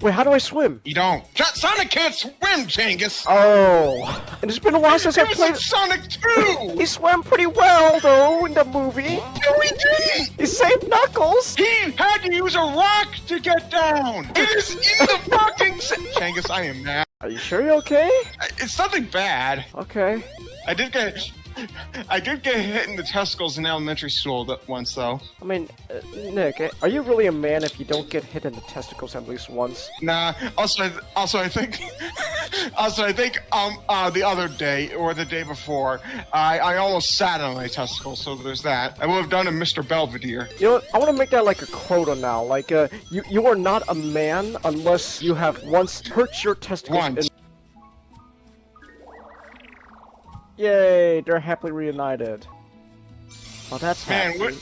Wait, how do I swim? You don't. Sonic can't swim, Genghis! Oh. And it's been a while since I played Sonic 2! He swam pretty well, though, in the movie. No, he didn't! He saved Knuckles! He had to use a rock to get down! It is in the fucking... Genghis, I am mad. Are you sure you're okay? It's nothing bad. Okay. I did get hit in the testicles in elementary school once, though. I mean, Nick, are you really a man if you don't get hit in the testicles at least once? Nah. Also, I think, the other day or the day before, I almost sat on my testicles. So there's that. I would have done a Mr. Belvedere. You know what? I want to make that like a quota now. Like, you are not a man unless you have once hurt your testicles. Once. Yay! They're happily reunited. Oh, that's happy.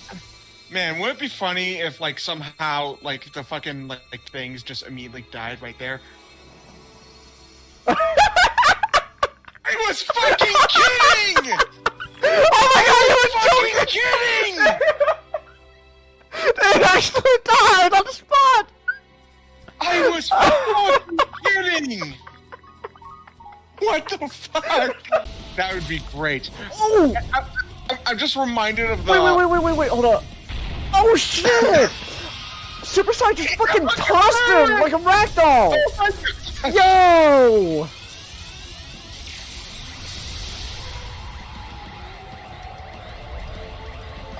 Man, would it be funny if, like, somehow, like, the fucking, like things just immediately died right there? I was fucking kidding! Oh my god, you were fucking kidding! They actually died on the spot! I was fucking kidding! What the fuck? That would be great. Oh! I'm just reminded of the... Wait, hold up. Oh shit! Super Sonic just fucking tossed him like a ragdoll! Yo!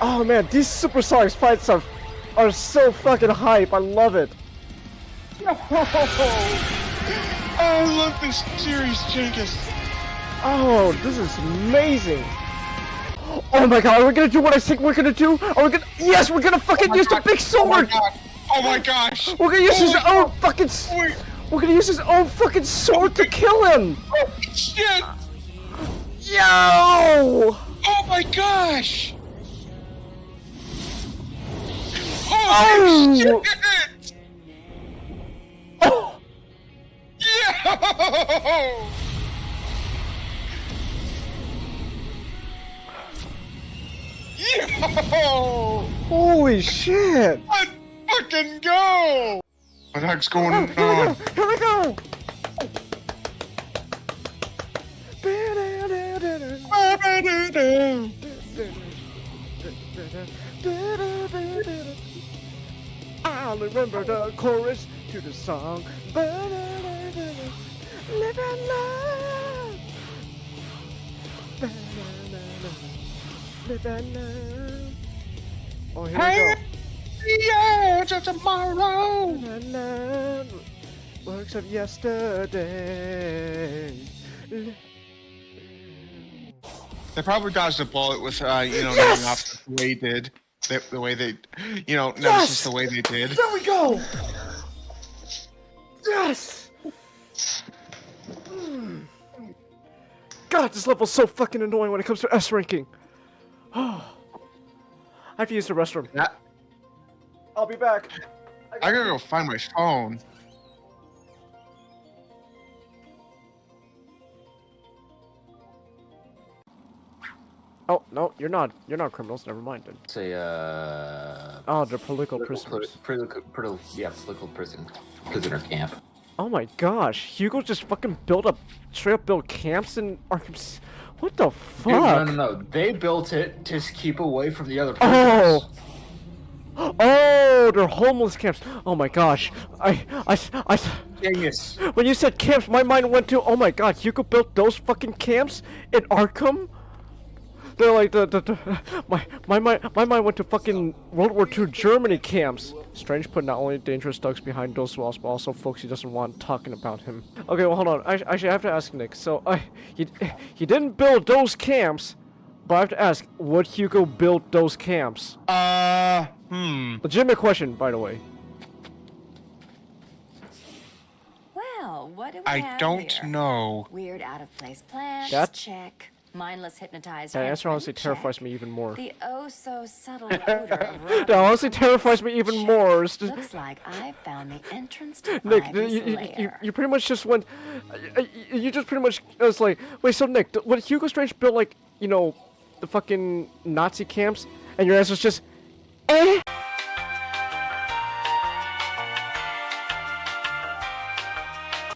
Oh man, these Super Sonic fights are so fucking hype, I love it! I love this series, Genghis. Oh, this is amazing! Oh my god, are we gonna do what I think we're gonna do? Are we gonna- Yes, we're gonna fucking use the big sword! Oh my gosh! We're gonna use his own fucking- We're gonna use his own fucking sword to kill him! Oh shit! Yo! Oh my gosh! Oh! Shit! Oh! Yo! Yo! Holy shit! Let's fucking go! What the heck's going on? Here we go! I'll remember the chorus to the song. Live and love. Live and love. Oh, here we go. Yeah, it's tomorrow. Works of yesterday. They probably dodged a bullet with, naming off the way they did. The way they, never just the way they did. There we go! Yes! God, this level's so fucking annoying when it comes to S ranking. I have to use the restroom. Yeah. I'll be back. I gotta go find my phone. Oh, no, you're not criminals, never mind then. Say, Oh, they're political prisoners. Political prisoner camp. Oh my gosh, Hugo just fucking straight up built camps in Arkham. What the fuck? Dude, no. They built it to keep away from the other prisoners. Oh, they're homeless camps. Oh my gosh, Genius. When you said camps, my mind went to, oh my god, Hugo built those fucking camps in Arkham? They're like my mind went to fucking World War II Germany camps. Strange put not only dangerous thugs behind those walls, but also folks he doesn't want talking about him. Okay, well hold on. Actually, I have to ask Nick. So, he didn't build those camps, but I have to ask, would Hugo build those camps? Legitimate question, by the way. Well, what do we I have don't here? know. Weird out of place plants, That- check. Mindless hypnotized That answer henchman, honestly terrifies check. me even more. The oh so subtle odor of That honestly terrifies me even more. It's just... Looks like I found the entrance to Nick, Ivy's lair. you pretty much just went. You just pretty much. I was like, wait, so Nick, would Hugo Strange build like, the fucking Nazi camps? And your answer's just, eh?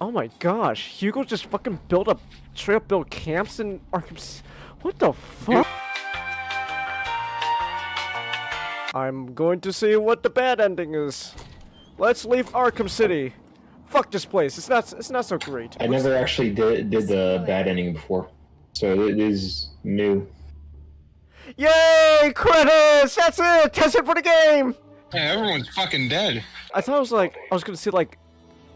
Oh my gosh, Hugo just fucking straight up built camps in Arkham What the fuck? I'm going to see what the bad ending is. Let's leave Arkham City. Fuck this place. It's not so great. I never actually did the bad ending before, so it is new. Yay! Credits! That's it! That's it for the game! Yeah, everyone's fucking dead. I thought I was gonna see like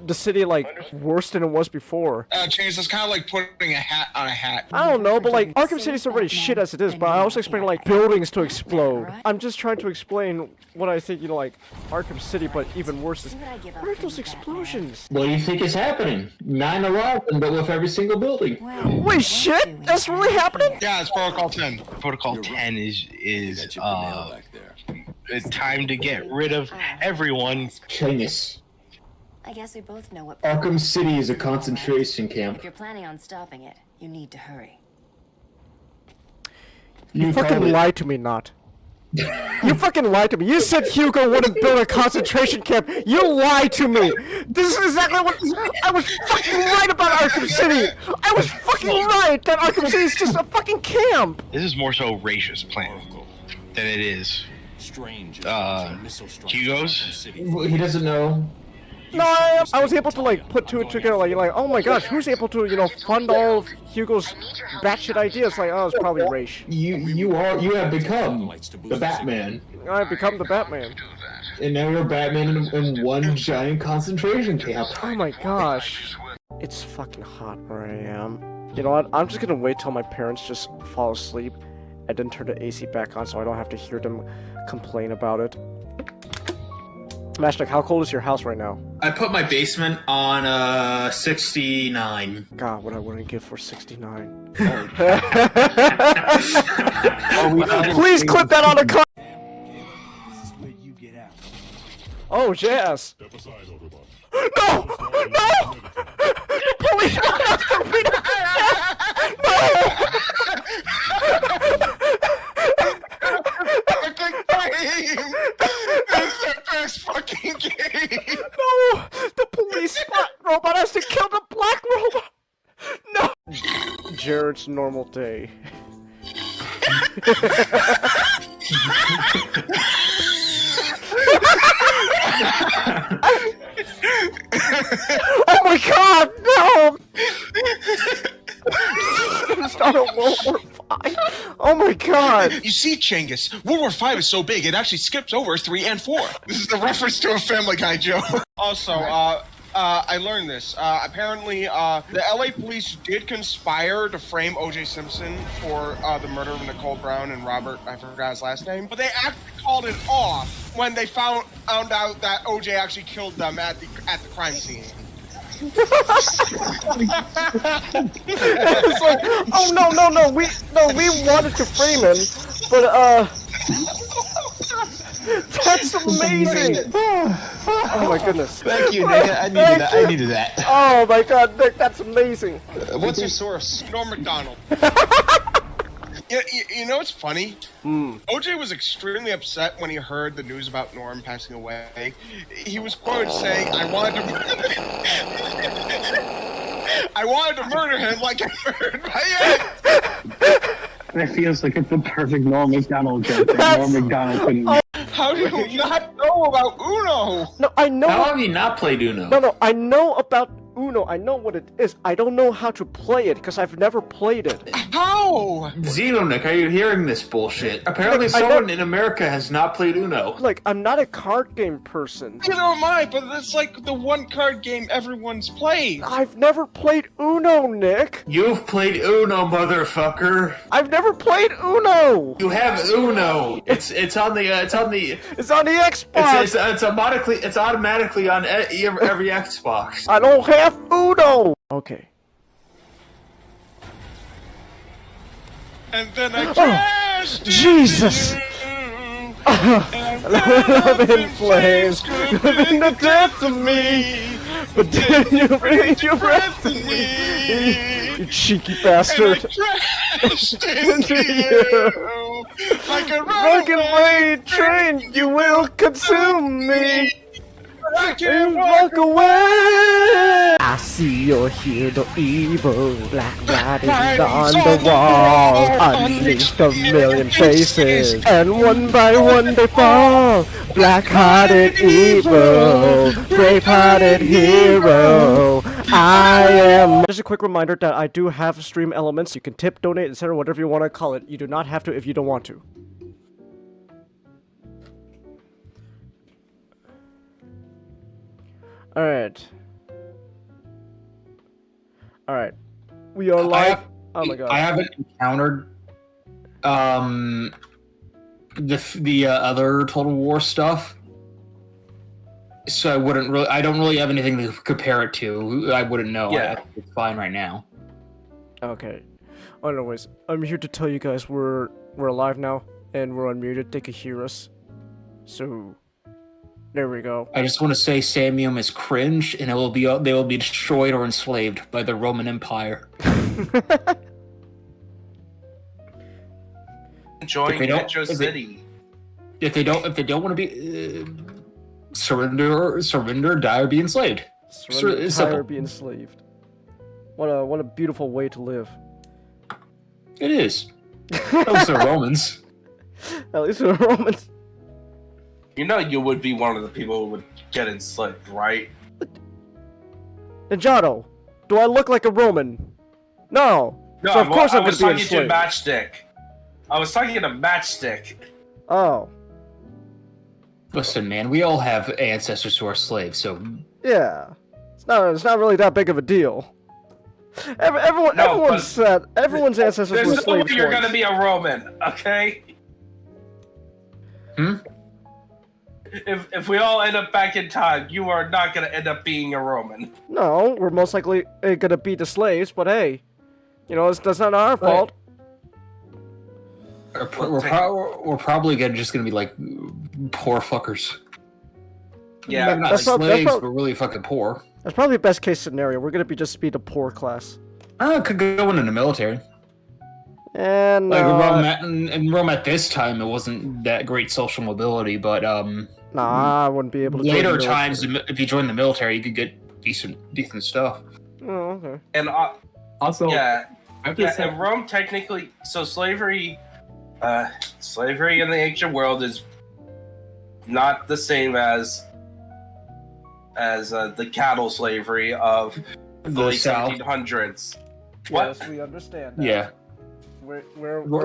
the city like worse than it was before. Chase, it's kind of like putting a hat on a hat. I don't know, but like Arkham City's already shit as it is, but I was expecting like buildings to explode. I'm just trying to explain what I think, like Arkham City, but even worse is where are those explosions? What do you think is happening? 9/11, but with every single building. Wait, shit? That's really happening? Yeah, it's Protocol 10. Protocol 10 is it's time to get rid of everyone. Genius. I guess we both know what. Arkham City is a concentration camp. If you're planning on stopping it, you need to hurry. You fucking lied to me, not. You fucking lied to me. You said Hugo wouldn't build a concentration camp. You lied to me. This is exactly what I was fucking right about Arkham City. I was fucking right that Arkham City is just a fucking camp. This is more so Raisha's plan than it is Hugo's. He doesn't know. No, I was able to like put two and two together, like oh my gosh, who's able to fund all of Hugo's batshit ideas? Like oh, it's probably Raish. You have become the Batman. I've become the Batman. And now you're Batman in one giant concentration camp. Oh my gosh, it's fucking hot where I am. You know what? I'm just gonna wait till my parents just fall asleep, and then turn the AC back on so I don't have to hear them complain about it. Mashnik, how cold is your house right now? I put my basement on 69. God, what I wouldn't give for 69. Please clip that on the cut. Oh, Jazz. No! No! Police! It's the best fucking game! No! The police robot has to kill the black robot! No! Jared's normal day. Oh my god, no! Start a World War V. Oh my god! You see, Chengus, World War V is so big it actually skips over 3 and 4. This is the reference to a Family Guy joke. Also, I learned this. Apparently, the LA police did conspire to frame O.J. Simpson for the murder of Nicole Brown and Robert, I forgot his last name, but they actually called it off when they found out that O.J. actually killed them at the crime scene. It's like, oh no, we wanted to frame him, but that's amazing. Oh my goodness. Thank you, Nick. I needed that. Oh my god, Nick, that's amazing. What's your source? Norm Macdonald. You know what's funny? OJ was extremely upset when he heard the news about Norm passing away. He was quoted saying, I wanted to murder him like I murdered my aunt. That feels like it's the perfect Norm Macdonald joke that Norm Macdonald couldn't. How do you not know about Uno? No, I know. How have you not played Uno? No, I know about Uno. I know what it is. I don't know how to play it because I've never played it. How? Xenonic, are you hearing this bullshit? Apparently someone in America has not played Uno. Like, I'm not a card game person. Neither am I, but it's like the one card game everyone's played. I've never played Uno, Nick. You've played Uno, motherfucker. I've never played Uno. You have Uno. It's on the It's on the Xbox. it's automatically on every Xbox. I don't have Uno. Okay. And then I crashed. Jesus. Love in flames, living the death of me. But then you breathe your breath to me. You cheeky bastard. And I crashed into you. Like a runaway train, you will consume me. I can't Walk away. see or hear the evil black writings on the wall. Unleashed a million faces, and one by one they fall. Black-hearted evil, brave-hearted hero. I am. Just a quick reminder that I do have stream elements. You can tip, donate, etc., whatever you want to call it. You do not have to if you don't want to. Alright. Alright. We are live. Oh my god. I haven't encountered the other Total War stuff, so I don't really have anything to compare it to. I wouldn't know. Yeah. It's fine right now. Okay. Anyways, I'm here to tell you guys we're alive now and we're unmuted. They can hear us. So there we go. I just want to say Samium is cringe, and they will be destroyed or enslaved by the Roman Empire. Enjoying If they don't- Metro if they- City. If they don't want to be surrender, die, or be enslaved. Surrender, It's die, simple. or be enslaved. What a beautiful way to live. It is. Those are Romans. At least for the Romans. You know you would be one of the people who would get enslaved, right? Ninjato, do I look like a Roman? No. No, So of course I I'm was gonna be talking to enslaved. Matchstick. I was talking to Matchstick. Oh. Listen, man, we all have ancestors who are slaves, so Yeah. It's not really that big of a deal. Everyone, No, everyone but- said everyone's ancestors There's were no way slaves. you're once. gonna be a Roman, okay? If we all end up back in time, you are not gonna end up being a Roman. No, we're most likely gonna beat the slaves, but hey, you know, that's not our fault. we're probably just gonna be like poor fuckers. Yeah, Maybe not that's not- that's slaves, not- but really fucking poor. That's probably the best case scenario. We're gonna be the poor class. Could go into the military. And Like in Rome at this time, it wasn't that great social mobility, but nah, I wouldn't be able to. join the later military. times, if you join the military, you could get decent stuff. Oh, okay. and Also, yeah, I have to say, and Rome technically, so slavery in the ancient world is not the same as the cattle slavery of the late South. 1700s. What? Yes, we understand. That. Yeah, We're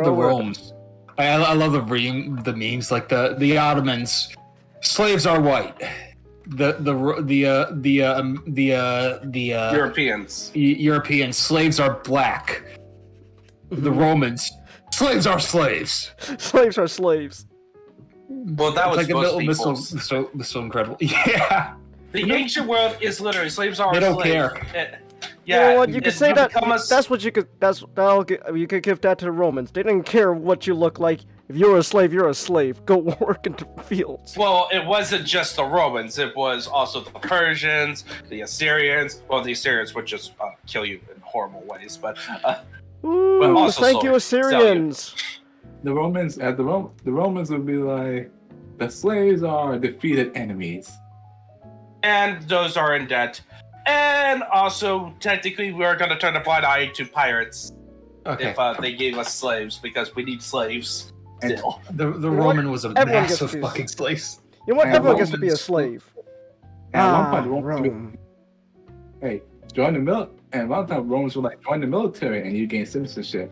the Romans. I love the memes like the Ottomans. Slaves are white. The Europeans. European slaves are black. The Romans slaves are slaves. Slaves are slaves. Well, that was Like a most missile, people's. so incredible. Yeah, The ancient world is literally slaves are They don't slaves. care. Yeah, You know what? You could say that. become a- That's what you could. You could give that to the Romans. They didn't care what you look like. If you're a slave, you're a slave. Go work in the fields. Well, it wasn't just the Romans. It was also the Persians, the Assyrians. Well, the Assyrians would just kill you in horrible ways, but Ooh, also thank you, sell you. Assyrians. the Romans the Romans would be like, the slaves are defeated enemies. and those are in debt. And also, technically, we're going to turn a blind eye to pirates okay. if they gave us slaves, because we need slaves still. The know Roman what? was a Everyone gets massive to be- fucking slave. You know what? And Everyone gets to be a Romans- slave. And at one point, the Romans would be, Rome. hey, join the military. And one time, Romans were like, join the military and you gain citizenship.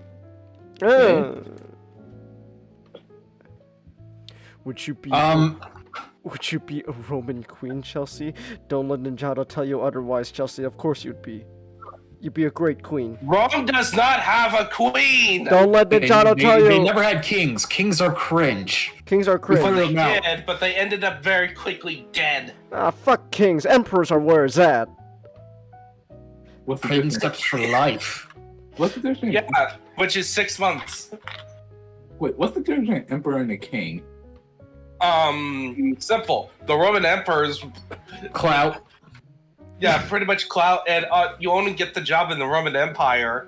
Would you be? Um, Would you be a Roman queen, Chelsea? Don't let Ninjato tell you otherwise, Chelsea. Of course you'd be. You'd be a great queen. Rome does not have a queen! Don't let Ninjato tell they you. never had kings. Kings are cringe. Kings are We cringe. figured them out. Did, but they ended up very quickly dead. Ah, fuck kings. Emperors are where it's at. What's the difference? Princeps for life. What's the difference? Yeah, which is 6 months. Wait, what's the difference between emperor and a king? Simple. The Roman emperors, Clout. yeah, pretty much clout, and you only get the job in the Roman Empire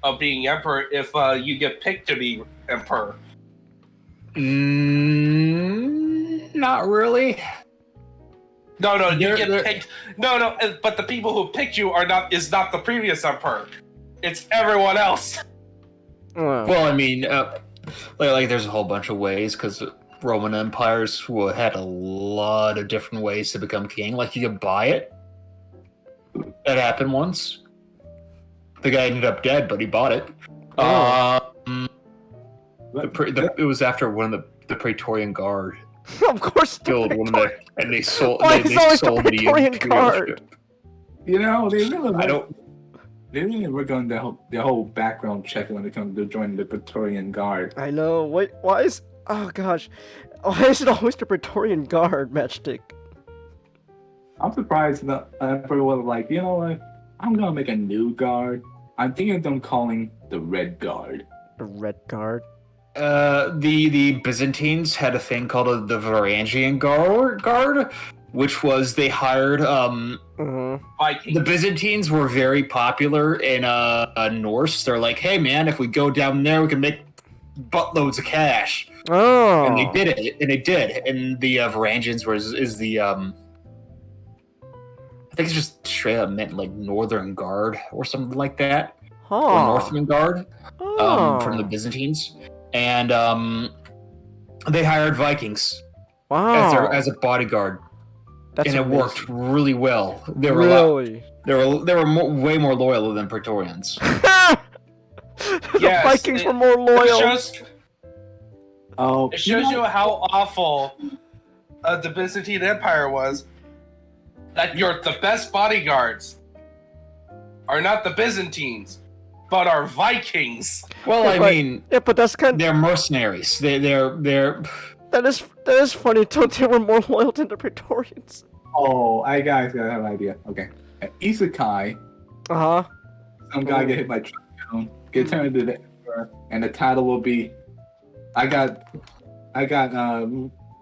of being emperor if you get picked to be emperor. Not really. No, you They're- get they're- picked. No, but the people who picked you is not the previous emperor. It's everyone else. Well, I mean, like there's a whole bunch of ways because Roman empires had a lot of different ways to become king. Like you could buy it. That happened once. The guy ended up dead, but he bought it. It was after one of the Praetorian Guard Of course, killed one of the, and they sold. Why they is always the sold Praetorian imperial Guard? ship. You know, they really I don't. they really work on their whole background check when it comes to joining the Praetorian Guard. I know. Wait, why is? Oh gosh, why is it always the Praetorian Guard, Matchstick? I'm surprised that everyone was like, you know what? I'm gonna make a new guard. I'm thinking of them calling the Red Guard. The Red Guard. The Byzantines had a thing called the Varangian Guard, which was they hired Vikings. the Byzantines were very popular in Norse. They're like, hey man, if we go down there, we can make buttloads of cash. Oh. And they did it, and they did. And the Varangians is the I think it's just straight up meant like Northern Guard or something like that, or Huh. Northern Guard Oh. from the Byzantines, and they hired Vikings Wow. as a bodyguard, That's and it amazing. worked really well. They were a lot, Really. they were way more loyal than Praetorians. The Yes, Vikings it- were more It loyal. shows you how awful the Byzantine Empire was. That the best bodyguards are not the Byzantines, but are Vikings. Well, Yeah, I but- mean, Yeah, but that's kind. they're mercenaries. They're That is funny. Too. They were more loyal than the Praetorians. Oh, I guys gotta have an idea. Okay, at Isekai, Uh huh. some guy get hit by a truck, get turned into the emperor, and the title will be, I got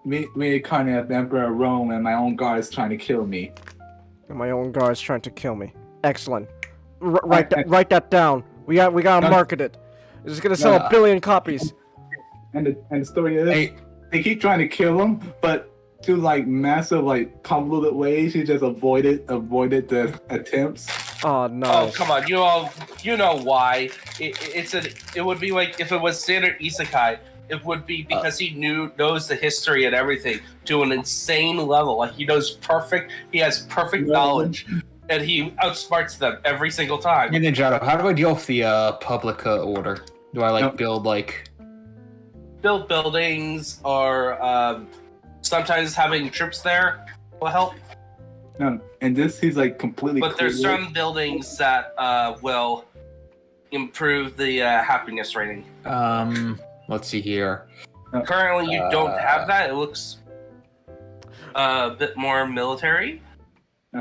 reincarnated as the Emperor of Rome, and my own guard is trying to kill me. And my own guard's trying to kill me. Excellent. Write that down. We gotta No. market it. It's gonna sell No. 1 billion copies. And the story is, hey, they keep trying to kill him, but through like massive like convoluted ways, he just avoided the attempts. Oh no. Oh come on, you know why? It would be like if it was standard isekai. It would be because he knows the history and everything to an insane level. Like he has perfect knowledge, and he outsmarts them every single time. hey Ninjato, how do I deal with the public order? Do I No. build like? Build buildings or sometimes having troops there will help. No, and this he's like completely. But there's clueless. some buildings that will improve the happiness rating. Let's see here. Currently, you don't have that. It looks a bit more military.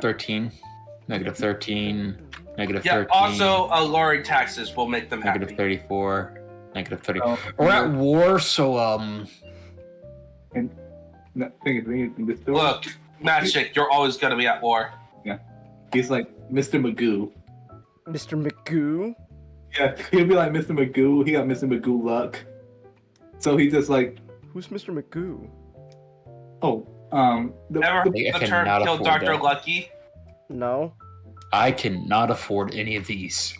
13, negative 13, negative Yeah. 13. Also, lowering taxes will make them Negative happy. 34, negative 30. Oh, We're at war, so No, thing is, in the story, Look, Magic, you're always gonna be at war. he's like Mr. Magoo. Mr. McGoo. Yeah, he'll be like Mr. Magoo. He got Mr. Magoo luck. So he just like, Who's Mr. McGoo? oh, Never heard I the term cannot kill afford Dr. that. Lucky? No. I cannot afford any of these.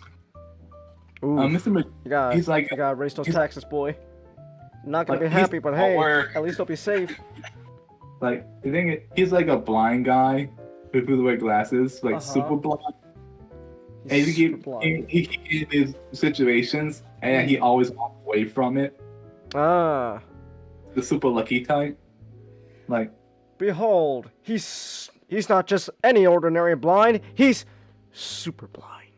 Ooh. Mr. Magoo, you gotta, he's like, you gotta raise those he's- taxes, boy. Not gonna Like, be he's- happy, but Oh, hey, we're- at least they'll be safe. like the thing is, he's like a blind guy who wear glasses, like Uh-huh. super blind. And He's he super keep blind. he keep in his situations, and he always walks away from it. Ah. The super lucky type. Like, Behold, he's not just any ordinary blind, he's super blind.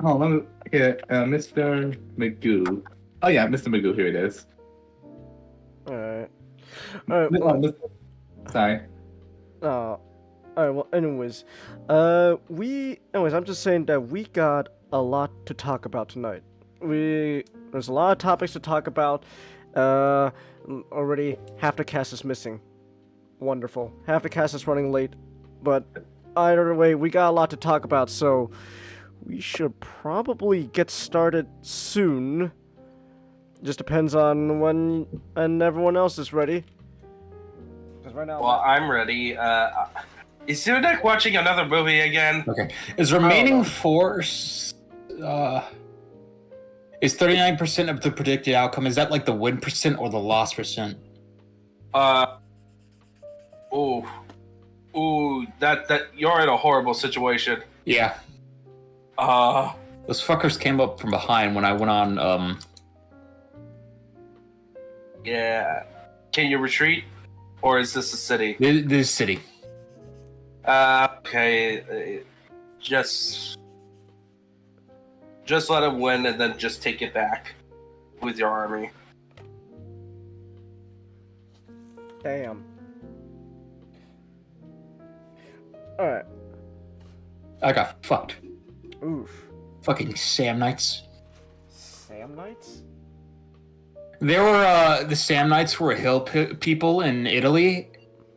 hold on, Mr. Magoo. Oh yeah, Mr. Magoo. Here it is. Alright. No, Alright, Mr. Sorry. alright, well, anyways, I'm just saying that we got a lot to talk about tonight. There's a lot of topics to talk about. Already half the cast is missing. Wonderful. Half the cast is running late, but either way, we got a lot to talk about, so we should probably get started soon. Just depends on when and everyone else is ready. Because right now. Well, I'm ready. Is Sudak watching another movie again? Okay. Is remaining force is 39% of the predicted outcome? Is that like the win percent or the loss percent? Ooh, that you're in a horrible situation. Yeah. Those fuckers came up from behind when I went on. Yeah. Can you retreat, or is this a city? This city. Okay. Just let him win, and then just take it back with your army. Damn. Alright. I got fucked. Oof. Fucking Sam Knights. Sam Knights? There were the Samnites were hill people in Italy,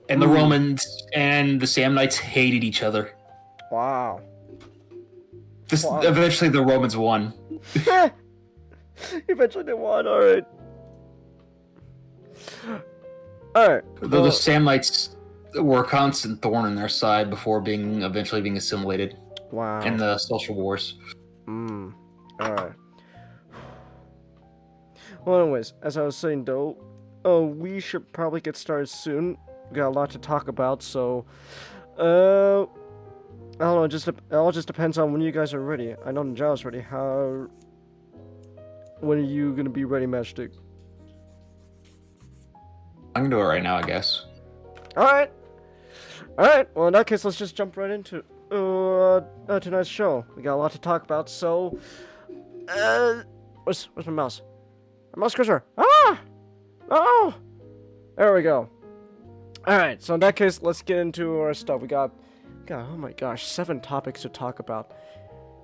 and the Romans and the Samnites hated each other. Wow. Eventually, the Romans won. Eventually, they won. All right. All right. The Samnites were a constant thorn in their side before eventually being assimilated. Wow. In the social wars. All right. Well, anyways, as I was saying though, we should probably get started soon. We got a lot to talk about, so I don't know. It all just depends on when you guys are ready. I know Ninja's ready. When are you gonna be ready, Matchstick? I can do it right now, I guess. All right. Well, in that case, let's just jump right into tonight's show. We got a lot to talk about, so where's my mouse? My mouse cursor. Ah! Oh! There we go. Alright, so in that case, let's get into our stuff. We got, oh my gosh, 7 topics to talk about.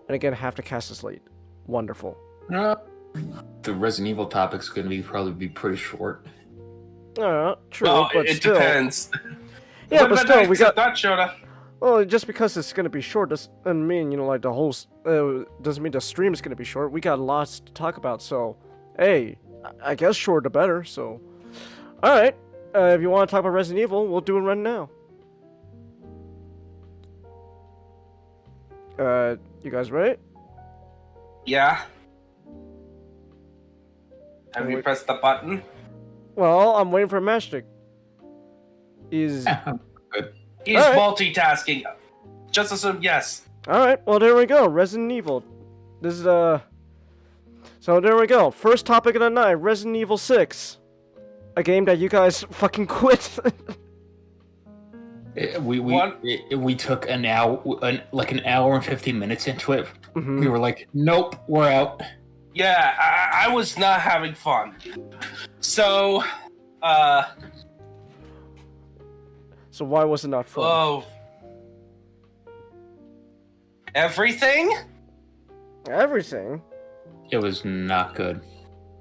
And again, half the cast is late. Wonderful. The Resident Evil topic's gonna probably be pretty short. True, Well, but it still. depends. Yeah, but still, we got... Not Shota. Well, just because it's gonna be short doesn't mean, like, the whole... doesn't mean the stream is gonna be short. We got lots to talk about, so... Hey, I guess shorter the better, so... Alright, if you want to talk about Resident Evil, we'll do it right now. You guys ready? Yeah. Have you pressed the button? Well, I'm waiting for Matchstick. He's... Good. He's multitasking. Just assume yes. Alright, well there we go. Resident Evil. This is, So there we go. First topic of the night, Resident Evil 6. A game that you guys fucking quit. We took an hour and 50 minutes into it. Mm-hmm. We were like, nope, we're out. Yeah, I was not having fun. So, So why was it not fun? Oh. Everything? Everything? It was not good.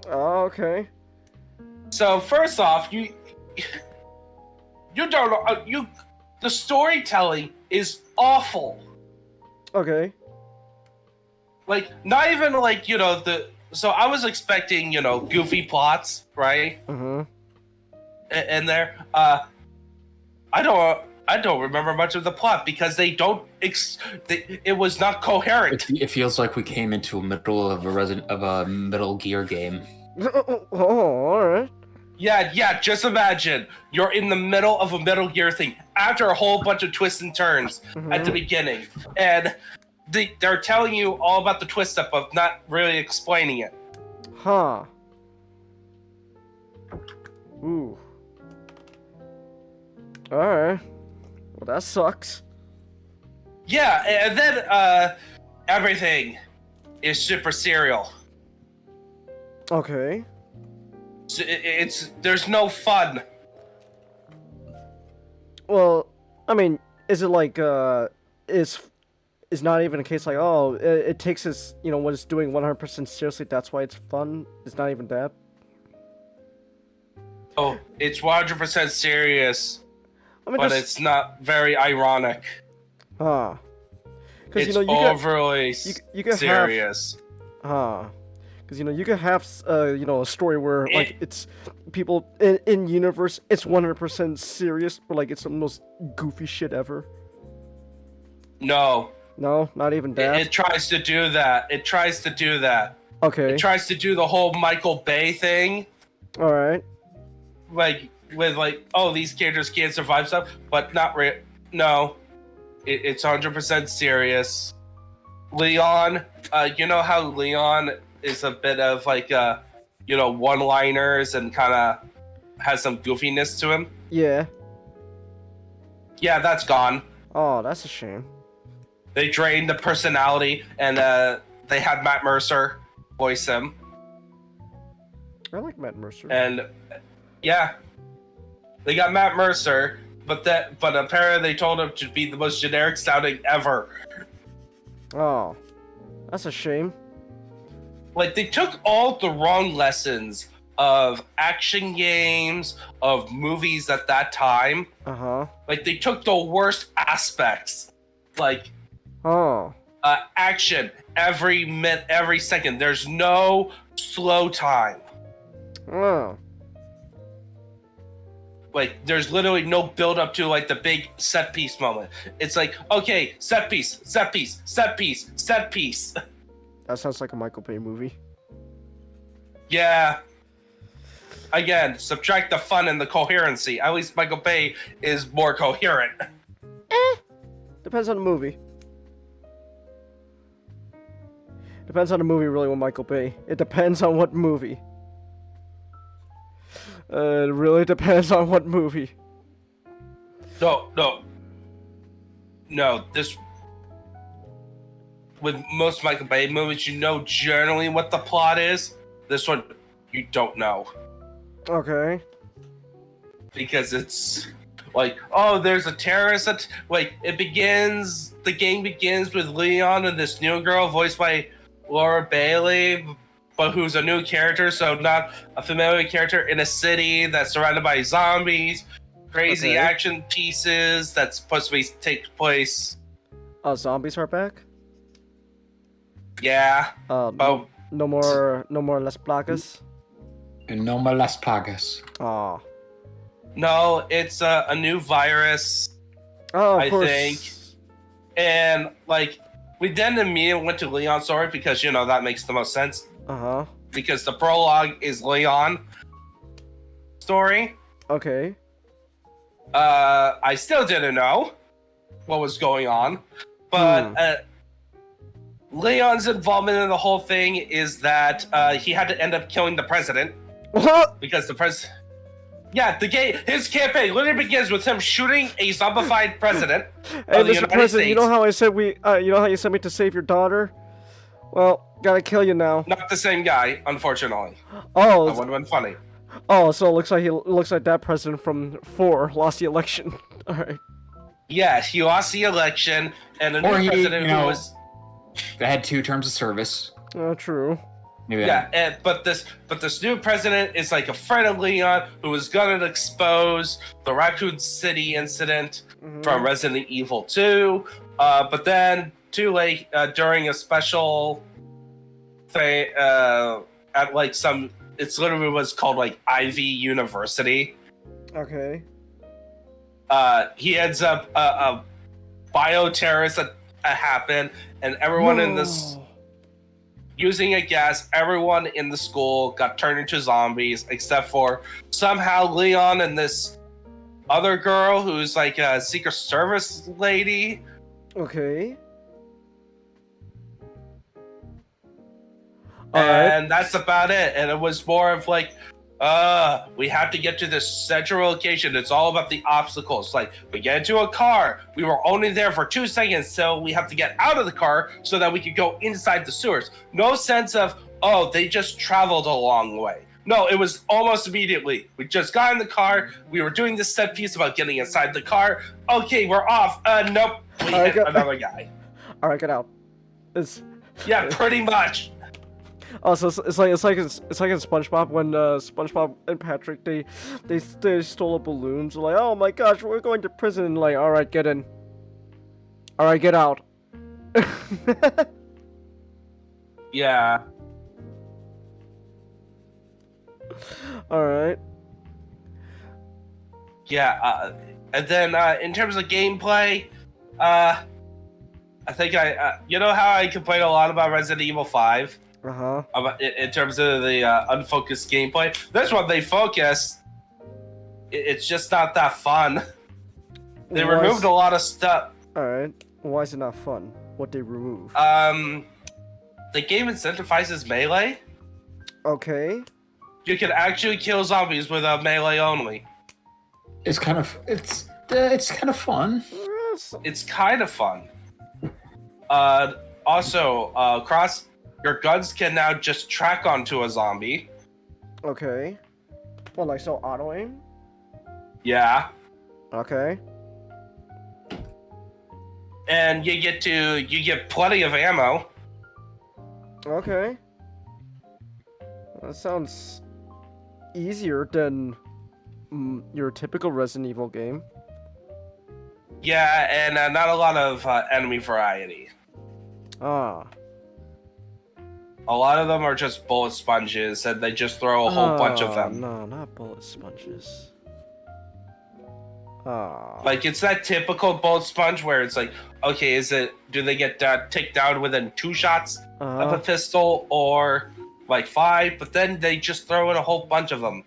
Oh, okay. So first off, you don't know, the storytelling is awful. Okay. Like, not even like, so I was expecting, goofy plots, right? Mm-hmm. And there, I don't remember much of the plot because they don't. It was not coherent. It feels like we came into a middle of a Metal Gear game. Oh, all right. Yeah. Just imagine you're in the middle of a Metal Gear thing after a whole bunch of twists and turns at the beginning, and they're telling you all about the twist up of not really explaining it. Huh. Ooh. Alright. Well, that sucks. Yeah, and then everything is super serial. Okay. So there's no fun. Well, I mean, is it like is not even a case like, oh, it takes its, what it's doing 100% seriously, that's why it's fun? It's not even that? Oh, it's 100% serious. I mean, But it's not very ironic. Huh. It's overly you can serious. Huh. Because you could have a story where like it's people in universe, it's 100% serious, but like it's the most goofy shit ever. No, No, not even that. it tries to do that. It tries to do that. Okay. It tries to do the whole Michael Bay thing. All right. Like with like, oh, these characters can't survive stuff, but not no, it's 100% serious. Leon, you know how Leon is a bit of like one-liners and kind of has some goofiness to him. Yeah. Yeah, that's gone. Oh, that's a shame. They drained the personality, and they had Matt Mercer voice him. I like Matt Mercer. And yeah, they got Matt Mercer, but apparently they told him to be the most generic sounding ever. Oh, that's a shame. Like, they took all the wrong lessons of action games, of movies at that time. Uh-huh. Like, they took the worst aspects. Like, action every minute, every second. There's no slow time. Oh. Like, there's literally no build up to like the big set piece moment. It's like, okay, set piece, set piece, set piece, set piece. That sounds like a Michael Bay movie. Yeah. Again, subtract the fun and the coherency. At least Michael Bay is more coherent. Depends on the movie. Depends on the movie, really, with Michael Bay. It depends on what movie. It really depends on what movie. No, this... With most Michael Bay movies, you know generally what the plot is. This one, you don't know. Okay. Because it's like, oh, there's a terrorist. The game begins with Leon and this new girl voiced by Laura Bailey, but who's a new character, so not a familiar character in a city that's surrounded by zombies, crazy action pieces that's supposed to take place. Zombies are back? Yeah. No more Las Plagas? And no more Las Pagas. Aw. No, it's a new virus. Oh, of I course. think. And like, we then immediately went to Leon's story because that makes the most sense. Uh-huh. Because the prologue is Leon story. Okay. I still didn't know what was going on, but Leon's involvement in the whole thing is that he had to end up killing the president. What? Because the president... Yeah, his campaign literally begins with him shooting a zombified president Hey, of the Mr. United President, States. you know how I said you know how you sent me to save your daughter? Well, gotta kill you now. Not the same guy, unfortunately. Oh. That would have been funny. Oh, so it looks like that president from 4 lost the election. All right. Yeah, he lost the election, and a new president who was... They had 2 terms of service. True. Yeah, but this new president is like a friend of Leon who was gonna expose the Raccoon City incident from Resident Evil 2. But then, too late, during a special thing at like it's literally was called like Ivy University. Okay. He ends up a bioterrorist that happened, and everyone in this. Using a gas, everyone in the school got turned into zombies, except for somehow Leon and this other girl who's like a Secret Service lady. Okay. And that's about it. And it was more of like, we have to get to this central location. It's all about the obstacles. Like, we get into a car. We were only there for 2 seconds, so we have to get out of the car so that we could go inside the sewers. No sense of, oh, they just traveled a long way. No, it was almost immediately. We just got in the car. We were doing this set piece about getting inside the car. Okay, we're off. Nope. We hit another guy. All right, get out. Yeah, pretty much. Oh, so it's like in SpongeBob when SpongeBob and Patrick they stole a balloon. So like, oh my gosh, we're going to prison. And like, all right, get in. All right, get out. Yeah. All right. Yeah, and then in terms of gameplay, I think you know how I complain a lot about Resident Evil 5 Uh-huh. about in terms of the unfocused gameplay. This one they focus. It's just not that fun. They Why removed is- a lot of stuff. All right. Why is it not fun? What they remove? The game incentivizes melee. Okay. You can actually kill zombies with a melee only. It's kind of fun. It's kind of fun. Also, your guns can now just track onto a zombie. Okay. Well, like so auto aim. Yeah, Okay. and you get plenty of ammo. Okay. That sounds easier than your typical Resident Evil game. Yeah, and not a lot of enemy variety. Ah. A lot of them are just bullet sponges, and they just throw a whole bunch of them. No, not bullet sponges. Ah. Like, it's that typical bullet sponge where it's like, okay, do they get taken down within 2 shots of a pistol or like 5? But then they just throw in a whole bunch of them.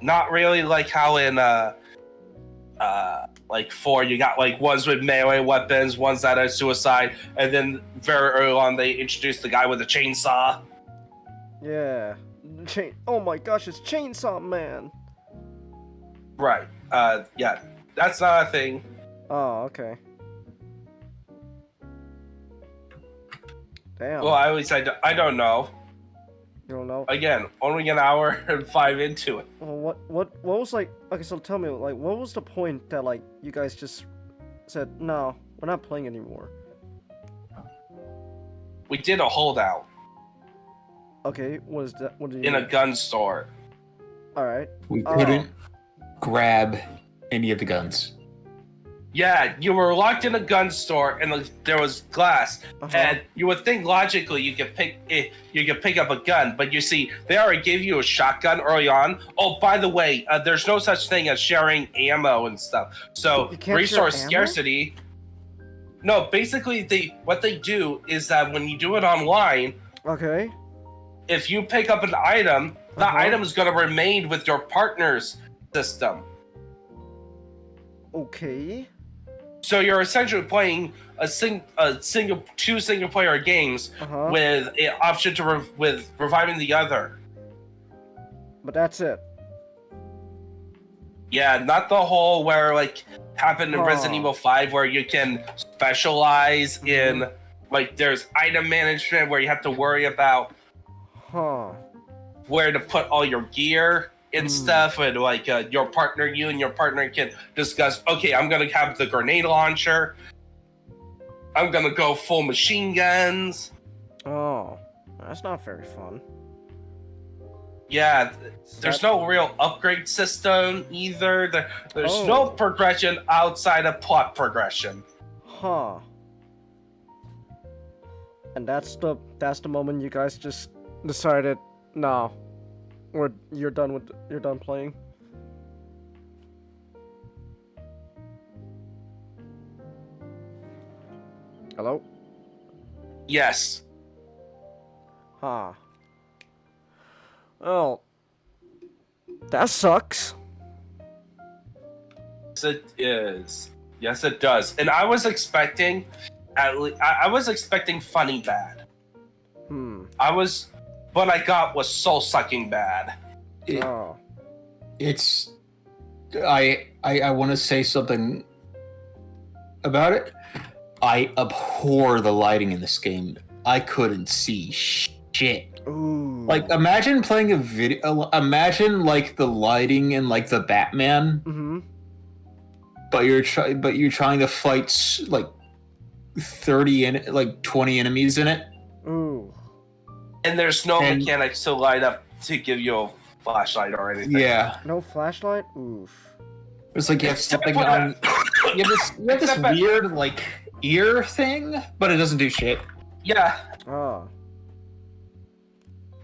Not really like how in like 4 you got like ones with melee weapons, ones that are suicide, and then very early on they introduced the guy with the chainsaw. Yeah. Oh my gosh, it's Chainsaw Man. Right. Yeah, that's not a thing. Oh, okay. Damn. Well, at least I don't know. You don't know? Again, only an hour and 5 into it. Well, what was like? Okay, so tell me, like, what was the point that like you guys just said no, we're not playing anymore? We did a holdout Okay, what is that? What do you in a mean? gun store. All right. We couldn't grab any of the guns. Yeah, you were locked in a gun store, and there was glass. Uh-huh. And you would think logically you could pick up a gun, but you see, they already gave you a shotgun early on. Oh, by the way, there's no such thing as sharing ammo and stuff. So You can't resource share ammo? scarcity. No, basically, what they do is that when you do it online, Okay. if you pick up an item, the Uh-huh. item is going to remain with your partner's system. Okay. So you're essentially playing two single player games Uh-huh. with an option to with reviving the other. But that's it. Yeah, not the whole where like happened in Oh. Resident Evil 5 where you can specialize in like there's item management where you have to worry about Huh. where to put all your gear and stuff, and like you and your partner can discuss, okay, I'm gonna have the grenade launcher, I'm gonna go full machine guns. Oh, that's not very fun. Yeah, there's no real upgrade system either. There's no progression outside of plot progression. Huh. And that's the moment you guys just decided, no, you're done playing. Hello? Yes. Huh. Oh. That sucks. Yes, it is. Yes, it does. And I was expecting, I was expecting funny bad. What I got was soul sucking bad. Oh. It's I want to say something about it. I abhor the lighting in this game. I couldn't see shit. Ooh. Like, imagine playing a video. Imagine like the lighting in like the Batman, Mm-hmm. but you're trying to fight like 20 enemies in it. Ooh. And there's no mechanics to light up to give you a flashlight or anything. Yeah, No flashlight? Oof. it's like you have something on. You have this weird like ear thing, but it doesn't do shit. Yeah. Ah.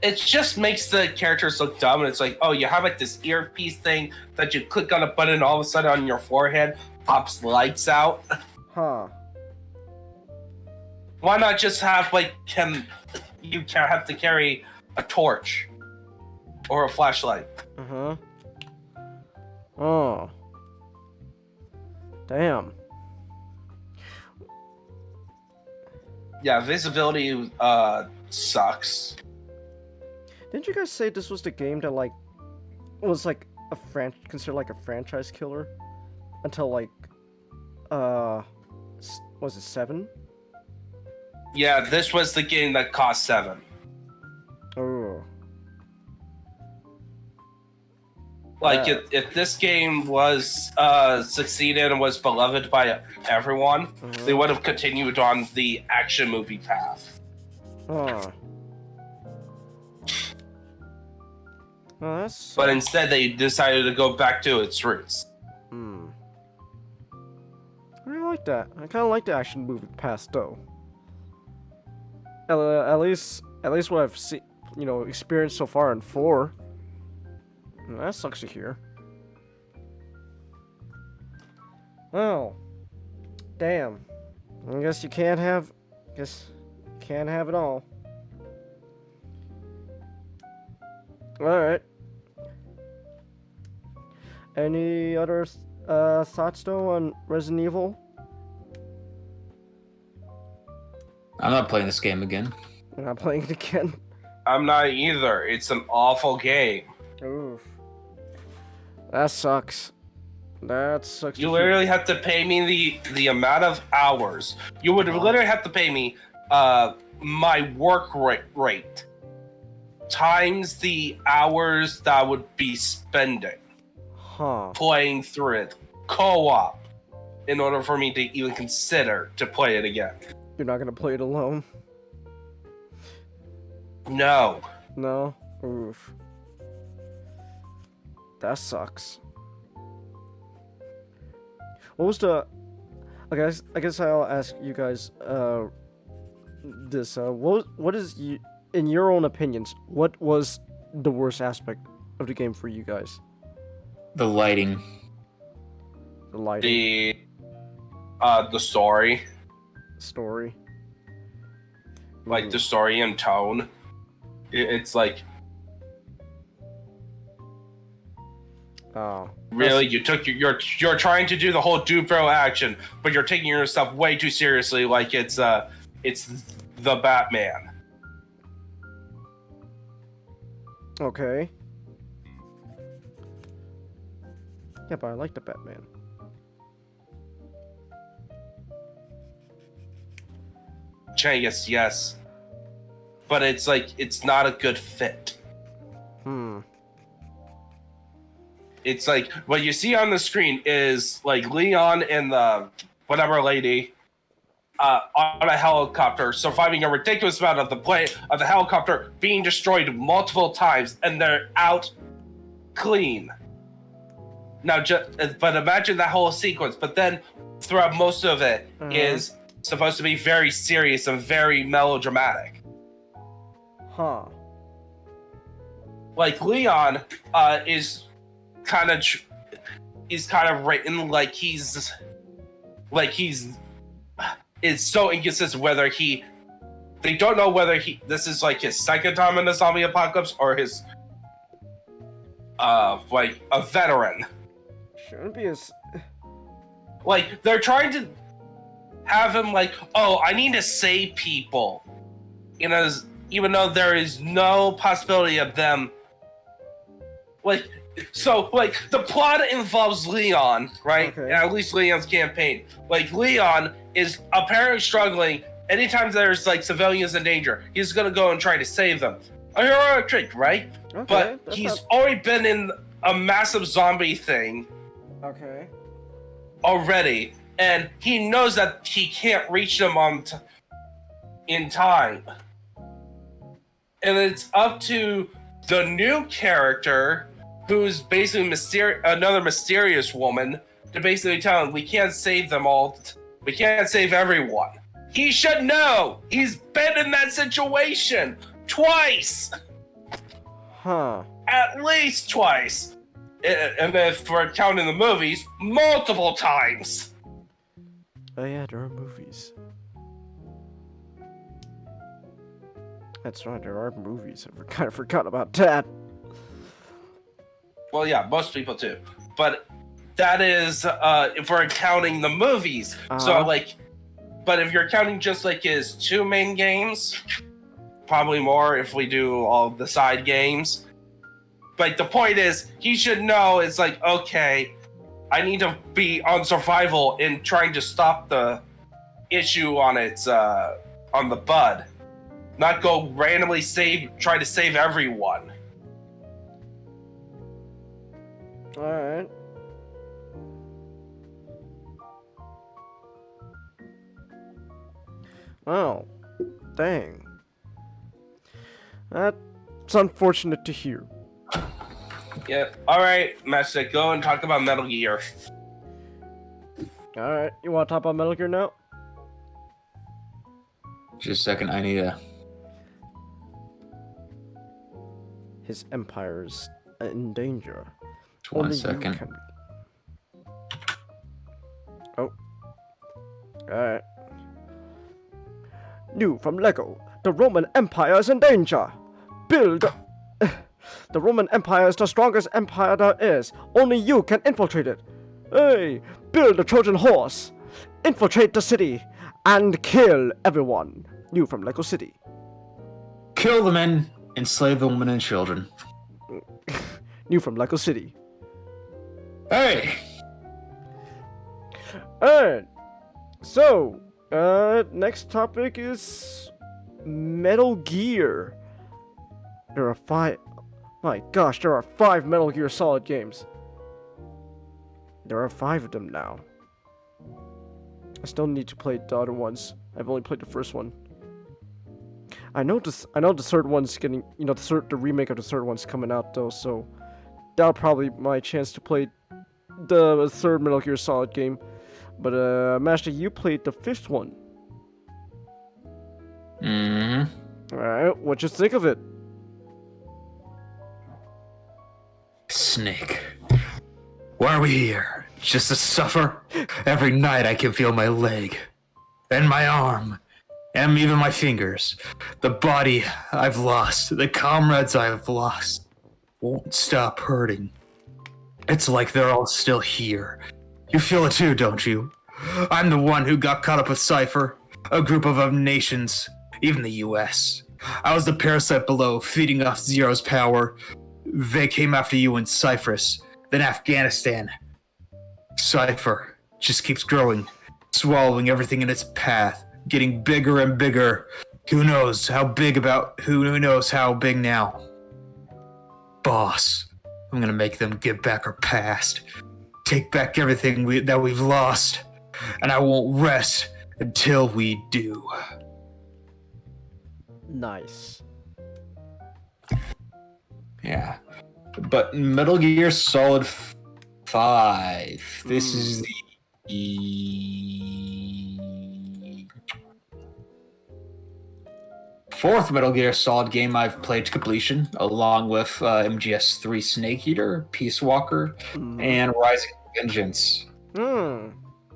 it just makes the characters look dumb. And it's like, oh, you have like this earpiece thing that you click on a button, and all of a sudden on your forehead pops lights out. Huh. Why not just have like you have to carry a torch or a flashlight? Uh-huh. Oh. Damn. Yeah, visibility sucks. Didn't you guys say this was the game that like was like considered like a franchise killer until like was it 7? Yeah, this was the game that cost 7. Oh. Like, if this game was succeeded and was beloved by everyone, they would have continued on the action movie path. Huh. Well, that's. But instead, they decided to go back to its roots. Hmm. I really like that. I kind of like the action movie path, though. At least what I've seen, experienced so far in 4. That sucks to hear. Oh, damn. I guess you can't have. Can't have it all. All right. Any other thoughts though on Resident Evil? I'm not playing this game again. You're not playing it again. I'm not either. It's an awful game. Oof. That sucks. That sucks. You literally have to pay me the amount of hours. You would literally have to pay me my work rate times the hours that I would be spending playing through it co-op in order for me to even consider to play it again. You're not gonna play it alone? No. No? Oof. That sucks. What was the... I guess I'll ask you guys this. What is, in your own opinions, what was the worst aspect of the game for you guys? The lighting. The lighting? The story. Story? Like, the story and tone. It's like... Oh. Really, you're trying to do the whole Dupro action, but you're taking yourself way too seriously, like it's the Batman. Okay. Yeah, but I like the Batman. Yes. But it's like, it's not a good fit. It's like, what you see on the screen is like Leon and the whatever lady on a helicopter surviving a ridiculous amount of the helicopter being destroyed multiple times, and they're out clean. Now, but imagine that whole sequence, but then throughout most of it is supposed to be very serious and very melodramatic. Huh. Like, Leon is kind of written like he's is so inconsistent whether they don't know whether this is like his second time in the zombie apocalypse or his like a veteran. Shouldn't be as like they're trying to have him like, oh, I need to save people, even though there is no possibility of them like. So, like, the plot involves Leon, right? Okay. At least Leon's campaign. Like, Leon is apparently struggling. Anytime there's, like, civilians in danger, he's gonna go and try to save them. A heroic trait, right? Okay, But he's already been in a massive zombie thing okay. already, and he knows that he can't reach them in time. And it's up to the new character, who's basically another mysterious woman, to basically tell him, we can't save them all. We can't save everyone. He should know. He's been in that situation twice. Huh. At least twice. And if we're counting the movies, multiple times. Oh yeah, there are movies. That's right, there are movies. I kind of forgot about that. Well, yeah, most people do. But that is if we're counting the movies. So, Uh-huh. like, but if you're counting just like his 2 main games, probably more if we do all the side games. Like, the point is, he should know it's like, okay, I need to be on survival and trying to stop the issue on its on the bud, not go randomly try to save everyone. All right. Oh, dang. That's unfortunate to hear. Yeah. All right, Master, go and talk about Metal Gear. All right, you want to talk about Metal Gear now? Just a second, I need a. His empire's in danger. Just one Only you second. can- Oh. Alright. New from Lego. The Roman Empire is in danger. Build. The Roman Empire is the strongest empire there is. Only you can infiltrate it. Hey, build the Trojan horse. Infiltrate the city and kill everyone. New from Lego City. Kill the men, enslave the women and children. New from Lego City. Hey! Alright. So, next topic is Metal Gear. There are 5. My gosh, there are 5 Metal Gear Solid games. There are 5 of them now. I still need to play the other ones. I've only played the first one. I know the third one's getting, the remake of the third one's coming out though, so that'll probably be my chance to play the third Metal Gear Solid game. But Master, you played the 5th one. Mm-hmm. Alright, what you think of it? Snake. Why are we here? Just to suffer? Every night I can feel my leg, and my arm, and even my fingers. The body I've lost, the comrades I've lost, won't stop hurting. It's like they're all still here. You feel it too, don't you? I'm the one who got caught up with Cypher, a group of nations, even the US. I was the parasite below, feeding off Zero's power. They came after you in Cyprus, then Afghanistan. Cypher just keeps growing, swallowing everything in its path, getting bigger and bigger. Who knows how big now? Boss, I'm gonna make them give back our past, take back everything that we've lost, and I won't rest until we do. Nice. Yeah. But Metal Gear Solid 5. This is the 4th Metal Gear Solid game I've played to completion, along with MGS3 Snake Eater, Peace Walker, and Rising Vengeance.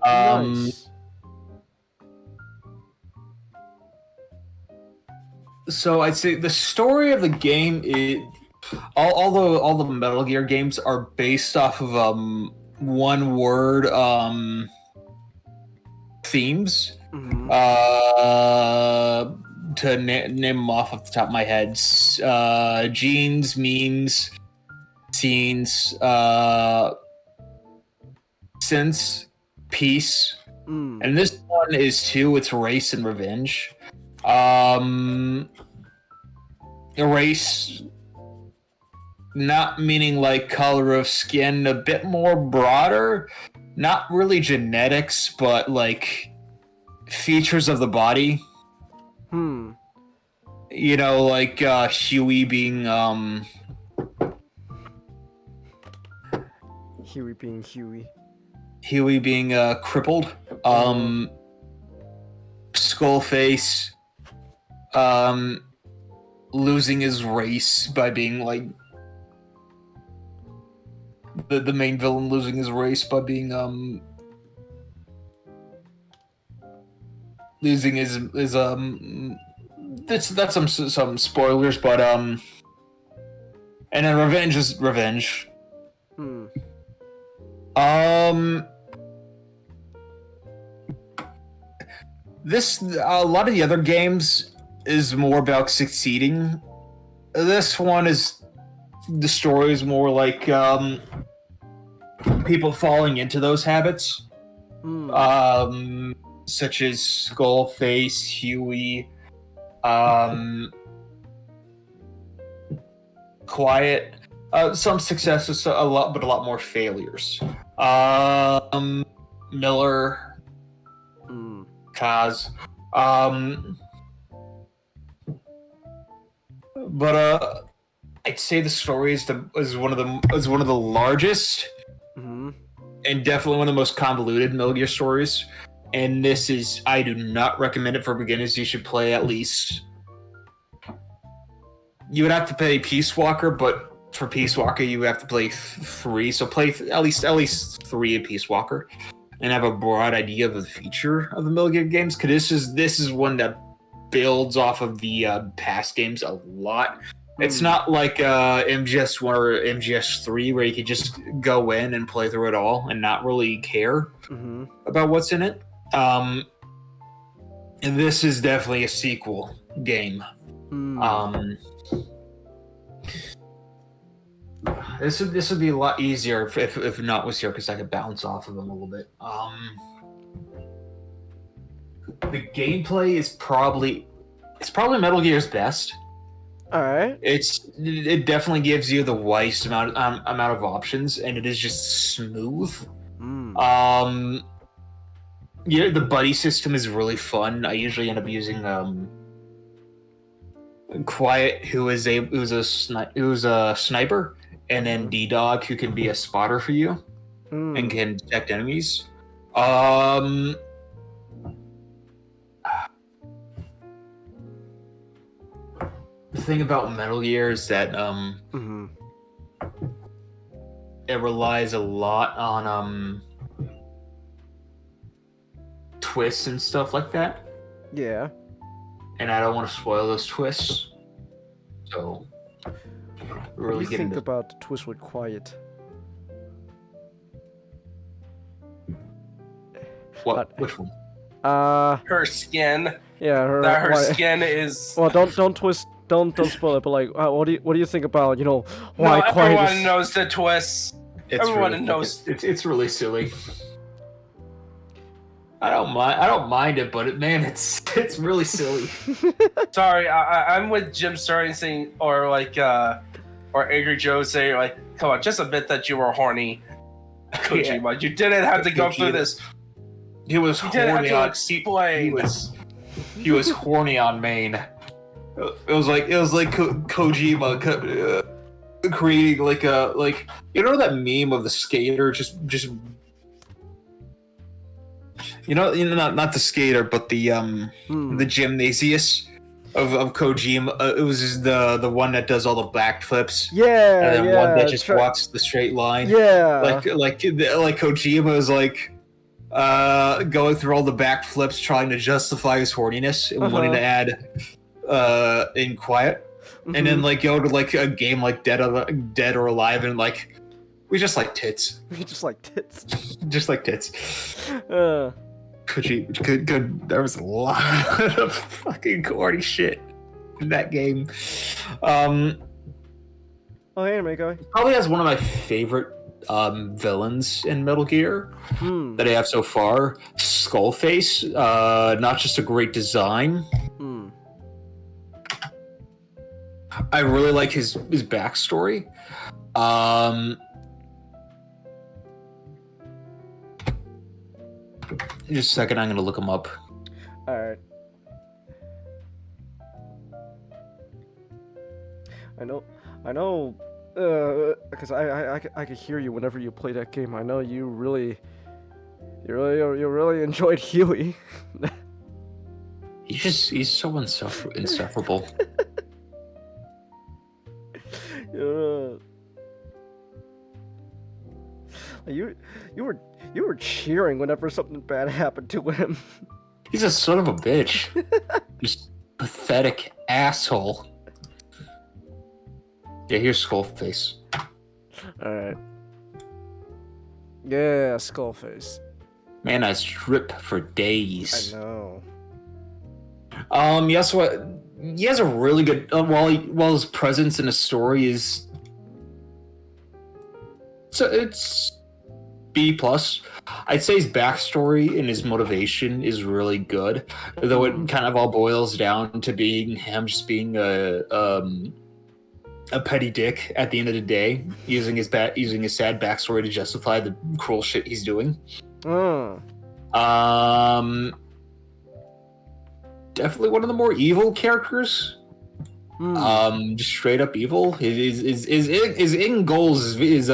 Nice. So I'd say the story of the game is all the Metal Gear games are based off of one word themes. To name them off the top of my head, genes, memes, scenes, sense, peace, and this one is too. It's race and revenge. Race, not meaning like color of skin, a bit more broader, not really genetics, but like features of the body. You know, like Huey being Huey being crippled. Skullface losing his race by being like the main villain losing his race by being losing his that's some spoilers, but and then revenge is revenge. This a lot of the other games is more about succeeding. This one is the story is more like people falling into those habits. Such as Skullface, Huey, Quiet. Some successes, a lot, but a lot more failures. Miller, Kaz, but I'd say the story is one of the largest, and definitely one of the most convoluted Metal Gear stories. And this is, I do not recommend it for beginners. You should play at least. You would have to play Peace Walker, but for Peace Walker you have to play 3. So play at least 3 of Peace Walker, and have a broad idea of the future of the Metal Gear games. Because this is one that builds off of the past games a lot. It's not like MGS1 or MGS3 where you could just go in and play through it all and not really care about what's in it. And this is definitely a sequel game. This would be a lot easier if Nut was here, because I could bounce off of him a little bit. The gameplay is probably Metal Gear's best. All right. It definitely gives you the widest amount of options, and it is just smooth. Yeah, the buddy system is really fun. I usually end up using Quiet, who's a sniper, and then D-Dog, who can be a spotter for you and can detect enemies. The thing about Metal Gear is that it relies a lot on twists and stuff like that. Yeah. And I don't want to spoil those twists. So really What do you get think into about the twist with Quiet? what? Which one? Her skin. Yeah, Her why- skin is. Well, don't twist. Don't spoil it. But like, what do you think about why No, Quiet everyone is? knows the twists. Everyone really, knows. It's really silly. I don't mind it, but it's really silly. Sorry, I'm with Jim Sterling saying, or Angry Joe saying, like, come on, just admit that you were horny, Kojima. You didn't have to go through this. He was You didn't have horny to on. explain. He was horny on main. It was like Kojima creating like that meme of the skater just not the skater, but the gymnasius of Kojima. It was just the one that does all the backflips. Yeah, And then yeah. one that just walks the straight line. Yeah. Like Kojima is like going through all the backflips, trying to justify his horniness and wanting to add in Quiet. And then like go to like a game like Dead or Alive, and like we just like tits. We just like tits. Just like tits. Good. There was a lot of fucking corny shit in that game. Oh, hey, anime guy. Probably has one of my favorite villains in Metal Gear that I have so far. Skullface. Not just a great design. I really like his backstory. Just a second, I'm gonna look him up. Alright. I know, because I could hear you whenever you play that game. I know you really enjoyed Huey. He's so insufferable. Yeah. You were cheering whenever something bad happened to him. He's a son of a bitch. Just pathetic asshole. Yeah, here's Skullface. Alright. Yeah, Skullface. Man, I strip for I days. know. Yes, what he has a really good while his presence in the story is so it's B plus. I'd say his backstory and his motivation is really good, though it kind of all boils down to being him just being a petty dick at the end of the day, using his sad backstory to justify the cruel shit he's doing. Definitely one of the more evil characters. Just straight up evil. His end goals is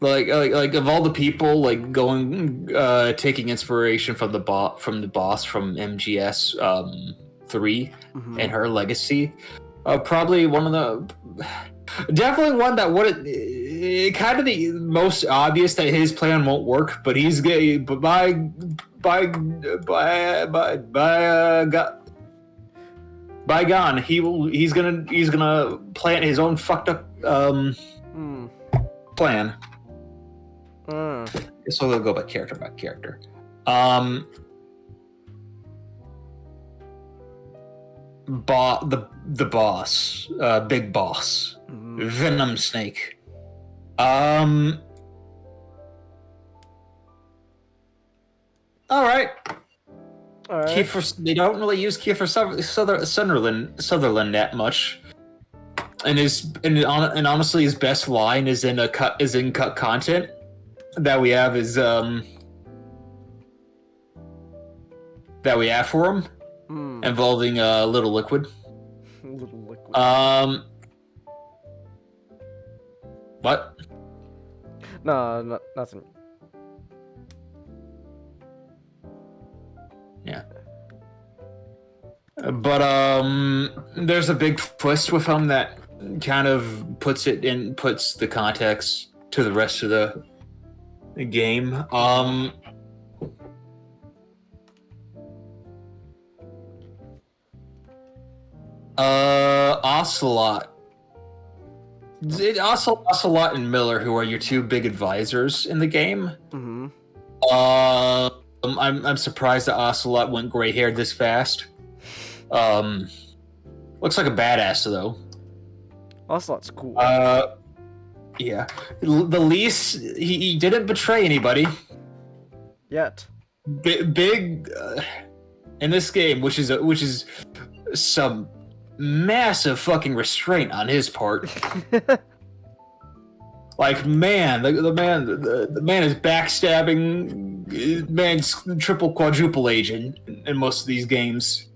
like of all the people like going taking inspiration from the boss from MGS 3 and her legacy. Probably one of the definitely one that would kind of the most obvious that his plan won't work, but he's gay. But by gone, he's gonna plant his own fucked up plan. So they'll go by character. The boss, big boss, Venom Snake. All right. Kiefer, they don't really use Kiefer Sutherland that much, and honestly, his best line is in cut content that we have that we have for him, involving Little Liquid. Little Liquid. What? No, nothing. Yeah. But there's a big twist with him that kind of puts the context to the rest of the game. Ocelot. Ocelot and Miller, who are your two big advisors in the game. I'm surprised that Ocelot went gray-haired this fast. Looks like a badass though. Ocelot's cool. Yeah. The least he didn't betray anybody. Yet. Big in this game, which is some massive fucking restraint on his part. Like, man, the man is backstabbing. Man's triple, quadruple agent in most of these games.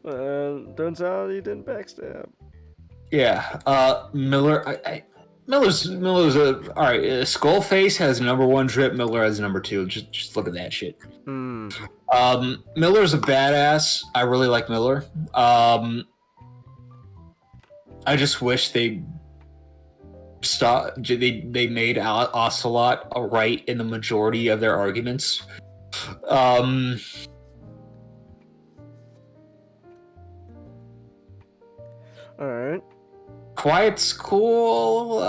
Turns out he didn't backstab. Yeah, Miller. Miller's a all right. Skullface has number 1 drip. Miller has number 2. Just look at that shit. Miller's a badass. I really like Miller. I just wish they made Ocelot right in the majority of their arguments. Alright. Quiet's cool.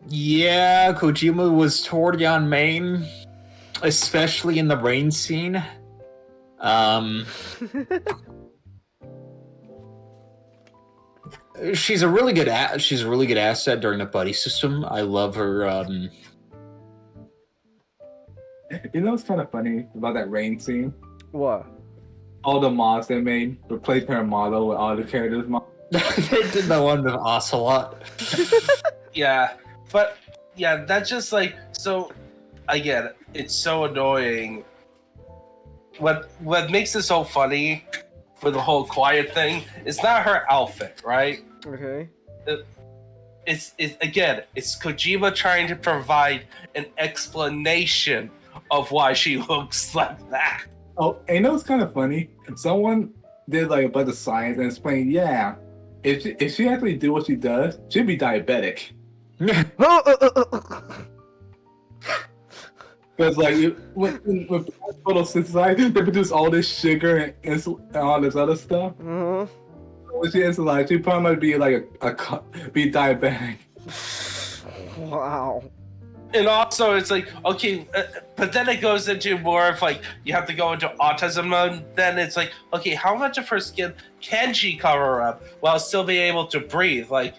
Yeah, Kojima was torty on main, especially in the rain scene. She's a really good asset during the buddy system. I love her. You know what's kind of funny about that rain scene? What? All the mods they made replaced her model with all the characters. They did the one with Ocelot. Yeah, but yeah, that's just like so. Again, it's so annoying. What makes it so funny for the whole Quiet thing is not her outfit, right? Okay. It's Kojima trying to provide an explanation of why she looks like that. Oh, and you know what's kind of funny? Someone did like a bunch of science and explained, yeah, if she actually do what she does, she'd be diabetic. Because like when photosynthesize, they produce all this sugar and all this other stuff. Mhm. When she insulin, she probably might be like be diabetic. Wow. And also, it's like, okay, but then it goes into more of like, you have to go into autism mode. Then it's like, okay, how much of her skin can she cover up while still being able to breathe? Like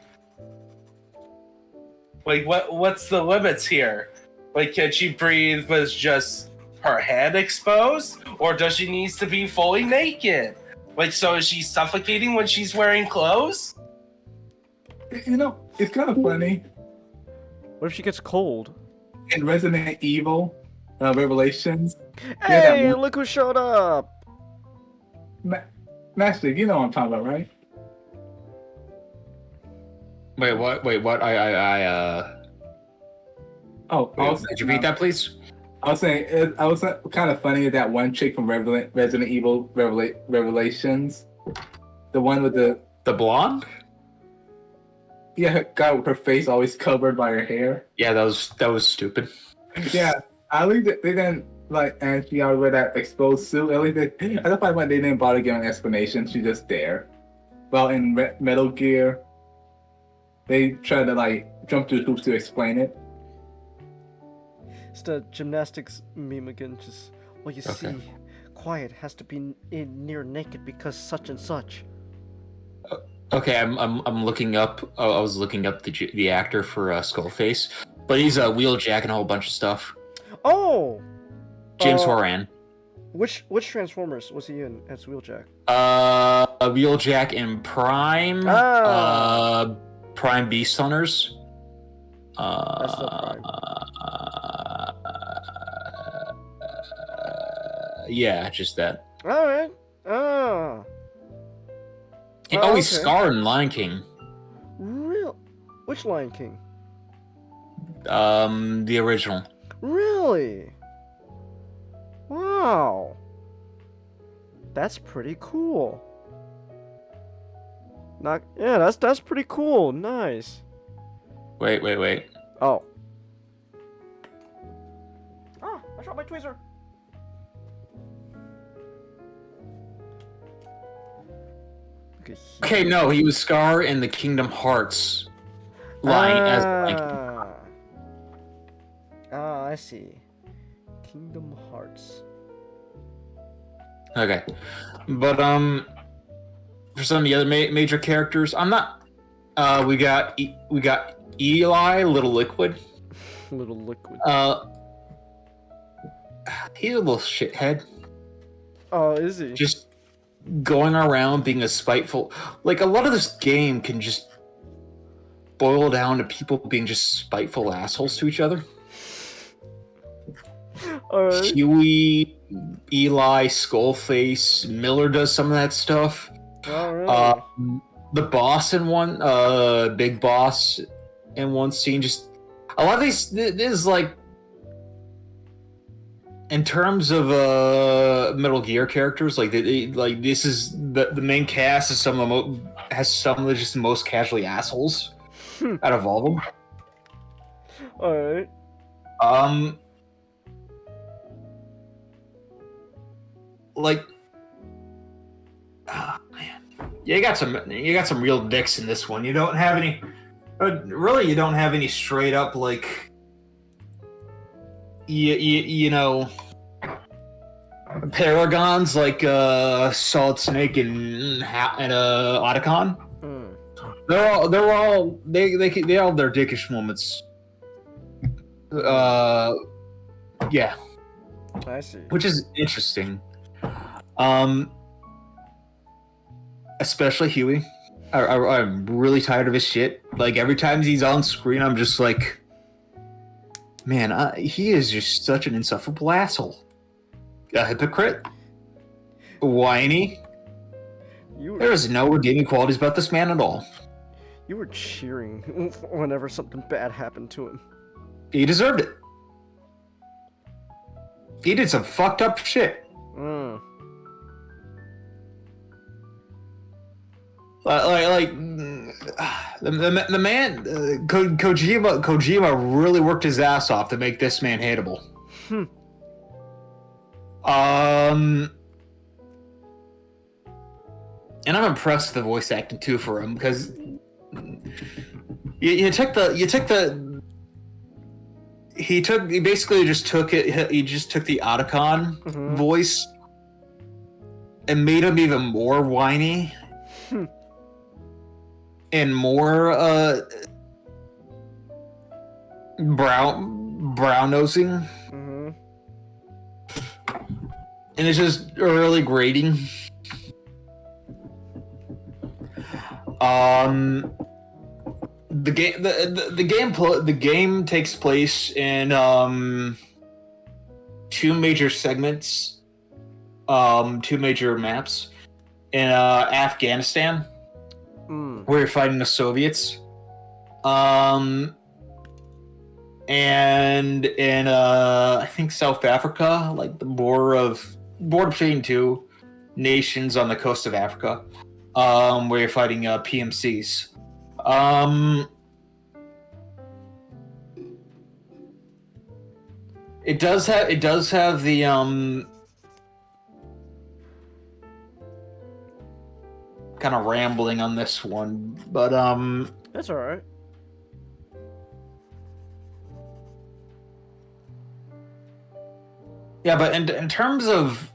what's the limits here? Like, can she breathe with just her head exposed? Or does she needs to be fully naked? Like, so is she suffocating when she's wearing clothes? You know, it's kind of funny. What if she gets cold? In Resident Evil Revelations. Hey, look who showed up! Master, you know what I'm talking about, right? Wait, what? Wait, what? Oh, Could you repeat that, please? I was saying, I was kind of funny that one chick from Resident Evil Revelations, the one with the blonde. Yeah, guy with her face always covered by her hair. Yeah, that was stupid. Yeah, at least they didn't like, and she already wear that exposed suit. At least I don't know why they didn't bother giving an explanation. She's just there. Well, in Metal Gear, they try to like jump through hoops to explain it. It's the gymnastics meme again. Just well, you see, Quiet has to be near naked because such and such. Okay, I'm looking up. I was looking up the actor for Skullface, but he's Wheeljack and a whole bunch of stuff. Oh, James Horan. Which Transformers was he in as Wheeljack? Wheeljack in Prime. Prime Beast Hunters. That's not Prime. Yeah, just that. All right. Oh. He's Scar in Lion King. Real? Which Lion King? The original. Really? Wow. That's pretty cool. That's pretty cool. Nice. Wait. Oh. Ah, I dropped my tweezer. Okay, no, he was Scar in the Kingdom Hearts line as Lion King. I see. Kingdom Hearts. Okay, but for some of the other major characters, I'm not. We got Eli, Little Liquid. Little Liquid. He's a little shithead. Oh, is he? Just going around being a spiteful. Like, a lot of this game can just boil down to people being just spiteful assholes to each other. Alright. Huey, Eli, Skullface, Miller does some of that stuff. Alright. The boss in one, Big Boss in one scene, just a lot of these. This is like, in terms of Metal Gear characters, like this is the main cast is some of the just the most casually assholes out of all of them. Alright. Like, oh man, you got some real dicks in this one. You don't have any, really. You don't have any straight up like, you know, paragons like Solid Snake and Otacon. Mm. They all they all have their dickish moments. Yeah, I see. which is interesting. Especially Huey. I'm really tired of his shit. Like, every time he's on screen, I'm just like, man, he is just such an insufferable asshole. A hypocrite. Whiny. There is no redeeming qualities about this man at all. You were cheering whenever something bad happened to him. He deserved it. He did some fucked up shit. Mm. The man, Kojima really worked his ass off to make this man hateable. And I'm impressed with the voice acting too for him, because he basically just took the Otacon voice and made him even more whiny and more brown nosing. And it's just really grating. The game takes place in two major segments, two major maps in Afghanistan, where you're fighting the Soviets, and in I think South Africa, like the border between two nations on the coast of Africa, where you're fighting PMCs. It does have the kind of rambling on this one, but That's all right. yeah, but in terms of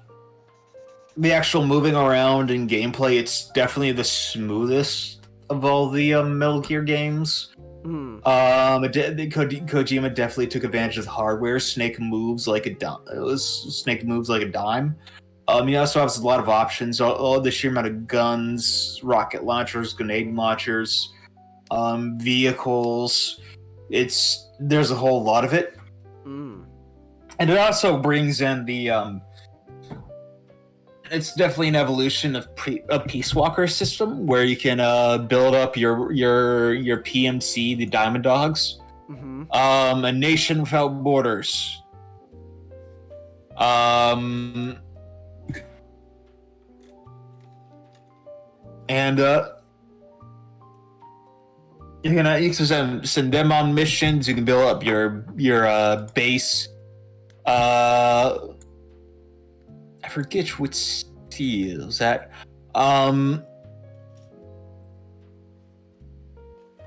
the actual moving around and gameplay, it's definitely the smoothest of all the Metal Gear games. Kojima definitely took advantage of the hardware. Snake moves like a dime. He also has a lot of options. All the sheer amount of guns, rocket launchers, grenade launchers, vehicles. There's a whole lot of it. And it also brings in the it's definitely an evolution of a Peace Walker system where you can build up your PMC, the Diamond Dogs, a nation without borders, and you can send them on missions. You can build up your base. I forget which steel is that.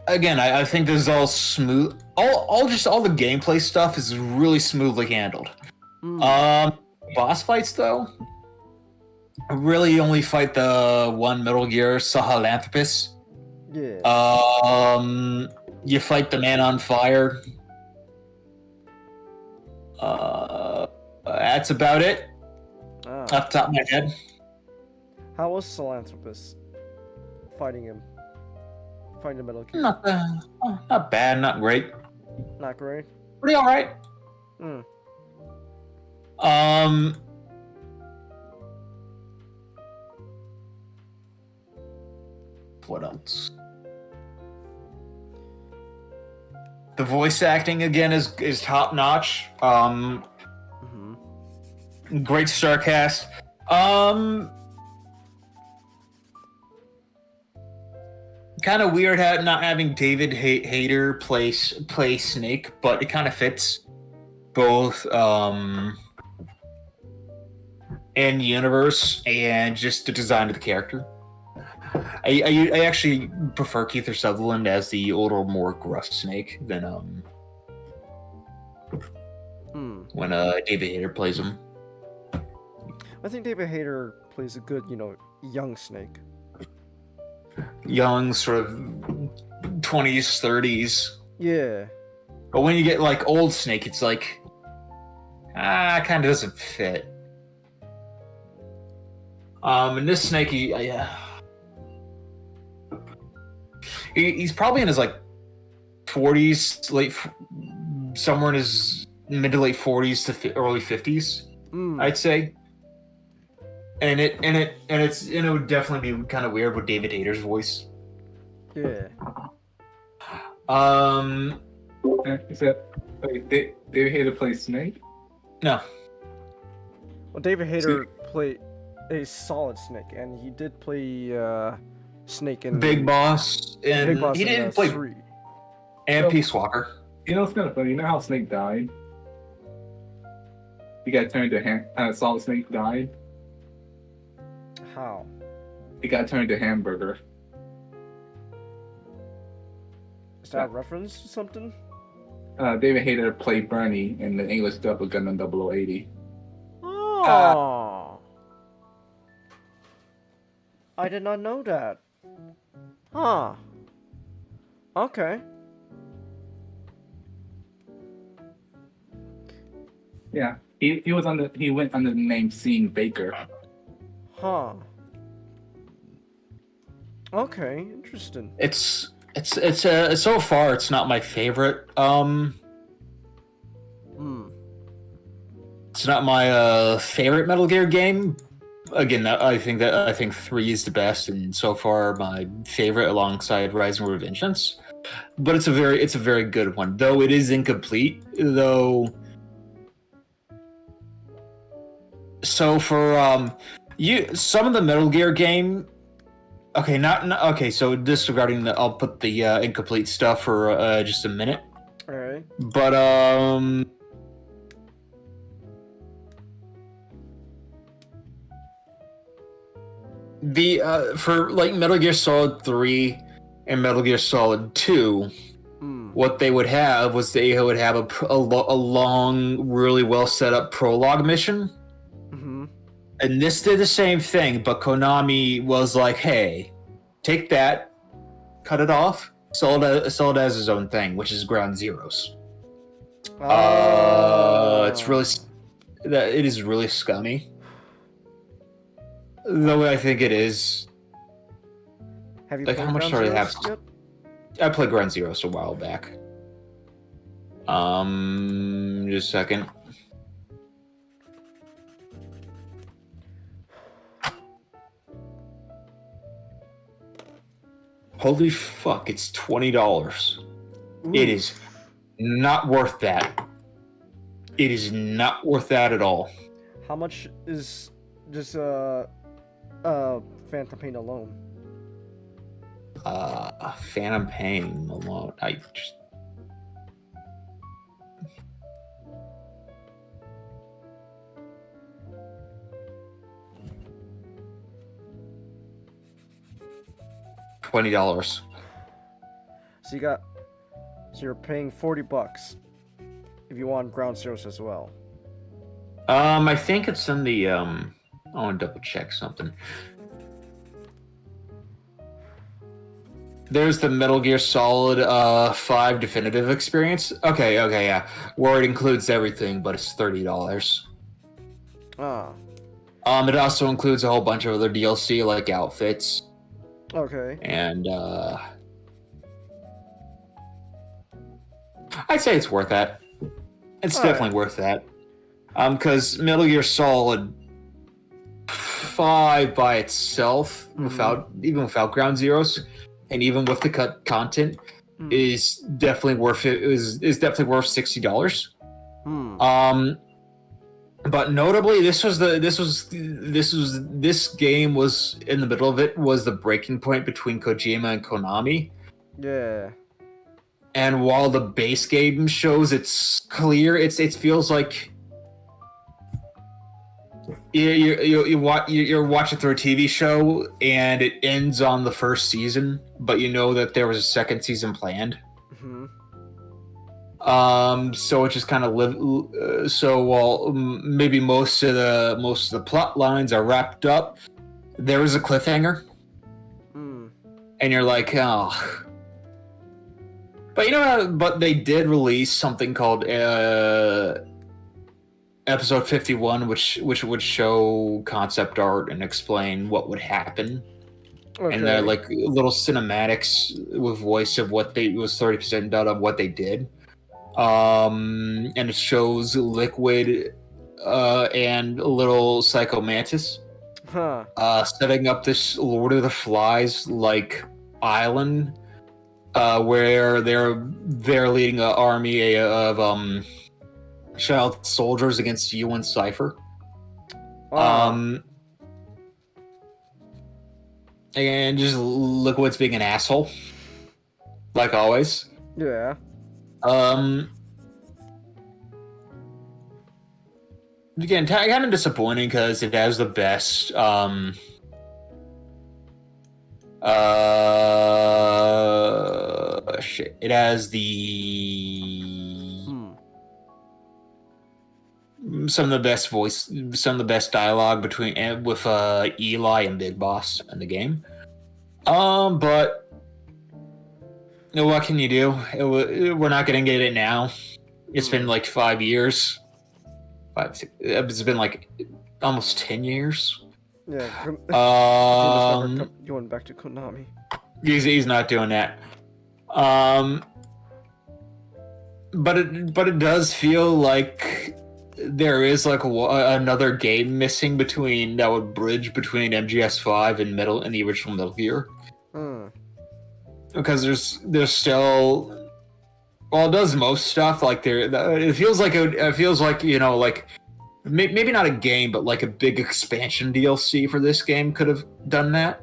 Again, I think this is all smooth. All the gameplay stuff is really smoothly handled. Boss fights though, I really only fight the one Metal Gear Sahelanthropus. Yeah. You fight the man on fire. That's about it. Off the top of my head. How was Sahelanthropus fighting him? Fighting Metal Gear? Not bad, not great. Not great? Pretty alright. What else? The voice acting again is top notch. Great Starcast. Kind of weird not having David Hayter play Snake, but it kind of fits both in universe and just the design of the character. I actually prefer Keith Sutherland as the older, more gruff Snake than when David Hayter plays him. I think David Hayter plays a good, young Snake. Young, sort of 20s, 30s. Yeah. But when you get like old Snake, it's like, kind of doesn't fit. And this Snake, he's probably in his like 40s, somewhere in his mid to late 40s to early 50s, I'd say. And it would definitely be kind of weird with David Hayter's voice. Yeah. Is that David Hayter plays Snake? No. Well, David Hayter played a solid Snake, and he did play Snake in Big Boss, and Big Boss he in, didn't play 3. and Peace Walker. You know, it's kind of funny. You know how Snake died? He got turned to Solid Snake died. How? He got turned to hamburger. Is that a reference to something? David Hayter played Bernie in the English dub of Gundam 0080. Oh. I did not know that. Huh. Okay. Yeah, he went under the name Sean Baker. Huh. Okay, interesting. It's so far it's not my favorite. It's not my favorite Metal Gear game. Again, I think 3 is the best, and so far my favorite alongside Rising Revengeance. But it's a very good one, though it is incomplete. Though, so for some of the Metal Gear game. Okay, okay. So disregarding I'll put the incomplete stuff for just a minute. All right. But the for like Metal Gear Solid 3 and Metal Gear Solid 2, what they would have was they would have a long, really well set up prologue mission. Mm-hmm. And this did the same thing, but Konami was like, "Hey, take that, cut it off, sell it as his own thing, which is Ground Zeroes." It is really scummy. Though I think it is. Have you Like, played how much Ground do they have? Zeroes yet? I played Ground Zeroes a while back. Just a second. Holy fuck, it's $20. It is not worth that. It is not worth that at all. How much is just Phantom Pain alone? Phantom Pain alone. I just. $20. So you're paying $40 if you want Ground Zeroes as well. I think it's in the I want to double check something. There's the Metal Gear Solid 5 Definitive Experience. Okay, yeah. Where it includes everything, but it's $30. Ah. It also includes a whole bunch of other DLC like outfits. Okay. And I'd say it's worth that. It's definitely worth that. Because Metal Gear Solid 5 by itself, without Ground Zeroes, and even with the cut content, is definitely worth it. Is definitely worth $60. But notably, this game was in the middle of it was the breaking point between Kojima and Konami. Yeah. And while the base game shows it's clear, it feels like you're watching through a TV show and it ends on the first season, but you know that there was a second season planned. So it just kind of so while maybe most of the plot lines are wrapped up, there is a cliffhanger, and you're like, oh. But but they did release something called Episode 51, which would show concept art and explain what would happen. Okay. And they're like little cinematics with voice of what they was 30% done of what they did. And it shows Liquid and little Psycho Mantis setting up this Lord of the Flies like island where they're leading an army of child soldiers against you and Cypher. And just look what's being an asshole, like always. Yeah. Again, kind of disappointing because it has the best shit. It has the some of the best dialogue between with Eli and Big Boss in the game. But you know, what can you do? We're not gonna get it now. It's been like 5 years. It's been like almost 10 years. Yeah. Going back to Konami. He's not doing that. But it does feel like there is like another game missing between that would bridge between MGS5 and the original Metal Gear. Because there's still, well, it does most stuff. Like it feels like you know, like maybe not a game, but like a big expansion DLC for this game could have done that.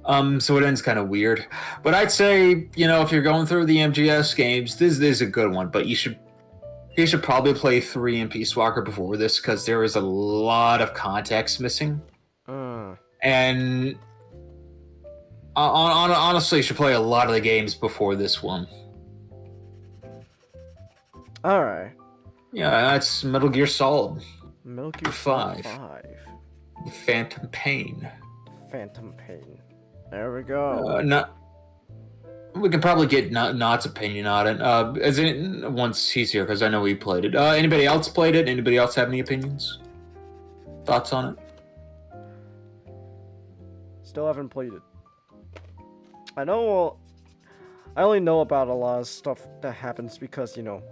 So it ends kind of weird. But I'd say, you know, if you're going through the MGS games, this is a good one. But you should probably play 3 and Peace Walker before this, because there is a lot of context missing. And honestly, you should play a lot of the games before this one. Alright. Yeah, that's Metal Gear Solid. Metal Gear 5. 5. Phantom Pain. Phantom Pain. There we go. We can probably get Not's opinion on it. As in, once he's here, because I know he played it. Anybody else played it? Anybody else have any opinions? Thoughts on it? Still haven't played it. I know. I only know about a lot of stuff that happens because, you know,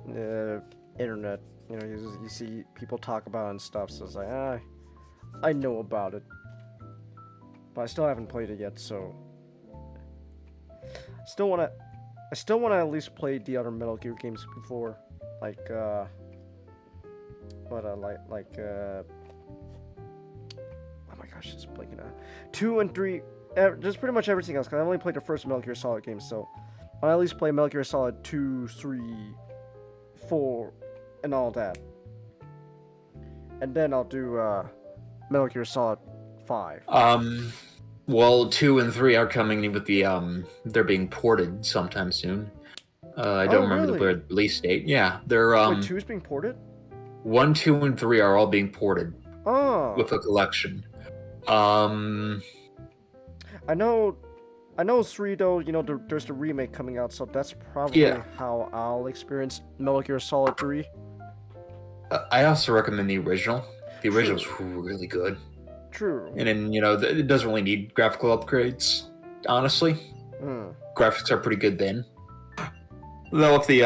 the internet. You know, you see people talk about it and stuff. So it's like, I know about it, but I still haven't played it yet. So, I still wanna at least play the other Metal Gear games before, like oh my gosh, it's blanking out. 2 and 3. Just pretty much everything else, because I only played the first Metal Gear Solid game, so I'll at least play Metal Gear Solid 2, 3, 4, and all that. And then I'll do Metal Gear Solid 5. Well, 2 and 3 are coming in with the they're being ported sometime soon. I don't remember the release date. Yeah, they're Wait, 2 is being ported? 1, 2, and 3 are all being ported. Oh. With a collection. I know 3 though, you know, there's the remake coming out, so that's probably how I'll experience Metal Gear Solid 3. I also recommend the original. The original's really good. True. And then, you know, it doesn't really need graphical upgrades, honestly. Graphics are pretty good then. Though if the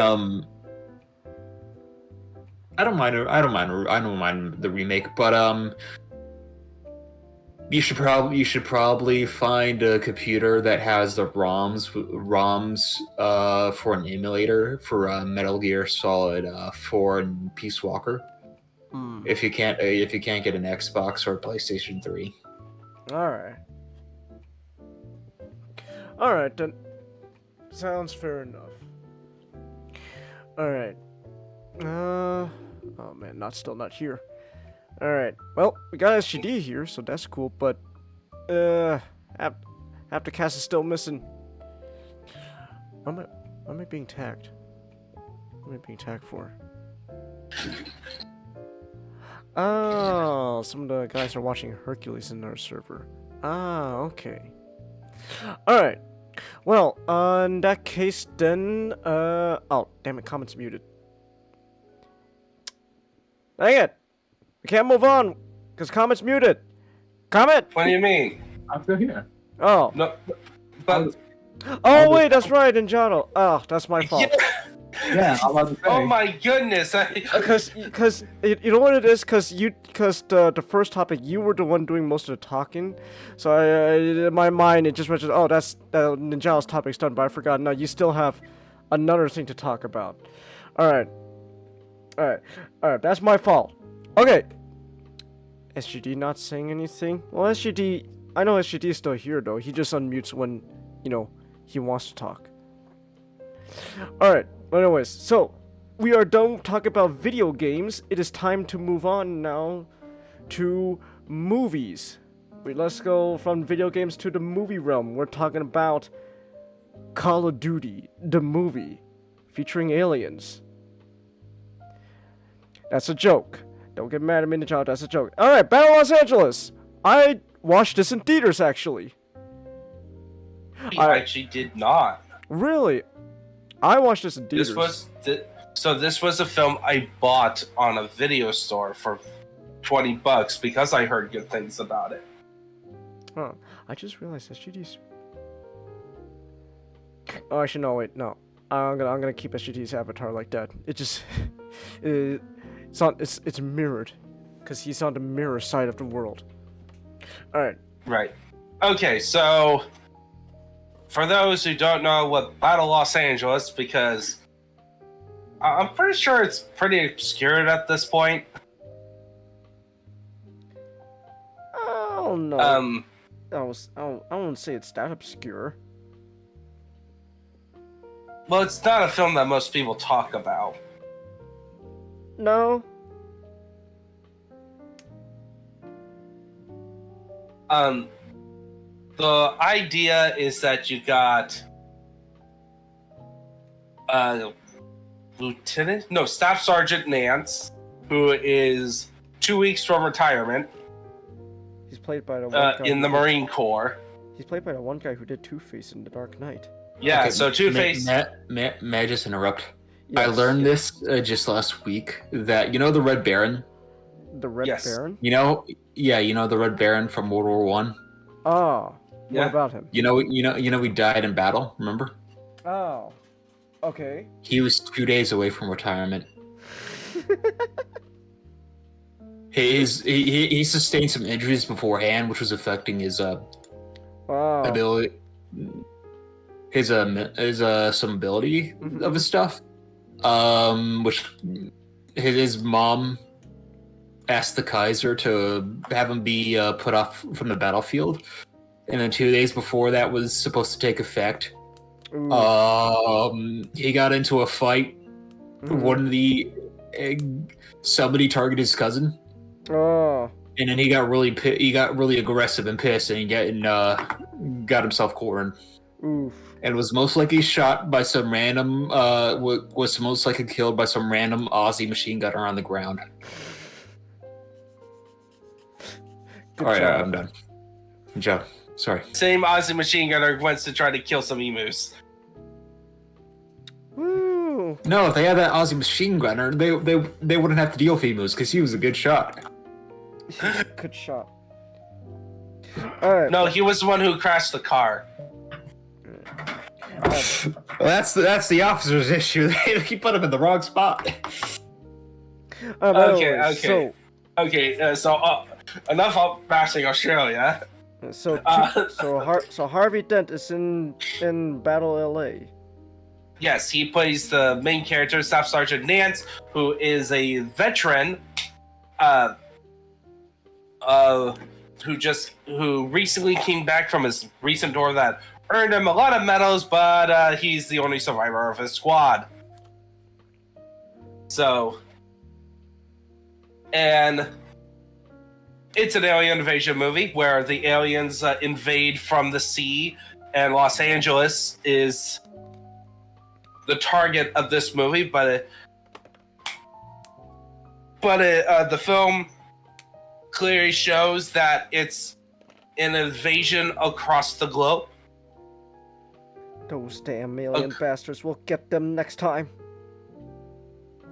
I don't mind the remake, but you should probably find a computer that has the ROMs for an emulator for Metal Gear Solid 4 and Peace Walker. If you can't get an Xbox or a PlayStation 3. All right, then. Sounds fair enough. All right. Oh man, still not here. All right. Well, we got SGD here, so that's cool. But Aftercast is still missing. Why am I being tagged? What am I being tagged for? Oh, some of the guys are watching Hercules in our server. Ah, okay. Alright. Well, in that case then, oh, damn it, Kamen's muted. Dang it! We can't move on, because Kamen's muted. Kamen! What do you mean? I'm still here. Oh. No, but... Oh, wait, that's right, Ninjato. Oh, that's my fault. Yeah, I'm about to say. Oh my goodness! Because you know what it is? Because the first topic, you were the one doing most of the talking, so in my mind it just went to, oh, that's Ninja's topic's done, but I forgot. No, you still have another thing to talk about. All right, that's my fault. Okay. SGD not saying anything? Well, SGD... I know SGD is still here, though. He just unmutes when, you know, he wants to talk. Alright, but anyways, so... We are done talking about video games. It is time to move on now to movies. Let's go from video games to the movie realm. We're talking about Call of Duty, the movie, featuring aliens. That's a joke. Don't get mad at me, child. That's a joke. Alright, Battle Los Angeles. I watched this in theaters, actually. I actually did not. Really? I watched this in theaters. This was a film I bought on a video store for $20 because I heard good things about it. Huh. I just realized SGD's... Oh, actually, no, wait, no. I'm gonna keep SGD's avatar like that. It just... it's mirrored. Because he's on the mirror side of the world. Alright. Right. Okay, so... For those who don't know what Battle Los Angeles, because... I'm pretty sure it's pretty obscure at this point. I don't know. I wouldn't say it's that obscure. Well, it's not a film that most people talk about. No. The idea is that you got Staff Sergeant Nance, who is 2 weeks from retirement. He's played by the one guy in the Marine Corps. He's played by the one guy who did Two-Face in The Dark Knight. Yeah, Okay, so Two-Face... May I just interrupt? Yes, I learned this just last week, that, you know the Red Baron? The Red Yes. Baron? You know the Red Baron from World War One? Oh. Yeah. What about him? You know he died in battle, remember? Oh. Okay. He was 2 days away from retirement. He sustained some injuries beforehand, which was affecting his Wow. ability, his some ability of his stuff. Which his mom asked the Kaiser to have him be put off from the battlefield, and then 2 days before that was supposed to take effect, he got into a fight. One of the somebody targeted his cousin. Oh. And then he got really aggressive and pissed, and got himself cornered. Oof. And was most likely shot by some random was most likely killed by some random Aussie machine gunner on the ground. Good Alright, job. I'm done. Good job. Sorry. Same Aussie machine gunner went to try to kill some emus. Woo. No, if they had that Aussie machine gunner, they wouldn't have to deal with emus because he was a good shot. Good shot. Alright. No, he was the one who crashed the car. Well, that's the officer's issue. He put him in the wrong spot. Okay. So enough of bashing Australia. So Harvey Dent is in Battle LA. Yes, he plays the main character, Staff Sergeant Nance, who is a veteran, who recently came back from his recent tour that earned him a lot of medals, but he's the only survivor of his squad. So, and it's an alien invasion movie where the aliens invade from the sea, and Los Angeles is the target of this movie. But the film clearly shows that it's an invasion across the globe. Those damn alien bastards. We'll get them next time.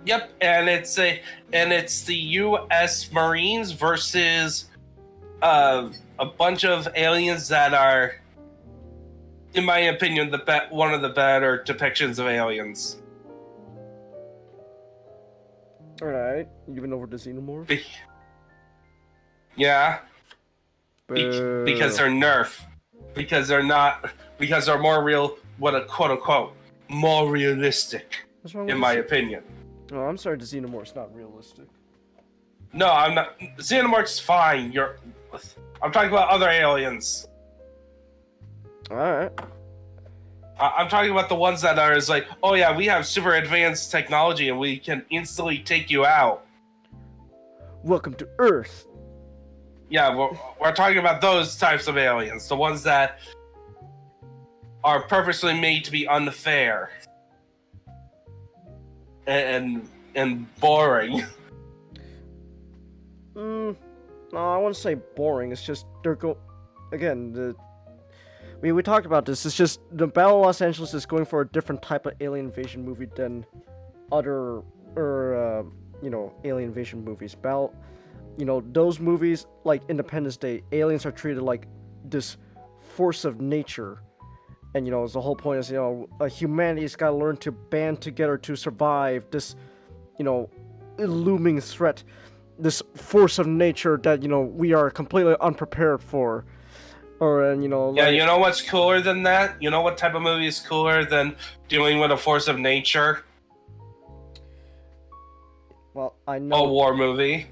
Yep, and it's the U.S. Marines versus a bunch of aliens that are, in my opinion, one of the better depictions of aliens. All right, even over the Xenomorph. Yeah, Boo. because they're nerf, because they're more real. What a quote unquote more realistic, What's wrong in with my this? opinion. Oh, I'm sorry, the Xenomorph's not realistic. No, I'm not. Xenomorph's fine. I'm talking about other aliens. All right. I'm talking about the ones that are like, oh yeah, we have super advanced technology and we can instantly take you out. Welcome to Earth. Yeah, we're talking about those types of aliens, the ones that are purposely made to be unfair and boring. No, I wouldn't say boring. It's just we talked about this. It's just the Battle of Los Angeles is going for a different type of alien invasion movie than other alien invasion movies. Those movies like Independence Day, aliens are treated like this force of nature, and the whole point is humanity's got to learn to band together to survive this looming threat, this force of nature that we are completely unprepared for. Or yeah, you know what's cooler than that? You know what type of movie is cooler than dealing with a force of nature? Well, I know a war movie.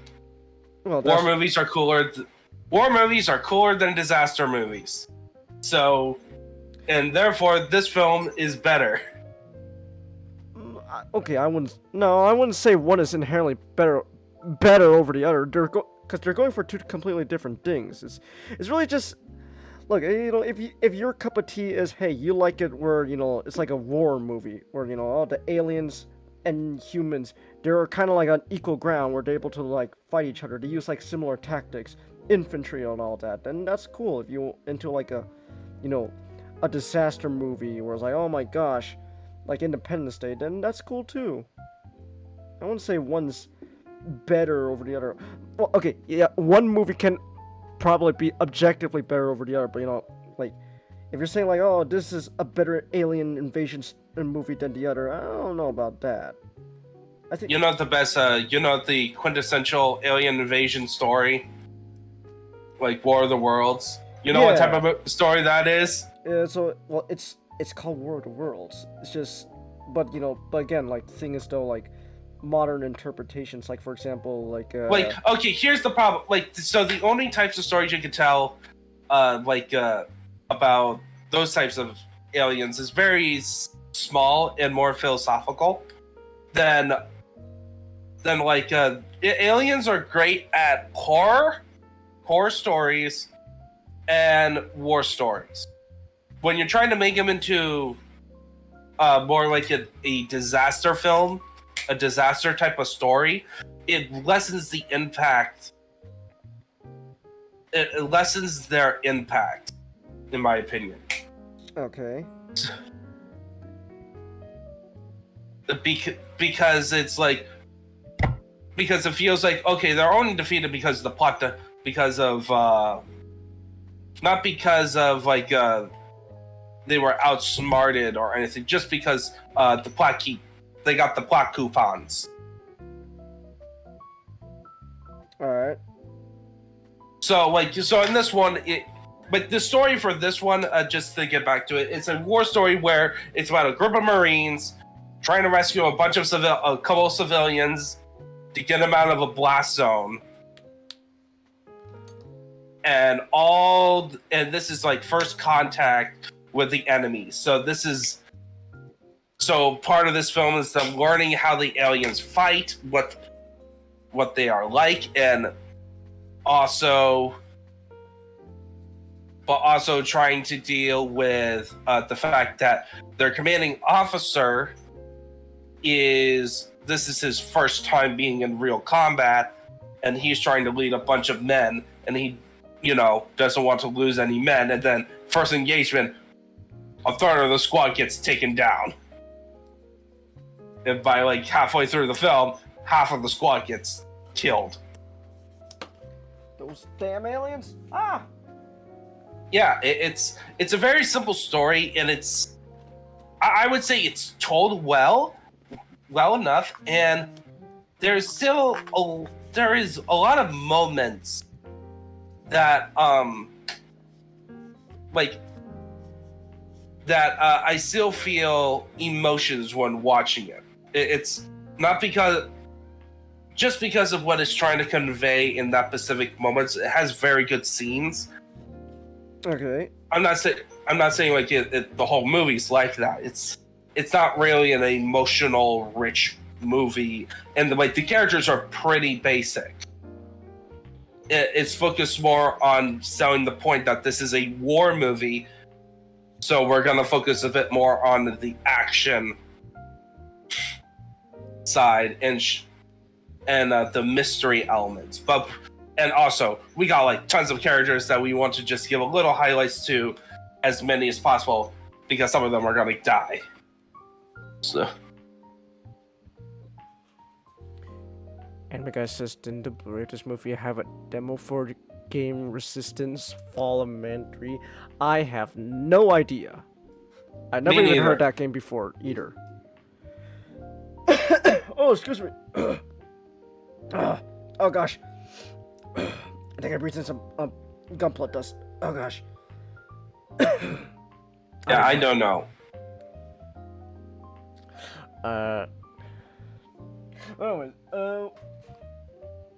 Well, war movies are cooler. War movies are cooler than disaster movies. So, and therefore, this film is better. Okay, I wouldn't say one is inherently better over the other. Because they're going for two completely different things. It's really just. Look, if your cup of tea is, hey, you like it where, it's like a war movie, where, all the aliens and humans, they're kind of like on equal ground, where they're able to, like, fight each other. They use, like, similar tactics, infantry and all that, then that's cool. If you're into, like, a disaster movie, where it's like, oh my gosh, like Independence Day, then that's cool, too. I wouldn't say one's better over the other. Well, okay, yeah, one movie can probably be objectively better over the other, but like if you're saying like, oh, this is a better alien invasion movie than the other, I don't know about that. I think the best the quintessential alien invasion story, like War of the Worlds. What type of story that is? Yeah, so it's called War of the Worlds. It's just but again, like, the thing is though, like, modern interpretations, like, for example, like okay, here's the problem. Like, so the only types of stories you can tell about those types of aliens is very small and more philosophical than aliens are great at horror stories and war stories. When you're trying to make them into more like a disaster film, a disaster type of story, it lessens the impact. It lessens their impact, in my opinion. Okay. Because it's like, because it feels like, okay, they're only defeated because of the plot, because of not because of like they were outsmarted or anything, just because they got the plot coupons. All right. So in this one, but the story for this one, just to get back to it, it's a war story where it's about a group of Marines trying to rescue a bunch of a couple of civilians to get them out of a blast zone. And this is like first contact with the enemy. So part of this film is them learning how the aliens fight, what they are like, and also trying to deal with the fact that their commanding officer this is his first time being in real combat, and he's trying to lead a bunch of men, and he doesn't want to lose any men, and then first engagement, a third of the squad gets taken down. And by like halfway through the film, half of the squad gets killed. Those damn aliens! Ah! Yeah, it's a very simple story, and I would say it's told well enough, and there is a lot of moments that I still feel emotions when watching it. It's not because just because of what it's trying to convey in that specific moment, it has very good scenes. Okay. I'm not saying like the whole movie's like that. It's not really an emotional rich movie, and the characters are pretty basic. It's focused more on selling the point that this is a war movie, so we're gonna focus a bit more on the action side and the mystery elements. And also we got like tons of characters that we want to just give a little highlights to, as many as possible, because some of them are gonna die. So. Anime Guy says, didn't the Blu-ray of this movie have a demo for the game Resistance Fallen Man 3? I have no idea. I never even heard that game before either. Oh, excuse me. Oh gosh. I think I breathed in some gunpla dust. Oh gosh. Yeah, I don't know.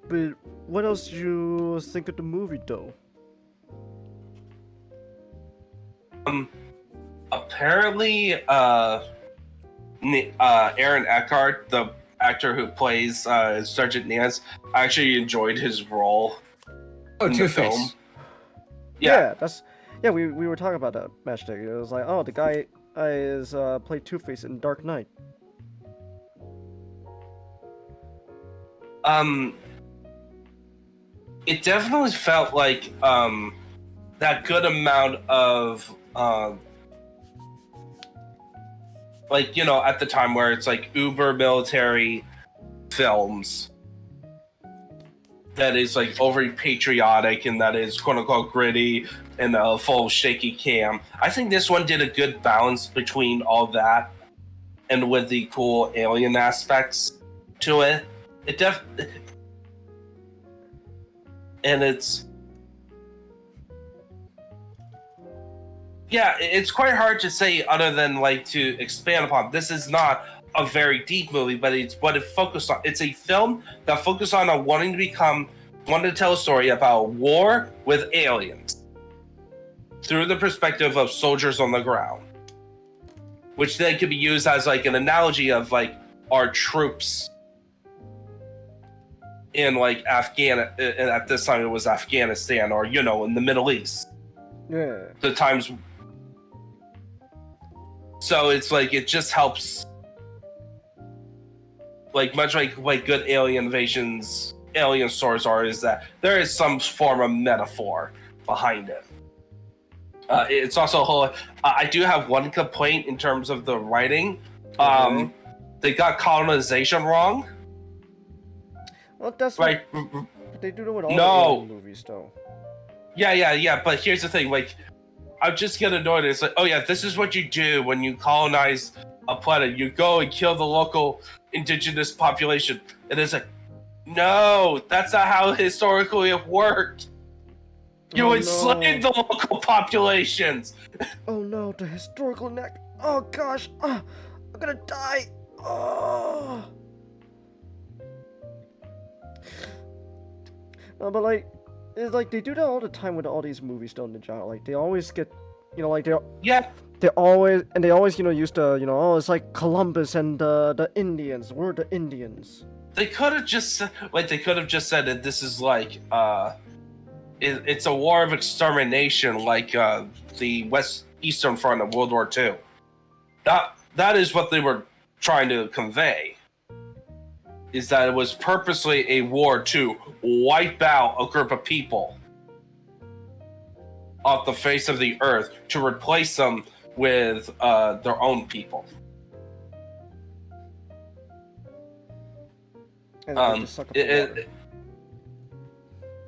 But what else do you think of the movie, though? Apparently, Aaron Eckhart, the actor who plays Sergeant Nance, actually enjoyed his role in the film. Yeah, we were talking about that match day. It was like, oh, the guy is played Two-Face in Dark Knight. It definitely felt like that good amount of like, you know, at the time where it's like uber military films that is like overly patriotic and that is quote unquote gritty and a full shaky cam. I think this one did a good balance between all that and with the cool alien aspects to it. And it's quite hard to say other than like to expand upon. This is not a very deep movie, but it's what it focused on. It's a film that focused on wanting to tell a story about war with aliens through the perspective of soldiers on the ground, which then could be used as like an analogy of like our troops in like at this time it was Afghanistan, or you know, in the Middle East. Yeah. The times. So it's like it just helps, like much like good alien invasions, alien stories are, is that there is some form of metaphor behind it. It's also a whole. I do have one complaint in terms of the writing. They got colonization wrong. Well, that's right. But they do it with all the alien movies, though. Yeah. But here's the thing, like, I'm just getting annoyed. It's like, oh yeah, this is what you do when you colonize a planet. You go and kill the local indigenous population. And it's like, no, that's not how historically it worked. You enslaved the local populations. Oh no, the historical neck. Oh gosh, I'm gonna die. Oh. But like, it's like they do that all the time with all these movies, don't they, John? Like they always get, you know, like they always you know use the, you know, oh, it's like Columbus and the Indians. We're the Indians. They could have just said that this is like it's a war of extermination, like the Eastern Front of World War II. That is what they were trying to convey. Is that it was purposely a war to wipe out a group of people off the face of the earth to replace them with their own people.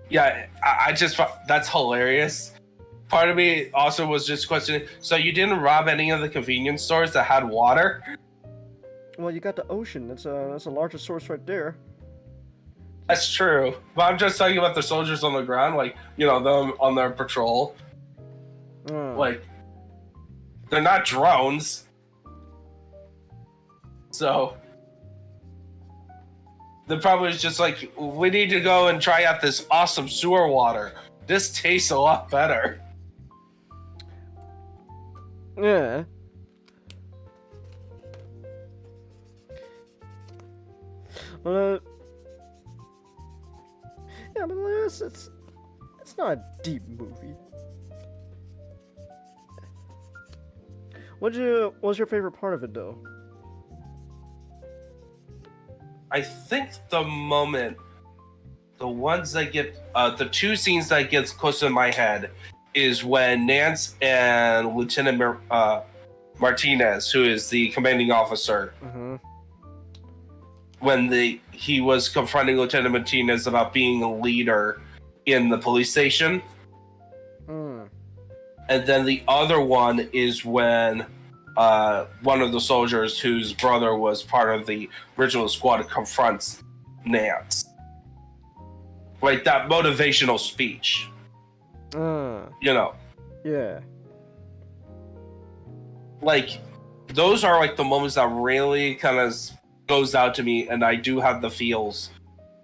Yeah, I just, that's hilarious. Part of me also was just questioning, so you didn't rob any of the convenience stores that had water? Well, you got the ocean. That's a larger source right there. That's true. But I'm just talking about the soldiers on the ground, like, you know, them on their patrol. Like, they're not drones. So, The problem is just like, we need to go and try out this awesome sewer water. This tastes a lot better. Yeah. Well, yeah, but it's not a deep movie. What was your favorite part of it though? I think the ones that get, the two scenes that gets close to my head is when Nance and Lieutenant Martinez, who is the commanding officer, when he was confronting Lieutenant Martinez about being a leader in the police station. And then the other one is when one of the soldiers whose brother was part of the original squad confronts Nance. Like that motivational speech. You know. Yeah. Like, those are like the moments that really kind of goes out to me, and I do have the feels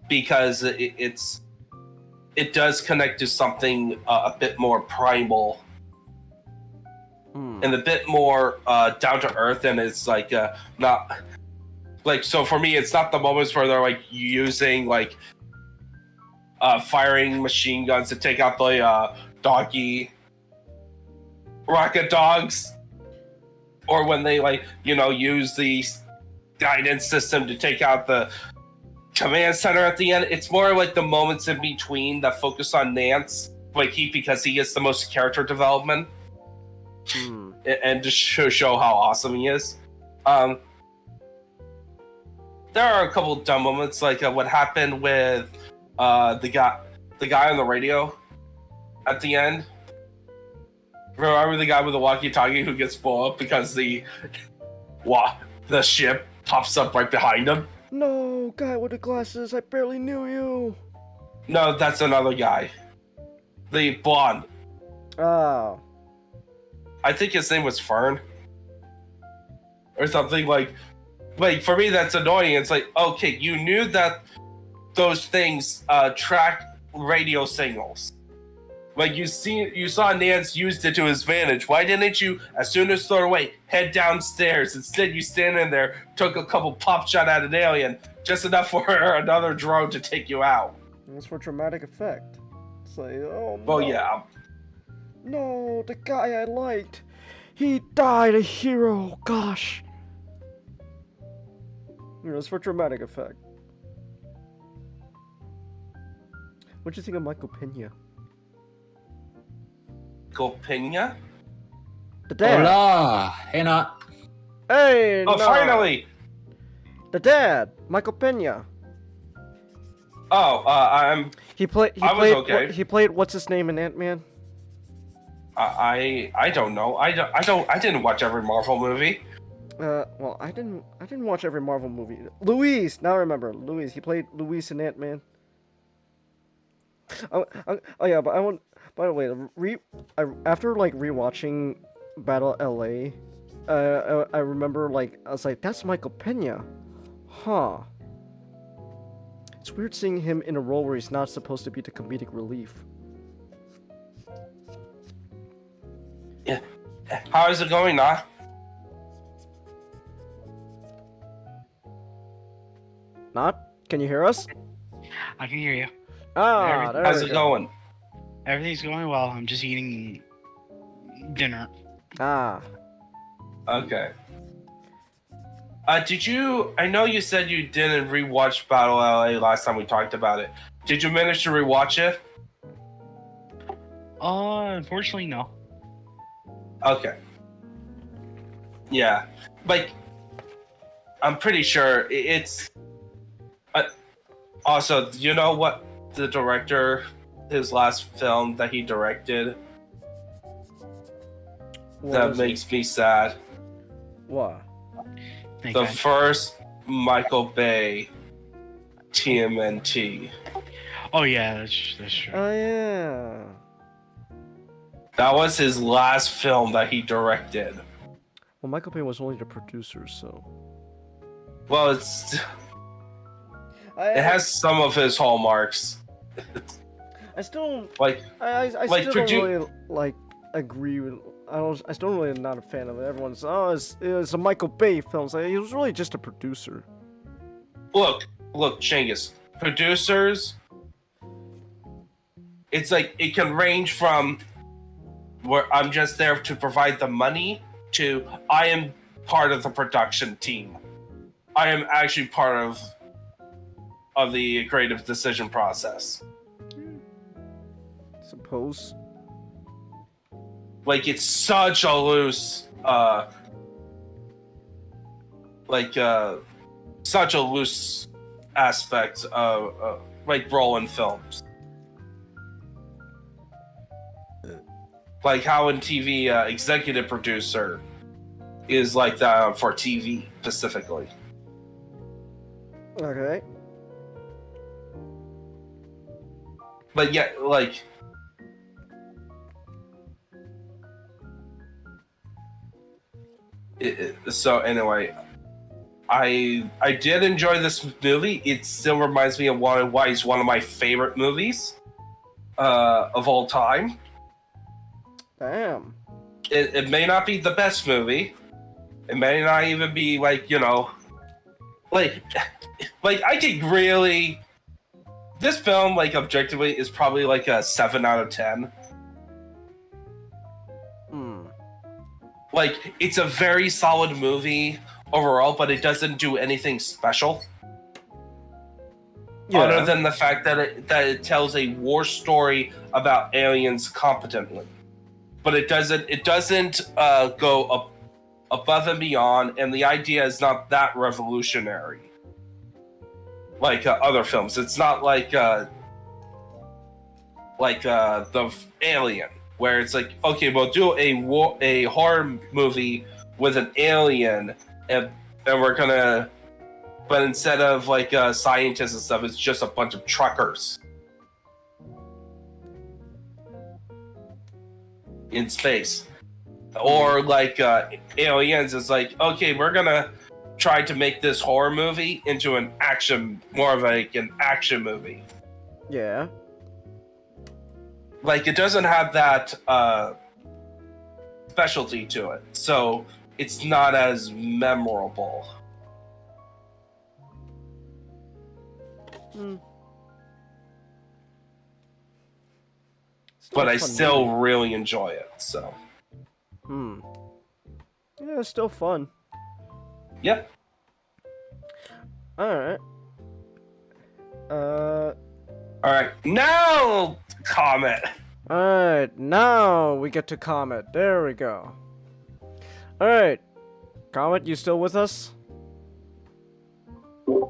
because it does connect to something a bit more primal and a bit more down to earth, and it's like not like, so for me it's not the moments where they're like using like firing machine guns to take out the doggy rocket dogs, or when they like, you know, use the guidance system to take out the command center at the end. It's more like the moments in between that focus on Nance, like because he gets the most character development, and just show how awesome he is. There are a couple dumb moments, like what happened with the guy on the radio at the end. Remember the guy with the walkie-talkie who gets blown up because the ship pops up right behind him? No, guy with the glasses, I barely knew you. No, that's another guy. The blonde. Oh. I think his name was Fern. Or something like for me that's annoying. It's like, okay, you knew that those things track radio signals. Like you saw Nance used it to his advantage. Why didn't you, as soon as throw away, head downstairs? Instead, you stand in there, took a couple pop shot at an alien, just enough for another drone to take you out. That's for dramatic effect. It's like, oh no. Well, yeah. No, the guy I liked, he died a hero. Gosh. It's for dramatic effect. What'd you think of Michael Pena? Pena? The dad. Hola! Hey, not. Hey, Oh, no. finally! The dad, Michael Pena. Oh, He played. I was okay. He played what's his name in Ant-Man? I don't know. I didn't watch every Marvel movie. Well, I didn't watch every Marvel movie. Luis, now I remember. Luis, he played Luis in Ant-Man. Oh yeah, but I want. By the way, after like rewatching Battle LA, I remember like I was like, that's Michael Pena, huh? It's weird seeing him in a role where he's not supposed to be the comedic relief. Yeah. How is it going, Nah? Not? Can you hear us? I can hear you. Ah, there How's we it go. going? Everything's going well. I'm just eating dinner. Ah. Okay. Did you? I know you said you didn't rewatch Battle LA last time we talked about it. Did you manage to rewatch it? Unfortunately, no. Okay. Yeah, like I'm pretty sure it's. Also, you know what the director, his last film that he directed, that makes me sad. What? The first Michael Bay TMNT. Oh yeah, that's true. Oh yeah. That was his last film that he directed. Well, Michael Bay was only the producer, so. Well, it's. It has some of his hallmarks. I still Like, I like, still don't really like agree with. I still really not a fan of it. Everyone's it's a Michael Bay film. So he was really just a producer. look, Shangus. Producers, it's like it can range from where I'm just there to provide the money to I am part of the production team. I am actually part of the creative decision process. Suppose. Like it's such a loose such a loose aspect of like role in films. Like how in TV, executive producer is like that for TV specifically. Okay. But yeah, like so anyway, I did enjoy this movie. It still reminds me of why it's one of my favorite movies of all time. Damn. It may not be the best movie. It may not even be like, you know, like I think really this film, like objectively, is probably like a 7 out of 10. Like it's a very solid movie overall, but it doesn't do anything special. Yeah. Other than the fact that it tells a war story about aliens competently. But it doesn't go up above and beyond, and the idea is not that revolutionary like other films. It's not like the Alien, where it's like, okay, we'll do a horror movie with an alien, and we're gonna, but instead of like scientists and stuff, it's just a bunch of truckers in space. Or like Aliens is like, okay, we're gonna try to make this horror movie into an action, more of like an action movie. Yeah. Like it doesn't have that specialty to it, so it's not as memorable. But I still really enjoy it, so. Yeah, it's still fun. Yep. Alright. Alright, now comment. Alright, now we get to Kamen. There we go. Alright. Kamen, you still with us?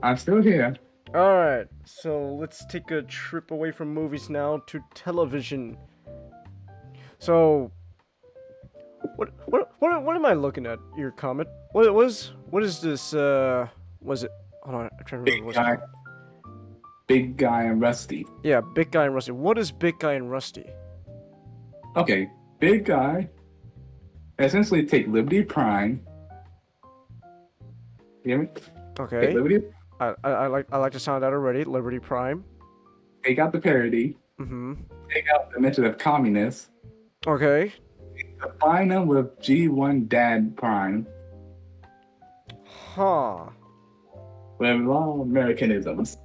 I'm still here. Alright, so let's take a trip away from movies now to television. So, what am I looking at? Your comment? What is this? Was it? Hold on, I'm trying to remember. Big Guy and Rusty. Yeah, Big Guy and Rusty. What is Big Guy and Rusty? Okay, Big Guy essentially take Liberty Prime. You hear me? Okay. Take Liberty. I like the sound of that already. Liberty Prime. Take out the parody. Take out the mention of communists. Okay. Combine them with G1 Dad Prime. Huh. With all Americanisms.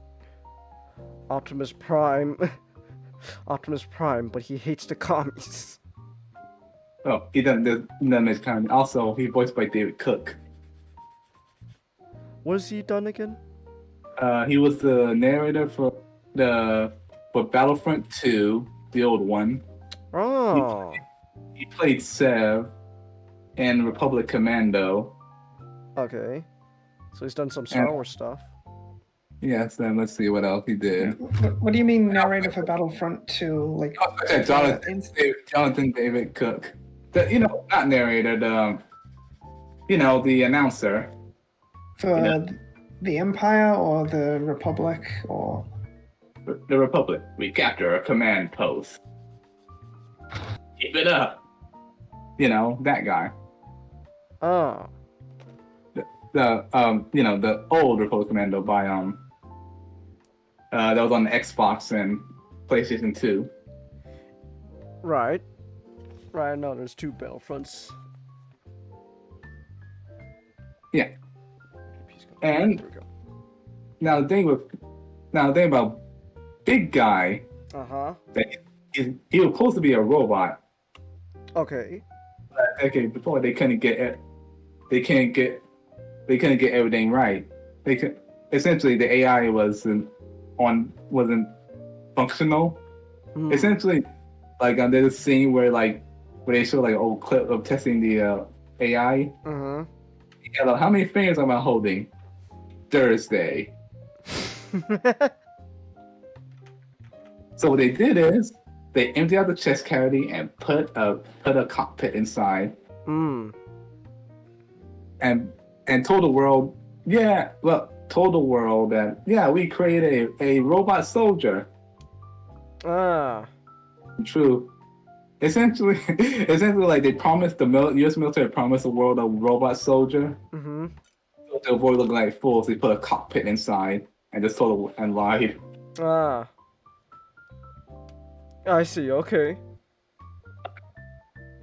Optimus Prime. Optimus Prime, but he hates the commies. Oh, he doesn't miss comedy. Also, he voiced by David Cook. What has he done again? He was the narrator for Battlefront 2, the old one. Oh. He played Sev in Republic Commando. Okay. So he's done some Star Wars stuff. Yes, then let's see what else he did. What do you mean narrator for Battlefront 2? Like Jonathan David Cook. Not narrator, the announcer. For the Empire or the Republic or the Republic. We capture a command post. Keep it up. That guy. Oh. The old Republic Commando by that was on the Xbox and PlayStation 2. Right. Right, I know there's 2 Battlefronts. Yeah. There And we go. now the thing about Big Guy, Uh-huh. that he was supposed to be a robot. Okay. Okay, before they couldn't get everything right. They could essentially the AI wasn't functional. Hmm. Essentially, like there's a scene where they show like an old clip of testing the AI. Uh-huh. Yeah, like, how many fingers am I holding? Thursday. So what they did is they emptied out the chest cavity and put a cockpit inside. Hmm. And told the world, that we created a robot soldier. Ah. True. Essentially, like they promised U.S. military promised the world a robot soldier. Mm-hmm. To avoid looking like fools, they put a cockpit inside and just told and lied. Ah. I see, okay.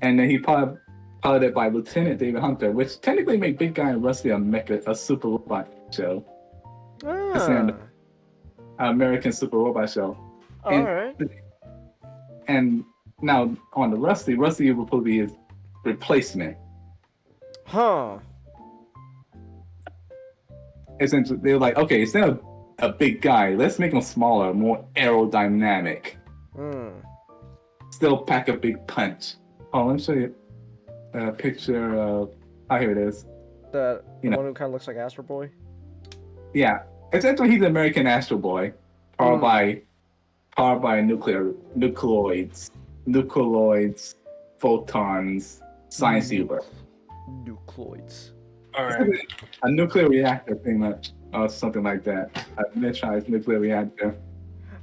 And then he piloted by Lieutenant David Hunter, which technically made Big Guy and Rusty a super robot show. It's an American super robot show. Alright. And now on the Rusty will probably be his replacement. Huh. Essentially, they were like, okay, instead of a big guy, let's make him smaller, more aerodynamic. Hmm. Still pack a big punch. Oh, let me show you a picture of. Oh, here it is. The You know. one who kind of looks like Astro Boy? Yeah, essentially he's the American Astro Boy, powered by nucleoids, photons, science universe. Nucleoids. All right. A nuclear reactor, pretty much, or something like that. A miniaturized nuclear reactor.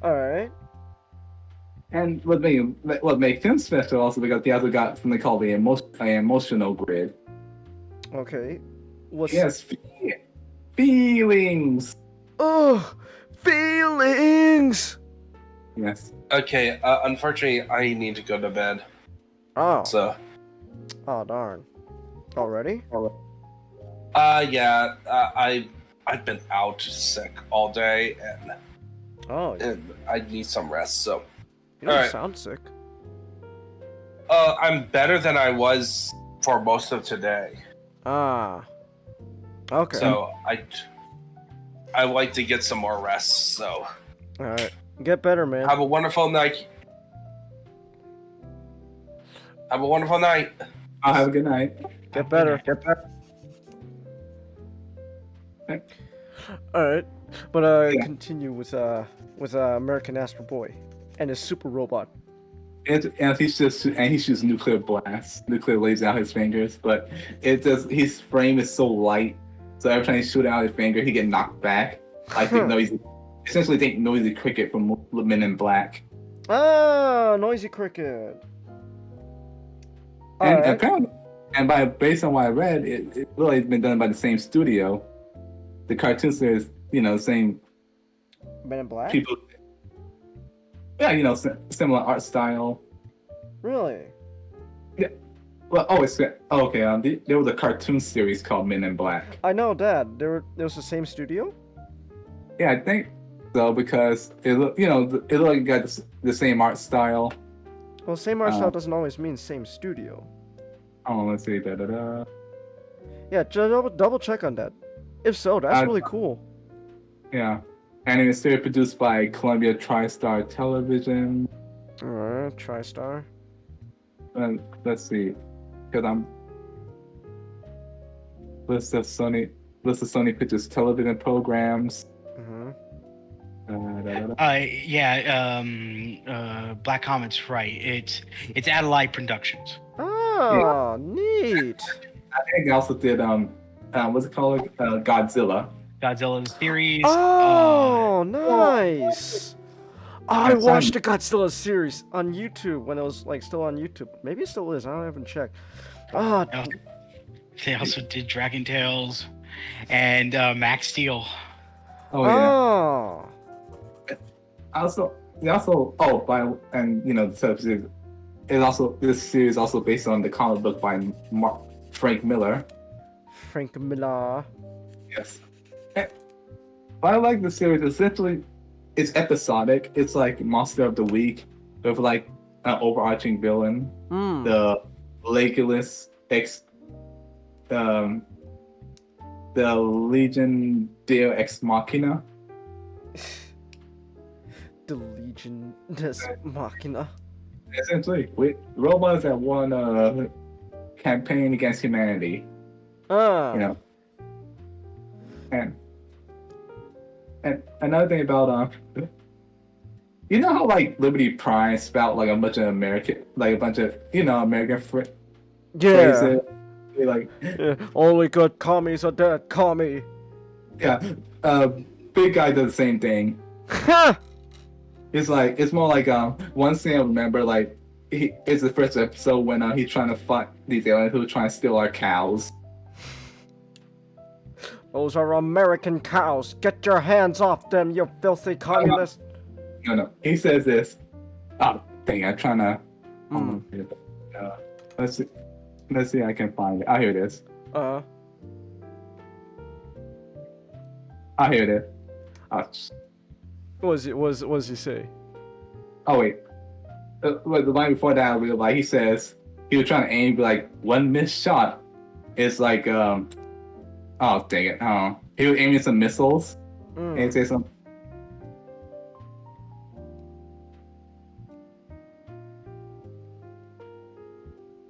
Alright. And what makes him special also because he also got something called the emotional grid. Okay. What's... Yes, feelings. Oh, feelings. Yes. Okay. Unfortunately, I need to go to bed. Oh. So. Oh darn. Already? Yeah. I've been out sick all day, Oh. and I need some rest. So. You don't Alright. sound sick. I'm better than I was for most of today. Ah. Okay. So I like to get some more rest. So. Alright. Get better, man. Have a wonderful night. Have a wonderful night. I'll have a good night. Get better. Alright. But continue with American Astro Boy and his super robot. And he shoots nuclear blasts, nuclear lasers out his fingers. But his frame is so light, so every time he shoots out his finger, he get knocked back. Like essentially think Noisy Cricket from Men in Black. Ah, Noisy Cricket. And Alright. apparently, based on what I read, it really has been done by the same studio. The cartoon series, same Men in Black? people. Yeah, similar art style. Really? Yeah. Well, okay. There was a cartoon series called Men in Black. I know that. There was the same studio? Yeah, I think so because it looked like it got the same art style. Well, same art style doesn't always mean same studio. Oh, let's see. Yeah, double check on that. If so, that's really cool. Yeah. And it's series produced by Columbia TriStar Television. Alright, TriStar. Let's see. Because I'm list of Sony Pictures television programs. Mm-hmm. Black Comet's right. It's Adelaide Productions. Oh, neat. I think they also did what's it called? Godzilla. Godzilla's series. Oh, nice. I That's watched the Godzilla series on YouTube when it was still on YouTube. Maybe it still is. I haven't checked. Oh, They also did Dragon Tales and Max Steel. Oh yeah. Oh. Also, and you know, the series is also this series also based on the comic book by Frank Miller. Frank Miller. Yes. But I like the series. Essentially, it's episodic. It's like Monster of the Week with like an overarching villain. The Legolas the Legion Deo Ex Machina. The Legion des Machina. Essentially, with robots that won a campaign against humanity. You know. And another thing about you know how like Liberty Pride spout like a bunch of American phrases? Like only good commies are dead, commie. Yeah. Big Guy does the same thing. It's more like one thing I remember, like it's the first episode when he's trying to fight these aliens who are trying to steal our cows. Those are American cows. Get your hands off them, you filthy communist. No. He says this. Oh, dang! I'm trying to. Let's see. Let's see. I can find it. I hear this. I hear this. What does he say? Oh wait. The line before that, he says he was trying to aim, but like one missed shot. It's like oh dang it! He was aiming some missiles, and he says some.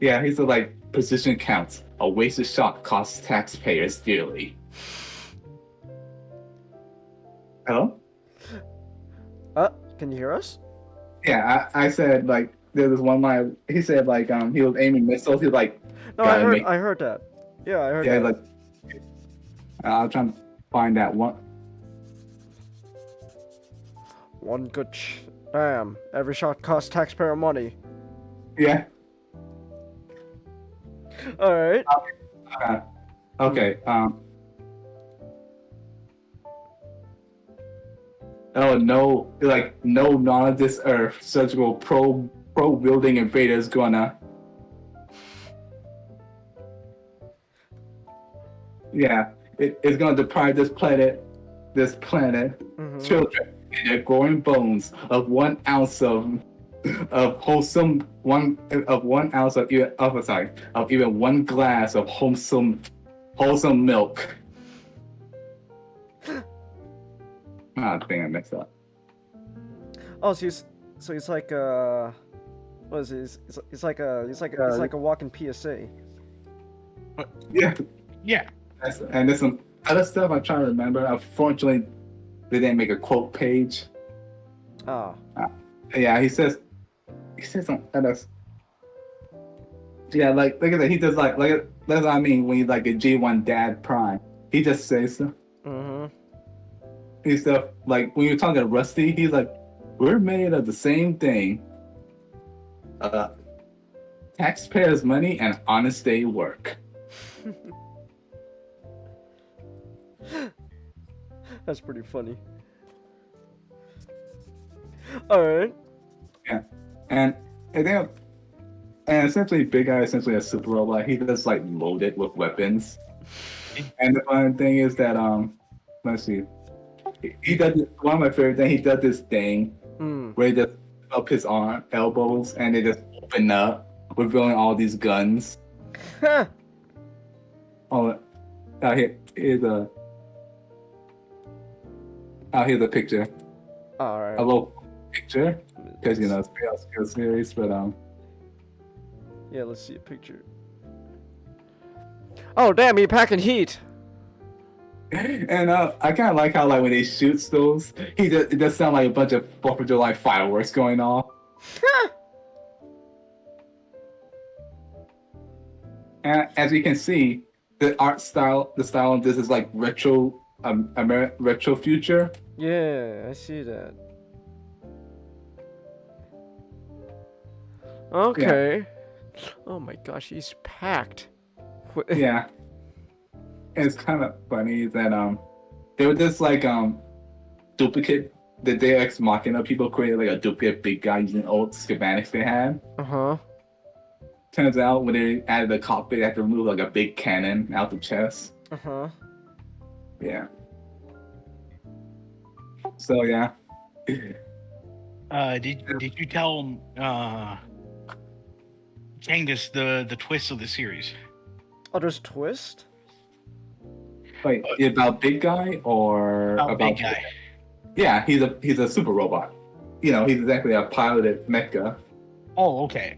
Yeah, he said like precision counts. A wasted shot costs taxpayers dearly. Hello? Can you hear us? Yeah, I said like there was one line. He said like he was aiming missiles. He was like. No, I heard that. Yeah, I heard that. Yeah, like. I'm trying to find that one. One good bam. Every shot costs taxpayer money. Yeah. All right. Okay. Oh no! Like no, none of this Earth surgical pro building invader is gonna. Yeah, it's gonna deprive this planet, children, and their growing bones of 1 ounce of wholesome of even 1 glass of wholesome milk. Ah, dang, I messed up. Oh, so he's like what is it? He's like a walking PSA. Yeah. Yeah. And there's some other stuff I'm trying to remember. Unfortunately, they didn't make a quote page. Oh. Yeah, he says some other. Yeah, like look at that. He does like that's what I mean when he's like a G1 dad prime. He just says stuff. He's stuff like when you're talking to Rusty, he's like, we're made of the same thing. Taxpayers' money and honest day work. That's pretty funny. All right. Yeah, and essentially, Big Eye is essentially a super robot. He just like loaded with weapons. And the fun thing is that let's see, he does this, one of my favorite things. He does this thing where he just up his elbows and they just open up, revealing all these guns. Here's a picture. All right. A little picture, because you know it's a series, but yeah, let's see a picture. Oh damn, he packing heat. And I kind of like how like when he shoots those, it does sound like a bunch of 4th of July fireworks going off. And as you can see, the style of this is like retro future. Yeah, I see that. Okay. Yeah. Oh my gosh, he's packed. Yeah. And it's kind of funny that they were just like duplicate the Deus Ex Machina people created like a duplicate big guy using old schematics they had. Uh-huh. Turns out when they added the cockpit, they had to remove like a big cannon out the chest. Uh-huh. Yeah. So yeah. Did you tell Candace the twist of the series? Oh, there's a twist? Wait, about big guy or About big guy. Yeah, he's a super robot. You know, he's exactly a piloted mecha. Oh, okay.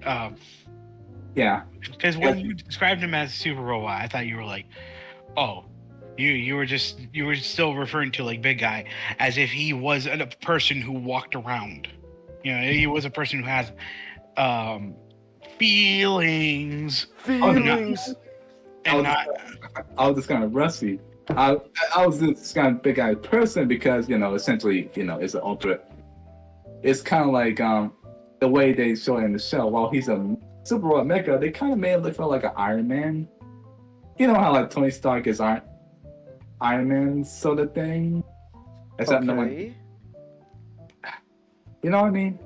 Yeah. Because when you described him as a super robot, I thought you were like, oh, you were still referring to like big guy as if he was a person who walked around. You know, he was a person who has feelings. Feelings. I was just kind of rusty. I was this kind of big guy person because, you know, essentially, you know, it's an ultra. It's kind of like the way they show it in the show. While he's a super robot mecha, they kind of made it look like an Iron Man. You know how like Tony Stark is Iron Man sort of thing. Except no one. You know what I mean?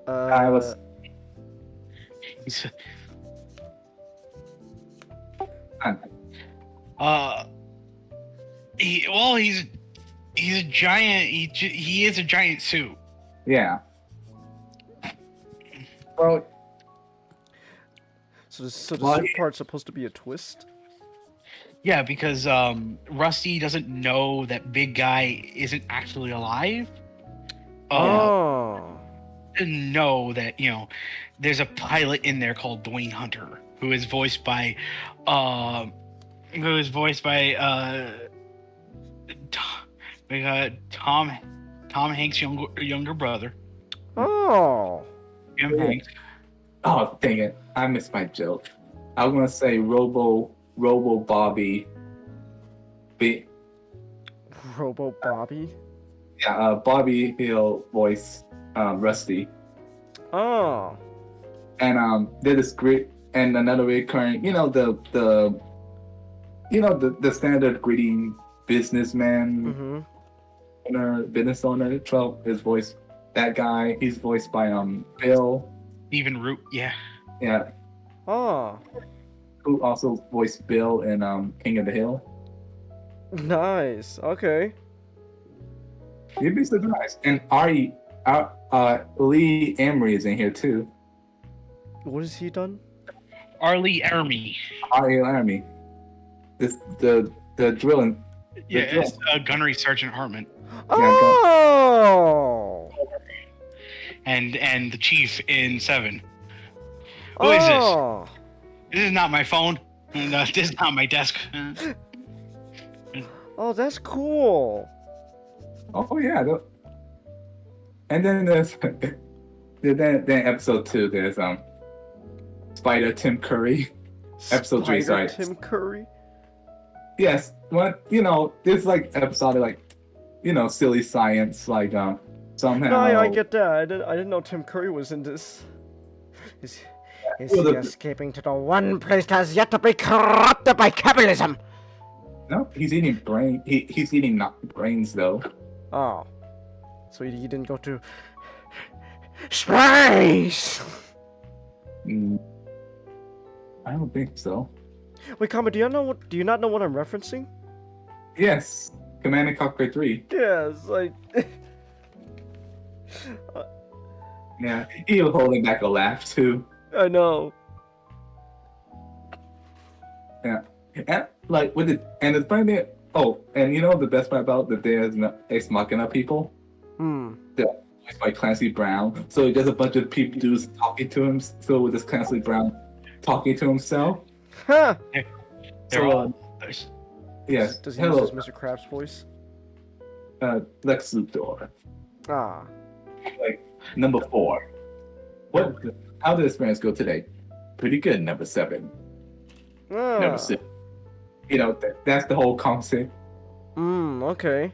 I was. He's a giant. He is a giant suit. Yeah. Well. So the suit part's supposed to be a twist? Yeah, because Rusty doesn't know that big guy isn't actually alive. Didn't know that, you know, there's a pilot in there called Dwayne Hunter who is voiced by Tom Hanks' younger brother. Oh. Jim Hanks. Oh, dang it. I missed my joke. I was going to say Robo Bobby. Robo Bobby? Yeah, Bobby Hill voice Rusty. Oh. And did this great and another recurring, you know, the standard greeting businessman business owner 12 is voiced that guy. He's voiced by Bill. Stephen Root, yeah. Yeah. Oh. Who also voiced Bill in King of the Hill. Nice. Okay. You'd be surprised. And Lee Emery is in here too. What has he done? Lee Emery. Lee Emery. The drilling. Yeah, it's Gunnery Sergeant Hartman. Oh. And the chief in 7. Who is this? This is not my phone. No, this is not my desk. Oh, that's cool. Oh yeah. And then there's then episode 2. There's Spider Tim Curry. Episode 3, sorry. Tim Curry. Yes. What this like episode like silly science like somehow. No, I get that. I didn't know Tim Curry was in this. Is he escaping to the one place that has yet to be corrupted by capitalism? No, he's eating he's eating not brains though. Oh, so he didn't go to space. I don't think so. Wait, Kamen, do you not know what I'm referencing? Yes, Command and Conquer 3. Yes, like. Yeah, he was holding back a laugh too. I know. Yeah, and like with it, and it's funny. Oh, and you know the best part about the Deus Ex Machina people? They're voiced by Clancy Brown. So there's a bunch of people dudes talking to him. So with this Clancy Brown talking to himself. Huh. They're all. Yes. Does he use his Mr. Krabs voice? Lex Luthor. Ah. Like number 4. How did experience go today? Pretty good. Number 7. Number 6. You know that's the whole concept. Okay.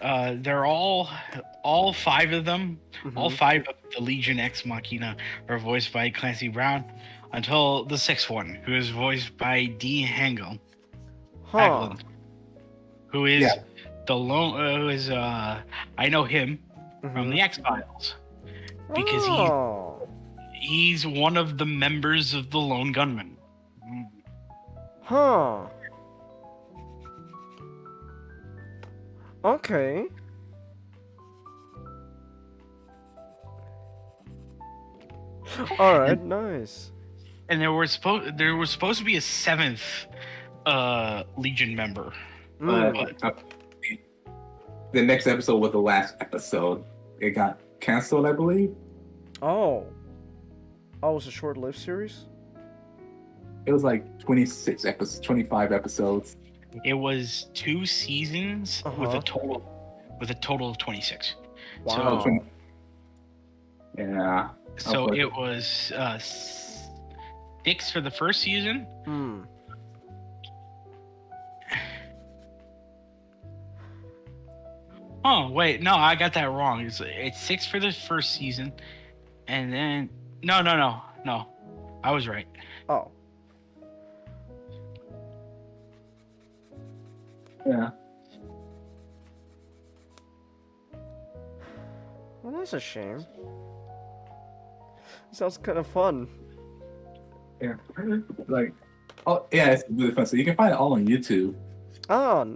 They're all 5 of them. All 5 of the Legion Ex Machina are voiced by Clancy Brown, until the 6th one, who is voiced by D. Haglund, who is the lone was I know him from the X-Files because Oh. he's one of the members of the Lone Gunmen. Huh. Okay. All right, nice. And there was supposed to be a seventh Legion member. Mm. The next episode was the last episode. It got canceled, I believe. Oh. Oh, it was a short-lived series? It was like 26 episodes, 25 episodes. It was 2 seasons with Uh-huh. a total of 26. Wow. So, Yeah. so it was 6 for the first season. Hmm. Oh wait, no, I got that wrong. It's 6 for the first season, and then no, I was right. Oh. Yeah. Well, that's a shame. Sounds kind of fun. Yeah. Like, oh, yeah, it's really fun. So you can find it all on YouTube. Oh,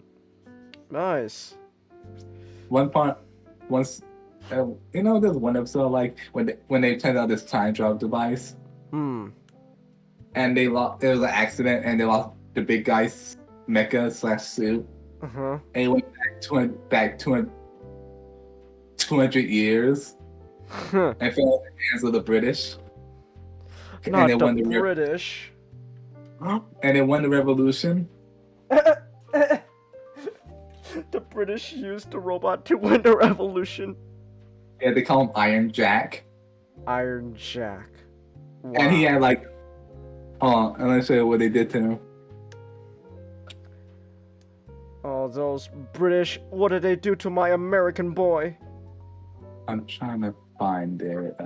nice. Once, there's one episode like when they turned out this time travel device, Hmm. and there was an accident, and they lost the big guy's mecha / suit, Uh-huh. and it went back 200 years, Huh. and fell in the hands of the British. Not they the won British. And they won the revolution. The British used the robot to win the revolution. Yeah, they call him Iron Jack. Iron Jack. Wow. And he had like, and let me show you what they did to him. Oh, those British. What did they do to my American boy? I'm trying to find it.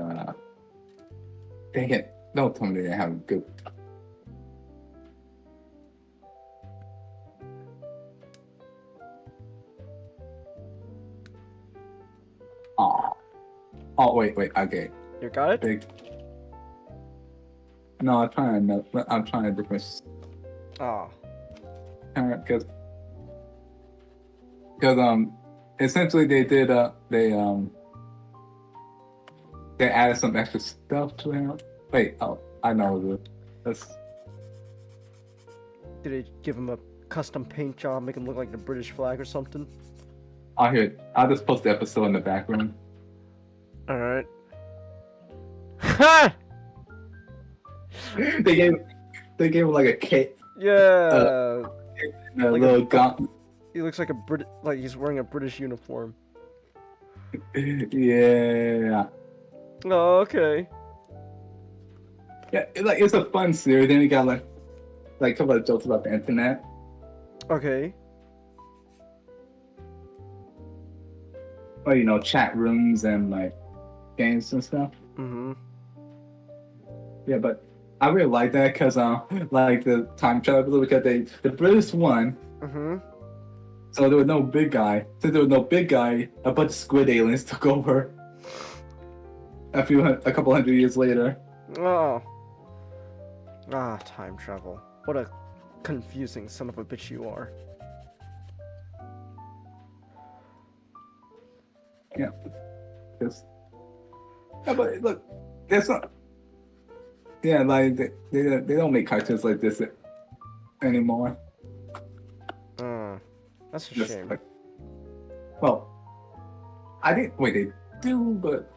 Dang it. Don't tell me they didn't have a good. Oh, wait, okay. You got it? Big. No, I'm trying to different. Oh. Because essentially they added some extra stuff to him. Wait, I know this. Did they give him a custom paint job, make him look like the British flag or something? I'll just post the episode in the background. Alright. Ha! they gave him like a cape. Yeah. And a Like little gauntlet. He looks like like he's wearing a British uniform. Yeah. Oh, okay. Yeah, it's a fun series. Then we got like a couple of jokes about the internet. Okay. Well, chat rooms and like games and stuff. Mm-hmm. Yeah, but I really like that because like the time travel, because the British won. Mm-hmm. So there was no big guy. Since there was no big guy, a bunch of squid aliens took over. A couple hundred years later. Oh. Ah, time travel. What a confusing son of a bitch you are. Yeah. Yeah, but look, that's not. Yeah, like they don't make cartoons like this anymore. That's a Just shame. like, well, I didn't. Wait, they do, but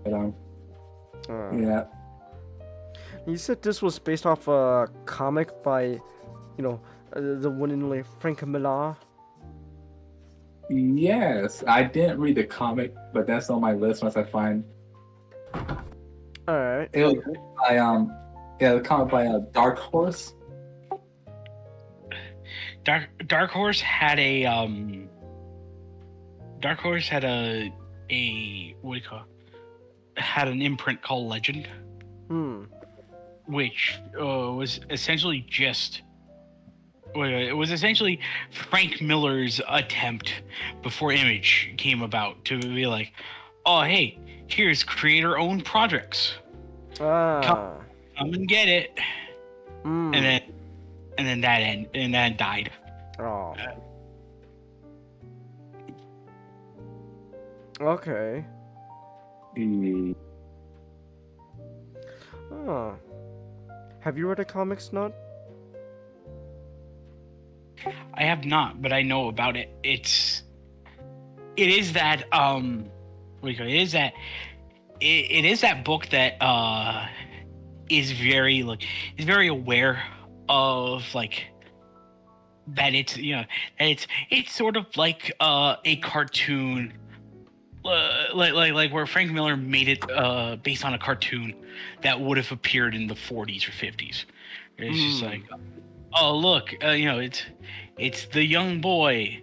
yeah. You said this was based off a comic by, the one and only Frank Miller. Yes, I didn't read the comic, but that's on my list once I find. Alright. It was by the comic by Dark Horse. Dark Horse had a what do you call it? Had an imprint called Legend, Hmm. which was essentially just it was essentially Frank Miller's attempt before Image came about to be like, oh hey, here's creator-owned projects. Come and get it. And then that died. Oh. Okay. Huh. Have you read a comics nut? I have not, but I know about it. It is that what do you call it? It is that book that is very is very aware of that it's it's sort of like a cartoon, like where Frank Miller made it based on a cartoon that would have appeared in the 40s or 50s. It's just like, oh look, it's the young boy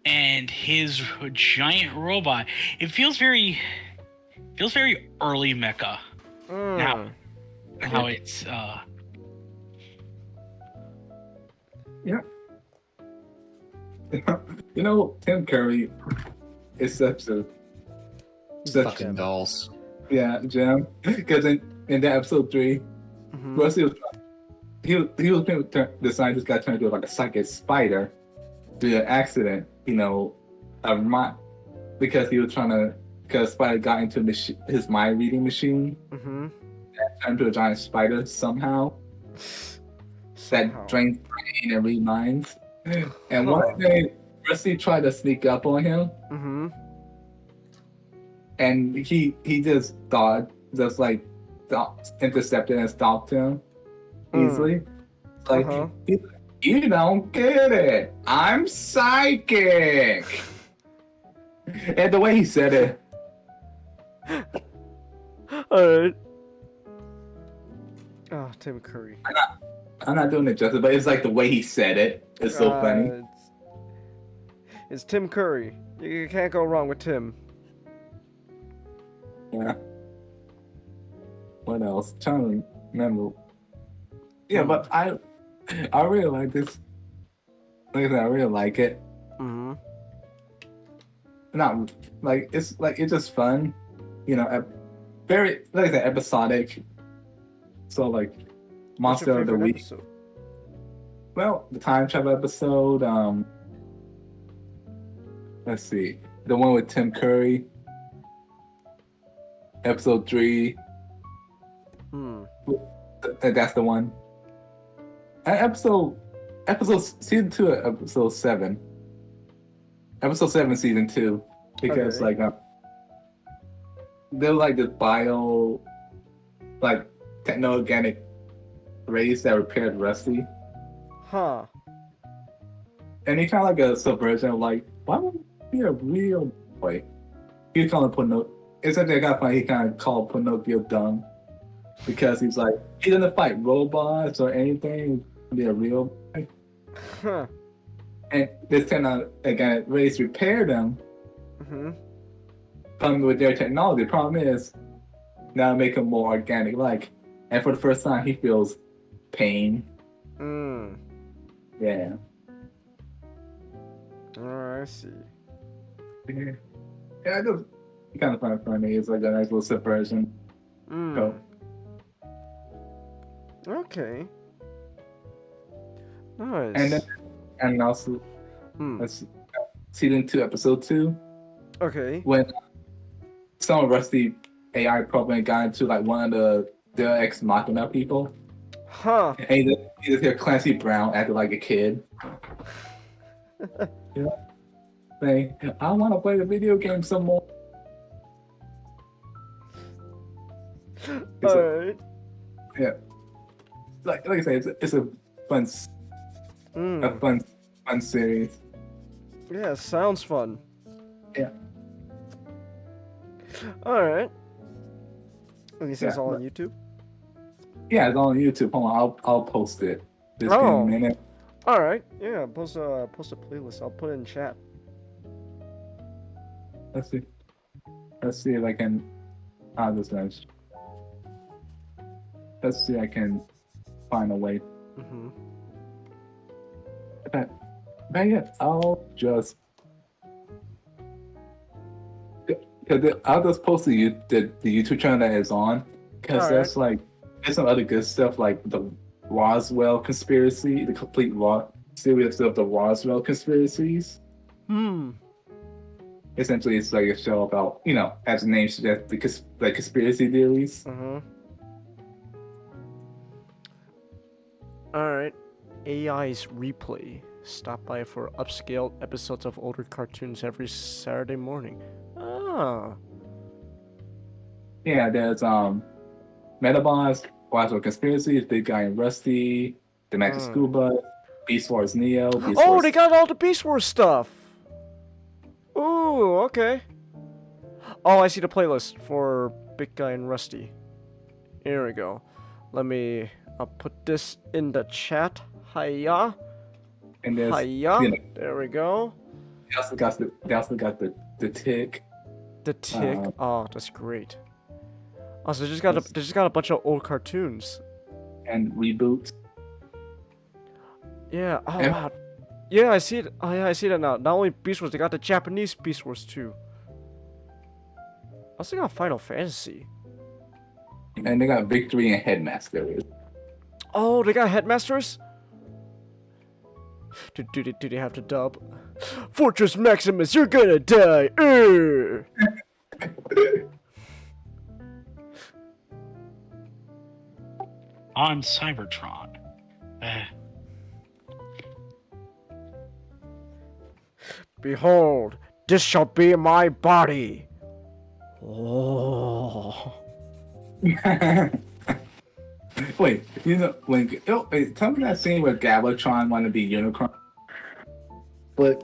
and his giant robot. It feels very early mecha. Now how it's Yeah. You know, Tim Curry is such Fucking dolls. gem. Because in that episode 3, Rusty was the scientist got turned into like a psychic spider due to an accident, because Spider got into his mind reading machine and turned into a giant spider somehow. That drains brain and read minds. And one day, Rusty tried to sneak up on him. And he just intercepted and stopped him easily. Like, you don't get it. I'm psychic. And the way he said it. Alright. Oh, Tim Curry. I'm not doing it justice, but it's like the way he said it is so funny. It's Tim Curry. You can't go wrong with Tim. Yeah. What else? Trying to remember. Yeah, but I really like this. Like I said, I really like it. Not like it's just fun, very like I said, episodic. So like Monster of the Week. Episode? Well, the time travel episode. Let's see, the one with Tim Curry. Episode 3. That's the one. Episode season 2, episode 7. Episode 7, season 2, because they're like this techno-organic race that repaired Rusty. Huh. And he kind of like a subversion of like, why would he be a real boy? He was calling Pinocchio. It's actually kind of funny. He kind of called Pinocchio dumb because he's like, he doesn't fight robots or anything. Be a real boy. Huh. And this again, race repaired them. With their technology. The problem is now make him more organic like. And for the first time, he feels pain. Yeah. Oh, I see. Yeah, I just kind of find it funny. It's like a nice little subversion. So. Okay. Nice. And also, season 2, episode 2. Okay. When some Rusty AI program got into like one of the ex machina people. Huh. And you just hear Clancy Brown acting like a kid. Saying, I want to play the video game some more. Alright. Yeah. Like I say, it's a fun, fun series. Yeah, sounds fun. Yeah. Alright. And you say it's all on YouTube? Yeah, it's on YouTube. Hold on, I'll post it. Just in a minute. Alright. Yeah, post a playlist. I'll put it in chat. Let's see if I can. This nice. Let's see if I can find a way. But yeah, I'll just. I'll just post the YouTube channel that is on, because there's there's some other good stuff like the Roswell conspiracy, the complete series of the Roswell conspiracies. Essentially, it's like a show about, as the name suggests, the conspiracy theories. Alright. AI's Replay. Stop by for upscaled episodes of older cartoons every Saturday morning. Ah. Yeah, there's Metabons, Roswell Conspiracies, Big Guy and Rusty, The Magic School Bus, Beast Wars Neo. They got all the Beast Wars stuff! Ooh, okay. Oh, I see the playlist for Big Guy and Rusty. Here we go. I'll put this in the chat. Hiya. And there's, Hiya. There we go. They also got the Tick. The Tick. Oh, that's great. Oh, so they just got a bunch of old cartoons. And reboots. Yeah. Oh, wow. Yeah, I see it. Oh, yeah, I see that now. Not only Beast Wars, they got the Japanese Beast Wars too. Also got Final Fantasy. And they got Victory and Headmaster. Oh, they got Headmasters? Do they have to dub? Fortress Maximus, you're gonna die! On Cybertron. Behold, this shall be my body. Oh. Wait, tell me that scene where Galvatron wanted to be Unicron. But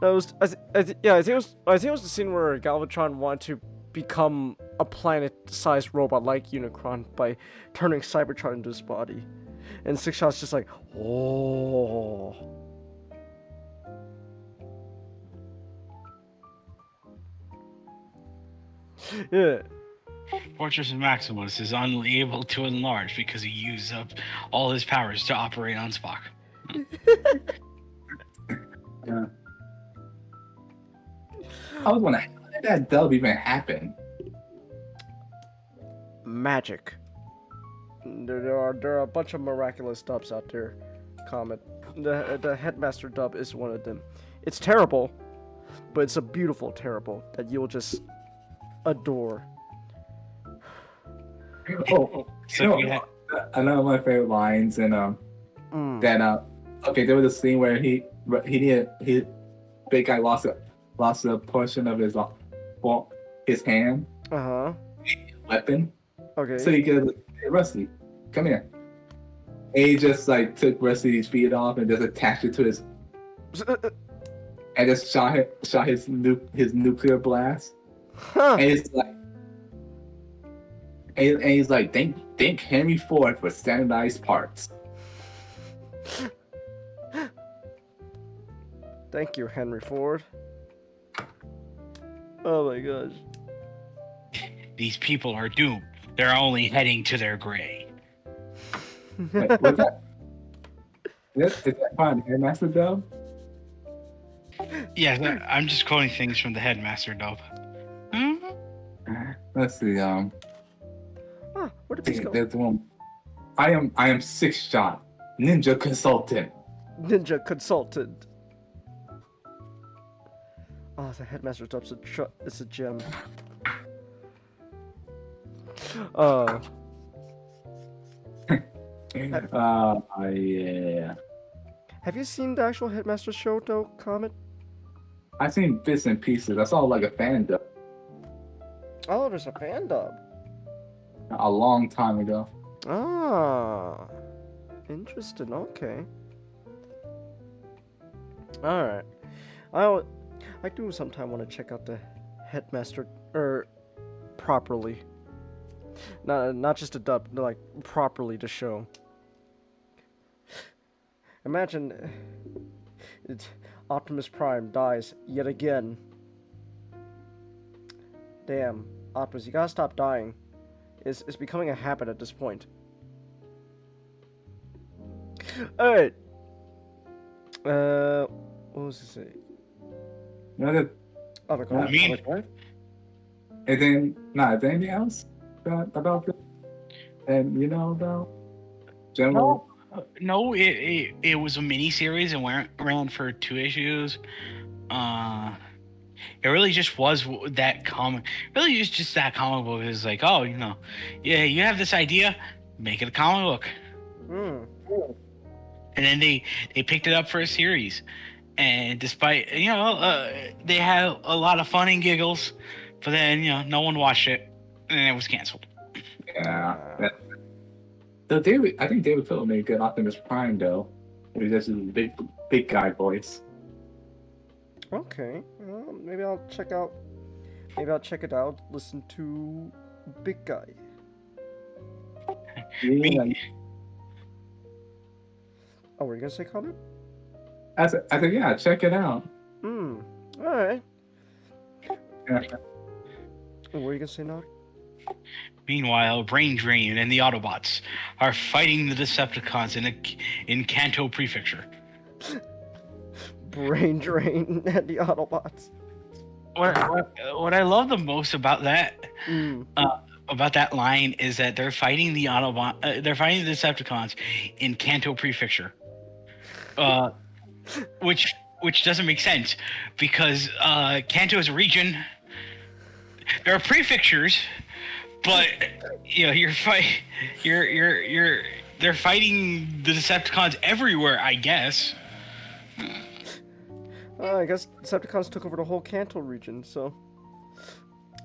I think it was the scene where Galvatron wanted to become a planet-sized robot like Unicron by turning Cybertron into his body, and Six Shot's just like, oh. Yeah. Fortress Maximus is unable to enlarge because he used up all his powers to operate on Spock. Yeah. I was wondering, how did that dub even happen? Magic. There are a bunch of miraculous dubs out there. Kamen. The Headmaster dub is one of them. It's terrible, but it's a beautiful terrible that you'll just adore. Oh, another of my favorite lines, and there was a scene where Big Guy lost a portion of his hand. Weapon. Okay. So he goes, "Hey, Rusty, come here." And he just took Rusty's feet off and just attached it to his, and just shot his nuclear blast. And it's like. And he's like, thank Henry Ford for standardized parts. Thank you, Henry Ford. Oh my gosh. These people are doomed. They're only heading to their grave. Wait, what's that? Is that part of the Headmaster dub? Yeah, I'm just quoting things from the Headmaster dub. Let's see. Where did these go? There's one. I am Six Shot, Ninja Consultant. Ninja Consultant. Oh, the Headmaster dub's it's a gem. Yeah. Have you seen the actual Headmaster show, though, Kamen? I've seen bits and pieces. I saw a fan dub. Oh, there's a fan dub. A long time ago. Ah, interesting. Okay. All right. I do sometime want to check out the Headmaster properly. Not just a dub, like properly the show. Imagine Optimus Prime dies yet again. Damn, Optimus, you gotta stop dying. It's becoming a habit at this point. Alright. What was it say? You know that. Oh, the call. I mean, And then, is there anything else about this? And you know about general? no, it was a mini series and ran for 2 issues. It really just was that comic. Really, just that comic book is like, oh, yeah, you have this idea, make it a comic book. Hmm. And then they picked it up for a series, and despite they had a lot of fun and giggles, but then no one watched it, and it was canceled. Yeah. So I think David Phillips made a good Optimus Prime though. It was just a big guy voice. Okay. Well, maybe I'll check out. Maybe I'll check it out. Listen to Big Guy. Yeah. Oh, were you gonna say comment? I said, yeah, check it out. Hmm. All right. Yeah. What were you gonna say now? Meanwhile, Brain Drain and the Autobots are fighting the Decepticons in Kanto Prefecture. Brain Drain and the Autobots. What I love the most about that line is that they're fighting the they're fighting the Decepticons in Kanto Prefecture, which doesn't make sense because Kanto is a region. There are prefectures, but they're fighting the Decepticons everywhere, I guess. I guess Decepticons took over the whole Kanto region, so.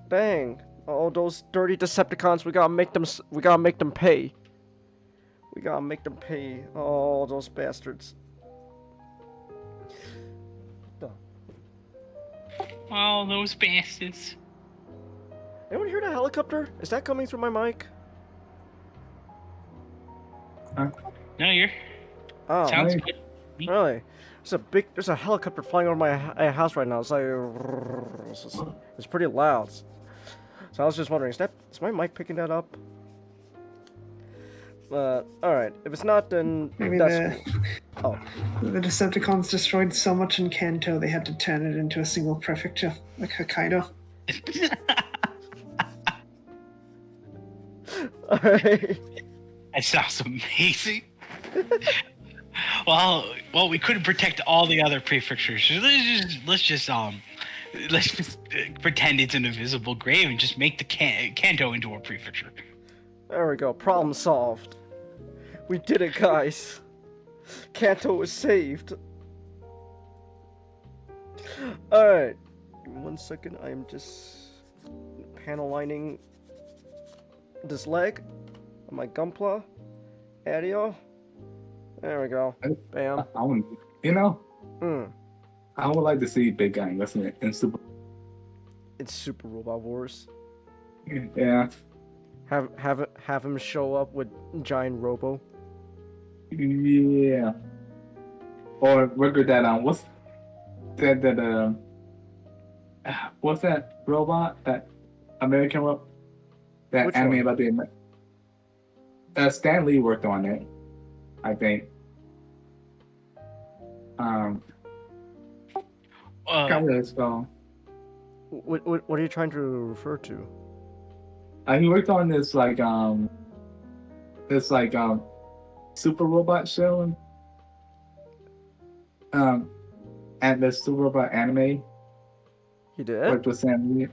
Dang. Oh, those dirty Decepticons, we gotta make them pay. We gotta make them pay. Oh, those bastards. Oh, those bastards. Anyone hear the helicopter? Is that coming through my mic? No, you're. Oh, Sounds good. really? There's a helicopter flying over my house right now. It's like, it's pretty loud. So I was just wondering, is my mic picking that up? All right. If it's not, then Maybe that's cool. the Decepticons destroyed so much in Kanto they had to turn it into a single prefecture, like Hokkaido. All right. That sounds amazing. Well, we couldn't protect all the other prefectures. Let's just pretend it's an invisible grave and just make the Kanto into a prefecture. There we go. Problem solved. We did it, guys. Kanto was saved. Alright. Give me 1 second. I am just panel lining this leg on my Gunpla. Adio. There we go. Bam. I would like to see Big Guy in Super. It's Super Robot Wars. Yeah. Have him show up with giant Robo. Yeah. Or record that what's that robot? That American robot? That Which anime one? about the Stan Lee worked on it, I think. Can't really spell. What are you trying to refer to? He worked on this super robot show. And the super robot anime. He did? Worked with Sam Lee.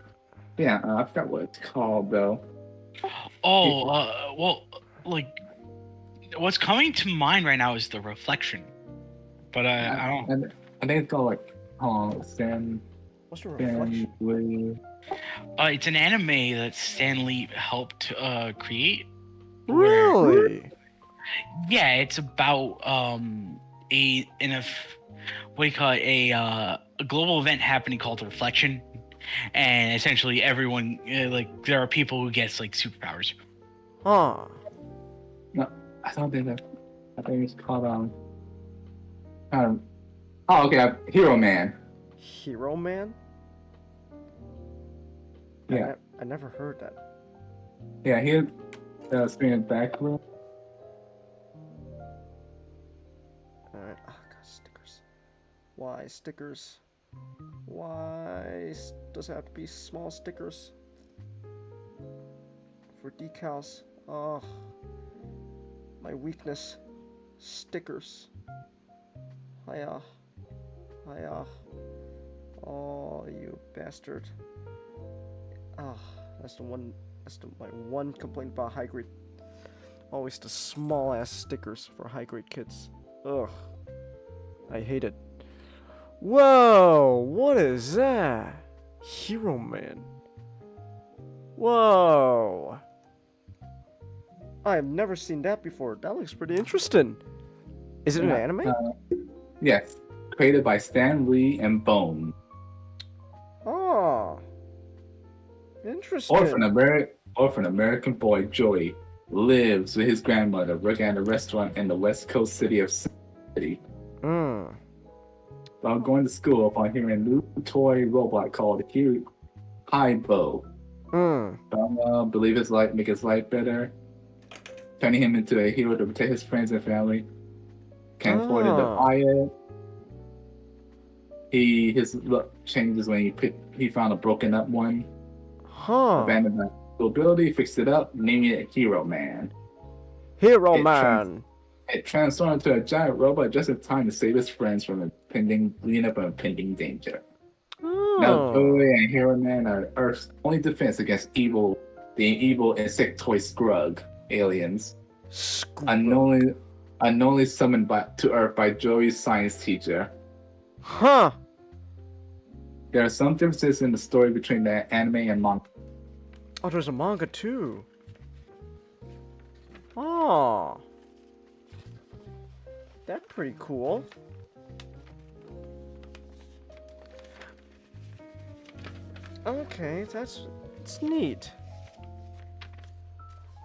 Yeah, I forgot what it's called though. Oh, well, like, what's coming to mind right now is The Reflection. But I don't. I think it's called Stan. What's the Reflection? Lee. It's an anime that Stan Lee helped create. Really? Yeah, it's about a global event happening called The Reflection, and essentially everyone there are people who gets superpowers. Huh. No, I think it's called oh, okay, Hero Man. Hero Man? Yeah. I never heard that. Yeah, he had spinning back room. Alright. Oh, God, stickers. Why stickers? Why does it have to be small stickers? For decals. Oh, my weakness. Stickers. Hiya. Hiya. Oh, you bastard. Ah, that's my one complaint about high grade. Always the small ass stickers for high grade kids. Ugh. I hate it. Whoa, what is that? Hero Man. Whoa. I've never seen that before. That looks pretty interesting. Is it an anime? Yes. Created by Stan Lee and Bone. Oh. Interesting. Orphan American boy Joey lives with his grandmother working at a restaurant in the west coast city of City. While going to school, upon hearing a new toy robot called Hybo, believe his life, make his life better, turning him into a hero to protect his friends and family. Can't afford to buy it. His look changes when he found a broken up one. Abandoned by ability, fixed it up, naming it Hero Man. Hero Man. It transformed into a giant robot just in time to save his friends from leading up on impending danger. Now Joey and Hero Man are Earth's only defense against the evil insectoid Scrug aliens. Unknowingly summoned to Earth by Joey's science teacher. There are some differences in the story between the anime and manga. Oh, there's a manga too. Oh. That's pretty cool. Okay, it's neat.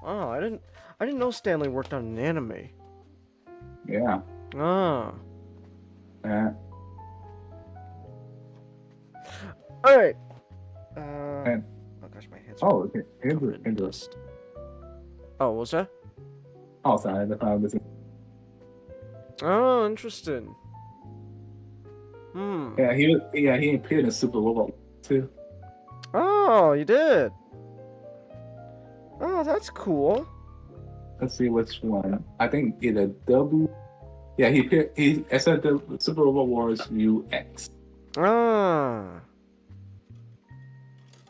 Oh, I didn't know Stanley worked on an anime. Yeah. Ah. Yeah. Alright. Oh gosh, my hands are okay. Interesting. Oh, what's that? Oh, sorry. I found this. Oh, interesting. Yeah, he appeared in Super Robot too. Oh, you did. Oh, that's cool. Let's see which one. I think either W. Yeah, he appeared. He said the Super Robot Wars UX. Ah.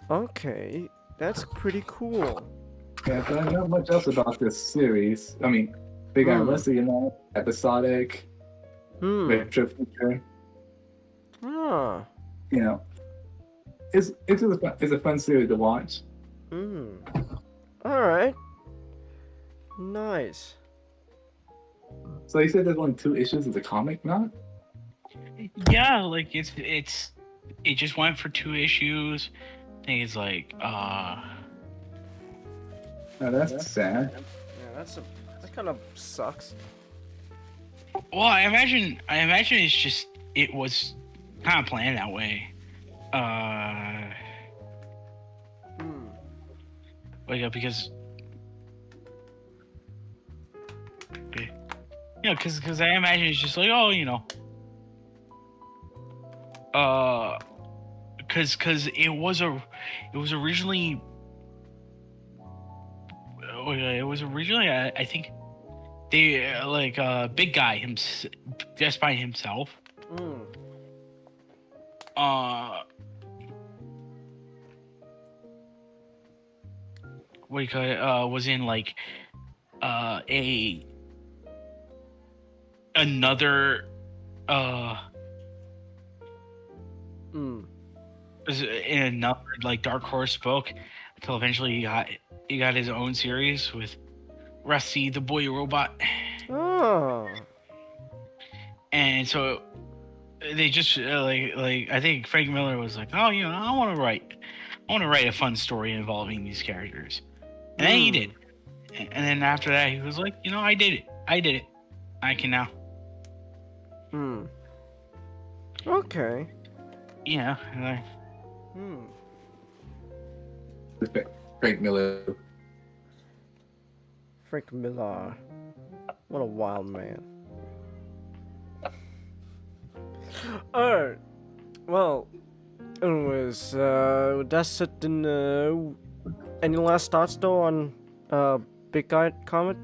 Okay, that's pretty cool. Yeah, but not much else about this series. I mean, they got Leslie, episodic, retro feature. Ah. You know, it's a fun series to watch. All right. Nice. So you said there's only 2 issues of the comic, not? Yeah, like it just went for 2 issues. I think it's like Oh, that's sad. Yeah, that kind of sucks. Well, I imagine it was kind of planned that way. Like because because I imagine it's just like, oh, because it was originally I think they big guy just by himself. Was in like another was in another like Dark Horse book until eventually he got his own series with Rusty the Boy Robot. Oh. And so they just I think Frank Miller was like, oh, I want to write a fun story involving these characters, and then he did. And then after that, he was like, I did it. I can now. Okay. Yeah. Frank Miller. Frank Miller. What a wild man. Alright. Well, anyways, that's it. Then, any last thoughts though on Big Guy Comet?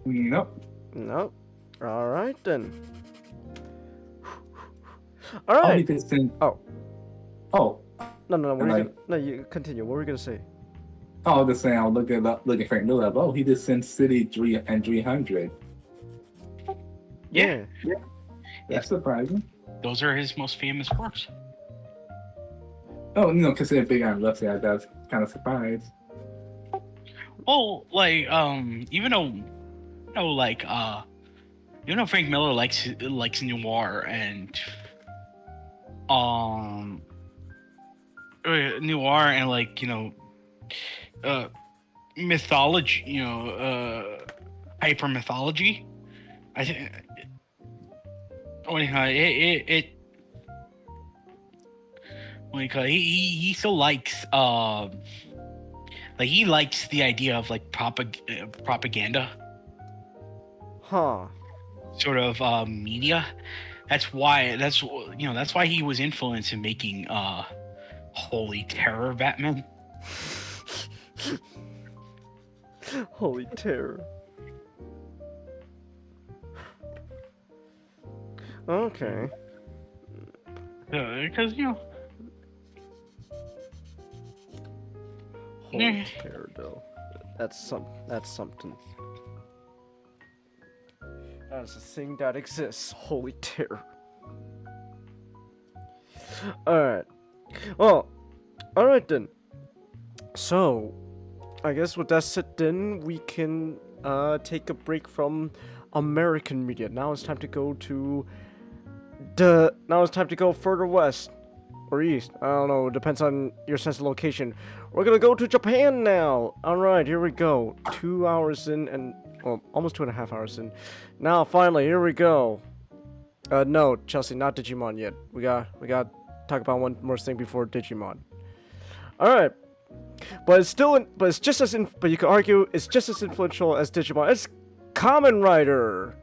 Nope. No. All right then. Oh, All he right. did send. Oh. Oh. No. What were you Like- gonna, no, you continue. What were we gonna say? Oh, I was just saying. I was looking for a new level. Oh, he did Sin City 3 and 300. Yeah. That's surprising. Those are his most famous works. Oh, consider Big Iron Love that. That's kind of surprised. Well, like, even though, Frank Miller likes noir and, like, mythology, hyper mythology. I think he still likes like he likes the idea of like propaganda Huh. sort of media. That's why he was influenced in making Holy Terror Batman. Holy terror. Okay. Because Holy terror though. That's something. That's a thing that exists. Holy terror. Alright. Well, alright then. So, I guess with that said then, we can take a break from American media. Now it's time to go to further west. Or east. I don't know, it depends on your sense of location. We're gonna go to Japan now! Alright, here we go. 2 hours in and... well, almost 2.5 hours in. Now, finally, here we go. No, Chelsea, not Digimon yet. We got talk about one more thing before Digimon. Alright. But it's just as but you could argue it's just as influential as Digimon. It's Kamen Rider!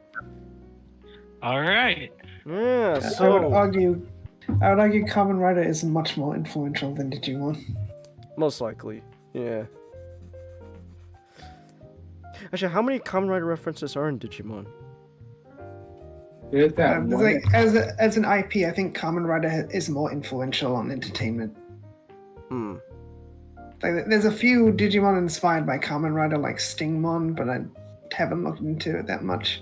all right. Yeah, I would so... argue Kamen Rider is much more influential than Digimon. most likely, yeah. Actually, how many Kamen Rider references are in Digimon? There's that There's one. like as an IP, I think Kamen Rider is more influential on entertainment. Hmm. Like, there's a few Digimon inspired by Kamen Rider, like Stingmon, but I haven't looked into it that much.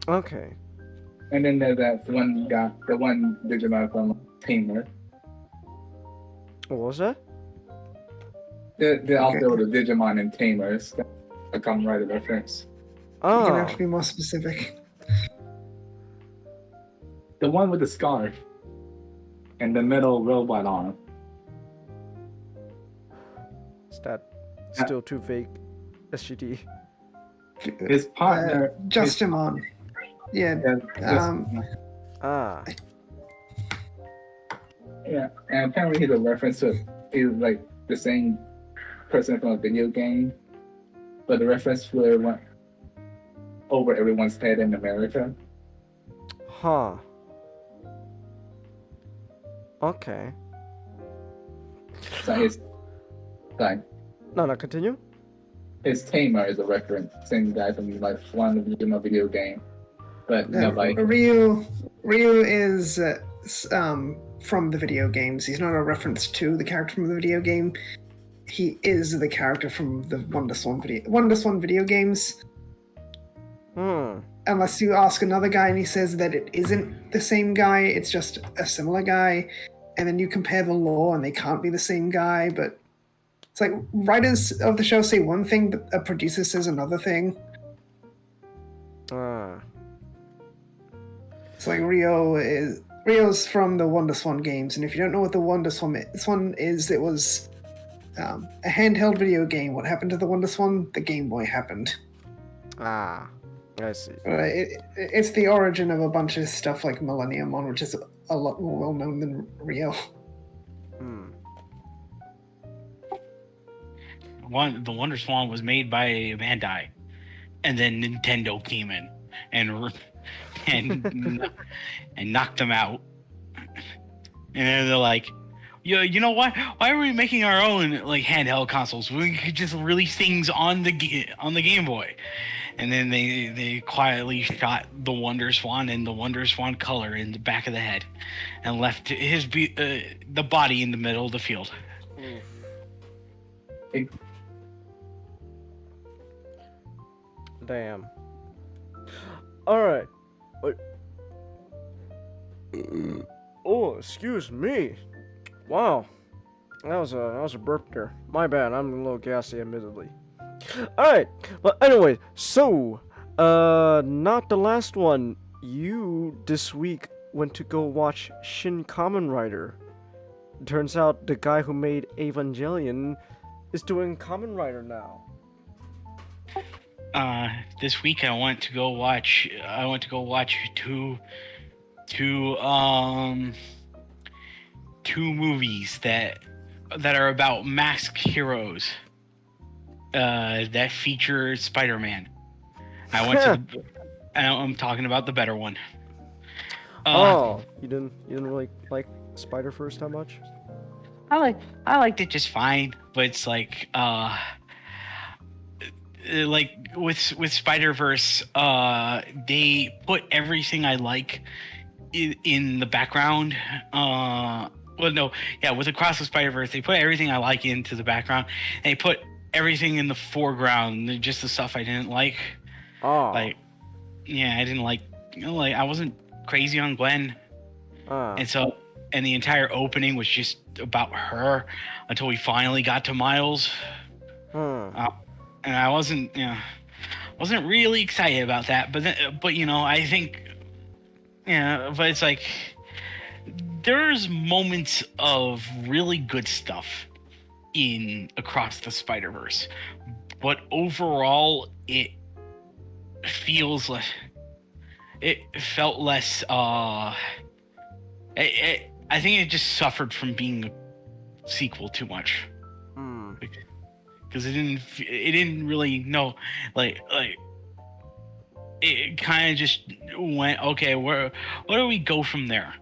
Okay. And then there's that one guy, the one Digimon from Tamer. What was that? They're also the Digimon and Tamers. A Kamen Rider reference. You're gonna Oh. have to be more specific. The one with the scarf and the metal robot arm. Is that still too vague? SGD. His partner. Justimon. Yeah. Ah. Yeah, and apparently he's a reference to he's like the same person from a video game, but the reference flew went over everyone's head in America. Huh. Okay. So No, continue. his Tamer is a reference, same guy from like one of the video game, but nobody. Ryu is from the video games. He's not a reference to the character from the video game. He is the character from the WonderSwan video games. Hmm. Unless you ask another guy and he says that it isn't the same guy, it's just a similar guy, and then you compare the lore and they can't be the same guy, but it's like writers of the show say one thing, but a producer says another thing. Ah. It's like Rio's from the WonderSwan games, and if you don't know what the WonderSwan is, it was a handheld video game. What happened to the WonderSwan? The Game Boy happened. Ah. I see. It's the origin of a bunch of stuff like Millennium On, which is a lot more well known than Rio. Hmm. The WonderSwan was made by Bandai, and then Nintendo came in and and knocked them out. And then they're like, you know what? Why are we making our own like handheld consoles? We could just release things on the Game Boy. And then they quietly shot the Wonder Swan and the Wonder Swan color in the back of the head, and left the body in the middle of the field. Damn. All right. Oh, excuse me. Wow. That was a burp there. My bad. I'm a little gassy, admittedly. All right. But anyway, so not the last one. You this week went to go watch Shin Kamen Rider. Turns out the guy who made Evangelion is doing Kamen Rider now. This week I went to go watch two movies that are about masked heroes that feature Spider-Man. I went to I'm talking about the better one. You didn't really like Spider-Verse that much? I liked it just fine, but it's like with Spider-Verse, they put everything I like in the background. With Across the Spider-Verse, they put everything I like into the background. And they put everything in the foreground, just the stuff I didn't like. Oh. I didn't like. I wasn't crazy on Gwen, and the entire opening was just about her until we finally got to Miles. And I wasn't really excited about that. But I think, but it's like there's moments of really good stuff in Across the Spider-Verse, but overall it felt less. I think it just suffered from being a sequel too much. Because it didn't really know, like it kind of just went, okay, where do we go from there?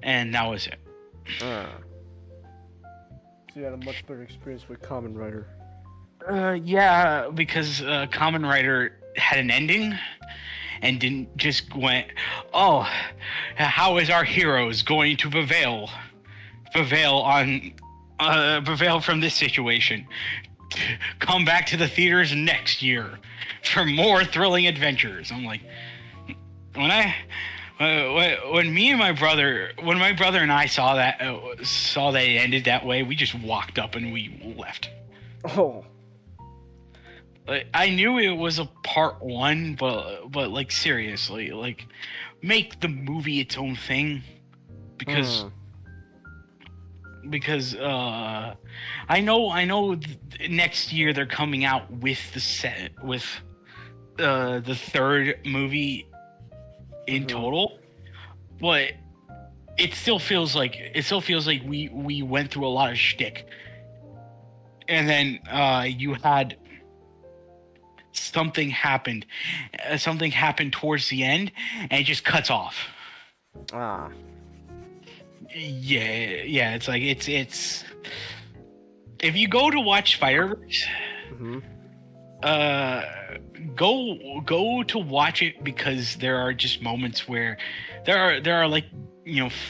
And that was it. So you had a much better experience with Kamen Rider. Yeah, because Kamen Rider had an ending and didn't just went, oh, how is our heroes going to prevail from this situation? Come back to the theaters next year for more thrilling adventures. I'm like, when my brother and I saw that it ended that way, we just walked up and we left. Oh. I knew it was a part one, but like seriously, like make the movie its own thing, because I know next year they're coming out with the third movie in total, but it still feels like we went through a lot of shtick, and then you had something happened towards the end, and it just cuts off. Yeah, it's like it's if you go to watch Spider-Verse, go to watch it, because there are just moments where there are like,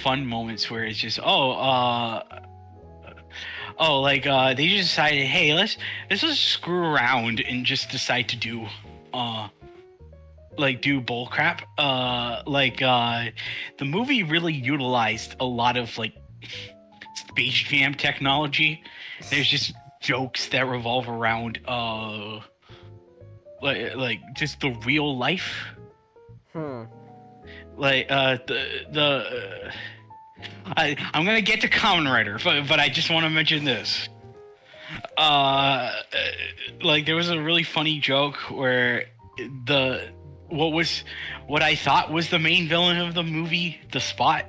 fun moments where it's just they just decided, hey, let's just screw around and just decide to do bull crap. The movie really utilized a lot of like Space Jam technology. There's just jokes that revolve around just the real life. I'm gonna get to Kamen Rider, but I just want to mention this. There was a really funny joke where what I thought was the main villain of the movie, the Spot,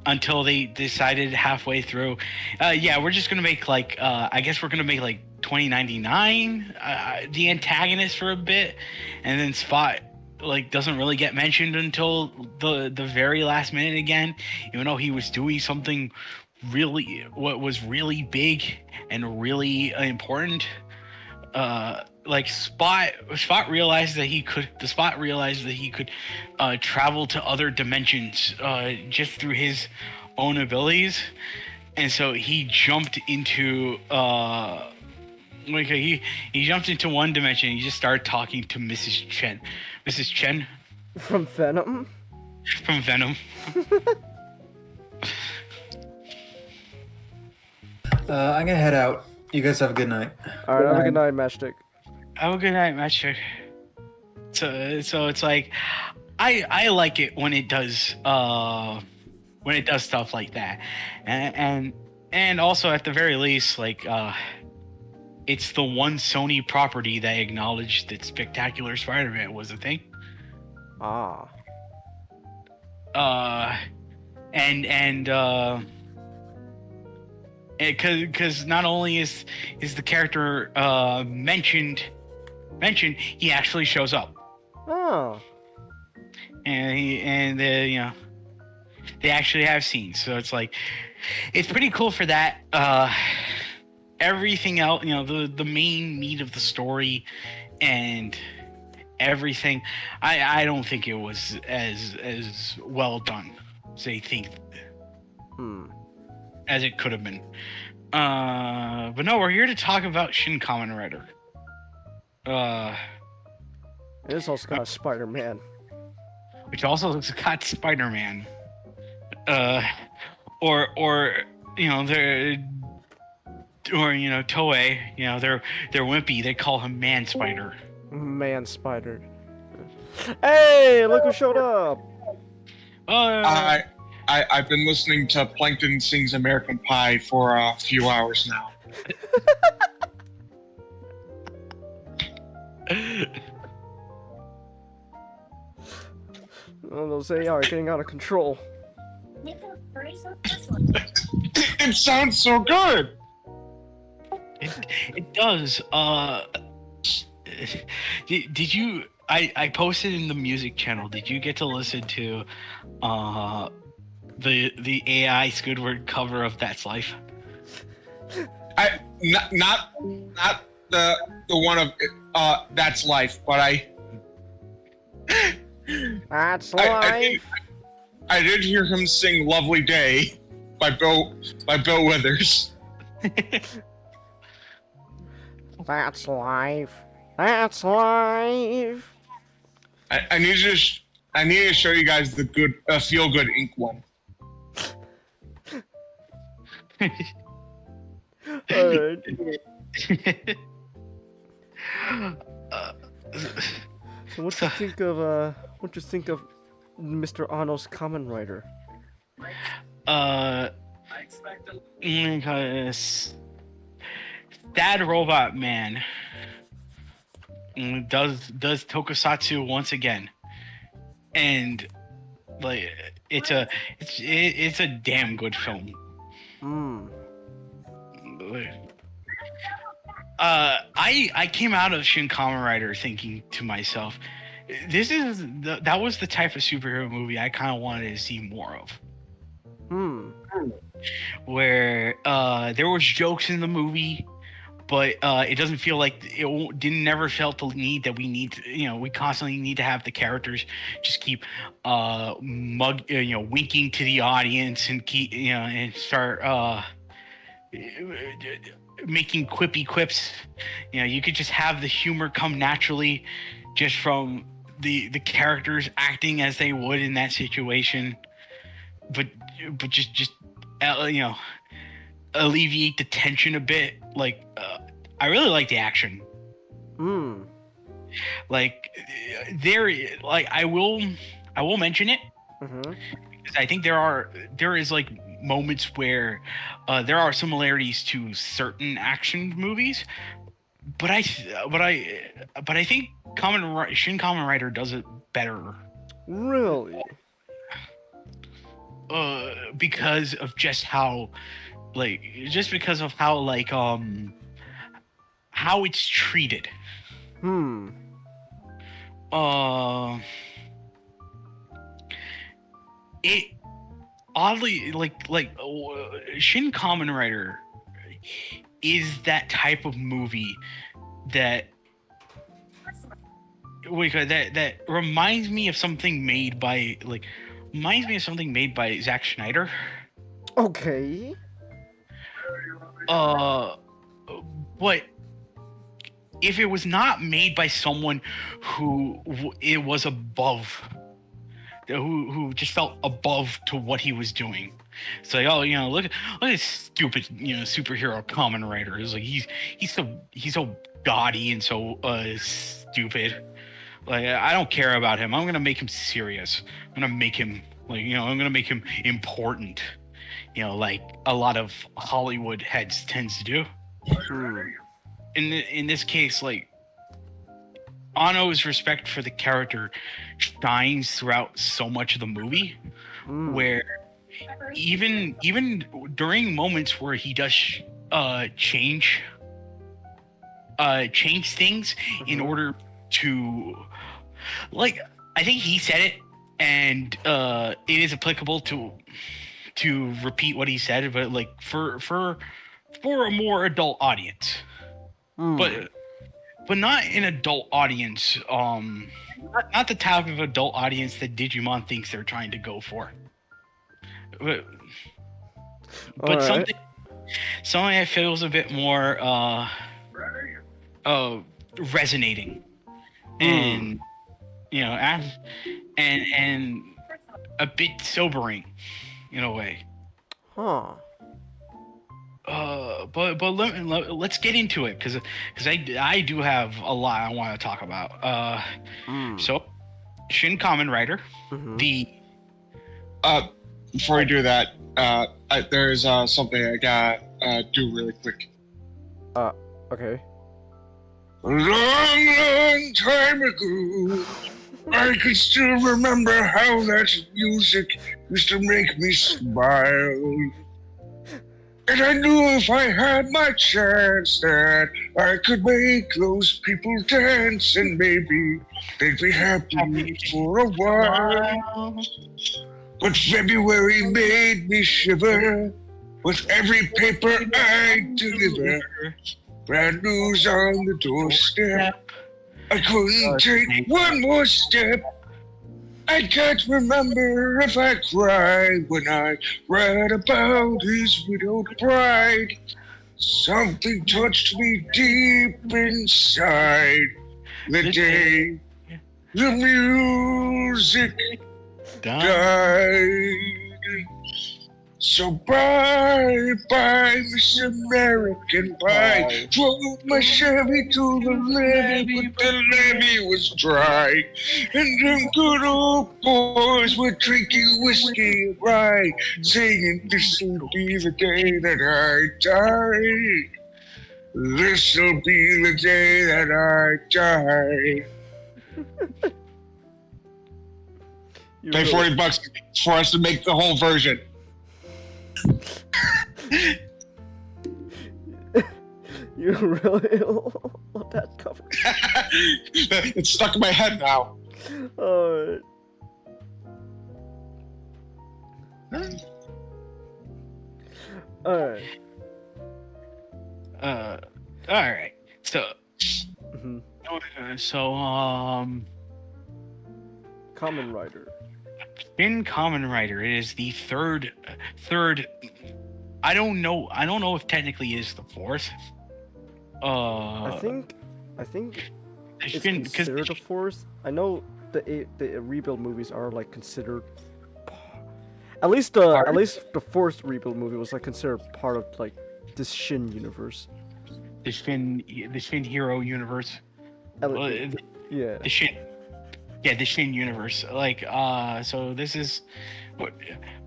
until they decided halfway through, we're just gonna make I guess we're gonna make 2099 the antagonist for a bit, and then Spot like doesn't really get mentioned until the very last minute again, even though he was doing something what was really big and really important. Like Spot realized that he could travel to other dimensions just through his own abilities, and so he jumped into he jumped into one dimension. He just started talking to Mrs. Chen From Venom? from Venom. I'm gonna head out. You guys have a good night. Alright, have a good night, Matchstick. Have a good night, Master. So it's like I like it when it does stuff like that, and also at the very least, like it's the one Sony property that acknowledged that Spectacular Spider-Man was a thing. Ah. Because not only is the character mentioned, he actually shows up. Oh. And they actually have scenes, so it's like it's pretty cool for that. Everything else, the main meat of the story and everything, I don't think it was as well done as they think as it could have been. But no, we're here to talk about Shin Kamen Rider. It's also got Spider-Man. Which also got Spider-Man. Or Toei, they're wimpy. They call him Man Spider. Man Spider. Hey, look who showed up. I've been listening to Plankton Sings American Pie for a few hours now. Oh, those AI are getting out of control. It sounds so good. It does. Did you? I posted in the music channel. Did you get to listen to the AI Squidward cover of That's Life? Not the one of That's Life, but That's Life. I did hear him sing "Lovely Day" by Bill Withers. That's life. That's life. I need to show you guys the good feel good ink one. Alright. So what you think of Mr. Ano's Kamen Rider? Sad Robot Man does tokusatsu once again, and like it's a damn good film. I came out of Shin Kamen Rider thinking to myself, that was the type of superhero movie I kind of wanted to see more of. Where there was jokes in the movie, but it doesn't feel like never felt the need that we constantly need to have the characters just keep winking to the audience and keep and start making quippy quips. You could just have the humor come naturally just from the characters acting as they would in that situation, but just alleviate the tension a bit. Like I really like the action. Like I will mention it because I think there is like moments where there are similarities to certain action movies, but I think Shin Kamen Rider does it better. Really? Because of just how how it's treated. it oddly Shin Kamen Rider is that type of movie that that reminds me of something made by Zack Snyder. Okay. But if it was not made by someone who it was above, who just felt above to what he was doing, it's like, oh, look at this stupid, superhero Kamen Rider. It's like he's so gaudy and so stupid. Like, I don't care about him. I'm gonna make him serious. I'm gonna make him I'm gonna make him important. Like a lot of Hollywood heads tends to do. In this case, like, Anno's respect for the character shines throughout so much of the movie, where even during moments where he does change things in order to, like, I think he said it, and it is applicable to repeat what he said, but like for a more adult audience, but not an adult audience, not the type of adult audience that Digimon thinks they're trying to go for, but something that feels a bit more resonating, and and a bit sobering in a way. But let's get into it, because I do have a lot I want to talk about. So, Shin Kamen Rider, the before we do that, there's something I gotta do really quick. Okay. A long, long time ago, I can still remember how that music used to make me smile. And I knew if I had my chance that I could make those people dance, and maybe they'd be happy for a while. But February made me shiver with every paper I deliver. Brand news on the doorstep. I couldn't take one more step. I can't remember if I cried when I read about his widowed bride. Something touched me deep inside the day the music died. So bye, Miss American Pie. Drove my Chevy to the levee, but the levee was dry. And them good old boys were drinking whiskey and rye, saying this'll be the day that I die. This'll be the day that I die. Pay $40 for us to make the whole version. You really love that cover. It's stuck in my head now. Alright. Alright. So, Kamen Rider. In Kamen Rider, it is the third. I don't know if technically it is the fourth. I think it's considered a fourth. I know the rebuild movies are like considered. At least the fourth rebuild movie was like considered part of like this Shin universe. The Shin hero universe. Yeah. The Shin universe. Like, so this is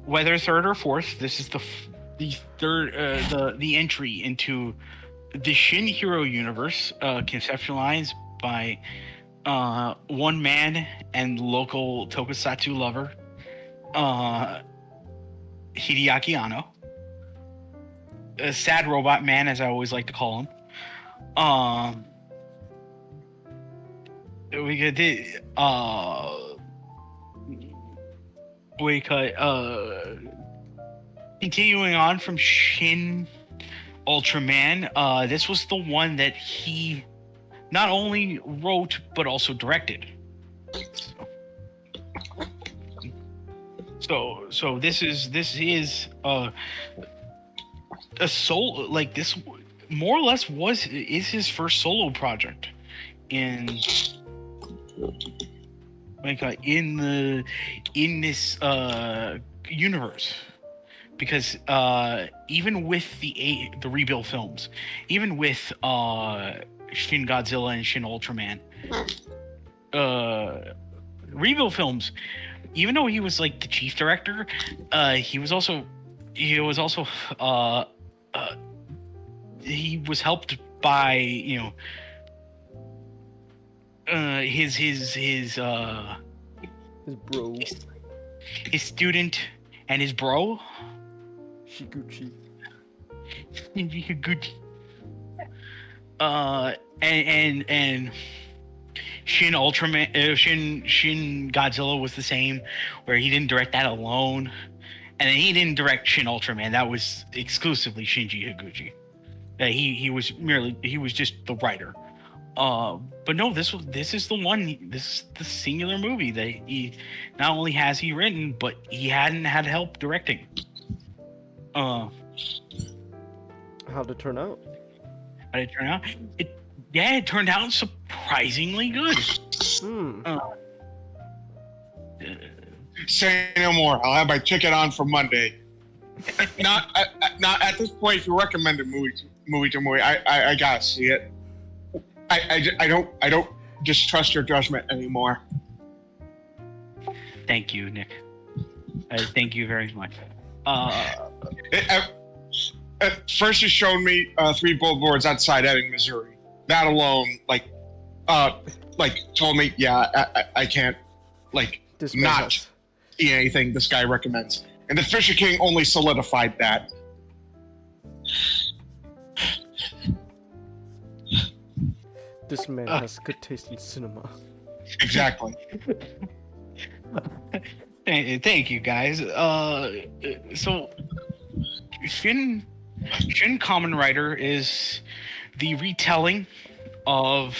whether third or fourth. This is the third, the entry into the Shin hero universe, conceptualized by one man and local tokusatsu lover, Hideaki Anno, a sad robot man, as I always like to call him. we did we cut continuing on from Shin Ultraman. This was the one that he not only wrote but also directed. So this is a solo, like, this more or less is his first solo project in this universe, because even with the rebuild films, even with Shin Godzilla and Shin Ultraman, rebuild films, even though he was like the chief director, he was helped by, you know, his bro, his student and his bro Shiguchi. And Shin Ultraman, Shin Godzilla was the same, where he didn't direct that alone, and then he didn't direct Shin Ultraman. That was exclusively Shinji Higuchi. He was just the writer. But no, this is the one. This is the singular movie that he not only has he written, but he hadn't had help directing. How'd it turn out? How'd it turn out? It turned out surprisingly good. Say no more. I'll have my ticket on for Monday. Not at this point. If you recommend a movie to movie, I gotta see it. I don't distrust your judgment anymore. Thank you, Nick. Thank you very much. At first, you showed me 3 billboards outside Ebbing, Missouri. That alone, told me, yeah, I can't, not see anything this guy recommends. And the Fisher King only solidified that. This man has good taste in cinema. Exactly. Thank you, guys. So Shin Kamen Rider is the retelling of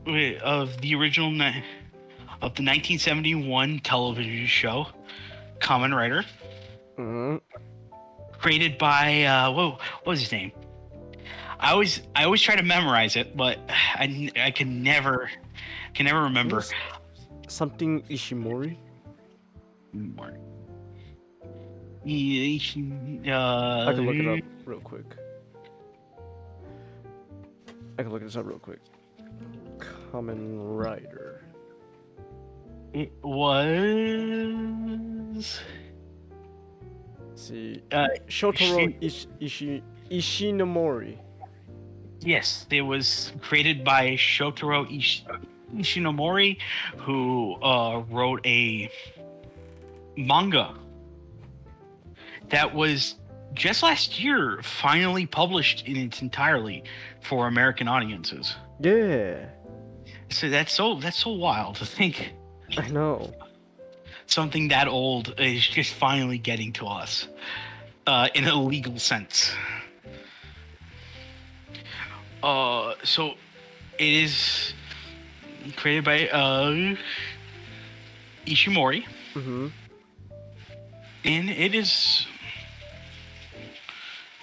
the original of the 1971 television show Kamen Rider, created by what was his name? I always try to memorize it, but I can never remember. Something Ishimori. I can look it up real quick. Kamen Rider. It was. Let's see. Shotaro Ishinomori. Yes, it was created by Shotaro Ishinomori, who wrote a manga that was just last year finally published in its entirety for American audiences. Yeah. So that's so wild to think. I know. Something that old is just finally getting to us in a legal sense. So it is created by Ishimori. And it is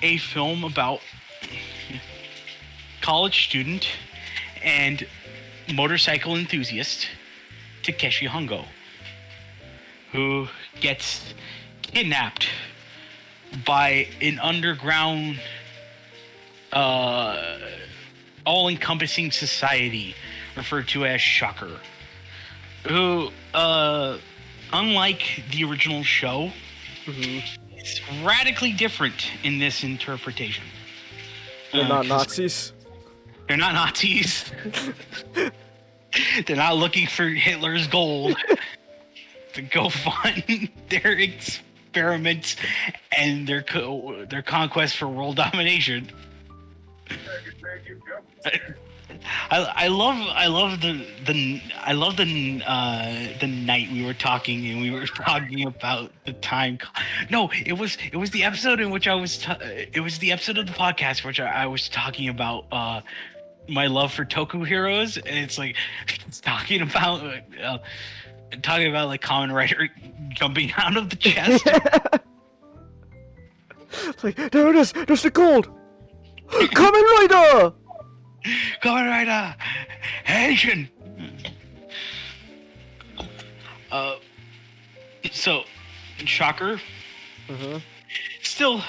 a film about college student and motorcycle enthusiast Takeshi Hongo, who gets kidnapped by an underground all-encompassing society referred to as Shocker, who unlike the original show, is radically different in this interpretation. They're not Nazis. They're not Nazis. They're not looking for Hitler's gold to go fund their experiments and their conquest for world domination. I love the night we were talking and we were talking about the time. No, it was the episode in which it was the episode of the podcast which I was talking about my love for Toku heroes, and it's like it's talking about like Kamen Rider jumping out of the chest. It's like, there it is! There's the gold! Kamen Rider! Kamen Rider! Asian! So, shocker. Still,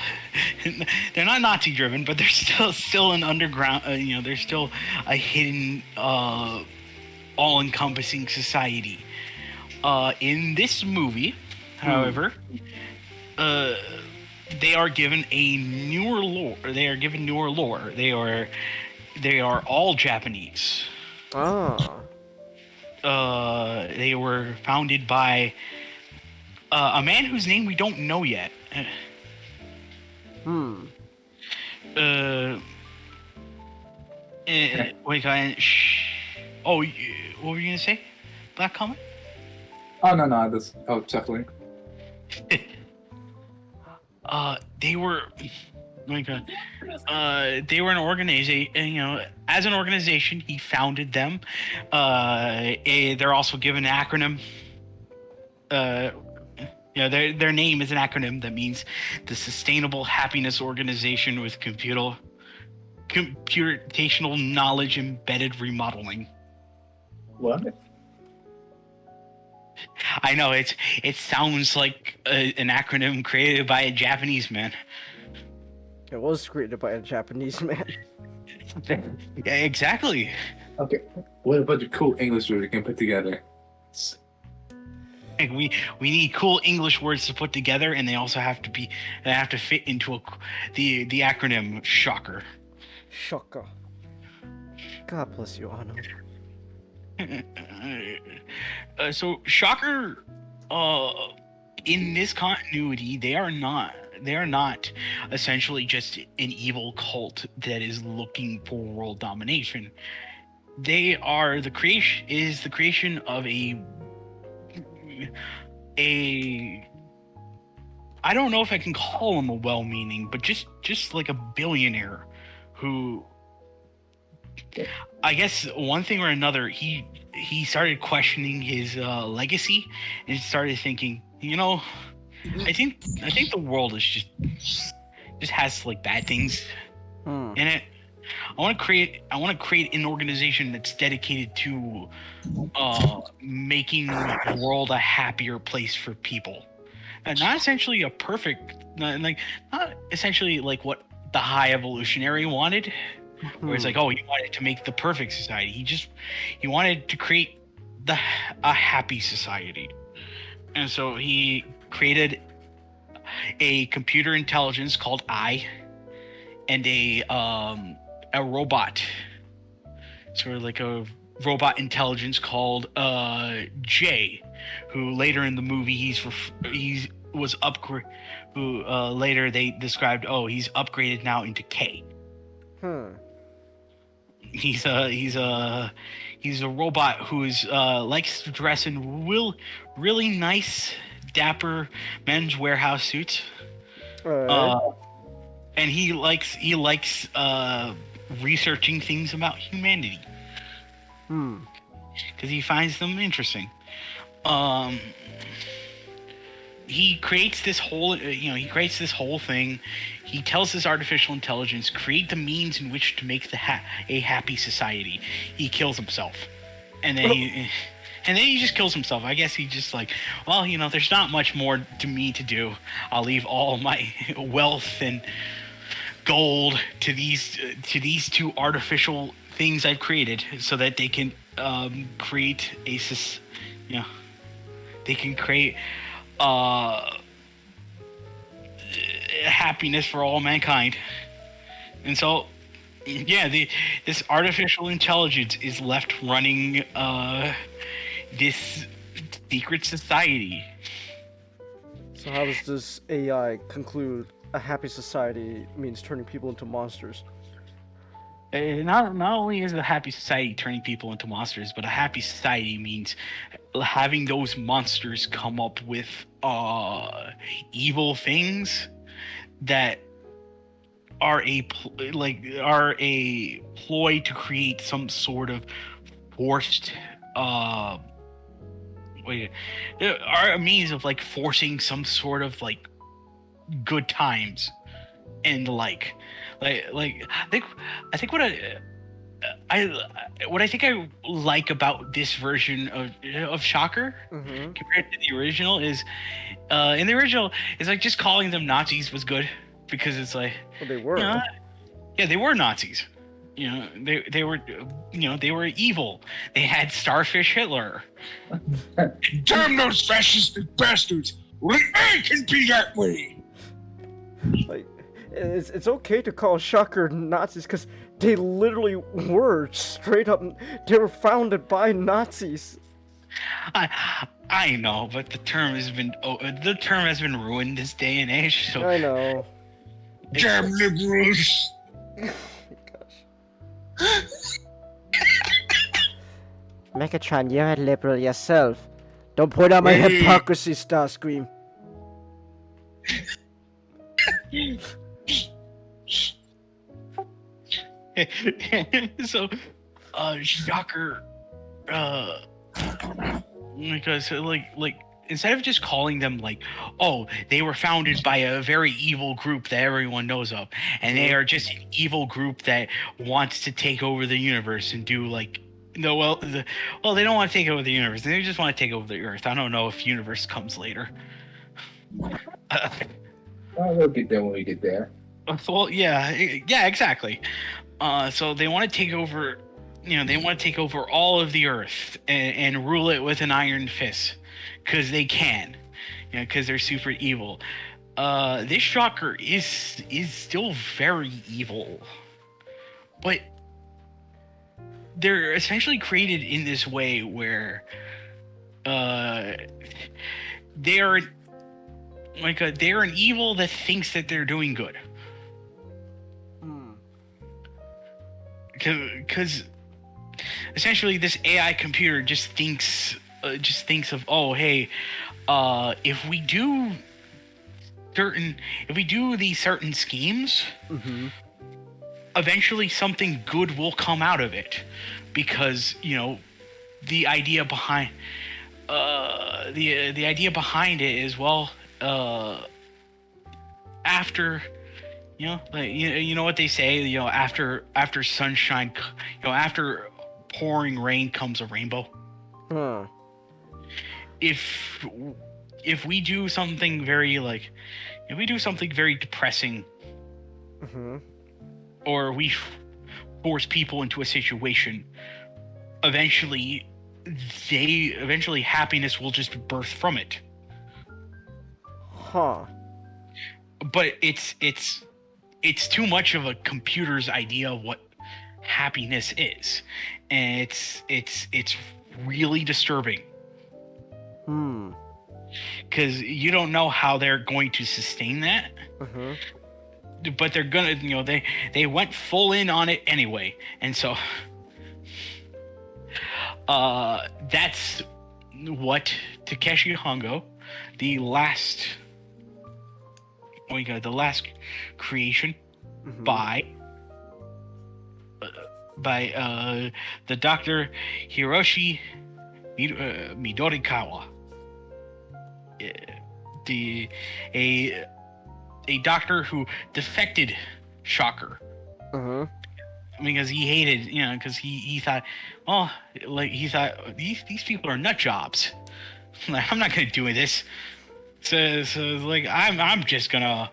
they're not Nazi driven, but they're still an underground, they're still a hidden, all-encompassing society. In this movie, however, they are given newer lore. They are all Japanese. They were founded by a man whose name we don't know yet. Wait, what were you gonna say? Black Comet? Oh no, I was chuckling. They were, they were an organization. As an organization, he founded them. They're also given an acronym. Their name is an acronym that means the Sustainable Happiness Organization with Computational Knowledge Embedded Remodeling. What? I know it sounds like an acronym created by a Japanese man. It was created by a Japanese man. Yeah, exactly. Okay, what a bunch of cool English words we can put together. Like we need cool English words to put together, and they also have to fit into the acronym Shocker. Shocker. God bless you, Anno. So Shocker, in this continuity, they are not essentially just an evil cult that is looking for world domination. They are the creation of a I don't know if I can call him a well-meaning, but just like a billionaire who, I guess one thing or another, he started questioning his legacy and started thinking, I think the world is just has like bad things in it. I want to create an organization that's dedicated to making the world a happier place for people, and not essentially not essentially like what the High Evolutionary wanted, where it's like, oh, he wanted to make the perfect society. He wanted to create a happy society, and so he created a computer intelligence called I, and a robot, sort of like a robot intelligence called J, who later in the movie later they described, he's upgraded now into K. He's a robot who's likes to dress in really nice, dapper men's warehouse suits. And he likes researching things about humanity, because he finds them interesting. He creates this whole thing. He tells this artificial intelligence, create the means in which to make a happy society. He kills himself, and then he just kills himself. I guess he's just like, well, there's not much more to me to do. I'll leave all my wealth and gold to these two artificial things I've created, so that they can create happiness for all mankind. And so, this artificial intelligence is left running this secret society. So how does this AI conclude a happy society means turning people into monsters? Not only is a happy society turning people into monsters, but a happy society means having those monsters come up with evil things that are are a ploy to create some sort of forced are a means of like forcing some sort of like good times and like I think what I think I like about this version of Shocker compared to the original is in the original it's like just calling them Nazis was good because it's like Well, they were. you know, yeah, they were Nazis. You know, they were they were evil. They had Starfish Hitler. Damn those fascist bastards! Only I can be that way! Like, it's okay to call Shocker Nazis because they literally were straight up. They were founded by Nazis. I know, but the term has been ruined this day and age. So I know. Damn liberals! Megatron, you're a liberal yourself. Don't point out my hypocrisy, Starscream. So, Shocker, because like instead of just calling them like, oh, they were founded by a very evil group that everyone knows of, and they are just an evil group that wants to take over the universe and do like, no, well, they don't want to take over the universe. They just want to take over the Earth. I don't know if universe comes later. We'll get there when we get there. Well, yeah, exactly. So they want to take over, they want to take over all of the Earth and rule it with an iron fist, because they can, because they're super evil. This Shocker is still very evil, but they're essentially created in this way where they're an evil that thinks that they're doing good. Because essentially this AI computer just thinks of, oh, hey, if we do these certain schemes, eventually something good will come out of it, because the idea behind the idea behind it is, well, after you know what they say, after sunshine, after pouring rain comes a rainbow. If we do something very depressing, or we force people into a situation, eventually happiness will just birth from it. But it's too much of a computer's idea of what happiness is, and it's really disturbing. Because you don't know how they're going to sustain that. But they're gonna, they went full in on it anyway, and so that's what Takeshi Hongo, the last creation by the Dr. Hiroshi Midorikawa, a doctor who defected Shocker. Because he hated, because he thought, well, like he thought these people are nut jobs. Like, I'm not gonna do this. So like I'm just gonna,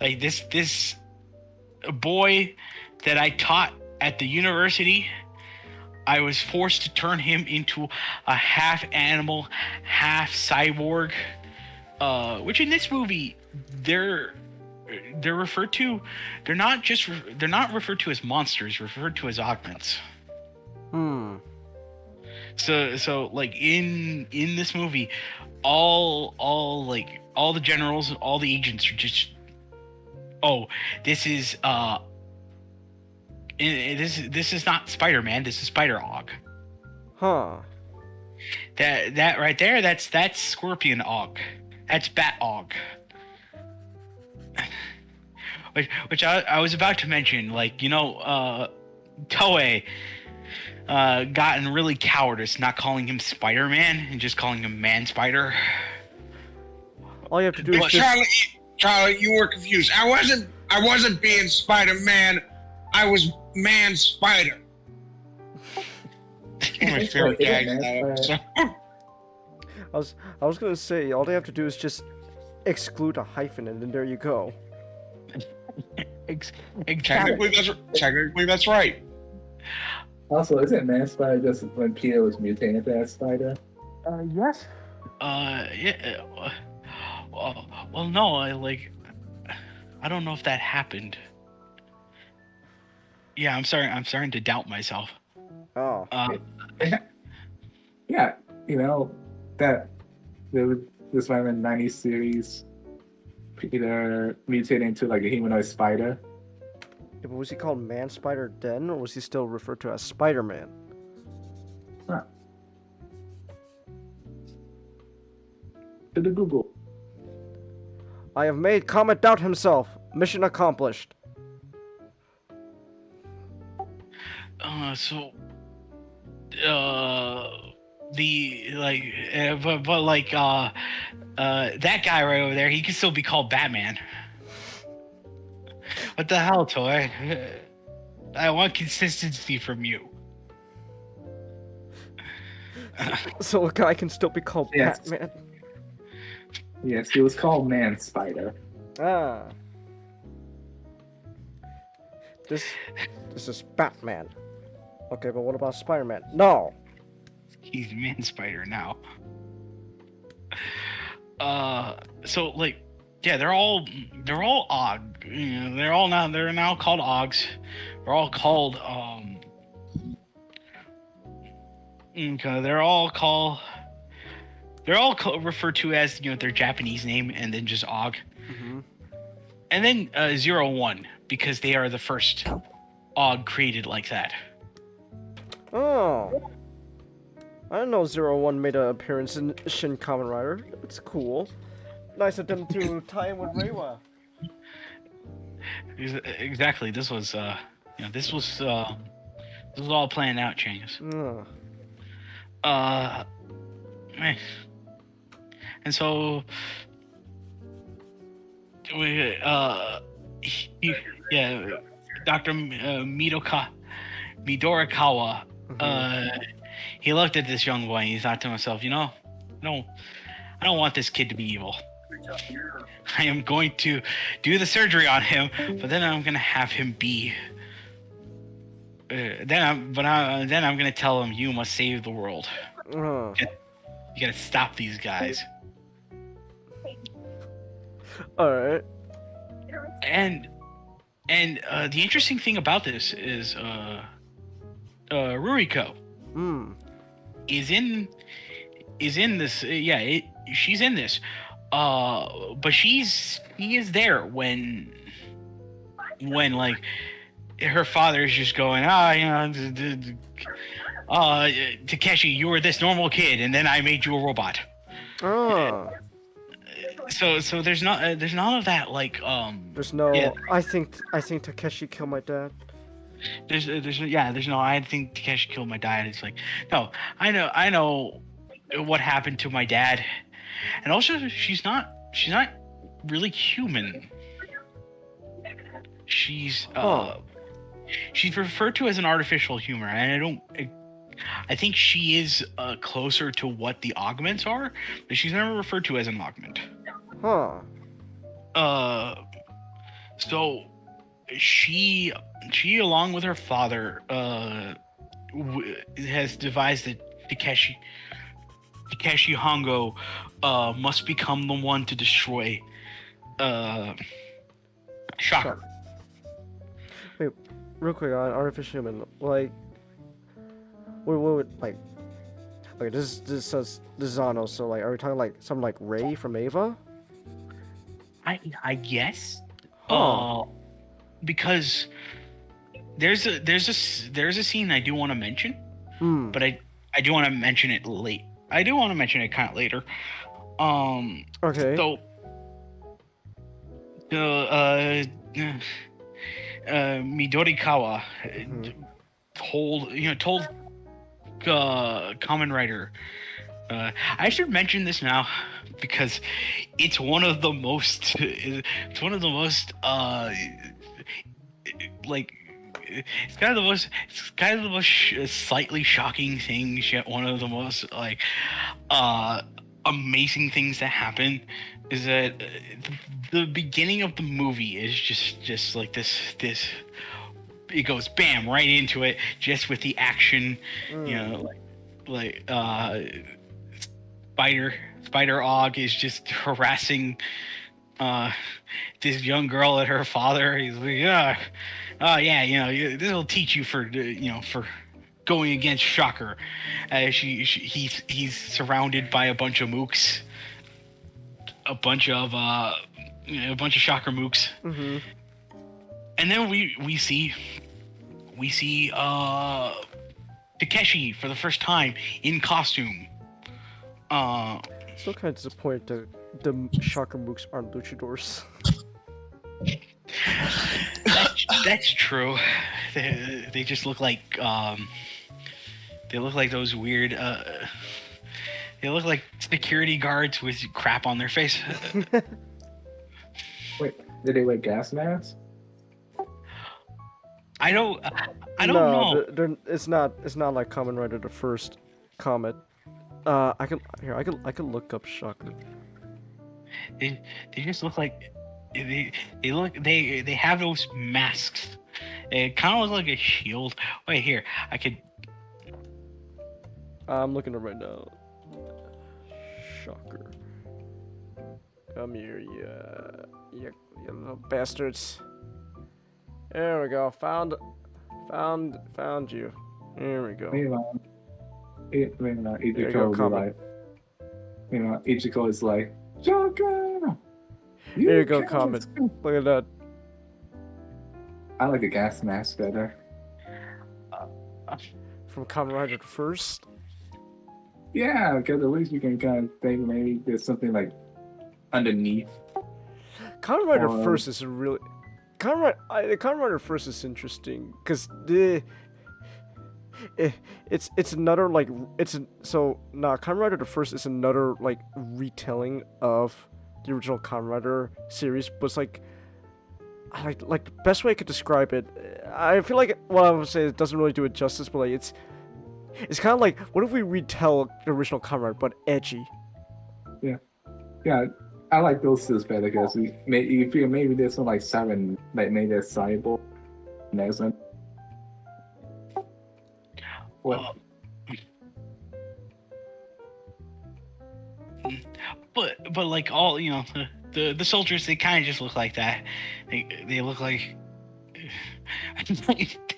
like, this boy that I taught at the university, I was forced to turn him into a half animal, half cyborg. Which in this movie they're referred to. They're not referred to as monsters. Referred to as augments. So like in this movie, all the generals, all the agents are just, oh, this is this is not Spider-Man. This is Spider-Og. Huh. That right there, that's Scorpion-Og. That's Bat-Og. Which I was about to mention, like, Toei gotten really cowardice, not calling him Spider-Man and just calling him Man-Spider. All you have to do is But just... Charlie, you were confused. I wasn't being Spider-Man. I was Man-Spider. My favorite gag in that episode. I was gonna say, all they have to do is just exclude a hyphen, and then there you go. Technically, that's right. Also, isn't Man Spider just when Peter was mutated as Spider? Yes. Yeah. Well, no. I don't know if that happened. Yeah, I'm sorry. I'm starting to doubt myself. Oh. Yeah, that the Spider-Man 90s series, Peter mutated into like a humanoid spider. Yeah, but was he called Man Spider then, or was he still referred to as Spider-Man? Huh. To the Google. I have made Kamen doubt himself. Mission accomplished. That guy right over there, he can still be called Batman. What the hell, Toy? I want consistency from you. So a guy can still be called Yes. Batman. Yes, he was called Man Spider. Ah. This is Batman. Okay, but what about Spider-Man? No. He's Man Spider now. So yeah, they're all Og. They're now called Ogs. They're all called they're all referred to as their Japanese name and then just Og. Mm-hmm. And then 01 because they are the first Og created like that. Oh. I didn't know 01 made an appearance in Shin Kamen Rider. It's cool. Nice of them to tie in with Reiwa. Exactly. This was this was all planned out, Changes. And so Dr. Midorikawa, he looked at this young boy and he thought to himself, I don't want this kid to be evil. I am going to do the surgery on him, but then I'm going to have him be. Then I'm going to tell him you must save the world. You got to stop these guys. All right. And the interesting thing about this is Ruriko is in this. She's in this. But she is there when like her father is just going, Takeshi, you were this normal kid, and then I made you a robot. Oh. So there's none of that There's no. Yeah. I think Takeshi killed my dad. There's no. I think Takeshi killed my dad. It's like, no, I know what happened to my dad, and also she's not really human. She's referred to as an artificial humor, and I think she is closer to what the augments are, but she's never referred to as an augment. Huh. So she along with her father has devised that Takeshi Hongo must become the one to destroy Shocker. Wait, real quick on artificial human, what would okay, this says this is Zano, so are we talking something like Ray from Ava? I guess. Huh. Because there's a scene I do want to mention, but I do want to mention it late. I do want to mention it kind of later. Okay. So the Midorikawa told Kamen Rider. I should mention this now because it's one of the most like it's kind of the most slightly shocking things, yet one of the most like amazing things that happen is that the beginning of the movie is just like this it goes bam right into it just with the action, you know, like Spider Og is just harassing this young girl at her father. He's like, this will teach you for going against Shocker. He's surrounded by a bunch of mooks, a bunch of Shocker mooks, and then we see Takeshi for the first time in costume. Still kind of disappointed that the Shocker mooks aren't luchadors. That's true. They just look like those weird. They look like security guards with crap on their face. Wait, did they wear gas masks? I don't know. It's not like Kamen Rider the first Comet. I can look up Shocker. They just look like they have those masks. It kind of looks like a shield. Wait here, I could. I'm looking at it right now. Shocker. Come here, you little bastards. There we go. Found you. There we go. Ichiko will be like, Ichiko is like, Shocker! There you go, Kamen. Look at that. I like the gas mask better. From Kamen Rider the first? Yeah, because at least you can kind of think maybe there's something like underneath. Kamen Rider first is really... Kamen Rider first is interesting, because it's another, like... Kamen Rider the first is another, like, retelling of the original Kamen Rider series, but it's like the best way I could describe it, I feel like what I would say it doesn't really do it justice, but like it's kind of like, what if we retell the original Kamen Rider but edgy? Yeah, I like those two better because you feel maybe there's some like seven, like maybe there's cyborg, next one. What? But like all the soldiers, they kind of just look like that. They look like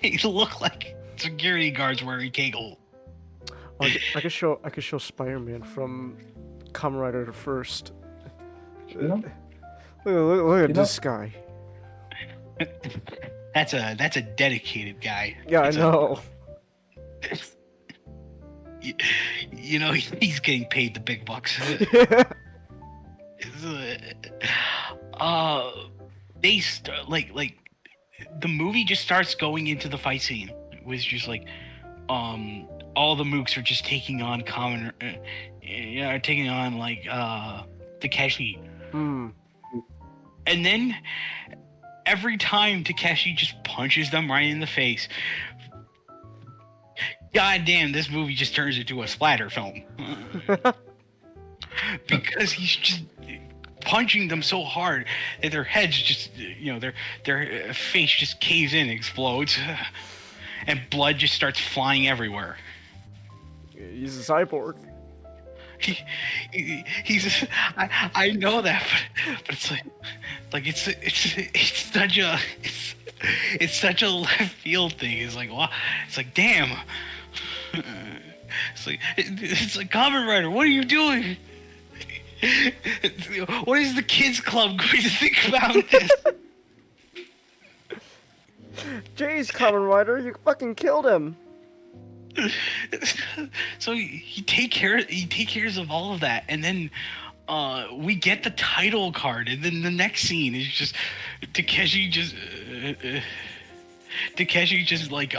they look like security guards wearing Kegel. Oh, I could show Spider-Man from Kamen Rider the first. Look at this guy. That's a dedicated guy. Yeah, I know. He's getting paid the big bucks. They start like the movie just starts going into the fight scene with just like all the mooks are just taking on taking on like Takeshi. And then every time Takeshi just punches them right in the face, god damn, this movie just turns into a splatter film. Because he's just punching them so hard that their heads just, their face just caves in and explodes. And blood just starts flying everywhere. He's a cyborg. He's I know that, but it's like it's such a left field thing. It's like, wow, it's like, damn. It's like Kamen Rider, what are you doing? What is the kids club going to think about this? Jeez, Kamen Rider, you fucking killed him. So he take cares of all of that, and then we get the title card, and then the next scene is just Takeshi just like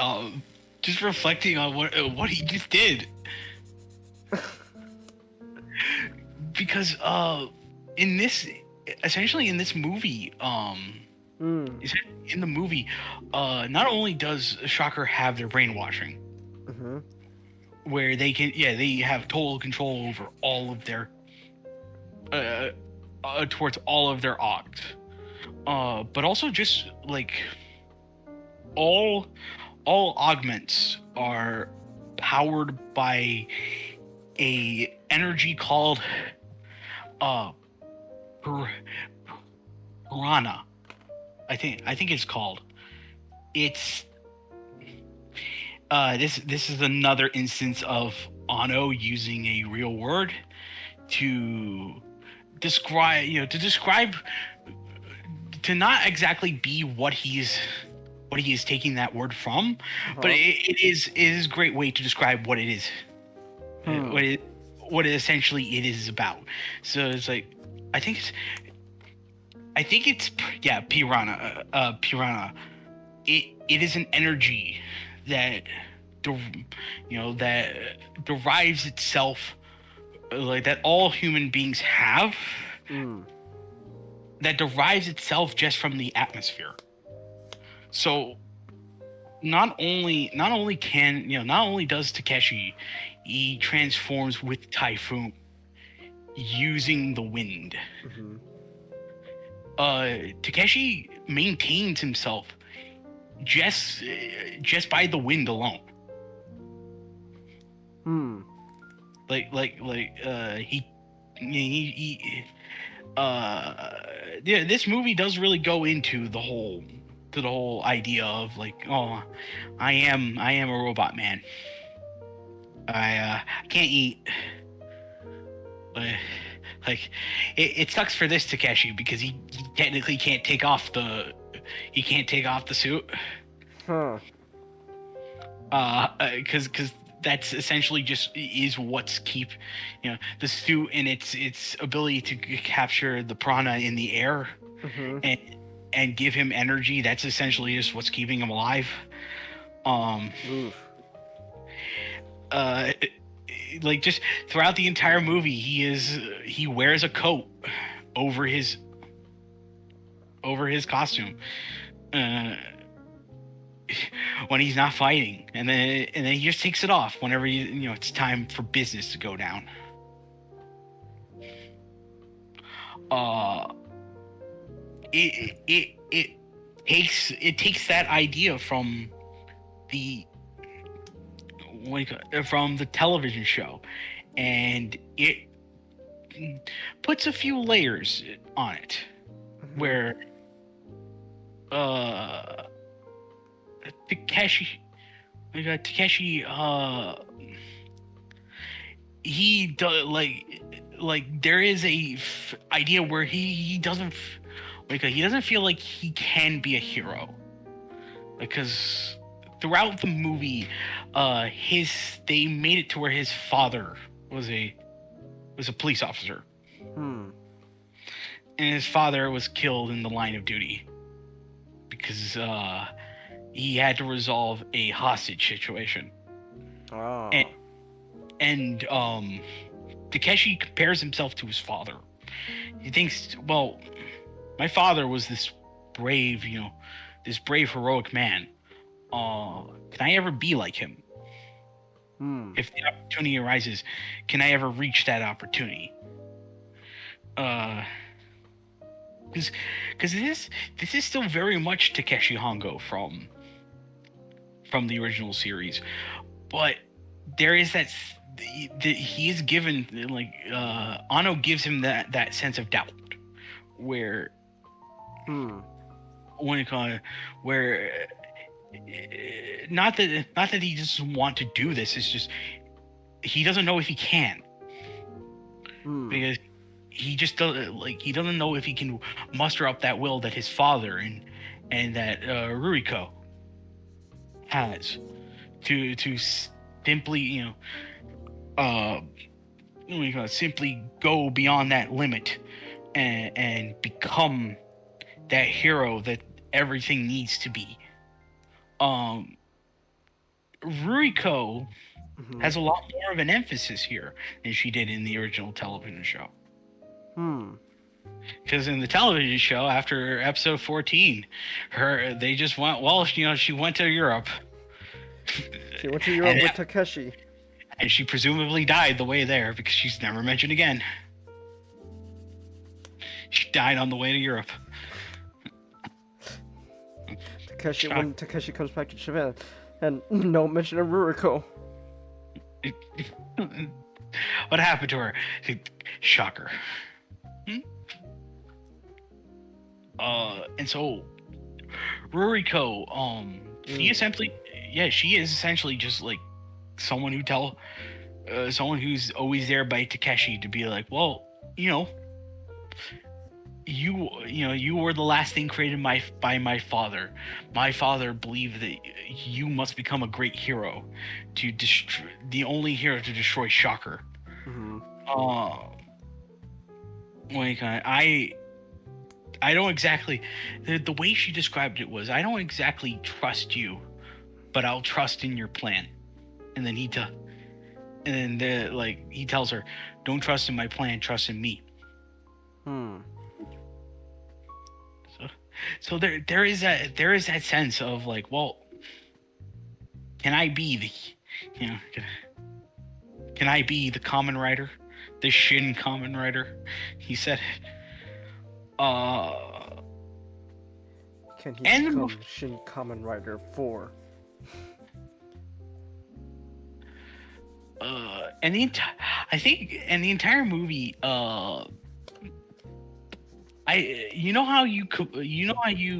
just reflecting on what he just did. Because in this movie, in the movie, not only does Shocker have their brainwashing, where they have total control over all of their towards all of their Augs, but also just like all augments are powered by a energy called piranha. I think it's called. It's this is another instance of Ano using a real word to describe, to not exactly be what he is taking that word from, but it is a great way to describe what it is. What essentially it is about. So it's like, I think it's piranha. Piranha. It is an energy that that derives itself, like that all human beings have. That derives itself just from the atmosphere. So not only does Takeshi, he transforms with Typhoon using the wind. Takeshi maintains himself just by the wind alone. This movie does really go into the whole idea of like, oh, I am a robot man. I can't eat. Like it sucks for this Takeshi because he technically can't take off the suit. Because that's essentially just is what's keep the suit and its ability to capture the prana in the air and give him energy. That's essentially just what's keeping him alive. Like just throughout the entire movie, he wears a coat over his costume when he's not fighting, and then he just takes it off whenever it's time for business to go down. It takes that idea from the television show, and it puts a few layers on it, where Takeshi, he does like there is a idea where he doesn't feel like he can be a hero, because throughout the movie, they made it to where his father was a police officer, and his father was killed in the line of duty because he had to resolve a hostage situation. And Takeshi compares himself to his father. He thinks, well, my father was this brave, heroic man. Can I ever be like him? If the opportunity arises, can I ever reach that opportunity? Because this is still very much Takeshi Hongo from the original series, but there is that he is given Ano gives him that sense of doubt, where where not that he doesn't want to do this, it's just he doesn't know if he can, because he just doesn't know if he can muster up that will that his father and that Ruriko has to simply, simply go beyond that limit and become that hero that everything needs to be. Ruriko has a lot more of an emphasis here than she did in the original television show. Because in the television show, after episode 14, they just went, well, she went to Europe. She went to Europe with Takeshi. And she presumably died the way there because she's never mentioned again. She died on the way to Europe. When Takeshi comes back to Japan, and no mention of Ruriko. What happened to her? Shocker. And so Ruriko, she is essentially just like someone who's always there by Takeshi to be like, well, you were the last thing created by my father. My father believed that you must become a great hero to destroy the only hero to destroy Shocker. I don't exactly the way she described it was, I don't exactly trust you, but I'll trust in your plan. And then he tells her, don't trust in my plan, trust in me. So there is that sense of like, well, can I be the Kamen Rider, the Shin Kamen Rider? He said, can he become Shin Kamen Rider 4? I think in the entire movie, you know how you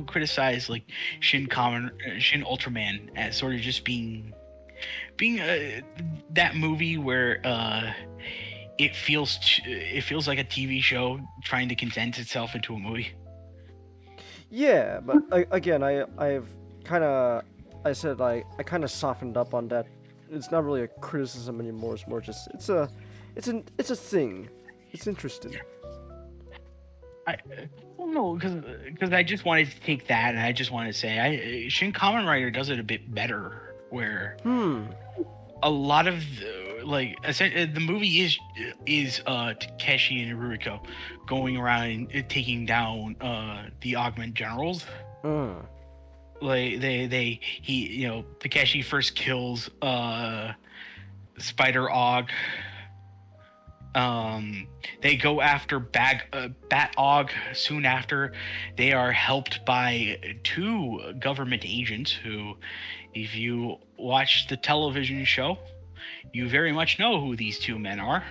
criticize like Shin Ultraman as sort of just being that movie where it feels like a TV show trying to condense itself into a movie. Yeah, but again, I kind of softened up on that. It's not really a criticism anymore. It's more just it's a thing. It's interesting. I don't know, because I just wanted to take that and I just wanted to say Shin Kamen Rider does it a bit better, where a lot of the movie is Takeshi and Ruriko going around and taking down the Augment Generals. Takeshi first kills Spider Og. They go after Bat Og soon after. They are helped by two government agents who, if you watch the television show, you very much know who these two men are.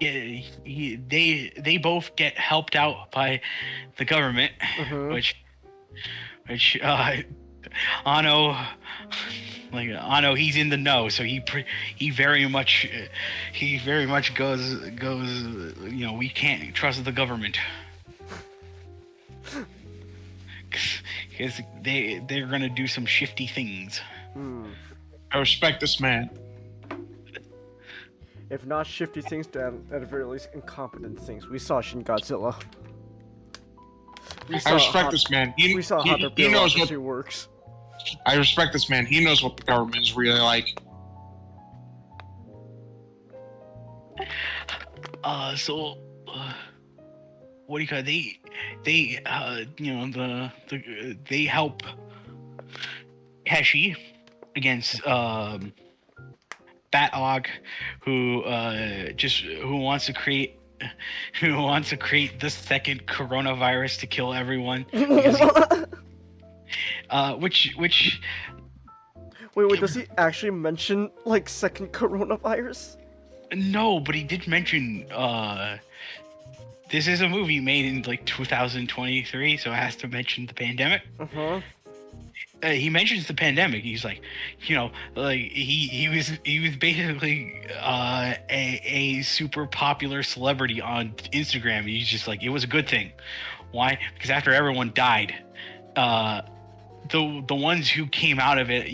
They both get helped out by the government, which Ano, he's in the know, so he very much goes. We can't trust the government because they're gonna do some shifty things. I respect this man. If not shifty things, then at the very least incompetent things. We saw Shin Godzilla. I respect this man. We saw how their bureaucracy works. I respect this man. He knows what the government is really like. What do you call it? They help Heshi against Bat Og, who wants to create the second coronavirus to kill everyone. Which Wait, does he actually mention like second coronavirus? No, but he did mention this is a movie made in like 2023, so it has to mention the pandemic. He mentions the pandemic. He's like, he was basically a super popular celebrity on Instagram. He's just like, it was a good thing. Why? Because after everyone died, the ones who came out of it,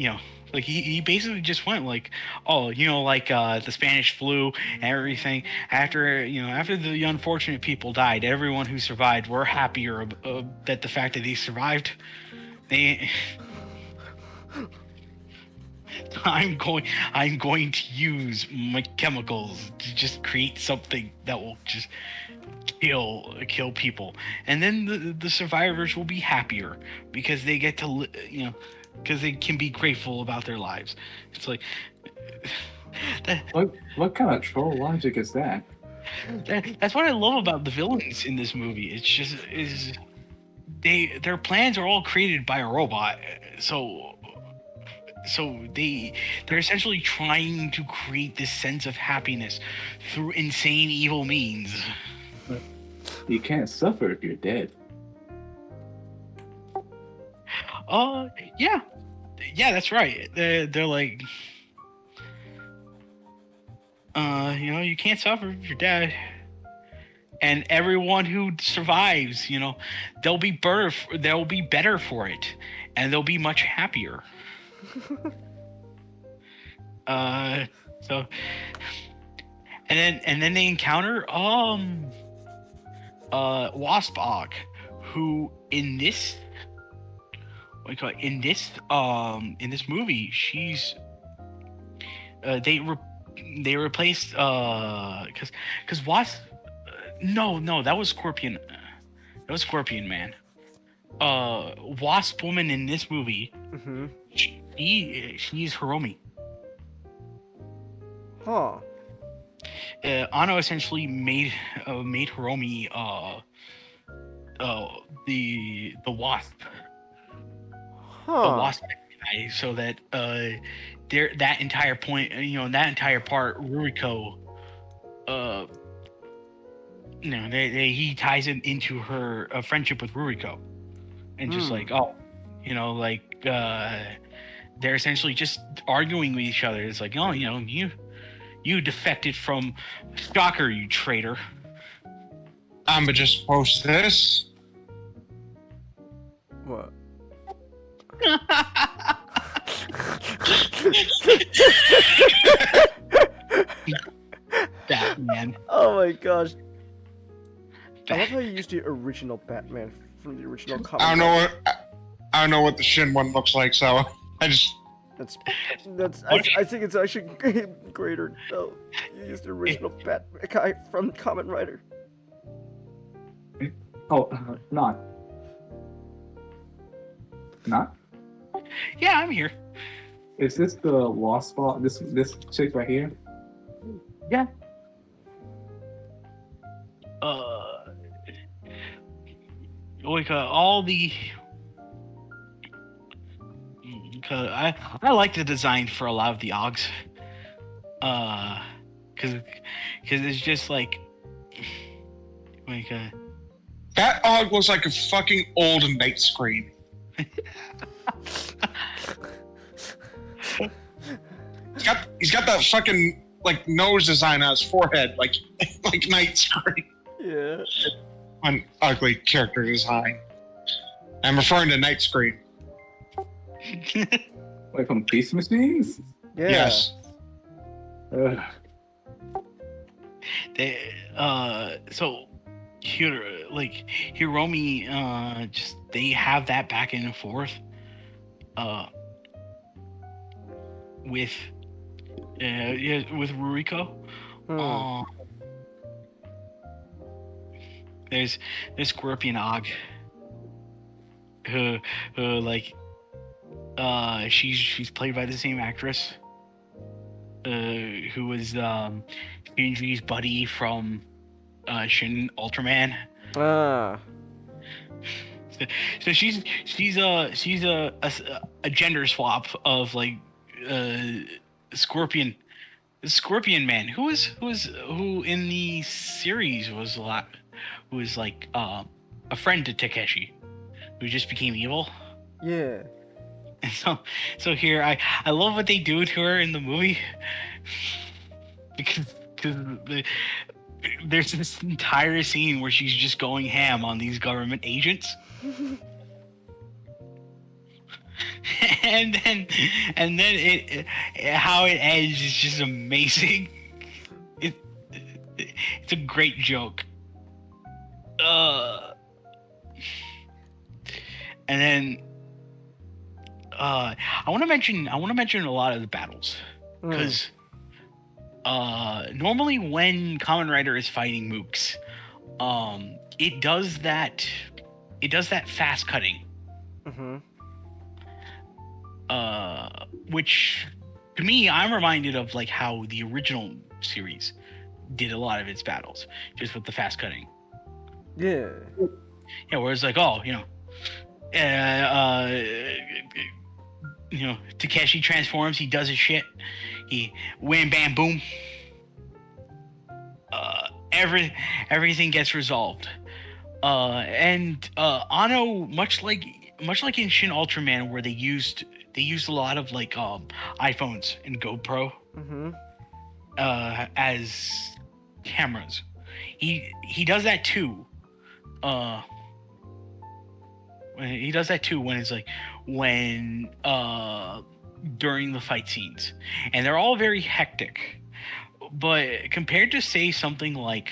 like he basically just went like, oh, like the Spanish flu and everything. After the unfortunate people died, everyone who survived were happier that the fact that they survived. I'm going to use my chemicals to just create something that will just kill people, and then the survivors will be happier because they get to because they can be grateful about their lives. It's like what kind of troll logic is that? That's what I love about the villains in this movie. It's just their plans are all created by a robot, so they're essentially trying to create this sense of happiness through insane evil means. You can't suffer if you're dead. Yeah, that's right. They're like, you can't suffer if you're dead. And everyone who survives, they'll be better for it, and they'll be much happier. So, and then they encounter Wasp Og, who in this in this movie, she's they replaced because Wasp no, that was Scorpion. That was Scorpion Man. Wasp Woman in this movie, she's Hiromi. Huh. Anno essentially made Hiromi the Wasp. Huh. The Wasp guy, so that that entire point, that entire part, Ruriko, he ties it into her friendship with Ruriko, and just like, they're essentially just arguing with each other. It's like, oh, you defected from Stalker, you traitor. I'ma just post this. What? Batman. Oh my gosh. I love how you used the original Batman from the original comic. I don't know what the Shin one looks like, so I just. I think it's actually greater. No, you used the original Batman guy from Kamen Rider. Oh, not. Yeah, I'm here. Is this the Wasp spot? This chick right here? Yeah. All the. I like the design for a lot of the Ogs. Cause it's just like. That Og looks like a fucking old night screen. He's got that fucking nose design on his forehead, like night screen. Yeah. An ugly character design. I'm referring to night screen. Like from Peace Machines? Yeah. Yes. So here, Hiromi, just they have that back and forth, with Ruriko. There's Scorpion Og, who she's played by the same actress, who was Shinji's buddy from Shin Ultraman. So she's a gender swap of Scorpion Man, who in the series was a friend to Takeshi, who just became evil. Yeah. And so here I love what they do to her in the movie, because there's this entire scene where she's just going ham on these government agents. and then how it ends is just amazing. It's a great joke. And then I want to mention a lot of the battles, because normally when Kamen Rider is fighting mooks, it does that fast cutting. Which to me, I'm reminded of like how the original series did a lot of its battles, just with the fast cutting. Yeah. Yeah, where it's like, Takeshi transforms, he does his shit, he wham bam boom. Everything gets resolved. And Anno, much like in Shin Ultraman, where they used a lot of like iPhones and GoPro as cameras. He does that too. He does that too when during the fight scenes, and they're all very hectic. But compared to say something like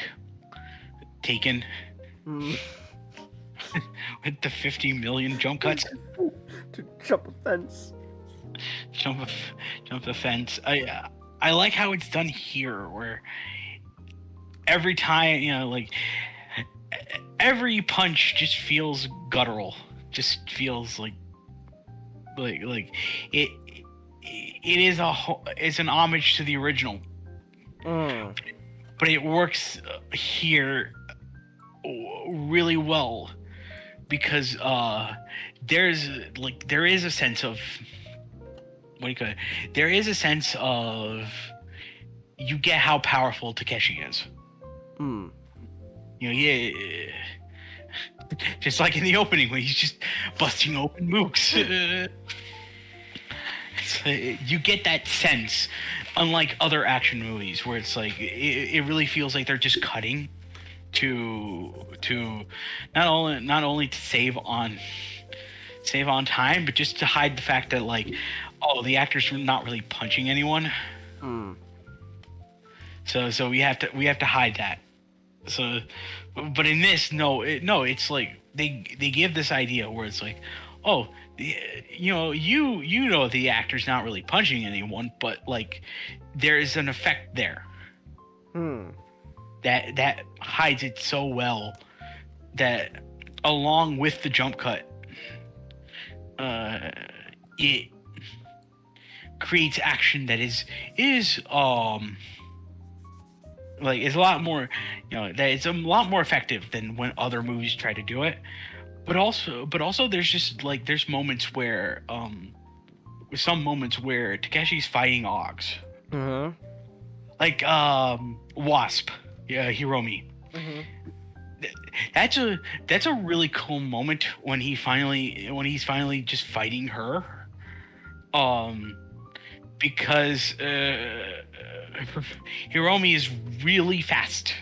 Taken, with the 50 million jump cuts To jump a fence. jump the fence. I like how it's done here, where every time, like every punch just feels guttural, just feels like it is it's an homage to the original. But it works here really well, because there is a sense of you get how powerful Takeshi is. Yeah, just like in the opening when he's just busting open mooks. You get that sense, unlike other action movies where it's like it really feels like they're just cutting to not only to save on time, but just to hide the fact that like, the actors are not really punching anyone. So we have to hide that. So, but in this, it's like they give this idea where it's like, the actor's not really punching anyone, but like there is an effect there. That hides it so well that along with the jump cut, it creates action that is like it's a lot more, that it's a lot more effective than when other movies try to do it. But also there's just like there's moments where Takeshi's fighting Ogs. Like Wasp, Hiromi. That's a really cool moment when he's finally just fighting her. Because Hiromi is really fast.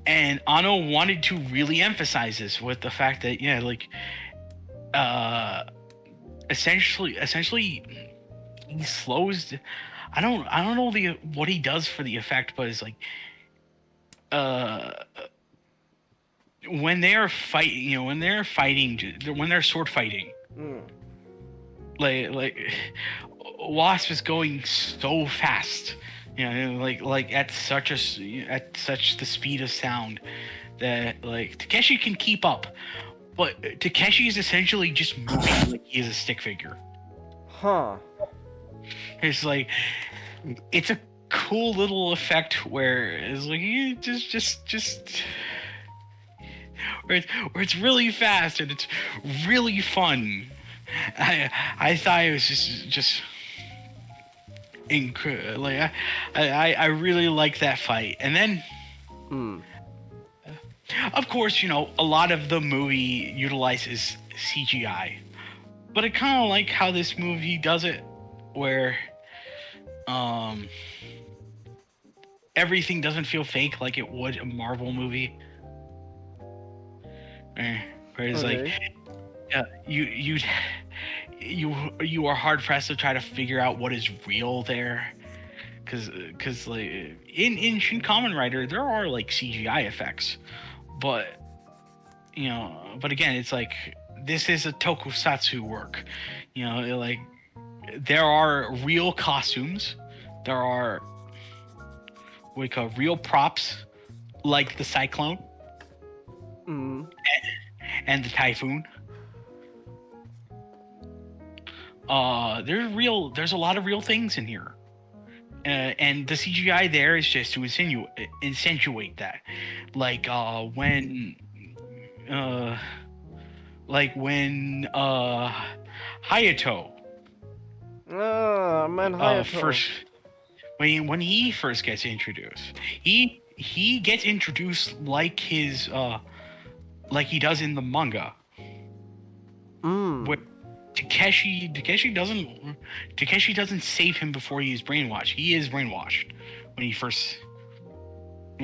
And Anno wanted to really emphasize this with the fact that essentially he slows. I don't know what he does for the effect, but it's like when they're fighting, when they're sword fighting, like Wasp is going so fast. Like at such the speed of sound that like Takeshi can keep up, but Takeshi is essentially just moving like he is a stick figure. It's like it's a cool little effect where it's like you just where it's really fast and it's really fun. I thought it was just. Like I really like that fight, and then of course a lot of the movie utilizes CGI, but I kind of like how this movie does it, where everything doesn't feel fake like it would a Marvel movie. Whereas Okay. like you are hard pressed to try to figure out what is real there, because like in Shin Kamen Rider there are like CGI effects, but but again it's like this is a tokusatsu work, like there are real costumes, there are what we call real props like the cyclone and the typhoon. There's a lot of real things in here, and the CGI there is just to accentuate that, like when Hayato Man, Hayato. first when he first gets introduced, he gets introduced like his like he does in the manga. What Takeshi doesn't save him before he is brainwashed. He is brainwashed when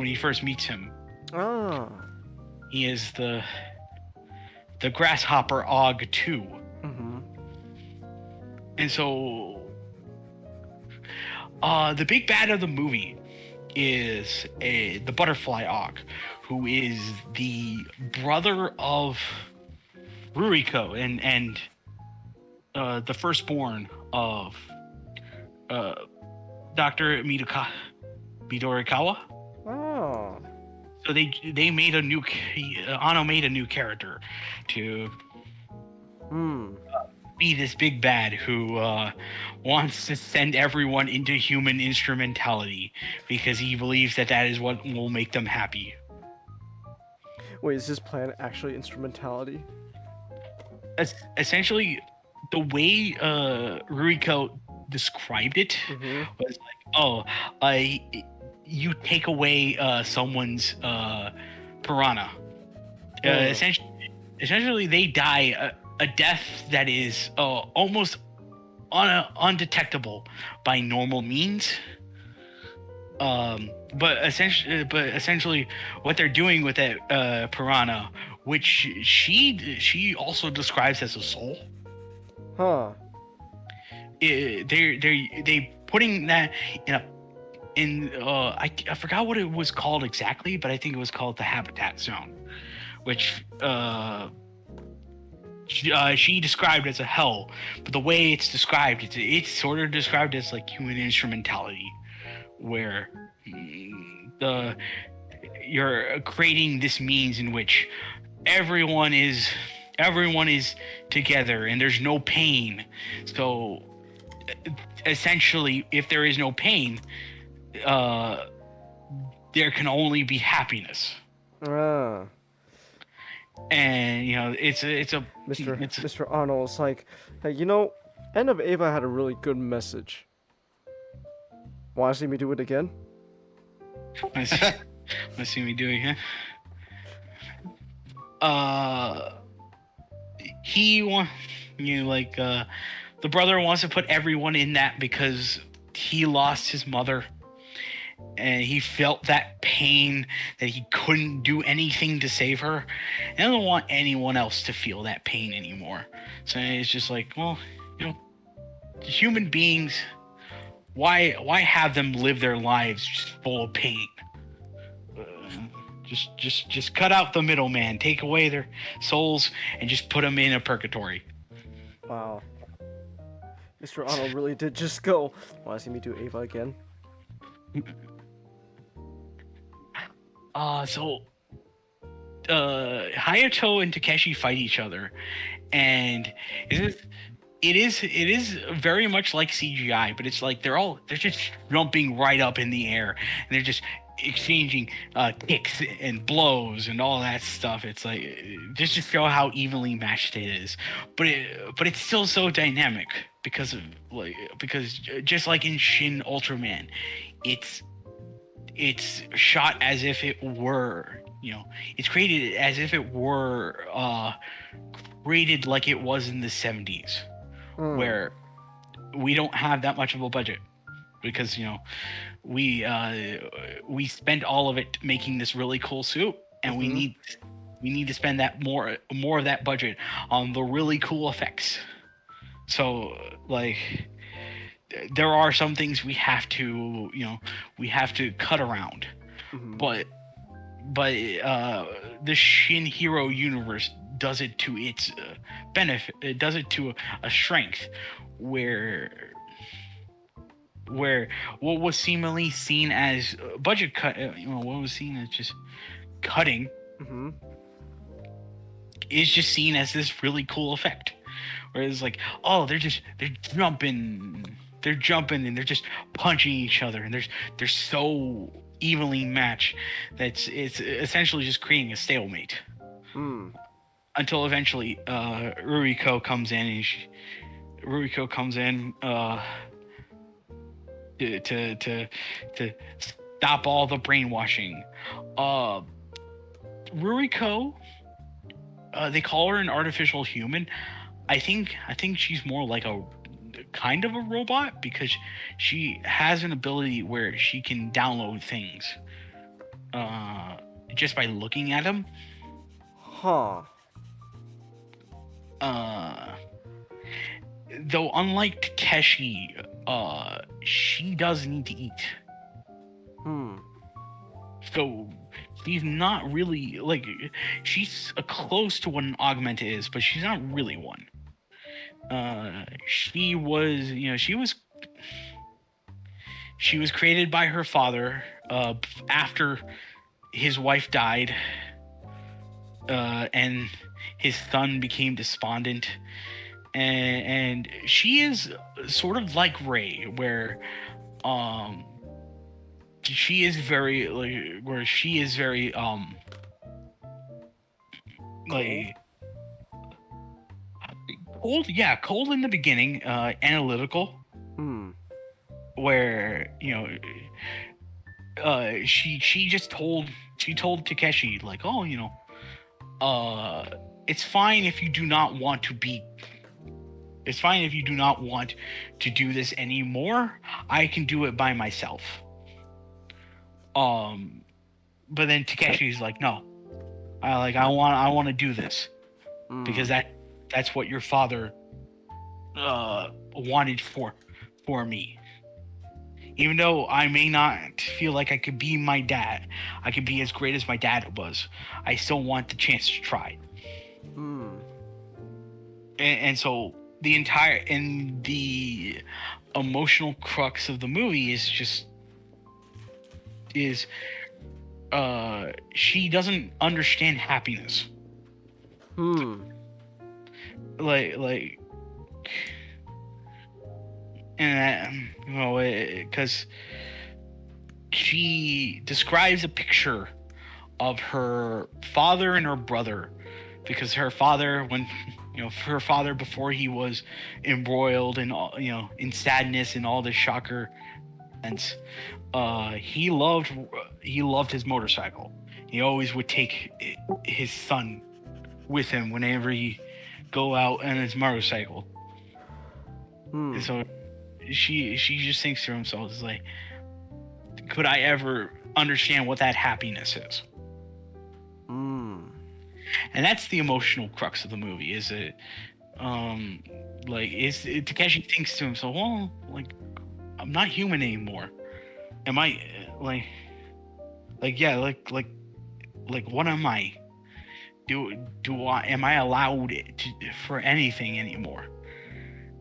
he first meets him. Ah. He is the grasshopper Og 2. And so the big bad of the movie is the butterfly Og, who is the brother of Ruriko and the firstborn of Dr. Midorikawa. Oh. So they made a new Ano made a new character to be this big bad who wants to send everyone into human instrumentality because he believes that is what will make them happy. Wait, is his plan actually instrumentality? Essentially, the way Ruriko described it was like, you take away someone's piranha. Essentially, they die a death that is almost undetectable by normal means. But essentially, what they're doing with that piranha, which she also describes as a soul. Huh. They putting that in I forgot what it was called exactly, but I think it was called the habitat zone, which she described as a hell. But the way it's described, it's sort of described as like human instrumentality, where you're creating this means in which everyone is together and there's no pain. So essentially, if there is no pain, there can only be happiness. And it's a Mr. Arnold's like, hey, End of Ava had a really good message. Want to see me do it again? Want to see me do it again? The brother wants to put everyone in that because he lost his mother and he felt that pain that he couldn't do anything to save her. And doesn't want anyone else to feel that pain anymore. So it's just like, well, human beings, why have them live their lives just full of pain? Just cut out the middleman, take away their souls, and just put them in a purgatory. Wow. Mr. Arnold really did just go, want to see me do Ava again? So Hayato and Takeshi fight each other, and it is very much like CGI, but it's like they're just jumping right up in the air, and they're just exchanging kicks and blows and all that stuff. It's like just to show how evenly matched it is, but it's still so dynamic because just like in Shin Ultraman, it's shot as if it were, it's created as if it were created like it was in the 70s, where we don't have that much of a budget. because we spent all of it making this really cool suit, and we need to spend that more of that budget on the really cool effects. So like there are some things we have to cut around, but the Shin Hero universe does it to its benefit. It does it to a strength where what was seemingly seen as budget cut, what was seen as just cutting, is just seen as this really cool effect. Whereas like, oh, they're jumping and they're just punching each other, and they're so evenly matched that it's essentially just creating a stalemate. Until eventually Ruriko comes in to stop all the brainwashing. Ruriko, they call her an artificial human. I think she's more like a kind of a robot, because she has an ability where she can download things just by looking at them. Though unlike Takeshi, she does need to eat. So she's not really like, she's close to what an augmented is, but she's not really one. She was created by her father after his wife died, and his son became despondent, and she is sort of like Ray, where she is very cold in the beginning, analytical, where she told Takeshi, like, it's fine if you do not want to do this anymore. I can do it by myself. But then Takeshi's like, no, I want to do this because that's what your father wanted for me. Even though I may not feel like I could be my dad, I could be as great as my dad was, I still want the chance to try. And so the emotional crux of the movie is she doesn't understand happiness. Because she describes a picture of her father and her brother, because her father, before he was embroiled in in sadness and all this shocker, and he loved his motorcycle. He always would take his son with him whenever he go out on his motorcycle. And so she just thinks to herself, is like, could I ever understand what that happiness is? And that's the emotional crux of the movie. Is it Takeshi thinks to himself, well, like, I'm not human anymore. Am I like what am I? Am I allowed for anything anymore?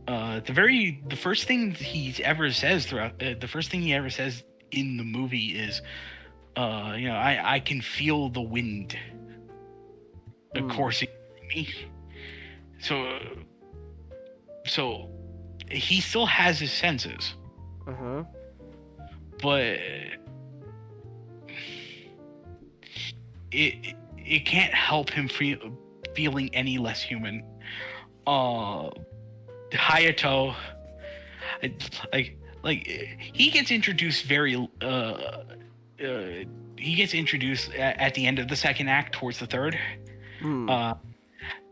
The first thing he ever says in the movie is, I can feel the wind coursing me. So he still has his senses. But it can't help him feeling any less human. Hayato, he gets introduced at the end of the second act towards the third.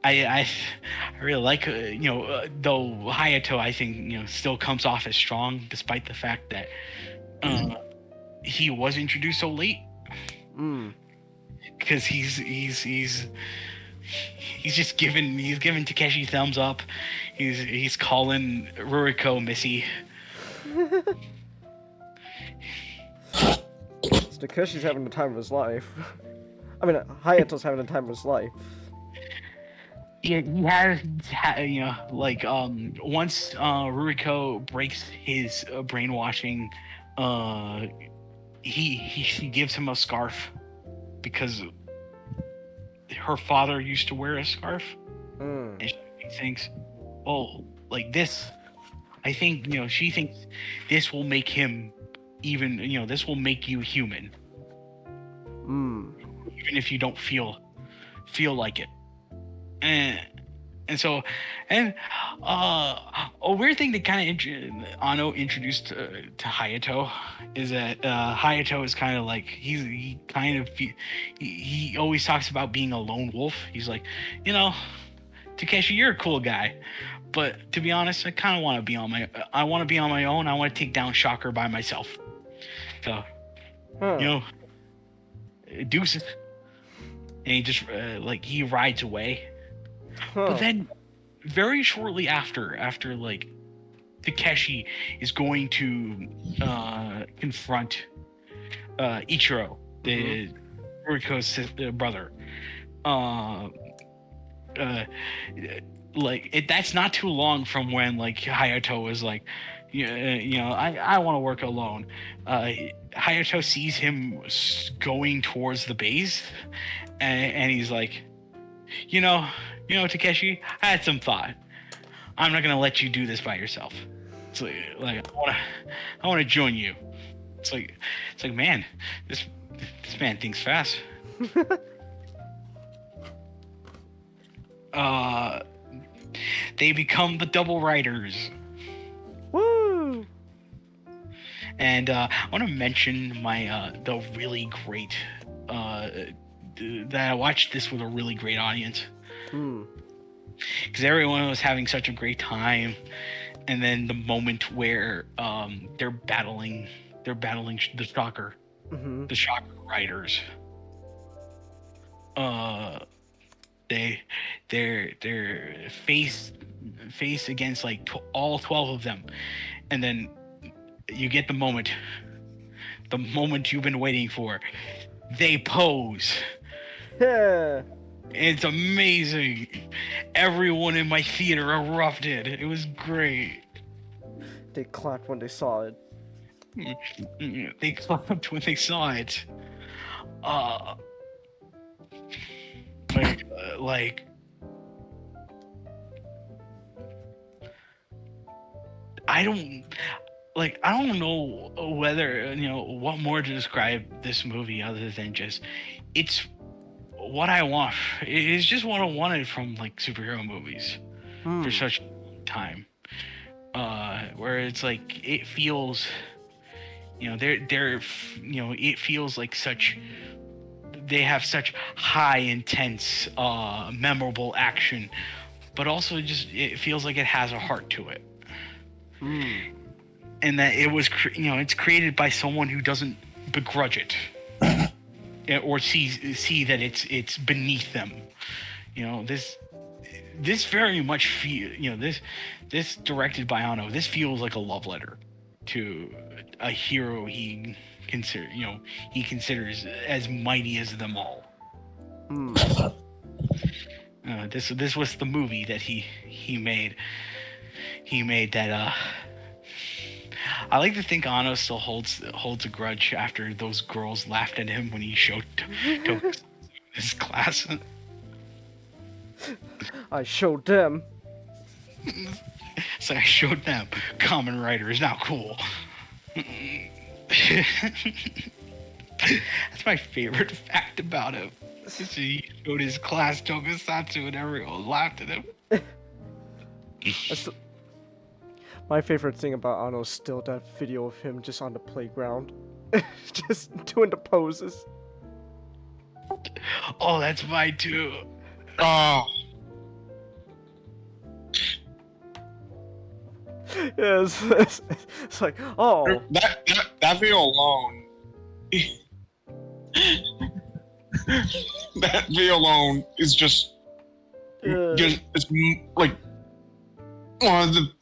I really like though Hayato I think still comes off as strong despite the fact that he was introduced so late. Because he's just giving Takeshi thumbs up. He's calling Ruriko Missy. Takeshi's having the time of his life. I mean, Hayato's having the time of his life. Yeah, he has, once Ruriko breaks his brainwashing, she gives him a scarf because her father used to wear a scarf, and she thinks, oh, like this. I think she thinks this will make him even. This will make you human. Even if you don't feel like it. And so a weird thing that kind of Ano introduced to Hayato is that Hayato is kind of like he always talks about being a lone wolf. He's like, Takeshi, you're a cool guy, but to be honest, I kind of want to be on my own. I want to take down Shocker by myself. So deuces, and he just he rides away. But then, very shortly after like Takeshi is going to confront Ichiro, the Ruriko's brother. That's not too long from when Hayato was like, I want to work alone. Hayato sees him going towards the base, and he's like, Takeshi, I had some thought. I'm not gonna let you do this by yourself. It's like I wanna join you. It's like man, this man thinks fast. They become the Double Riders. Woo! And I want to mention my the really great that I watched this with a really great audience. Because everyone was having such a great time, and then the moment where they're battling the Shocker, the Shocker Riders. They're face against all 12 of them, and then you get the moment you've been waiting for. They pose. Yeah. It's amazing. Everyone in my theater erupted. It was great. They clapped when they saw it. They clapped when they saw it. I don't know whether what more to describe this movie other than just it's what I want. It's just what I wanted from superhero movies for such a long time. Where it's it feels it feels like such. They have such high, intense, memorable action, but also it feels like it has a heart to it, and that it was it's created by someone who doesn't begrudge it, or see that it's beneath them. This very much feel this directed by Ano. This feels like a love letter to a hero he considers as mighty as them all. This was the movie that he made. He made that. I like to think Ano still holds a grudge after those girls laughed at him when he showed his class. I showed them. So I showed them. Kamen Rider is now cool. That's my favorite fact about him. He showed his class Tokusatsu and everyone laughed at him. My favorite thing about Ano is still that video of him just on the playground. Just doing the poses. Oh, that's mine too. Oh, Yeah, it's like, oh, That video alone. That video alone is just it's like one of the.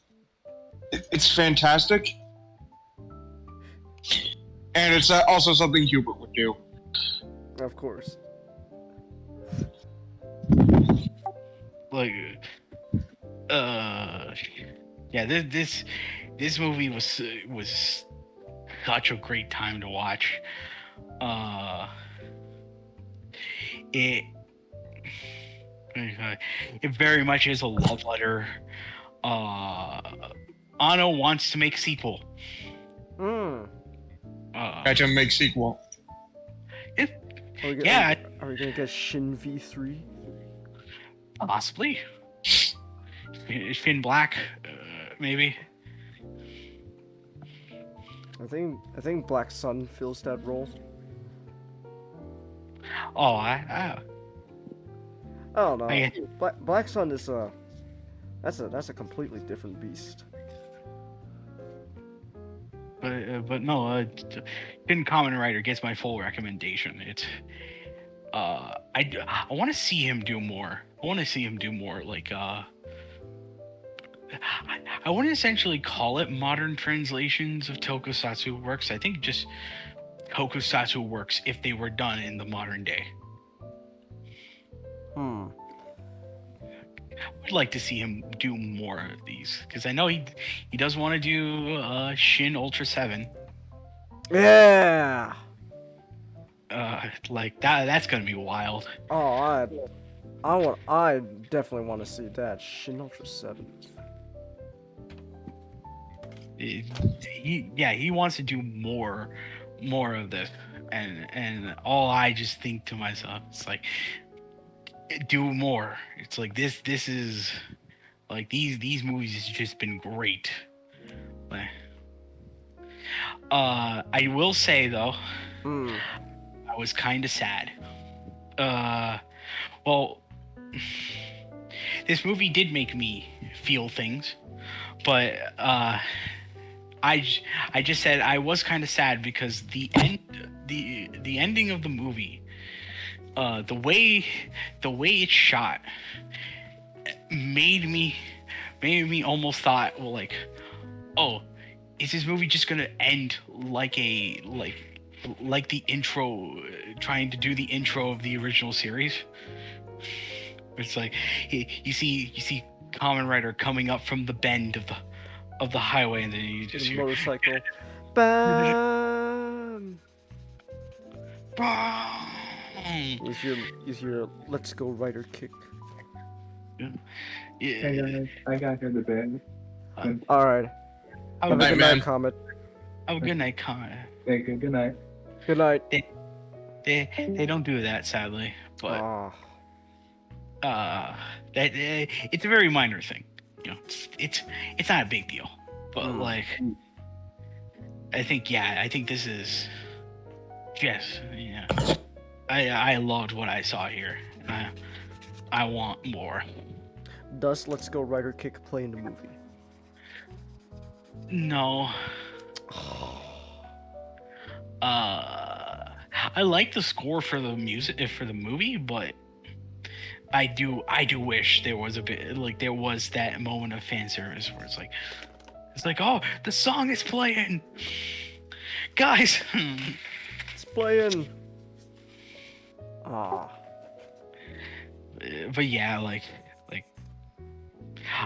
It's fantastic, and it's also something Hubert would do. of course. Like, yeah, this movie was such a great time to watch. It very much is a love letter. Anno wants to make sequel. Got to make sequel. Are we gonna get Shin V3? Possibly. Shin Black, maybe. I think Black Sun fills that role. Oh, I don't know. Black Sun is that's a completely different beast. But no, Shin Kamen Rider gets my full recommendation. It's I want to see him do more. I want to see him do more. Like I wouldn't essentially call it modern translations of tokusatsu works. I think just tokusatsu works if they were done in the modern day. I'd like to see him do more of these because I know he does want to do Shin Ultra 7. Yeah. Like that's gonna be wild. Oh, I definitely want to see that Shin Ultra 7. He wants to do more of this, and all I just think to myself, it's like, do more. It's like this is like these movies has just been great. Like, I will say though, I was kind of sad. Well, this movie did make me feel things, but I just said I was kind of sad because the ending of the movie, the way it's shot, made me almost thought, well, like, oh, is this movie just gonna end like the intro, trying to do the intro of the original series? It's like you see Kamen Rider coming up from the bend of the highway, and then you just hear motorcycle. Bam! Use your let's go rider kick. Yeah. I got here the bed. Alright. Have a good night, Comet. Have a good night, Comet. Thank you. Good night. Good night. They don't do that, sadly, but it's a very minor thing. You know, it's not a big deal, but like, I think this is just, yeah. I loved what I saw here. I want more. Does Let's Go Rider Kick play in the movie? No. I like the score for the music for the movie, but I do wish there was a bit, like, there was that moment of fan service where it's like, oh, the song is playing, guys. It's playing. But yeah, like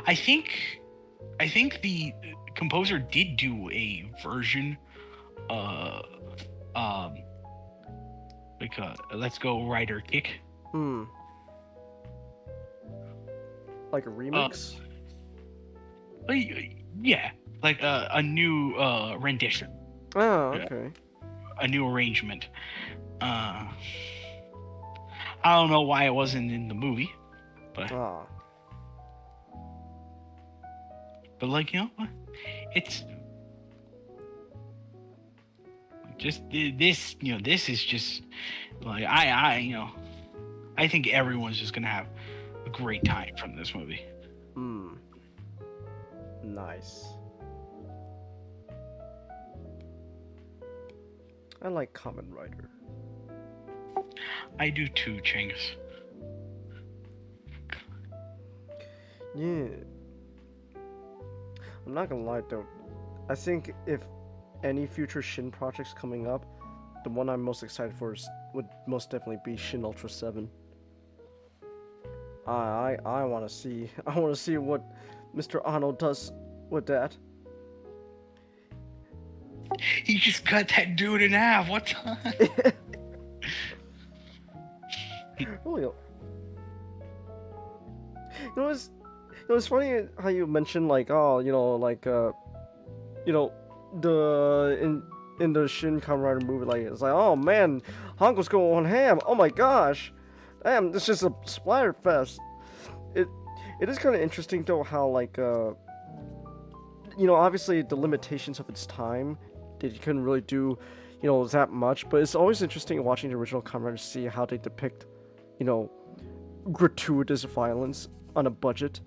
I think the composer did do a version like Let's Go Rider Kick. Like a remix? Yeah, like a new rendition. Oh, okay. A new arrangement. I don't know why it wasn't in the movie, but like, you know, it's just this. You know, this is just like I think everyone's just gonna have a great time from this movie. Nice. I like Kamen Rider. I do too, Chingus. Yeah. I'm not gonna lie though. I think if any future Shin projects coming up, the one I'm most excited for would most definitely be Shin Ultra 7. I want to see what Mr. Arnold does with that. He just cut that dude in half. What the? Really. It's funny how you mentioned like in the Shin Kamen Rider movie, like it's like, oh man, Hongo's going on ham. Oh my gosh, damn, it's just a splatter fest. It is kind of interesting though how obviously the limitations of its time, that you couldn't really do that much, but it's always interesting watching the original Kamen Rider to see how they depict gratuitous violence on a budget.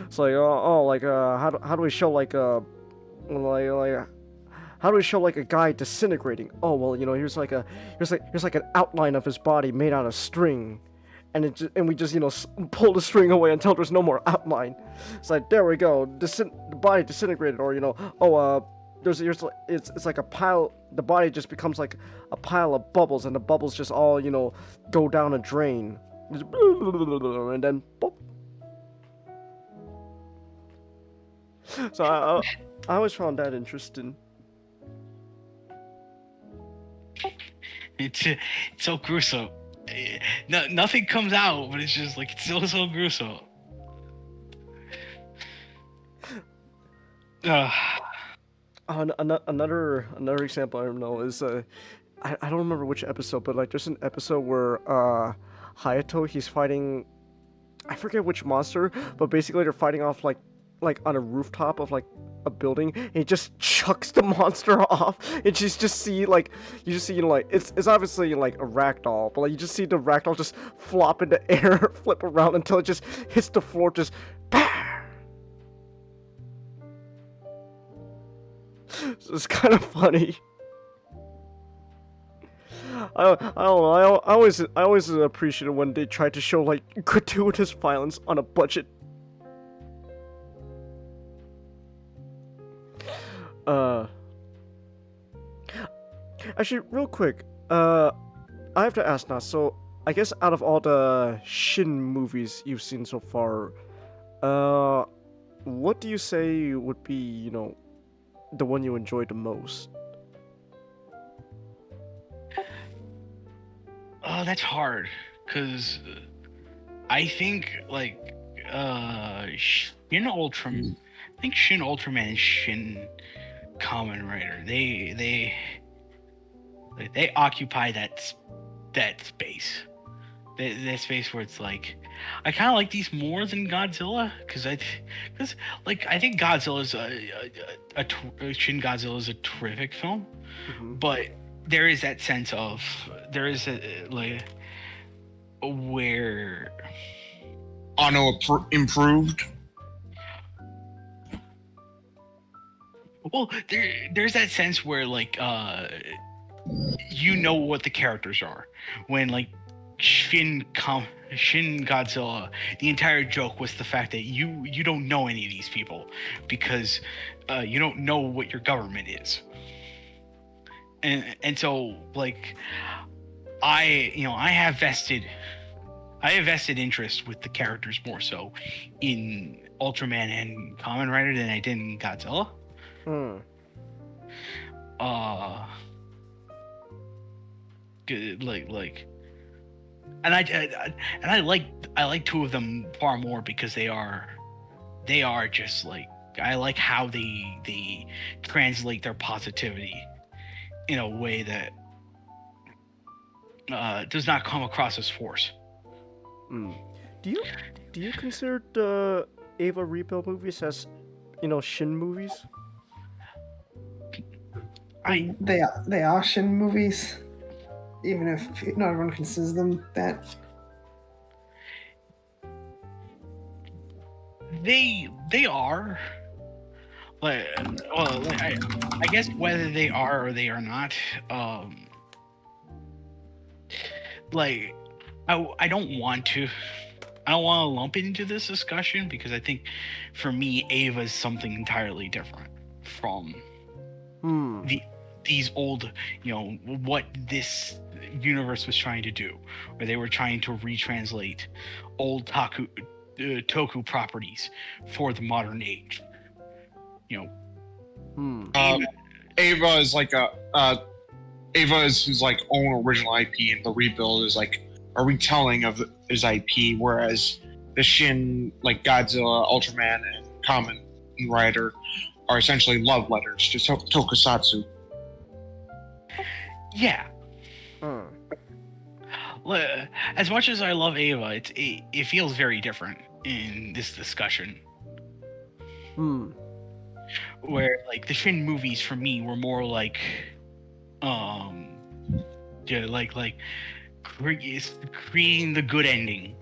It's like how do we show how do we show a guy disintegrating? Oh well, here's like an outline of his body made out of string, and we just pull the string away until there's no more outline. It's like, there we go, the body disintegrated, or it's like a pile. The body just becomes like a pile of bubbles, and the bubbles just all go down a drain, and then boop. So I always found that interesting. It's so gruesome. No, nothing comes out, but it's just like it's so gruesome. Another example I don't know is I don't remember which episode, but like there's an episode where Hayato, he's fighting, I forget which monster, but basically they're fighting off like on a rooftop of like a building, and he just chucks the monster off, and you just see it's obviously like a ragdoll, but like you just see the ragdoll just flop in the air, flip around until it just hits the floor, just so it's kind of funny. I don't know. I always appreciate it when they try to show like gratuitous violence on a budget. Actually, real quick, I have to ask now. So, I guess out of all the Shin movies you've seen so far, what do you say would be, the one you enjoyed the most? Oh, that's hard, cause I think Shin Ultraman. I think Shin Ultraman and Shin Kamen Rider. They occupy that space. That space where it's like, I kind of like these more than Godzilla, because I think Godzilla's Shin Godzilla is a terrific film, but there is that sense of where Ano improved. Well, there's that sense where what the characters are. When Shin Godzilla, the entire joke was the fact that you don't know any of these people because you don't know what your government is. And so I have vested interest with the characters more so in Ultraman and Kamen Rider than I did in Godzilla. And I like two of them far more because they are just I like how they translate their positivity in a way that does not come across as force. Do you consider the Eva Rebuild movies as Shin movies? They are Shin movies, even if not everyone considers them that. They are, like, well, like, I guess whether they are or they are not, like, I don't want to. I don't want to lump it into this discussion because I think, for me, Ava is something entirely different from these old, what this universe was trying to do, where they were trying to retranslate old Toku properties for the modern age. Ava is like Ava is his like own original IP, and the rebuild is like a retelling of his IP, whereas the Shin, like Godzilla, Ultraman, and Kamen Rider are essentially love letters to Tokusatsu. Yeah. As much as I love Ava, it feels very different in this discussion. Where like the Shin movies for me were more like, creating the good ending,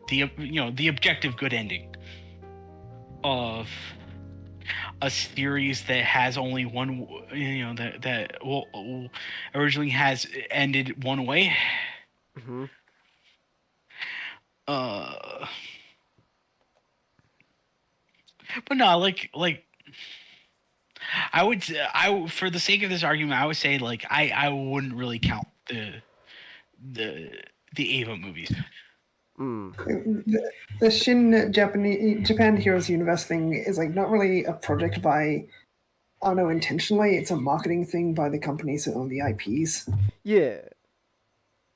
the objective good ending of a series that has only one, that originally has ended one way. But no, like I would for the sake of this argument, I would say like I wouldn't really count the Ava movies. The Shin Japan Heroes Universe thing is like not really a project by Anno intentionally. It's a marketing thing by the companies that own the IPs. Yeah.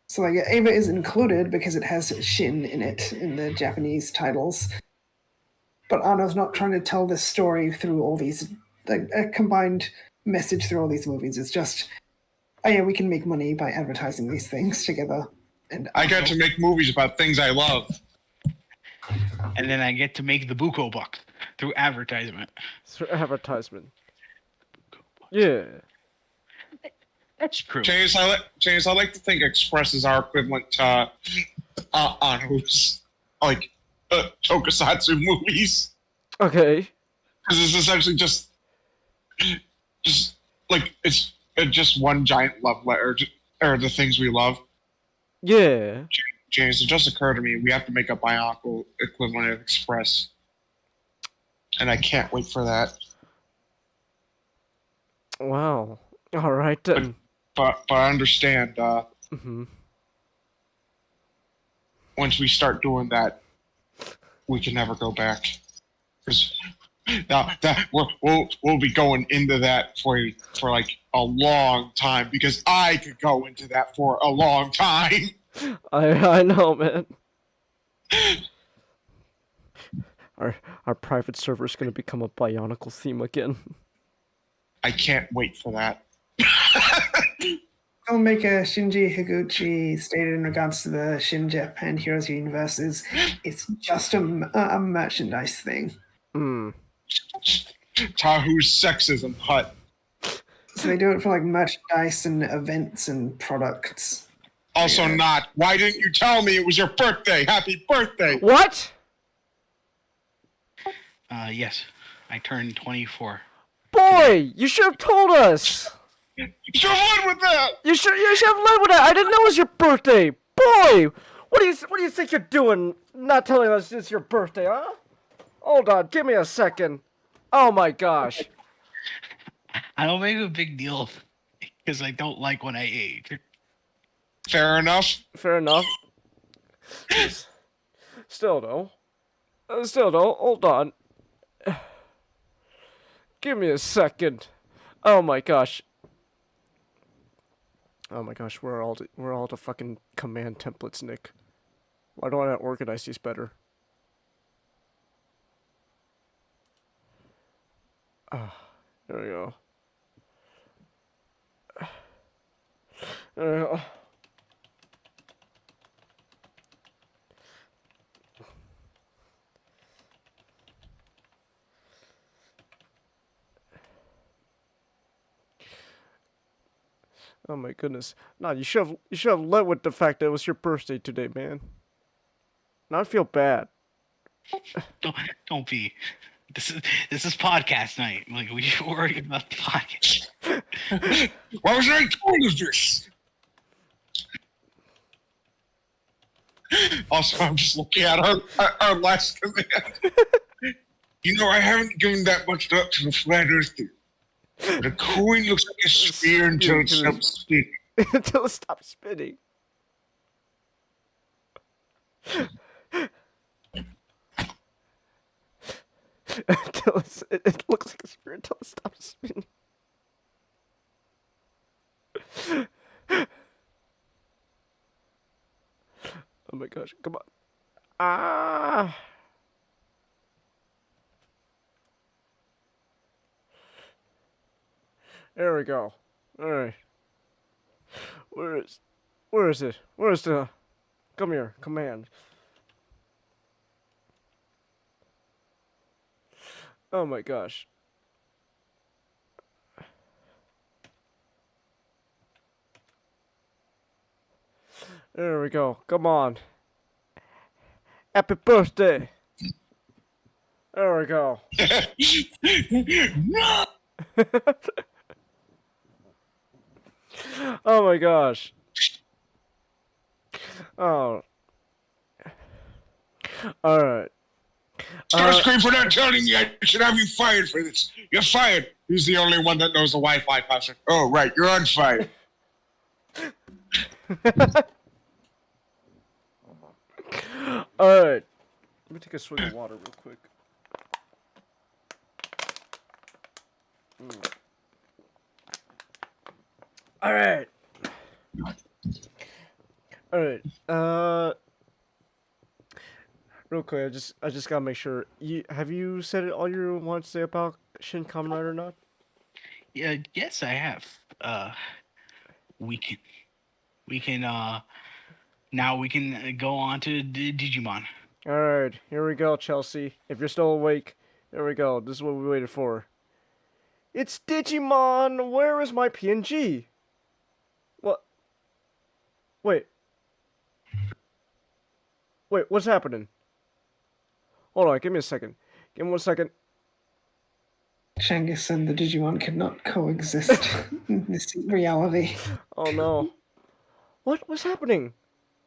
So like Ava is included because it has Shin in it in the Japanese titles. But Anno's not trying to tell this story through all these, like a combined message through all these movies. It's just, oh yeah, we can make money by advertising these things together. And I got to make movies about things I love. And then I get to make the buko buck through advertisement. Through advertisement. Yeah. That's true. James, I like to think Express is our equivalent to Anno's like Tokusatsu movies. Okay. Because it's essentially just like it's just one giant love letter or the things we love. Yeah. James, it just occurred to me we have to make a Bionicle equivalent of Express, and I can't wait for that. Wow. All right then. But I understand. Once we start doing that, we can never go back. Because now that we'll be going into that for like a long time. Because I could go into that for a long time. I know, man. Our private server is gonna become a Bionicle theme again. I can't wait for that. Filmmaker Shinji Higuchi stated in regards to the Shin Japan Heroes universe is it's just a merchandise thing. Tahu's sexism hut. So they do it for like merchandise and events and products. Also not. Why didn't you tell me it was your birthday? Happy birthday. What? Yes. I turned 24. Boy, you should have told us. You should have led with that. You should have led with that. I didn't know it was your birthday. Boy, what do you think you're doing? Not telling us it's your birthday, huh? Hold on, give me a second. Oh my gosh. I don't make a big deal because I don't like when I age. Fair enough. Fair enough. Still though. Hold on. Give me a second. Oh my gosh. Oh my gosh, where are all the fucking command templates, Nick? Why don't I organize these better? There we go. There we go. Oh my goodness. No, you should have led with the fact that it was your birthday today, man. Now I feel bad. Don't be this is podcast night. Like we should worry about the podcast. Why was I told of this? Also, I'm just looking at our last command. I haven't given that much thought to the flat earth theory. The coin looks like a sphere until it stops spinning. Until it stops spinning. Until it looks like a sphere until it stops spinning. Oh my gosh, come on. Ah! There we go. Alright. Where is it? Where is the... Come here, command. Oh my gosh. There we go. Come on. Happy birthday. There we go. No! Oh my gosh. Oh. Alright. Starscream for not telling you I should have you fired for this. You're fired. He's the only one that knows the Wi-Fi password. Oh, right. You're on fire. Alright. Let me take a swig of water real quick. Alright. Alright. Real quick, I just gotta make sure. Have you said it all you want to say about Shin Kamen Rider or not? Yeah, yes, I have. We can now we can go on to Digimon. Alright, here we go, Chelsea. If you're still awake, here we go. This is what we waited for. It's Digimon! Where is my PNG? What? Wait, what's happening? Hold on, give me a second. Give me 1 second. Shangus and the Digimon cannot coexist in this reality. Oh no. What's happening?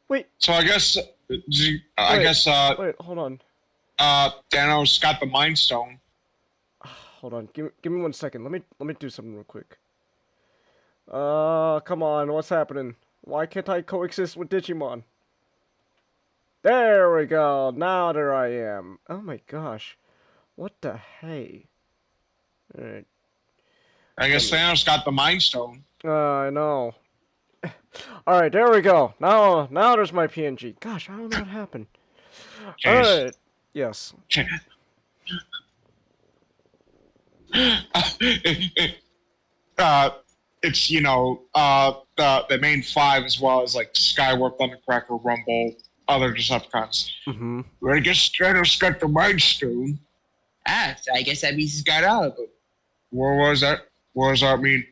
Wait. So I guess, Wait, hold on. Danos got the Mind Stone. Hold on. Give me 1 second. Let me do something real quick. Come on. What's happening? Why can't I coexist with Digimon? There we go. Now there I am. Oh my gosh. What the hey? Alright. I guess Thanos got the Mind Stone. I know. Alright, there we go. Now there's my PNG. Gosh, I don't know what happened. Alright. Yes. It's, the main five as well as, like, Skywarp, Thundercracker, Rumble, other Decepticons. Mm-hmm. Well, I guess Thanos got the Mind Stone. So I guess that means he's got all of them. What does that mean?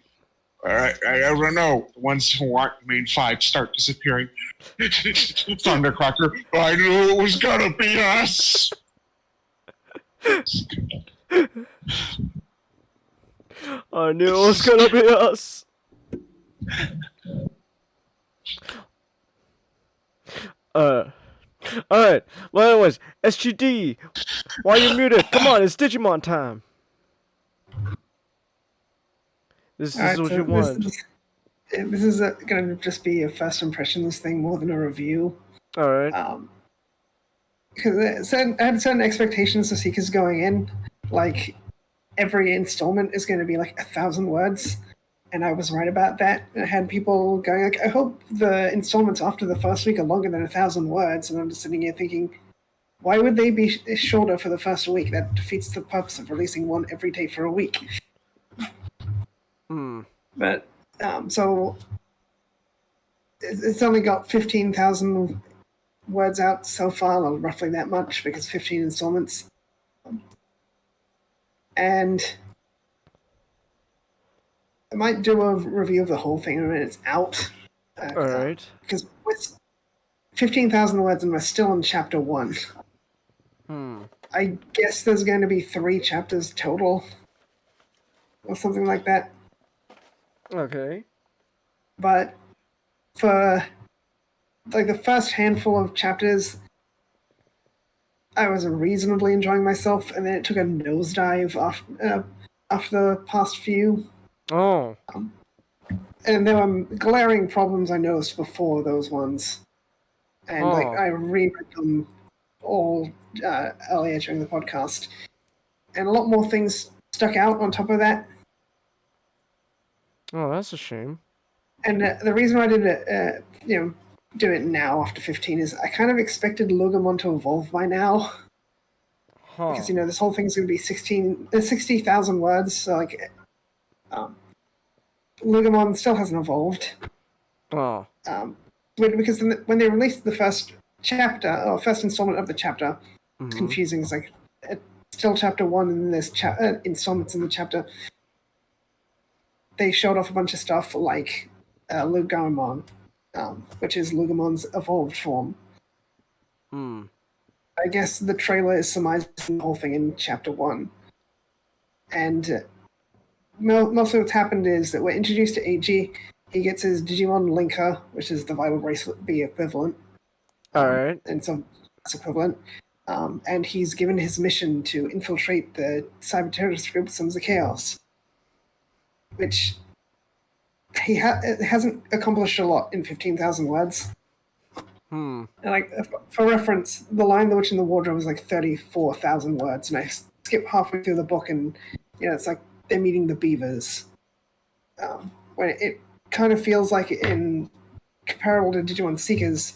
I don't know. The ones who aren't the main five start disappearing. Thundercracker, I knew it was gonna be us. I knew it was gonna be us. Alright. Well, anyways, SGD, why are you muted? Come on, it's Digimon time. This is what you want. This is going to just be a first impressions thing more than a review. Alright. Because I had certain expectations of Seekers going in. Like, every installment is going to be like 1,000 words. And I was right about that. I had people going like, I hope the installments after the first week are longer than 1,000 words. And I'm just sitting here thinking, why would they be shorter for the first week? That defeats the purpose of releasing one every day for a week. But, so, it's only got 15,000 words out so far, or roughly that much, because 15 installments. And I might do a review of the whole thing when it's out. Alright. Because with 15,000 words and we're still in chapter 1. I guess there's going to be 3 chapters total, or something like that. Okay. But for like the first handful of chapters, I was reasonably enjoying myself, and then it took a nosedive after the past few. Oh. And there were glaring problems I noticed before those ones. And like Oh. I reread them all earlier during the podcast. And a lot more things stuck out on top of that. Oh, that's a shame. And the reason I did do it now after 15 is I kind of expected Lugomon to evolve by now. Huh. Because, this whole thing's going to be 60,000 words. So, like, Lugomon still hasn't evolved. Oh. Because when they released the first chapter, or first installment of the chapter, it's Mhm. confusing. It's like, it's still chapter 1, and then there's installments in the chapter. They showed off a bunch of stuff like Lugomon, which is Lugomon's evolved form. Hmm. I guess the trailer is surmising the whole thing in chapter 1. And mostly what's happened is that we're introduced to AG. He gets his Digimon Linker, which is the Vital Bracelet B equivalent. Alright. And so it's equivalent. And he's given his mission to infiltrate the cyber terrorist group Sons of Chaos, which he hasn't accomplished a lot in 15,000 words. Hmm. And like for reference, The Lion, the Witch, and the Wardrobe is like 34,000 words, and I skip halfway through the book, and it's like they're meeting the beavers. When it kind of feels like in comparable to Digimon Seekers,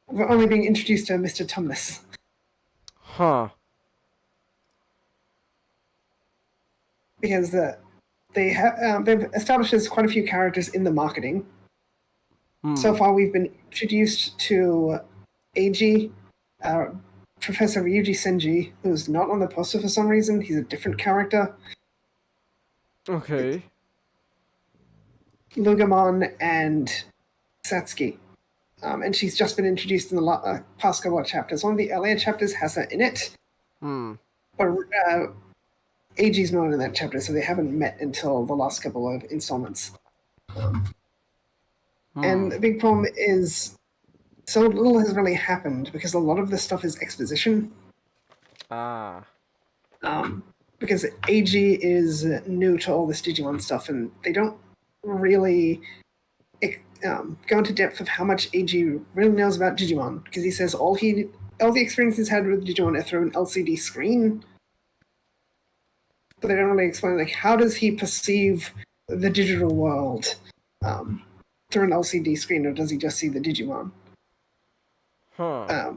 we're only being introduced to Mr. Tumnus. Huh. Because they've established there's quite a few characters in the marketing. Hmm. So far, we've been introduced to AG, Professor Ryuji Senji, who's not on the poster for some reason. He's a different character. Okay. Lugomon and Satsuki. And she's just been introduced in the past couple of chapters. One of the earlier chapters has her in it. Hmm. But AG's not in that chapter, so they haven't met until the last couple of installments. And the big problem is so little has really happened because a lot of this stuff is exposition. Ah. Because AG is new to all this Digimon stuff, and they don't really go into depth of how much AG really knows about Digimon. Because he says all the experience he's had with Digimon are through an LCD screen, but they don't really explain like how does he perceive the digital world through an LCD screen, or does he just see the Digimon? Huh.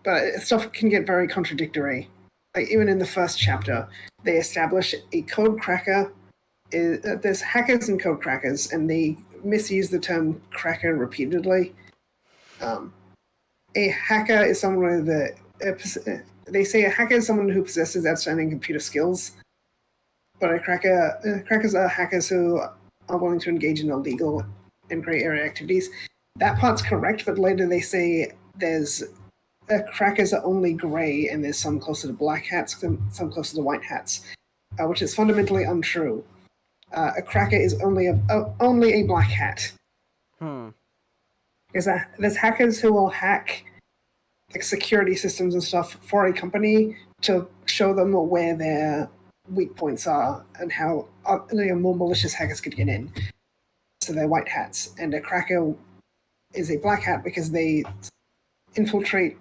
But stuff can get very contradictory. Like even in the first chapter, they establish a code cracker. There's hackers and code crackers, and they misuse the term cracker repeatedly. A hacker is someone they say a hacker is someone who possesses outstanding computer skills, but crackers are hackers who are willing to engage in illegal and gray area activities. That part's correct, but later they say there's crackers are only gray, and there's some closer to black hats, some closer to white hats, which is fundamentally untrue. A cracker is only a black hat. Because there's hackers who will hack like security systems and stuff for a company to show them where their weak points are and how more malicious hackers could get in. So they're white hats, and a cracker is a black hat because they infiltrate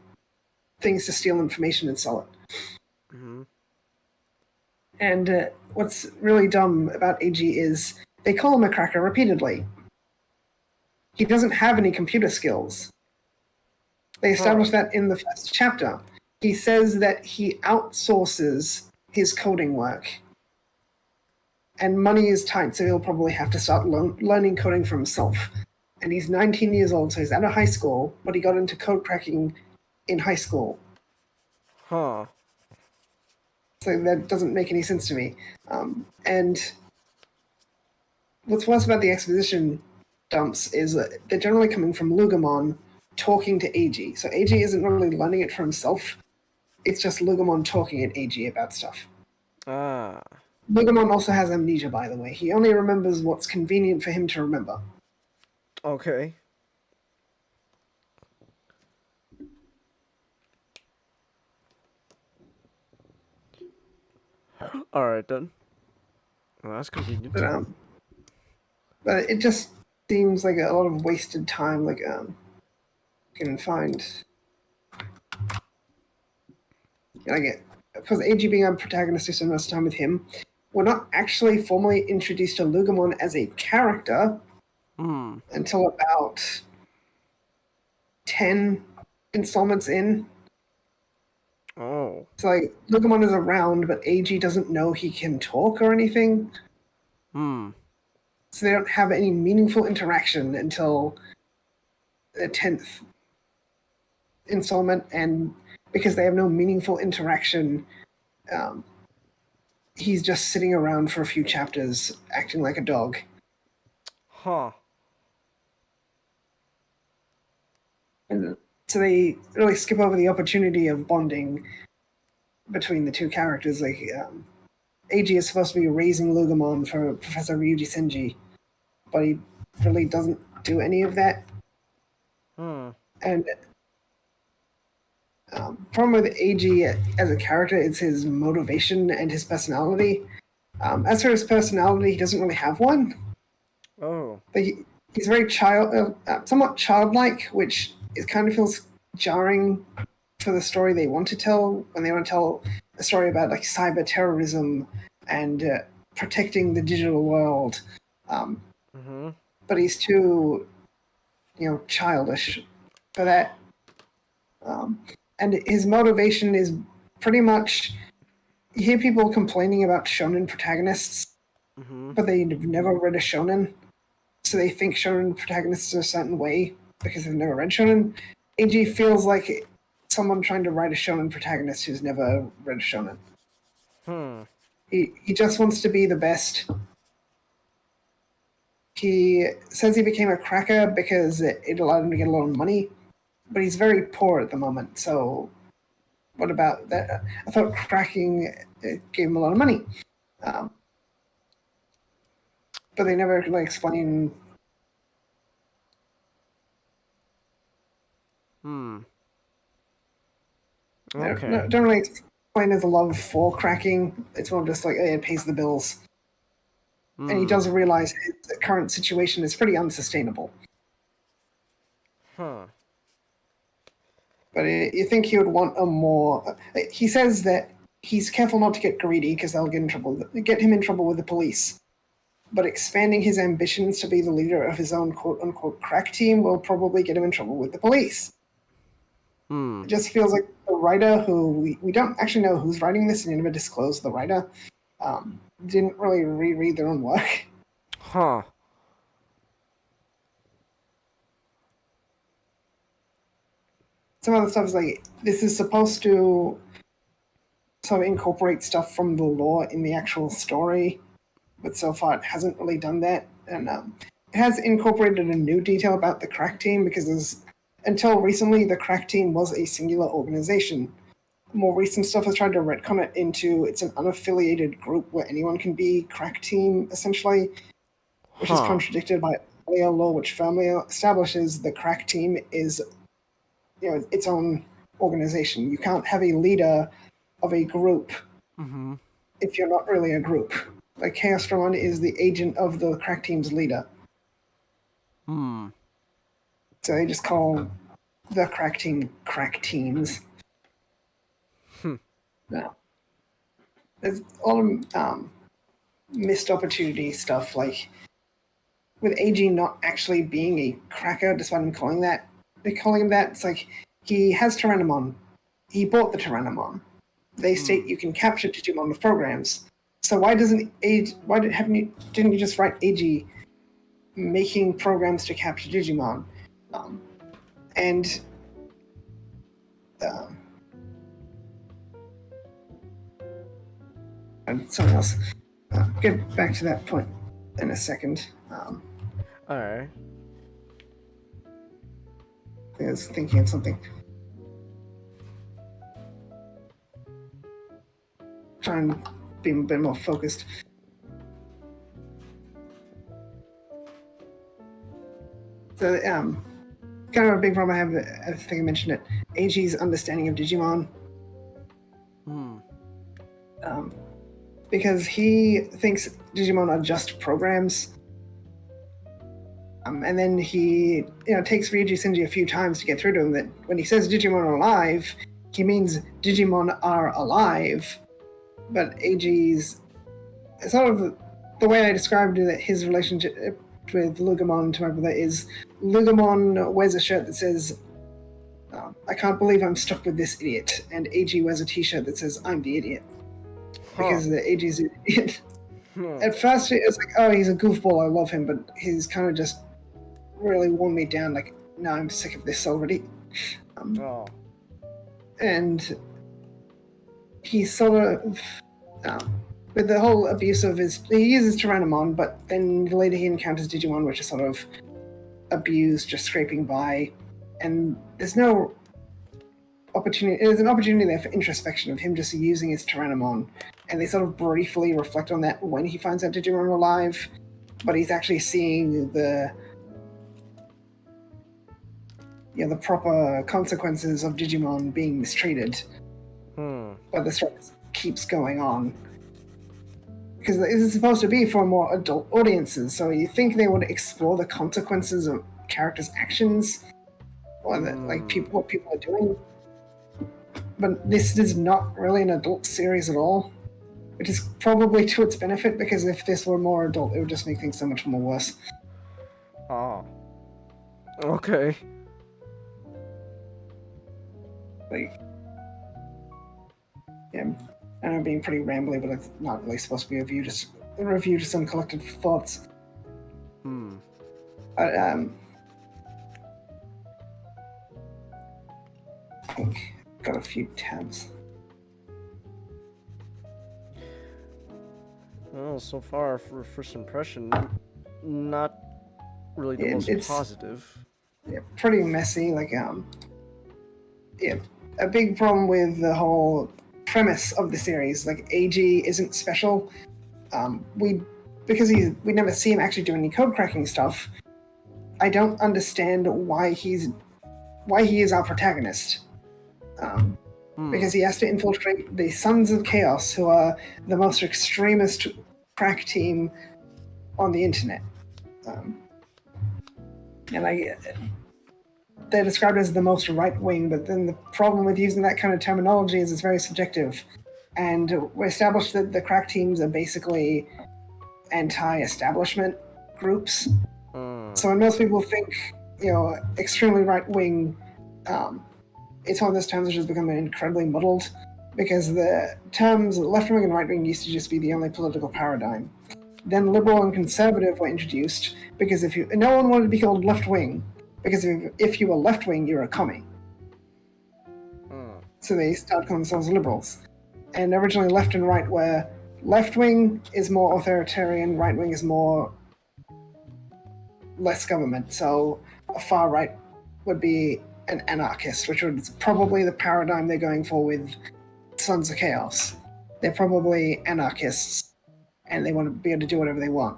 things to steal information and sell it. Mm-hmm. And what's really dumb about AG is they call him a cracker repeatedly. He doesn't have any computer skills. They established that in the first chapter. He says that he outsources his coding work. And money is tight, so he'll probably have to start learning coding for himself. And he's 19 years old, so he's out of high school, but he got into code cracking in high school. Huh. So that doesn't make any sense to me. And what's worse about the exposition dumps is that they're generally coming from Lugomon talking to AG. So AG isn't really learning it for himself. it's just Lugumon talking at AG about stuff. Ah. Lugumon also has amnesia, by the way. He only remembers what's convenient for him to remember. Okay. Alright then. Well, that's convenient. But it just seems like a lot of wasted time. Like, you can find. Because AG being a protagonist, we spend most time with him. We're not actually formally introduced to Lugumon as a character until about 10 installments in. Oh. It's like Lugumon is around, but AG doesn't know he can talk or anything. So they don't have any meaningful interaction until the 10th installment, and because they have no meaningful interaction, he's just sitting around for a few chapters acting like a dog. Huh. And so they really skip over the opportunity of bonding between the two characters. Like, AG is supposed to be raising Lugumon for Professor Ryuji Senji, but he really doesn't do any of that. And problem with AG as a character is his motivation and his personality. As for his personality, he doesn't really have one. Oh. But he's very somewhat childlike, which it kind of feels jarring for the story they want to tell, when they want to tell a story about like cyber terrorism and protecting the digital world. But he's too, childish for that. And his motivation is pretty much, you hear people complaining about shonen protagonists, but they've never read a shonen, so they think shonen protagonists are a certain way because they've never read shonen. AG feels like someone trying to write a shonen protagonist who's never read a shonen. He just wants to be the best. He says he became a cracker because it allowed him to get a lot of money, but he's very poor at the moment, so what about that? I thought cracking gave him a lot of money. But they never explain. Okay. Don't really explain his love for cracking. It's more just like, it pays the bills. And he does realize his current situation is pretty unsustainable. But you think he would want a more... He says that he's careful not to get greedy because they'll get him in trouble with the police. But expanding his ambitions to be the leader of his own quote-unquote crack team will probably get him in trouble with the police. It just feels like the writer, who we don't actually know who's writing this, and they never disclosed the writer, didn't really reread their own work. Huh. Some other stuff is like, this is supposed to sort of incorporate stuff from the lore in the actual story, but so far it hasn't really done that. And it has incorporated a new detail about the crack team, because until recently the crack team was a singular organization. More recent stuff has tried to retcon it into it's an unaffiliated group where anyone can be crack team, essentially, which is contradicted by earlier law, which firmly establishes the crack team is its own organization. You can't have a leader of a group if you're not really a group. Like, Chaos Dragon is the agent of the crack team's leader. So they just call the crack team crack teams. No. There's a lot of missed opportunity stuff, like with AG not actually being a cracker, despite him calling that. They're calling him that. It's like, he has Tyrannomon. He bought the Tyrannomon. They state you can capture Digimon with programs. So why didn't you just write AG making programs to capture Digimon? And something else. Get back to that point in a second. Alright. I was thinking of something. try and be a bit more focused. So, kind of a big problem I have, I think I mentioned it, AG's understanding of Digimon. Because he thinks Digimon are just programs. And then he, takes Ryuji Senji a few times to get through to him that when he says Digimon are alive, he means Digimon are alive. But AG's, sort of the way I described it, his relationship with Lugamon to my brother is Lugamon wears a shirt that says, I can't believe I'm stuck with this idiot. And AG wears a t-shirt that says, I'm the idiot. Because the AG's an idiot. At first, it was like, oh, he's a goofball, I love him, but he's kind of just really worn me down, like, no, I'm sick of this already. And he sort of, with the whole abuse of he uses Tyrannomon, but then later he encounters Digimon, which is sort of abused, just scraping by, and there's no opportunity, there's an opportunity there for introspection of him just using his Tyrannomon, and they sort of briefly reflect on that when he finds out Digimon are alive, but he's actually seeing the proper consequences of Digimon being mistreated. But the story keeps going on. Because this is supposed to be for more adult audiences, so you think they would explore the consequences of characters' actions, or what people are doing. But this is not really an adult series at all, which is probably to its benefit, because if this were more adult, it would just make things so much more worse. Oh. Okay. Like, yeah, I know I'm being pretty rambly, but it's not really supposed to be a review, just some collected thoughts. But, I think I've got a few tabs. Well, so far, for first impression, not really the most positive. Yeah, pretty messy, like, a big problem with the whole premise of the series, like, AG isn't special. Because we never see him actually do any code cracking stuff, I don't understand why he is our protagonist. Because he has to infiltrate the Sons of Chaos, who are the most extremist crack team on the internet. They're described as the most right-wing, but then the problem with using that kind of terminology is it's very subjective. And we established that the crack teams are basically anti-establishment groups. So when most people think, extremely right-wing, it's one of those terms which has become incredibly muddled, because the terms left-wing and right-wing used to just be the only political paradigm. Then liberal and conservative were introduced, because no one wanted to be called left-wing, because if you were left-wing, you were a commie. So they started calling themselves liberals. And originally left and right were, left-wing is more authoritarian, right-wing is more less government. So a far right would be an anarchist, which would probably the paradigm they're going for with Sons of Chaos. They're probably anarchists, and they want to be able to do whatever they want.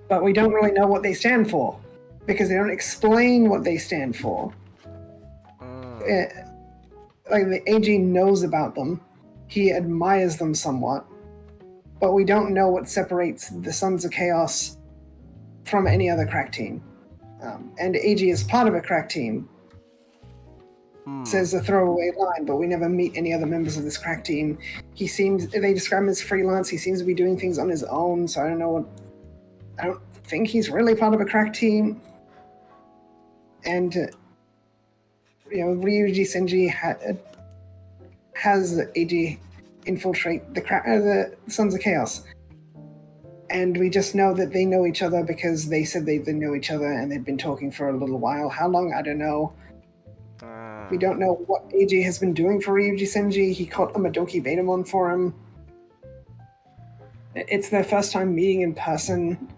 But we don't really know what they stand for, because they don't explain what they stand for. Like, the AG knows about them, he admires them somewhat, but we don't know what separates the Sons of Chaos from any other crack team. And AG is part of a crack team, says a throwaway line, but we never meet any other members of this crack team. They describe him as freelance, he seems to be doing things on his own, so I don't think he's really part of a crack team. And, Ryuji Senji has AG infiltrate the Sons of Chaos. And we just know that they know each other because they said they know each other and they've been talking for a little while. How long? I don't know. We don't know what AG has been doing for Ryuji Senji. He caught a Madoki Betamon for him. It's their first time meeting in person.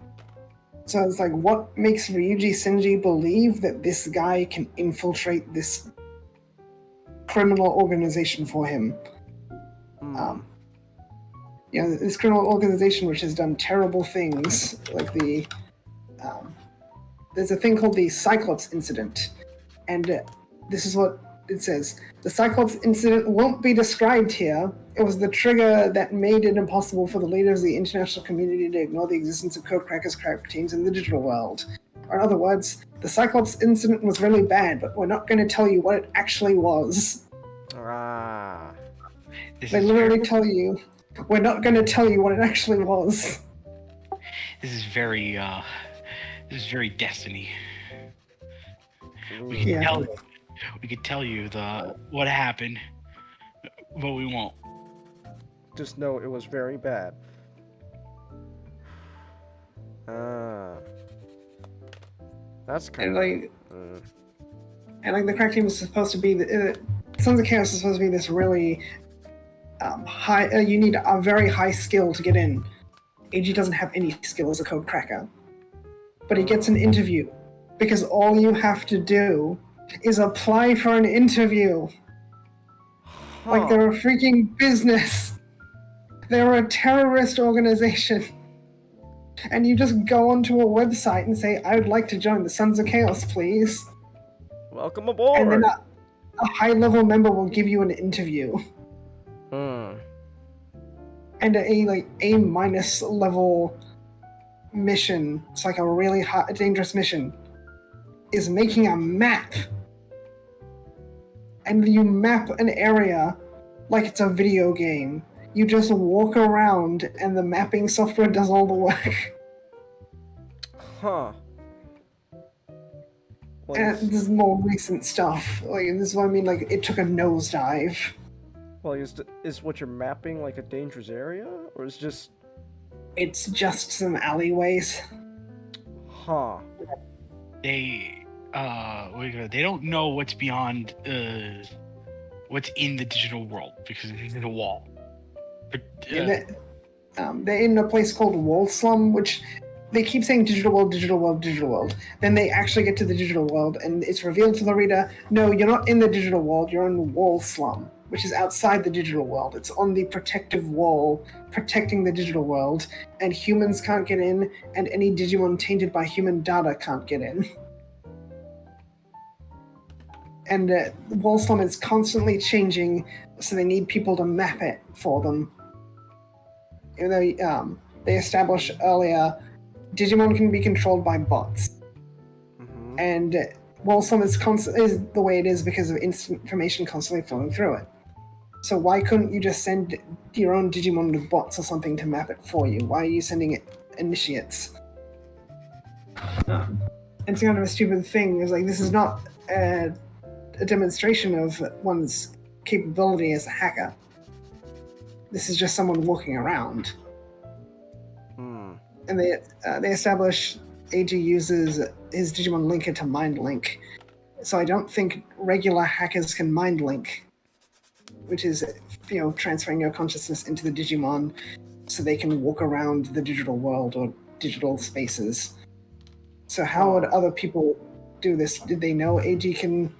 So it's like, what makes Ryuji Senji believe that this guy can infiltrate this criminal organization for him? This criminal organization which has done terrible things, like there's a thing called the Cyclops incident, and this is what it says. The Cyclops incident won't be described here. It was the trigger that made it impossible for the leaders of the international community to ignore the existence of codecrackers crack teams in the digital world. Or in other words, the Cyclops incident was really bad, but we're not going to tell you what it actually was. They literally tell you, we're not going to tell you what it actually was. This is very Destiny. We could tell you what happened, but we won't. Just know it was very bad. That's kind of and the crack team is supposed to be Sons of Chaos is supposed to be this really high. You need a very high skill to get in. AG doesn't have any skill as a code cracker, but he gets an interview because all you have to do is apply for an interview. Like they're a freaking business. They're a terrorist organization. And you just go onto a website and say, I would like to join the Sons of Chaos, please. Welcome aboard. And then a high-level member will give you an interview. And a A- level mission, it's like a really dangerous mission, is making a map. And you map an area like it's a video game. You just walk around and the mapping software does all the work. Huh. And this is more recent stuff. Like, this is what I mean, like, it took a nosedive. Well, is what you're mapping like a dangerous area? Or is just... It's just some alleyways. Huh. They don't know what's beyond, what's in the digital world, because it's a wall. But, they're in a place called Wall Slum, which they keep saying digital world, digital world, digital world. Then they actually get to the digital world, and it's revealed to the reader, no, you're not in the digital world, you're in Wall Slum, which is outside the digital world. It's on the protective wall, protecting the digital world, and humans can't get in, and any Digimon tainted by human data can't get in. And Wall Slum is constantly changing, so they need people to map it for them. Even though they established earlier, Digimon can be controlled by bots. Mm-hmm. And Wall Slum is the way it is because of information constantly flowing through it. So why couldn't you just send your own Digimon with bots or something to map it for you? Why are you sending it initiates? It's kind of a stupid thing. It's like, this is not a demonstration of one's capability as a hacker. This is just someone walking around. And they establish AG uses his Digimon linker to mind link. So I don't think regular hackers can mind link, which is, transferring your consciousness into the Digimon so they can walk around the digital world or digital spaces. So how would other people do this? Did they know AG can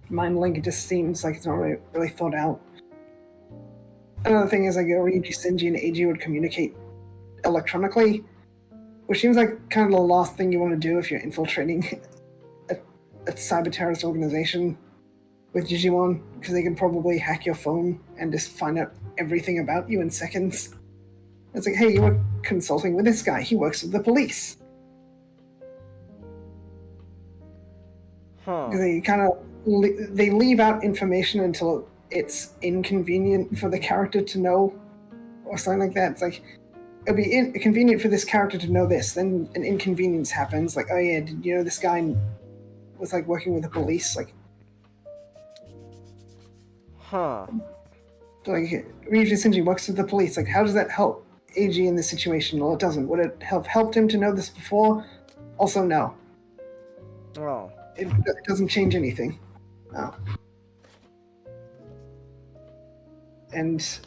mind link? It just seems like it's not really thought out. Another thing is, like, Ryuji, Shinji, and AG would communicate electronically, which seems like kind of the last thing you want to do if you're infiltrating a cyber terrorist organization with Digimon, because they can probably hack your phone and just find out everything about you in seconds. It's like, hey, you were consulting with this guy. He works with the police. Because they kind of they leave out information until it's inconvenient for the character to know, or something like that. It's like, it'll be inconvenient for this character to know this, then an inconvenience happens. Like, oh yeah, did you know this guy was like working with the police? Like, like Ryuji Shinji works with the police. Like, how does that help AG in this situation? Well, it doesn't. Would it have helped him to know this before? Also, no. Oh. It doesn't change anything. No. And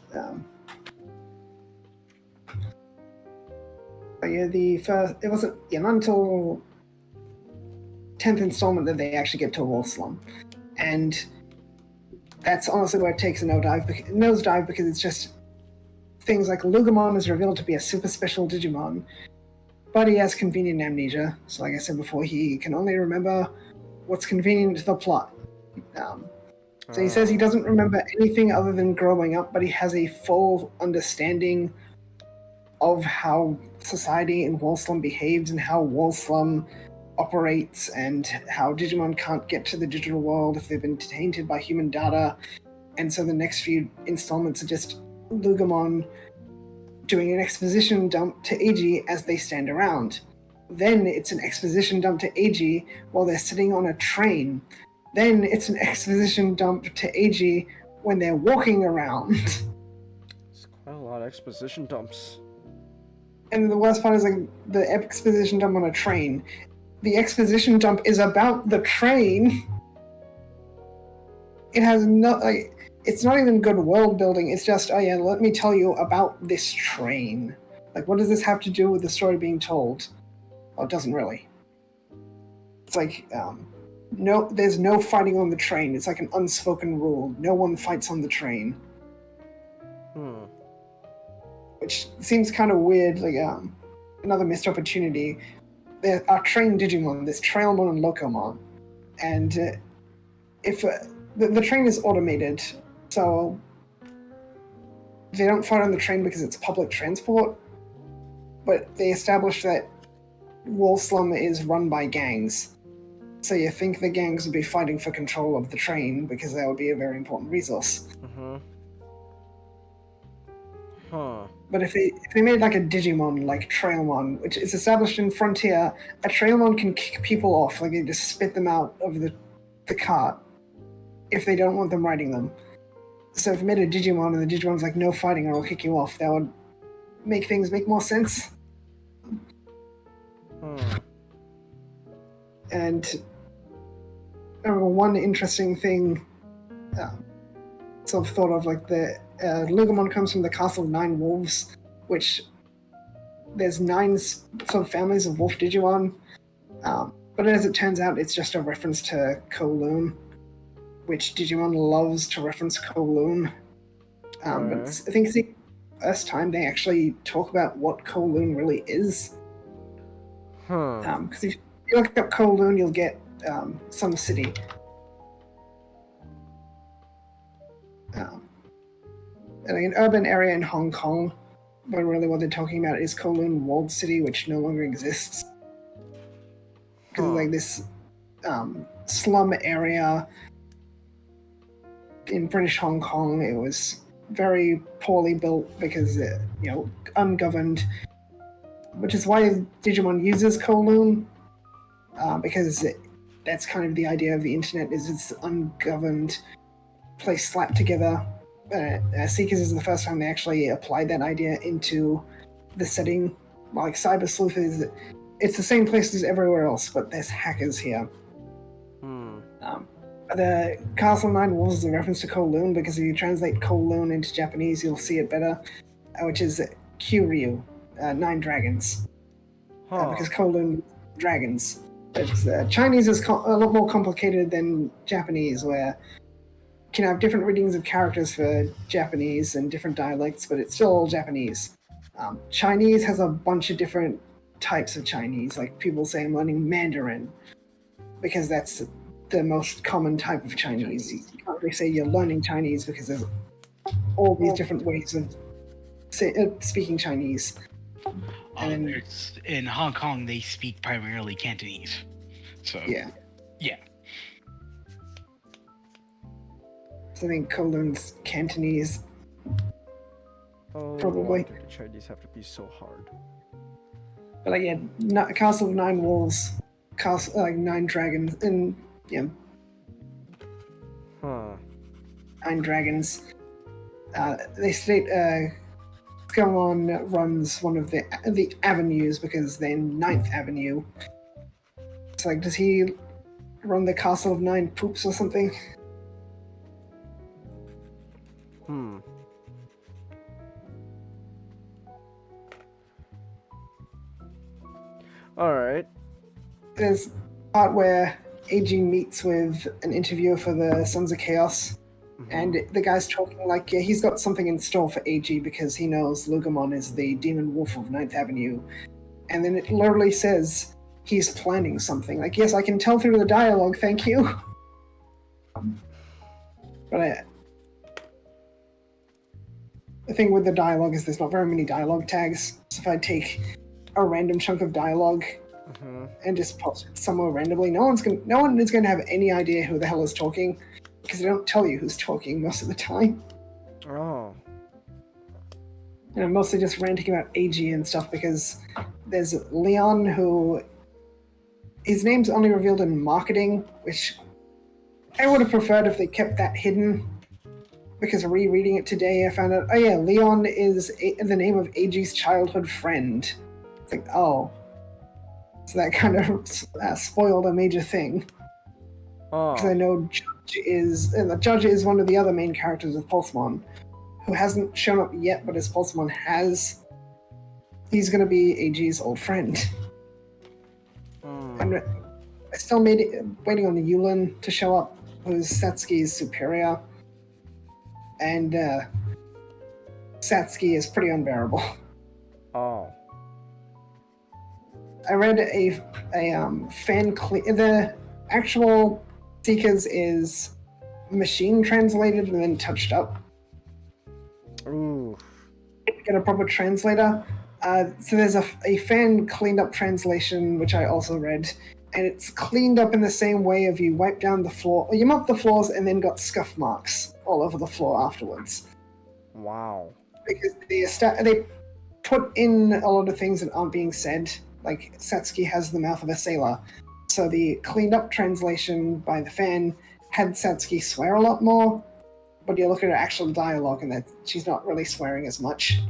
but yeah, it wasn't not until 10th installment that they actually get to Wall Slum. And that's honestly where it takes a nosedive because it's just things like Lugamon is revealed to be a super special Digimon, but he has convenient amnesia. So, like I said before, he can only remember what's convenient to the plot. So he says he doesn't remember anything other than growing up, but he has a full understanding of how society in Wallslum behaves and how Wallslum operates and how Digimon can't get to the digital world if they've been tainted by human data. And so the next few installments are just Lugamon doing an exposition dump to Eiji as they stand around. Then it's an exposition dump to Eiji while they're sitting on a train. Then it's an exposition dump to Eiji when they're walking around. It's quite a lot of exposition dumps. And the worst part is like the exposition dump on a train. The exposition dump is about the train. It has no it's not even good world building. It's just, oh yeah, let me tell you about this train. Like, what does this have to do with the story being told? Well, it doesn't really. It's like, no, there's no fighting on the train. It's like an unspoken rule. No one fights on the train. Which seems kind of weird, like, another missed opportunity. There are trained Digimon, there's Trailmon and Locomon. And if the train is automated, so they don't fight on the train because it's public transport, but they establish that Wallslum is run by gangs. So you think the gangs would be fighting for control of the train because that would be a very important resource. But if they made like a Digimon like Trailmon, which is established in Frontier, a Trailmon can kick people off, like they just spit them out of the cart if they don't want them riding them. So if you made a Digimon and the Digimon's like, no fighting or I'll kick you off, that would make things make more sense. And I remember one interesting thing sort of thought of, like the Lugamon comes from the Castle of 9 Wolves, which there's 9 sort of families of wolf Digimon, but as it turns out, it's just a reference to Kowloon, which Digimon loves to reference Kowloon. But I think it's the first time they actually talk about what Kowloon really is. Because if you look up Kowloon, you'll get some city. And like an urban area in Hong Kong, but really what they're talking about is Kowloon Walled City, which no longer exists. Because like this slum area in British Hong Kong, it was very poorly built because ungoverned, which is why Digimon uses Kowloon, because that's kind of the idea of the internet, is it's ungoverned place slapped together. Seekers is the first time they actually applied that idea into the setting. Like Cyber Sleuth is, it's the same place as everywhere else, but there's hackers here. The Castle 9 Wolves is a reference to Kowloon, because if you translate Kowloon into Japanese, you'll see it better, which is Kyuryu, 9 dragons. Because Kowloon dragons. It's, Chinese is a lot more complicated than Japanese, where you can have different readings of characters for Japanese and different dialects, but it's still all Japanese. Chinese has a bunch of different types of Chinese. Like people say I'm learning Mandarin, because that's the most common type of Chinese. You can't really say you're learning Chinese because there's all these different ways of speaking Chinese. And in Hong Kong, they speak primarily Cantonese. So yeah. So I think Kowloon's Cantonese. Probably. Why do the Chinese have to be so hard? But like, yeah, Castle of 9 Wolves, Castle like 9 dragons, and 9 dragons. They state Skelmon runs one of the avenues, because they're 9th Avenue. It's like, does he run the Castle of 9 Poops or something? Alright. There's a part where Eiji meets with an interviewer for the Sons of Chaos, And the guy's talking like, yeah, he's got something in store for AG because he knows Lugamon is the demon wolf of Ninth Avenue. And then it literally says he's planning something. Like, yes, I can tell through the dialogue, thank you. But the thing with the dialogue is there's not very many dialogue tags. So if I take a random chunk of dialogue and just post it somewhere randomly, no one is going to have any idea who the hell is talking because they don't tell you who's talking most of the time. Oh. And I'm mostly just ranting about AG and stuff because there's Leon who his name's only revealed in marketing, which I would have preferred if they kept that hidden. Because rereading it today, I found out, oh yeah, Leon is the name of AG's childhood friend. It's like, oh. So that kind of spoiled a major thing. Oh. Because I know the Judge is one of the other main characters of Pulsemon, who hasn't shown up yet, but as Pulsemon has, he's going to be AG's old friend. And I still waiting on the Yulin to show up, who's Satsuki's superior. And Satsuki is pretty unbearable. Oh. I read a the actual Seekers is machine translated and then touched up. Ooh. Get a proper translator. So there's a fan cleaned up translation, which I also read, and it's cleaned up in the same way of you wipe down the floor, or you mop the floors and then got scuff marks all over the floor afterwards. Wow. Because they put in a lot of things that aren't being said, like Satsuki has the mouth of a sailor. So the cleaned up translation by the fan had Satsuki swear a lot more, but you look at her actual dialogue and that she's not really swearing as much.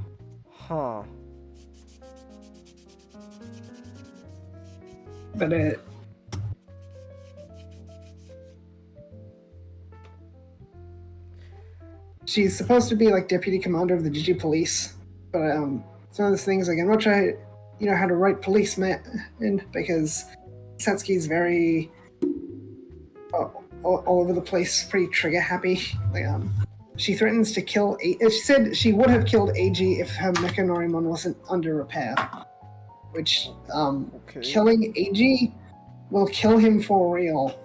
Huh. But she's supposed to be like deputy commander of the Digi Police, but it's one of those things like I'm not sure how to write policeman because Satsuki's very all over the place, pretty trigger happy. Like she threatens to kill. She said she would have killed AG if her Mechanorimon wasn't under repair. Which killing AG will kill him for real.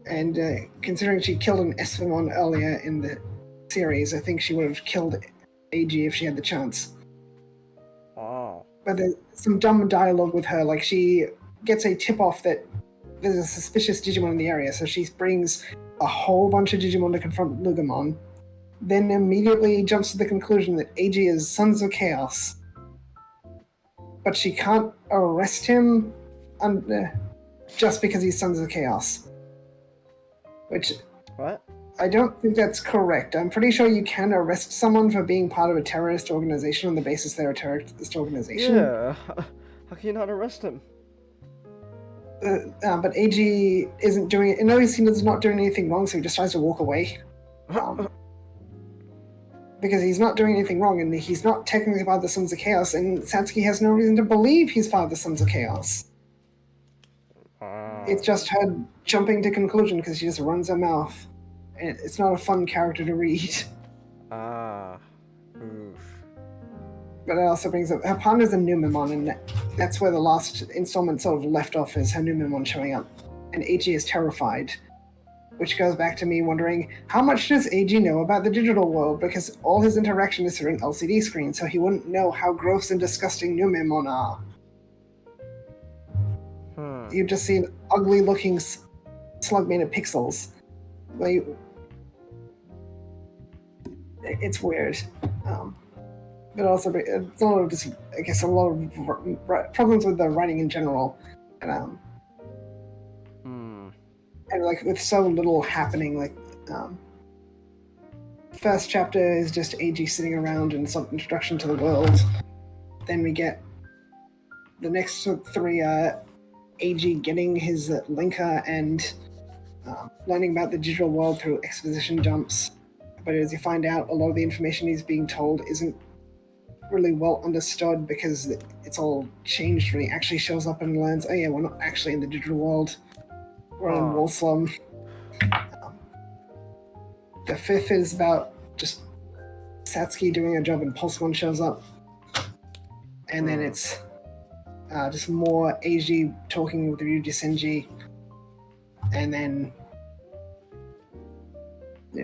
And considering she killed an Espimon earlier in the series, I think she would have killed AG if she had the chance. Oh. But there's some dumb dialogue with her, like she gets a tip-off that there's a suspicious Digimon in the area, so she brings a whole bunch of Digimon to confront Lugamon, then immediately jumps to the conclusion that AG is Sons of Chaos. But she can't arrest him just because he's Sons of Chaos. Which... What? I don't think that's correct. I'm pretty sure you can arrest someone for being part of a terrorist organization on the basis they're a terrorist organization. Yeah. How can you not arrest him? But AG isn't doing it. No, he's not doing anything wrong, so he just tries to walk away. Because he's not doing anything wrong, and he's not technically part of the Sons of Chaos, and Satsuki has no reason to believe he's part of the Sons of Chaos. It's just her jumping to conclusion because she just runs her mouth. And it's not a fun character to read. Oof. But it also brings up her partner's a Numemon, and that's where the last installment sort of left off, is her Numemon showing up. And AG is terrified. Which goes back to me wondering, how much does AG know about the digital world? Because all his interaction is through an LCD screen, so he wouldn't know how gross and disgusting Numemon are. You just see an ugly-looking slug made of pixels. Like, it's weird. But also, it's a lot of just, I guess, a lot of problems with the writing in general. And, and like, with so little happening, like, first chapter is just AG sitting around and some introduction to the world. Then we get the next three, AG getting his linker and learning about the digital world through exposition jumps. But as you find out, a lot of the information he's being told isn't really well understood because it's all changed when he actually shows up and learns, oh yeah, we're not actually in the digital world. We're in Wolfslum. The fifth is about just Satsuki doing a job and Pulsecon shows up. And then it's just more Eiji talking with Ryuji Senji. And then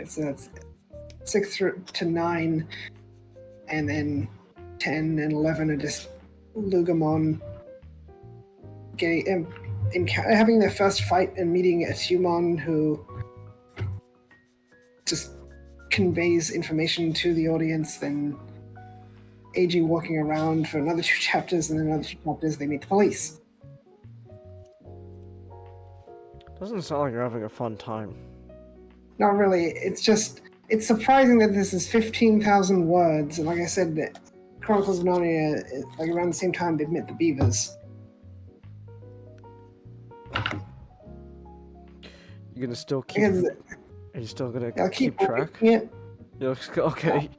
so that's 6 to 9. And then 10 and 11 are just Lugamon having their first fight and meeting a Tumon who just conveys information to the audience, then Eiji walking around for another 2 chapters, and then another 2 chapters they meet the police. Doesn't sound like you're having a fun time. Not really, it's surprising that this is 15,000 words, and like I said, Chronicles of Narnia, like around the same time they've met the Beavers. You're gonna still keep... Are you still gonna keep track? Yeah. Okay.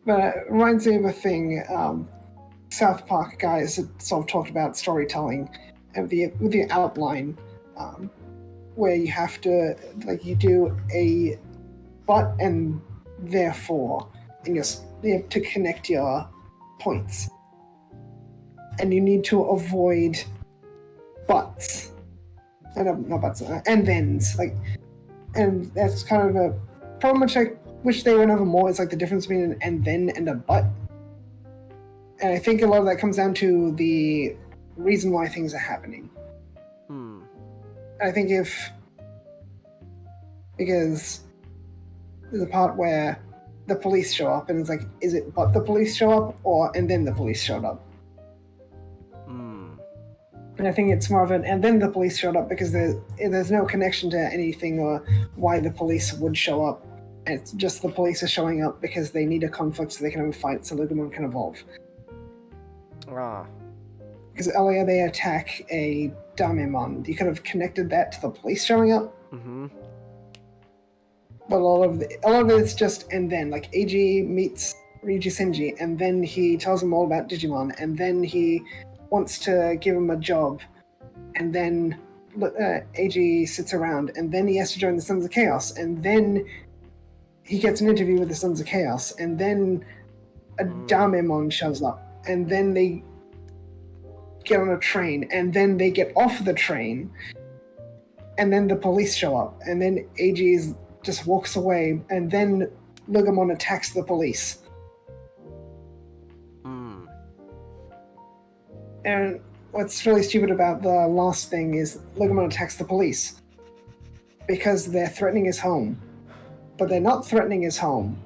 But it reminds me of a thing, South Park guys had sort of talked about storytelling and with the outline, where you have to, like, you do a but and therefore, and you have to connect your points. And you need to avoid buts. Not buts, and thens. And that's kind of a problem which I wish they went over more. It's like the difference between an and then and a but. And I think a lot of that comes down to the reason why things are happening. I think because there's a part where the police show up and it's like, is it but the police show up or and then the police showed up? And I think it's more of an and then the police showed up because there's no connection to anything or why the police would show up. And it's just the police are showing up because they need a conflict so they can have a fight so Lugamon can evolve. Because earlier they attack a Damemon. You could have connected that to the police showing up. But a lot of it's just and then. Like Eiji meets Ryuji Senji and then he tells him all about Digimon and then he wants to give him a job and then Eiji sits around and then he has to join the Sons of Chaos and then he gets an interview with the Sons of Chaos and then a Damemon shows up and then they get on a train and then they get off the train and then the police show up and then Eiji just walks away and then Lugamon attacks the police. And what's really stupid about the last thing is Lugamon attacks the police because they're threatening his home. But they're not threatening his home.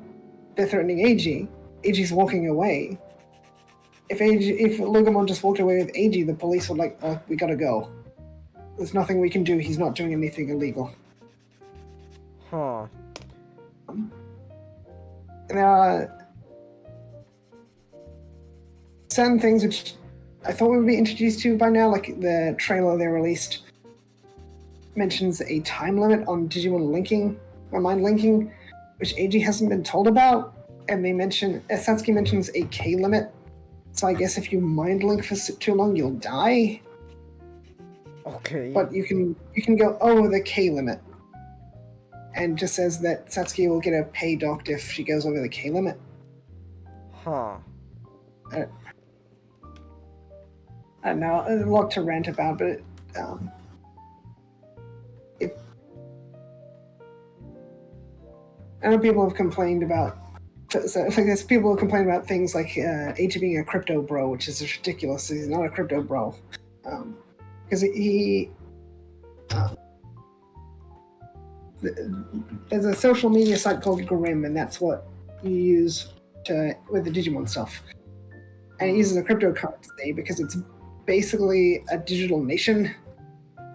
They're threatening Eiji. Eiji's walking away. If Lugamon just walked away with Eiji, the police would like, oh, we gotta go. There's nothing we can do. He's not doing anything illegal. And there are certain things which I thought we would be introduced to by now, like the trailer they released mentions a time limit on Digimon linking, or mind linking, which Eiji hasn't been told about, and they mention, Satsuki mentions a K limit, so I guess if you mind link for too long, you'll die. Okay. But you can go over the K limit, and just says that Satsuki will get a pay docked if she goes over the K limit. I don't know, there's a lot to rant about, but I know people have complained about. So it's like there's people who complain about things like Eiji being a crypto bro, which is ridiculous. He's not a crypto bro, because there's a social media site called Grim, and that's what you use with the Digimon stuff. And it uses a cryptocurrency because it's basically a digital nation.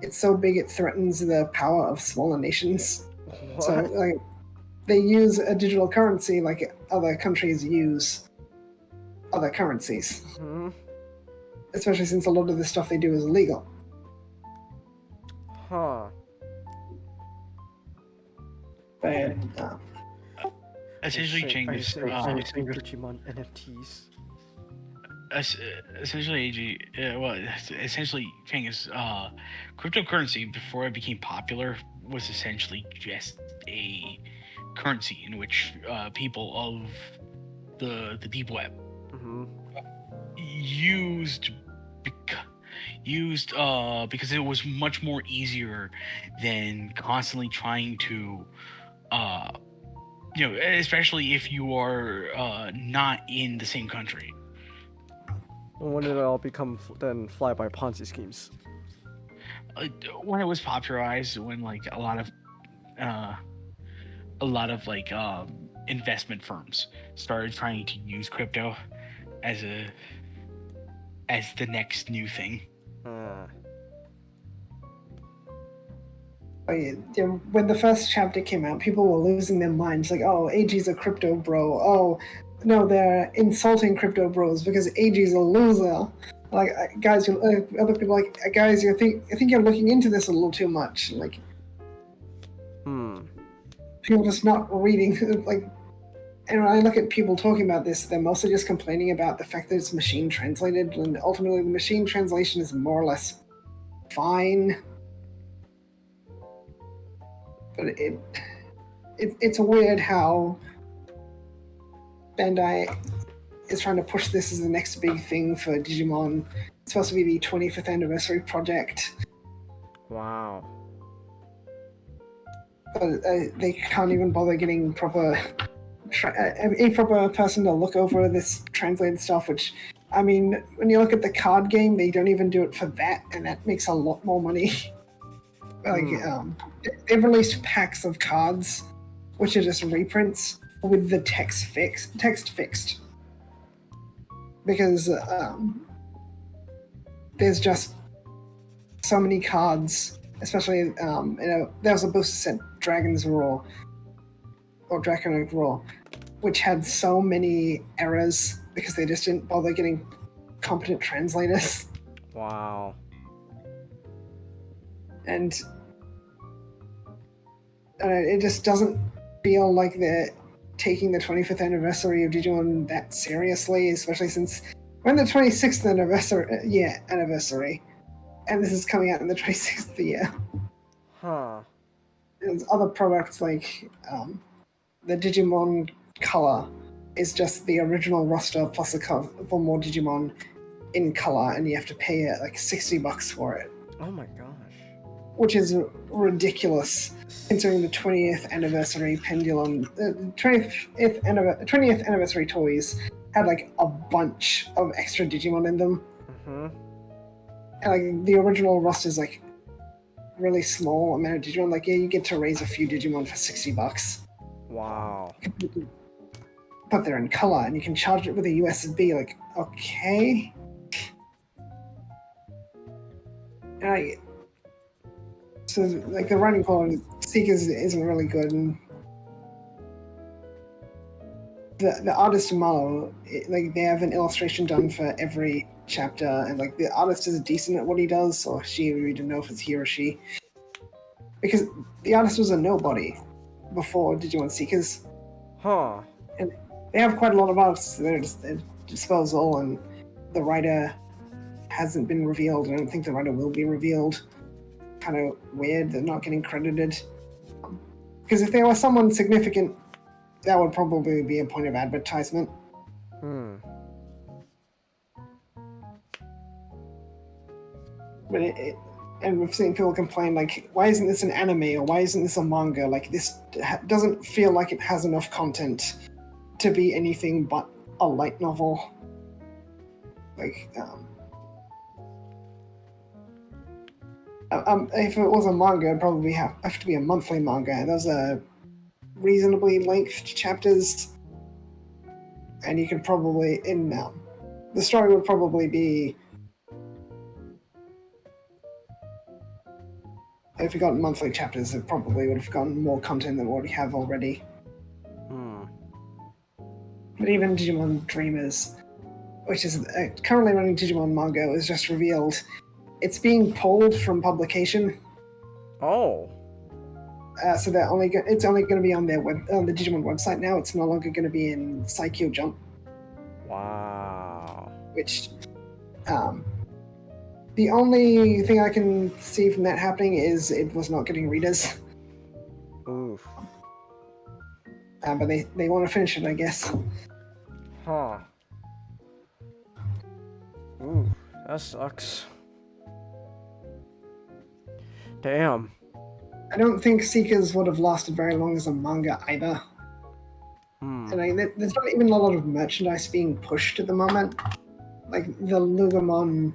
It's so big it threatens the power of smaller nations. What? So like they use a digital currency like other countries use other currencies. Especially since a lot of the stuff they do is illegal. But essentially, changes. Digimon NFTs. Essentially, essentially, Chang is cryptocurrency before it became popular was essentially just a currency in which people of the deep web used because it was much more easier than constantly trying to especially if you are not in the same country. When did it all become then fly-by Ponzi schemes? When it was popularized, when like a lot of like investment firms started trying to use crypto as the next new thing. When the first chapter came out, people were losing their minds. Like, oh, AG's a crypto bro. Oh, no, they're insulting crypto bros because AG's a loser. Like, guys, other people like, guys, I think you're looking into this a little too much. Like, people just not reading. Like, and when I look at people talking about this, they're mostly just complaining about the fact that it's machine translated, and ultimately the machine translation is more or less fine. But it's weird how Bandai is trying to push this as the next big thing for Digimon. It's supposed to be the 25th anniversary project. Wow. But they can't even bother getting a proper person to look over this translated stuff, which, I mean, when you look at the card game, they don't even do it for that, and that makes a lot more money. Like, they've released packs of cards, which are just reprints with the text fixed. Because there's just so many cards, especially there was a booster set, Dragon's Roar, or Draconic Roar, which had so many errors because they just didn't bother getting competent translators. Wow. And it just doesn't feel like they're taking the 25th anniversary of Digimon that seriously, especially since we're in the 26th anniversary, and this is coming out in the 26th year. There's other products like the Digimon Color is just the original roster plus a couple more Digimon in color, and you have to pay like $60 for it. Oh my gosh. Which is ridiculous, considering the 20th anniversary pendulum, 20th anniversary toys had like a bunch of extra Digimon in them. And like the original roster is like really small amount of Digimon. Like, yeah, you get to raise a few Digimon for $60. Wow. But they're in color, and you can charge it with a USB. Like, okay. And so, like, the writing quality of Seekers isn't really good, and the artist Malo, like, they have an illustration done for every chapter, and like the artist is decent at what he does, or she, we don't know if it's he or she, because the artist was a nobody before Digimon Seekers. And they have quite a lot of artists at their disposal, and the writer hasn't been revealed. I don't think the writer will be revealed. Kind of weird, they're not getting credited. Because if they were someone significant, that would probably be a point of advertisement. But and we've seen people complain, like, why isn't this an anime, or why isn't this a manga? Like, this doesn't feel like it has enough content to be anything but a light novel. Like, if it was a manga, it'd probably have to be a monthly manga. Those are reasonably length chapters, and you could probably the story would probably be, if you got monthly chapters, it probably would have gotten more content than what we have already. But even Digimon Dreamers, which is currently running Digimon manga, was just revealed. It's being pulled from publication. Oh. So they're it's only going to be on their on the Digimon website now. It's no longer going to be in Saikyo Jump. Wow. Which, the only thing I can see from that happening is it was not getting readers. Oof. but they want to finish it, I guess. Huh. Ooh, that sucks. Damn. I don't think Seekers would have lasted very long as a manga either. Hmm. And there's not even a lot of merchandise being pushed at the moment. Like the Lugamon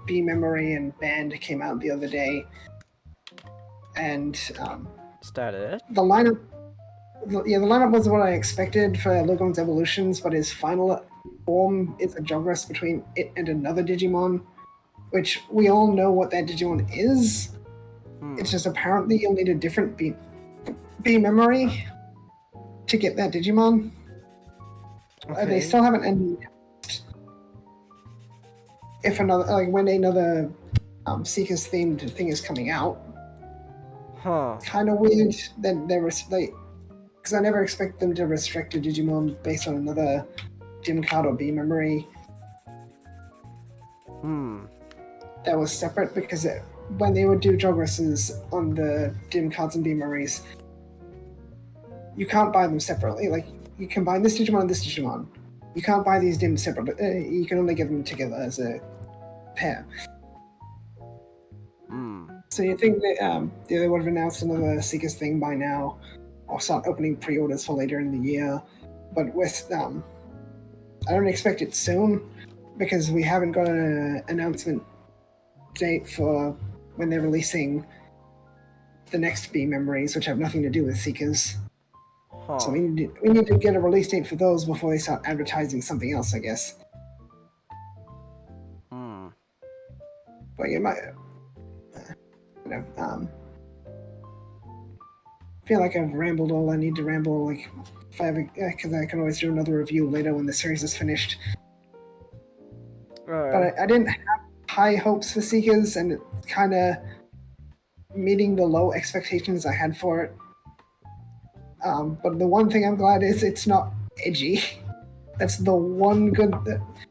B Memory and Band came out the other day, and Is that it? the lineup. The lineup was what I expected for Lugamon's evolutions, but his final form is a Jogress between it and another Digimon, which we all know what that Digimon is. It's just apparently you'll need a different B Memory to get that Digimon. Okay. They still haven't announced if another, like, when another Seekers themed thing is coming out. Huh. Kind of weird that because I never expect them to restrict a Digimon based on another Gym card or B Memory. That was separate, because when they would do Jogresses on the Dim cards and B Memories, you can't buy them separately. Like, you can buy this Digimon and this Digimon. You can't buy these Dims separately. You can only get them together as a pair. So you think that they would have announced another Seekers thing by now, or start opening pre-orders for later in the year. But with I don't expect it soon, because we haven't got an announcement date for when they're releasing the next B Memories, which have nothing to do with Seekers. Huh. So we need to get a release date for those before they start advertising something else, I guess. But you might, I feel like I've rambled all I need to ramble. Like, if I ever, because I can always do another review later when the series is finished. But I didn't have high hopes for Seekers, and it's kind of meeting the low expectations I had for it. But the one thing I'm glad is it's not edgy. That's the one good...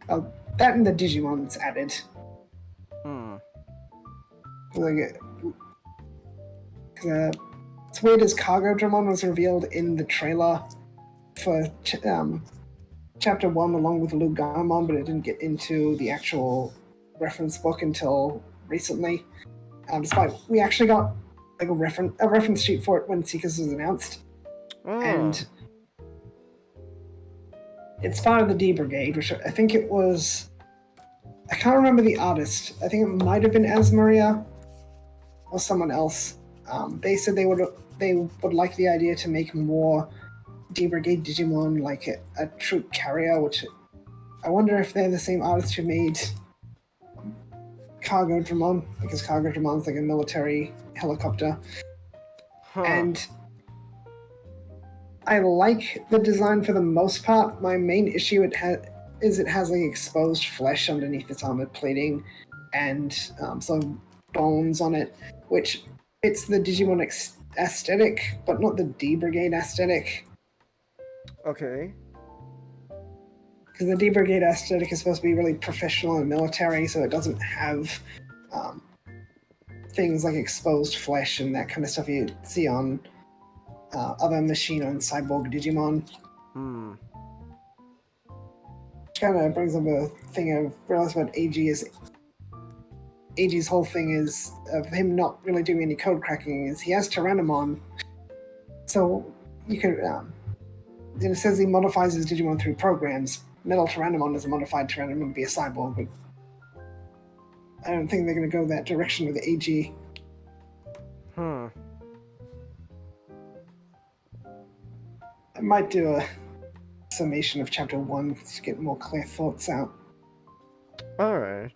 that and the Digimon's added. Like, it's weird, as Cargo Dramon was revealed in the trailer for Chapter 1 along with Lugamon, but it didn't get into the actual reference book until recently. Despite we actually got like a reference sheet for it when Seekers was announced. And it's part of the D Brigade, which I think it was... I can't remember the artist. I think it might have been Asmaria or someone else. They said they would like the idea to make more D Brigade Digimon, like a troop carrier, which I wonder if they're the same artist who made Cargo Dramon, because Cargo Dramon's like a military helicopter. And I like the design for the most part. My main issue it has like exposed flesh underneath its armored plating, and some bones on it, which fits the Digimon aesthetic, but not the D Brigade aesthetic. Okay. Because the D Brigade aesthetic is supposed to be really professional and military, so it doesn't have things like exposed flesh and that kind of stuff you see on other machine and cyborg Digimon. Which kind of brings up a thing I've realized about AG is AG's whole thing is of him not really doing any code cracking is he has Tyrannomon. So you could it says he modifies his Digimon through programs. Metal Tyrannomon is a modified Tyrannomon via cyborg, but I don't think they're going to go that direction with the AG. I might do a summation of Chapter 1 to get more clear thoughts out. Alright.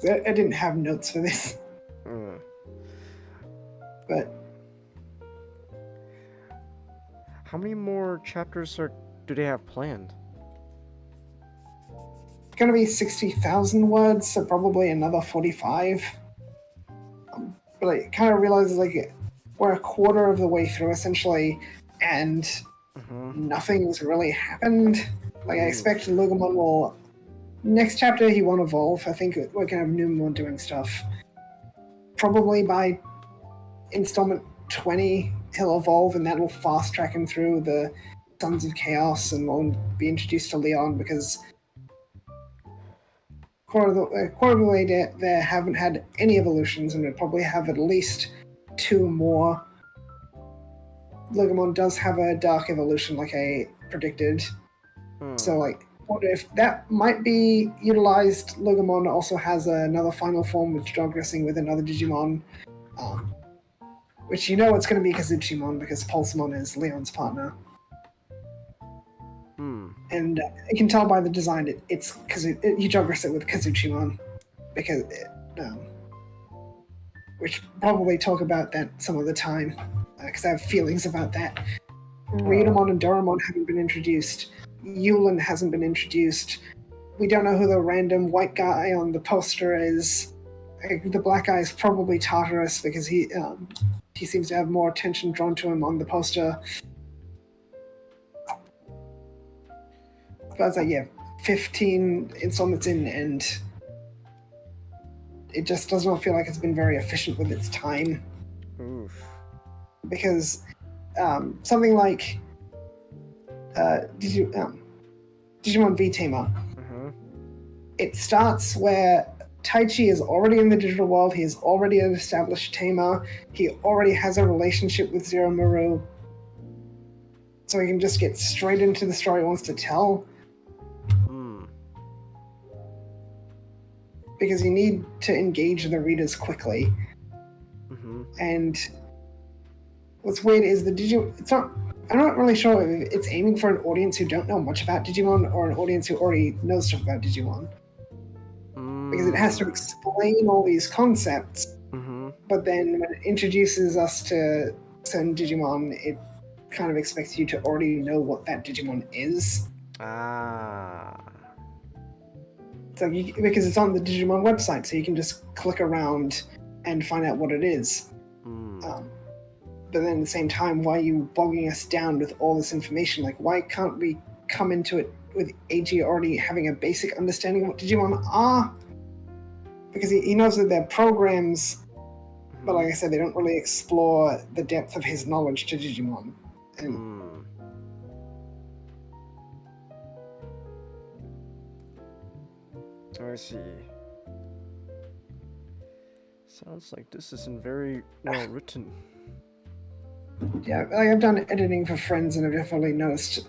I didn't have notes for this. But how many more chapters do they have planned? It's going to be 60,000 words, so probably another 45. But I kind of realized like we're a quarter of the way through essentially, and nothing's really happened. Like I expect Lugamon will... Next chapter he won't evolve. I think we're going to have Numemon doing stuff. Probably by installment 20, he'll evolve, and that'll fast track him through the Sons of Chaos, and we'll be introduced to Leon because quarter of the way there haven't had any evolutions, and we'll probably have at least 2 more. Logomon does have a dark evolution, like I predicted. So, like, what if that might be utilized? Logomon also has another final form, which progressing with another Digimon, which you know it's going to be Kazuchimon because Pulsemon is Leon's partner. And you can tell by the design it's because you progress it with Kazuchimon, because which probably talk about that some of the time, because I have feelings about that. Ryudomon and Doramon haven't been introduced. Yulin hasn't been introduced. We don't know who the random white guy on the poster is. The black guy is probably Tartarus because he seems to have more attention drawn to him on the poster. But it's like, yeah, 15 installments in, and it just does not feel like it's been very efficient with its time. Oof. Because something like Digimon V-Tamer, it starts where Taichi is already in the digital world, he is already an established tamer, he already has a relationship with Zero Maru, so he can just get straight into the story he wants to tell. Because you need to engage the readers quickly. And what's weird is I'm not really sure if it's aiming for an audience who don't know much about Digimon or an audience who already knows stuff about Digimon. Because it has to explain all these concepts, but then when it introduces us to certain Digimon, it kind of expects you to already know what that Digimon is. So because it's on the Digimon website, so you can just click around and find out what it is. But then at the same time, why are you bogging us down with all this information? Like, why can't we come into it with AG already having a basic understanding of what Digimon are? Because he knows that they're programs, but like I said, they don't really explore the depth of his knowledge to Digimon. And I see. Sounds like this isn't very well written. Yeah, like I've done editing for friends, and I've definitely noticed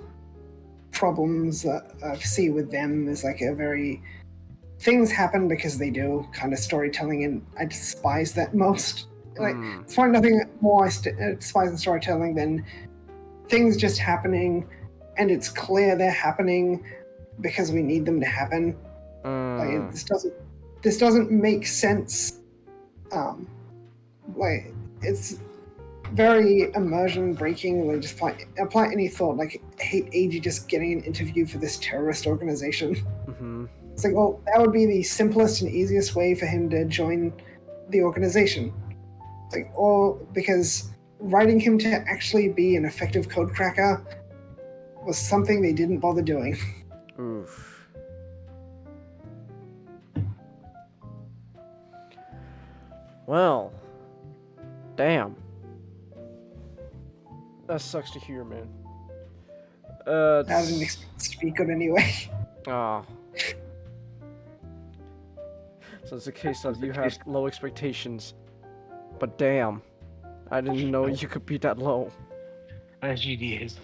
problems that I see with them is like a very things happen because they do kind of storytelling, and I despise that most. Like, it's probably nothing more I despise in storytelling than things just happening, and it's clear they're happening because we need them to happen. Like, this doesn't make sense. Like, it's very immersion breaking. Like, just apply any thought. Like, I hate AG just getting an interview for this terrorist organization. It's like, well, that would be the simplest and easiest way for him to join the organization. It's like, or because writing him to actually be an effective code cracker was something they didn't bother doing. Oof. Well, damn. That sucks to hear, man. I didn't expect it to be good anyway. Ah. So it's a case of you have low expectations, but damn, I didn't know you could be that low. SGD is.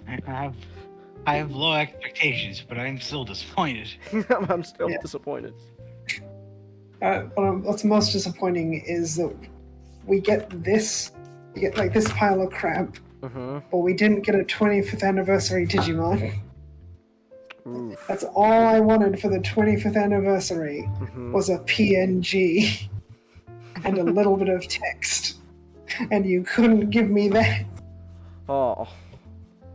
I have low expectations, but I'm still disappointed. I'm still disappointed. What's most disappointing is that we get this pile of crap, but we didn't get a 25th anniversary Digimon. Oof. That's all I wanted for the 25th anniversary was a PNG and a little bit of text, and you couldn't give me that. Oh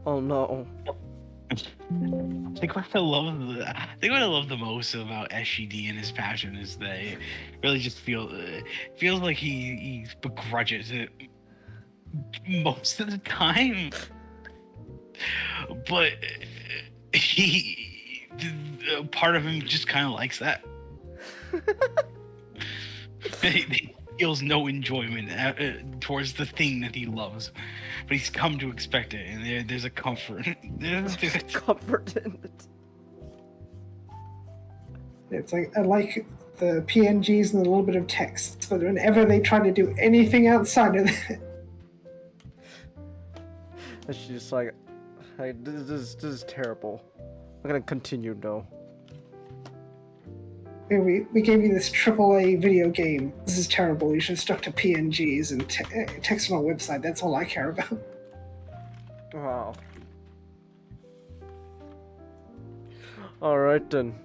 no. I think what I love the most about SGD and his passion is that it really just feels like he begrudges it most of the time, but part of him just kind of likes that. feels no enjoyment towards the thing that he loves, but he's come to expect it, and there's a comfort. Comfort in it. It's like I like the PNGs and a little bit of text, but whenever they try to do anything outside of that, And she's just like, hey, this is terrible. I'm gonna continue though. we gave you this AAA video game. This is terrible. You should have stuck to PNGs and text on our website. That's all I care about. Wow. Alright then.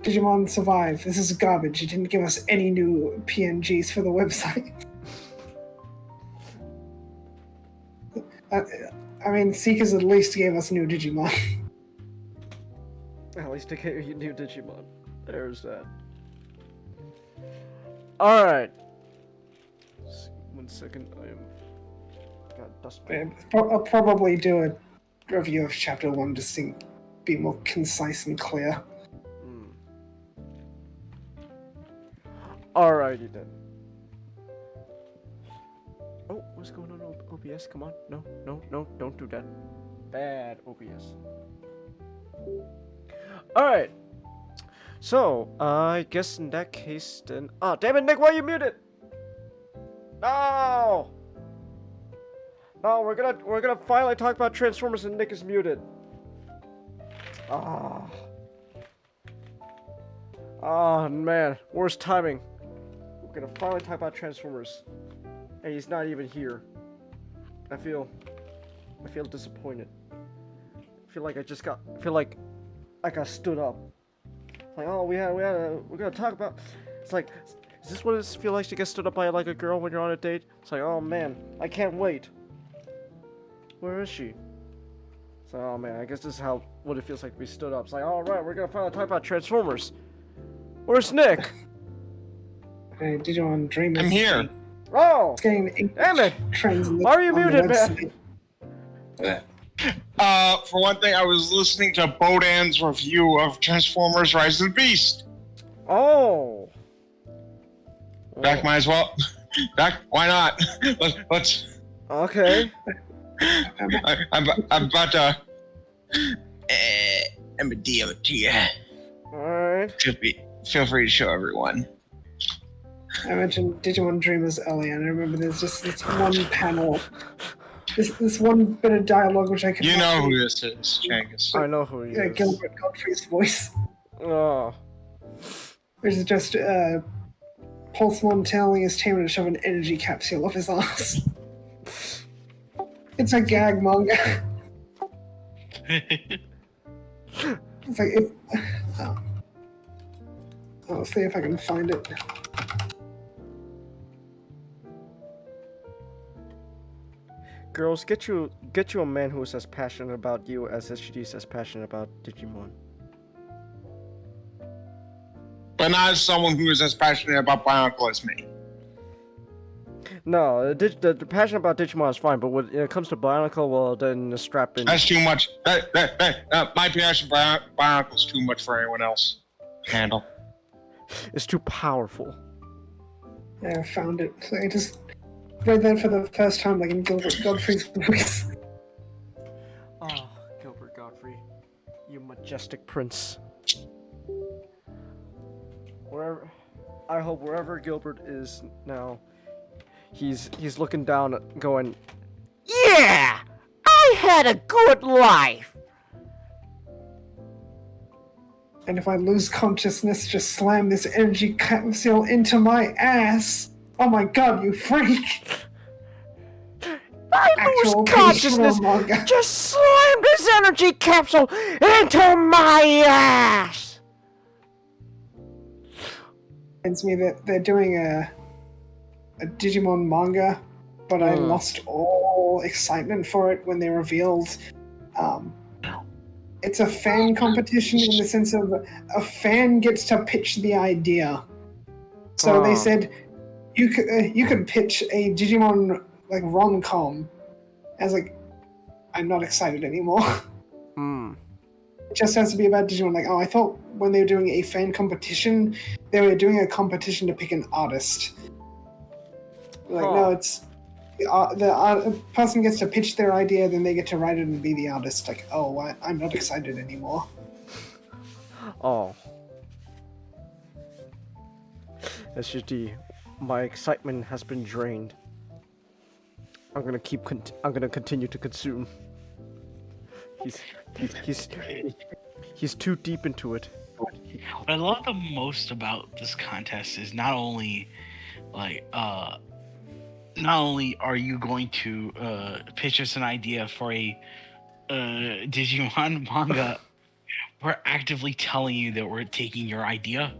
Digimon Survive. This is garbage. You didn't give us any new PNGs for the website. I mean, Seekers at least gave us new Digimon. At least I gave you new Digimon. There's that. Alright. 1 second, I am... Got dustpan. I'll probably do a review of Chapter 1 just to be more concise and clear. Alrighty then. Oh, what's going on, OBS? Come on. No, don't do that. Bad OBS. Alright. So, I guess in that case then... Ah, damn it, Nick, why are you muted? No! No, we're gonna finally talk about Transformers and Nick is muted. Ah. Oh, man. Worst timing. We're gonna finally talk about Transformers. And he's not even here. I feel disappointed. I feel like I got stood up. Like, oh, we're gonna talk about. It's like, is this what it feels like to get stood up by like a girl when you're on a date? It's like, oh man, I can't wait. Where is she? It's like, oh man, I guess this is what it feels like to be stood up. It's like, all right, we're gonna finally talk about Transformers. Where's Nick? Hey, Digimon Dreamers. I'm here. Oh, Damn it! Why are you muted, man? For one thing, I was listening to Bodan's review of Transformers Rise of the Beast. Oh. Back might as well. Back, why not? Let's. Okay. I'm about to. I'm a deal to you. Alright. Feel free to show everyone. I mentioned Digimon Dreamers earlier, and I remember there's just this one panel, this one bit of dialogue which I could. You know who this is, Changus. I know who he is. Gilbert Godfrey's voice. Oh. Which is just Pulsemon telling his team to shove an energy capsule up his ass. It's a gag manga. It's like if. I'll see if I can find it. Girls, get you a man who is as passionate about you as SGD is as passionate about Digimon. But not as someone who is as passionate about Bionicle as me. No, the passion about Digimon is fine, but when it comes to Bionicle, well, then the strap in. That's too much. My passion for Bionicle is too much for anyone else to handle. It's too powerful. Yeah, I found it. So I just read that for the first time, like in Gilbert Godfrey's voice. Oh, Gilbert Godfrey, you majestic prince. I hope wherever Gilbert is now, he's looking down, going, "Yeah, I had a good life." And if I lose consciousness, just slam this energy capsule into my ass. Oh my god, you freak! I lose consciousness, just slam this energy capsule into my ass! Reminds me that they're doing a Digimon manga, but I lost all excitement for it when they revealed it's a fan competition in the sense of a fan gets to pitch the idea. So they said you could pitch a Digimon like rom-com. I was like, I'm not excited anymore. It just has to be about Digimon. Like, oh, I thought when they were doing a fan competition, they were doing a competition to pick an artist. Like, Huh. no, it's the person gets to pitch their idea, then they get to write it and be the artist. Like, oh, what? I'm not excited anymore. Oh. SGD, my excitement has been drained. I'm gonna continue to consume. He's too deep into it. What I love the most about this contest is not only are you going to pitch us an idea for a Digimon manga, we're actively telling you that we're taking your idea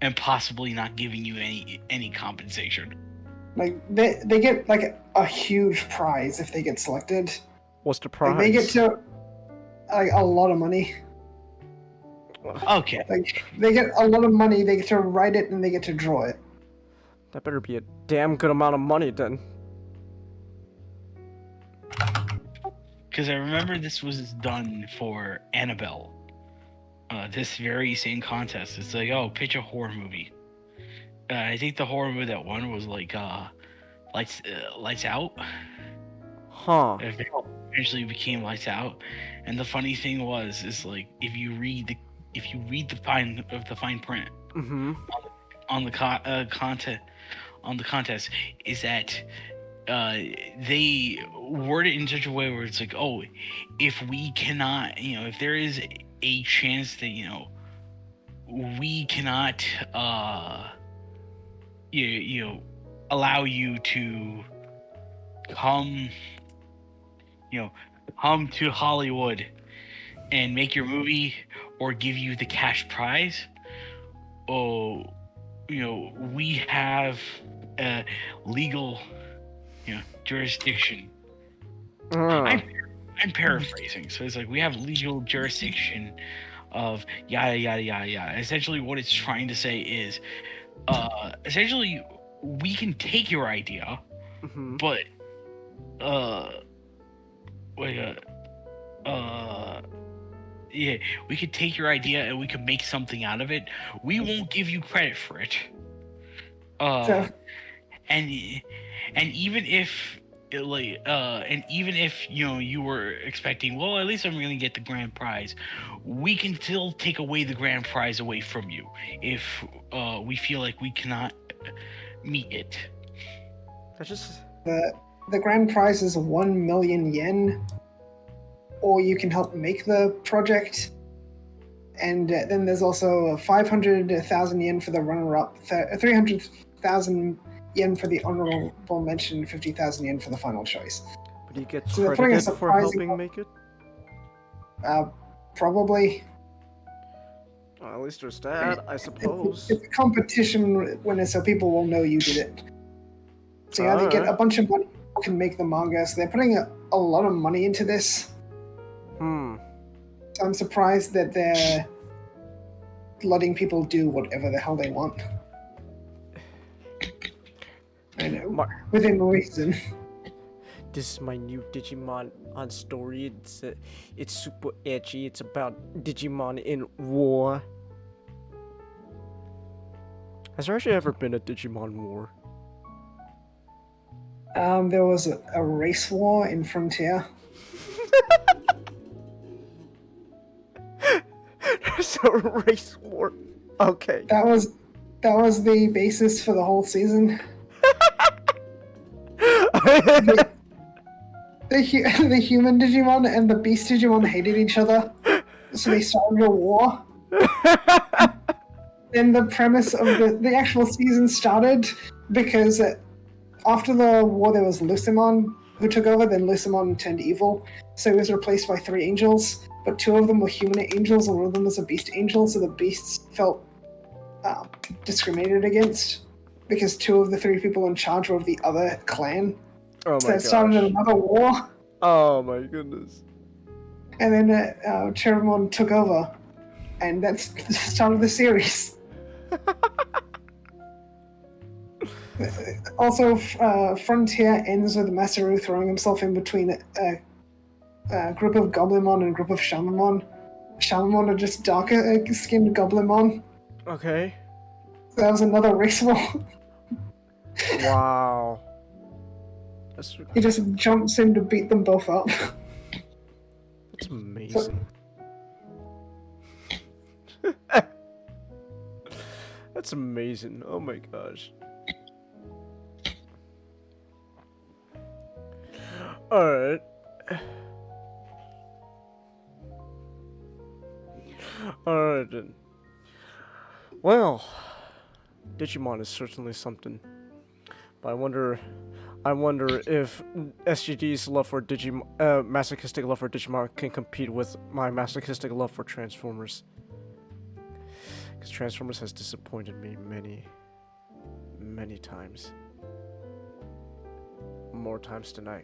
and possibly not giving you any compensation. Like, they get like a huge prize if they get selected. What's the prize? Like, they get to like a lot of money. Okay. Like, they get a lot of money. They get to write it and they get to draw it. That better be a damn good amount of money then. Because I remember this was done for Annabelle. This very same contest. It's like, oh, pitch a horror movie. I think the horror movie that won was like Lights Out. Huh. It eventually became Lights Out. And the funny thing is like if you read the fine print on the contest, is that they word it in such a way where it's like, oh, if we cannot, if there is a chance that we cannot allow you to come to Hollywood and make your movie or give you the cash prize, we have legal jurisdiction. I'm paraphrasing, so it's like we have legal jurisdiction of yada yada yada yada. Essentially, what it's trying to say is, essentially, we can take your idea, but yeah, we could take your idea and we could make something out of it. We won't give you credit for it. And even if you were expecting, well, at least I'm going to get the grand prize, we can still take away the grand prize away from you if we feel like we cannot meet it. That's just the grand prize is 1 million yen, or you can help make the project. And then there's also 500,000 yen for the runner-up, 300,000 yen for the honorable mention, 50,000 yen for the final choice. But he gets So they're putting a credited for helping make it? Probably. Well, at least there's that, I suppose. It's a competition winner, so people will know you did it. So yeah, they get a bunch of money, people can make the manga, so they're putting a lot of money into this. So I'm surprised that they're letting people do whatever the hell they want. I know, within reason. This is my new Digimon on story. It's super edgy. It's about Digimon in war. Has there actually ever been a Digimon war? There was a race war in Frontier. There's a race war. Okay. That was the basis for the whole season. The human Digimon and the beast Digimon hated each other, so they started a war. Then the premise of the actual season started because after the war there was Lucimon who took over, then Lucimon turned evil, so he was replaced by 3 angels, but 2 of them were human angels and one of them was a beast angel, so the beasts felt discriminated against because 2 of the 3 people in charge were of the other clan. Oh my so that started another war. Oh my goodness. And then Cherubimon took over, and that's the start of the series. Also, Frontier ends with Masaru throwing himself in between a group of Goblimon and a group of Shamamon. Shamamon are just darker skinned Goblimon. Okay. So that was another race war. Wow. That's He just jumps in to beat them both up. That's amazing. That's amazing. Oh my gosh. Alright. Alright then. Well, Digimon is certainly something. But I wonder if SGD's love for Digimon, masochistic love for Digimon can compete with my masochistic love for Transformers. Because Transformers has disappointed me many times. More times than I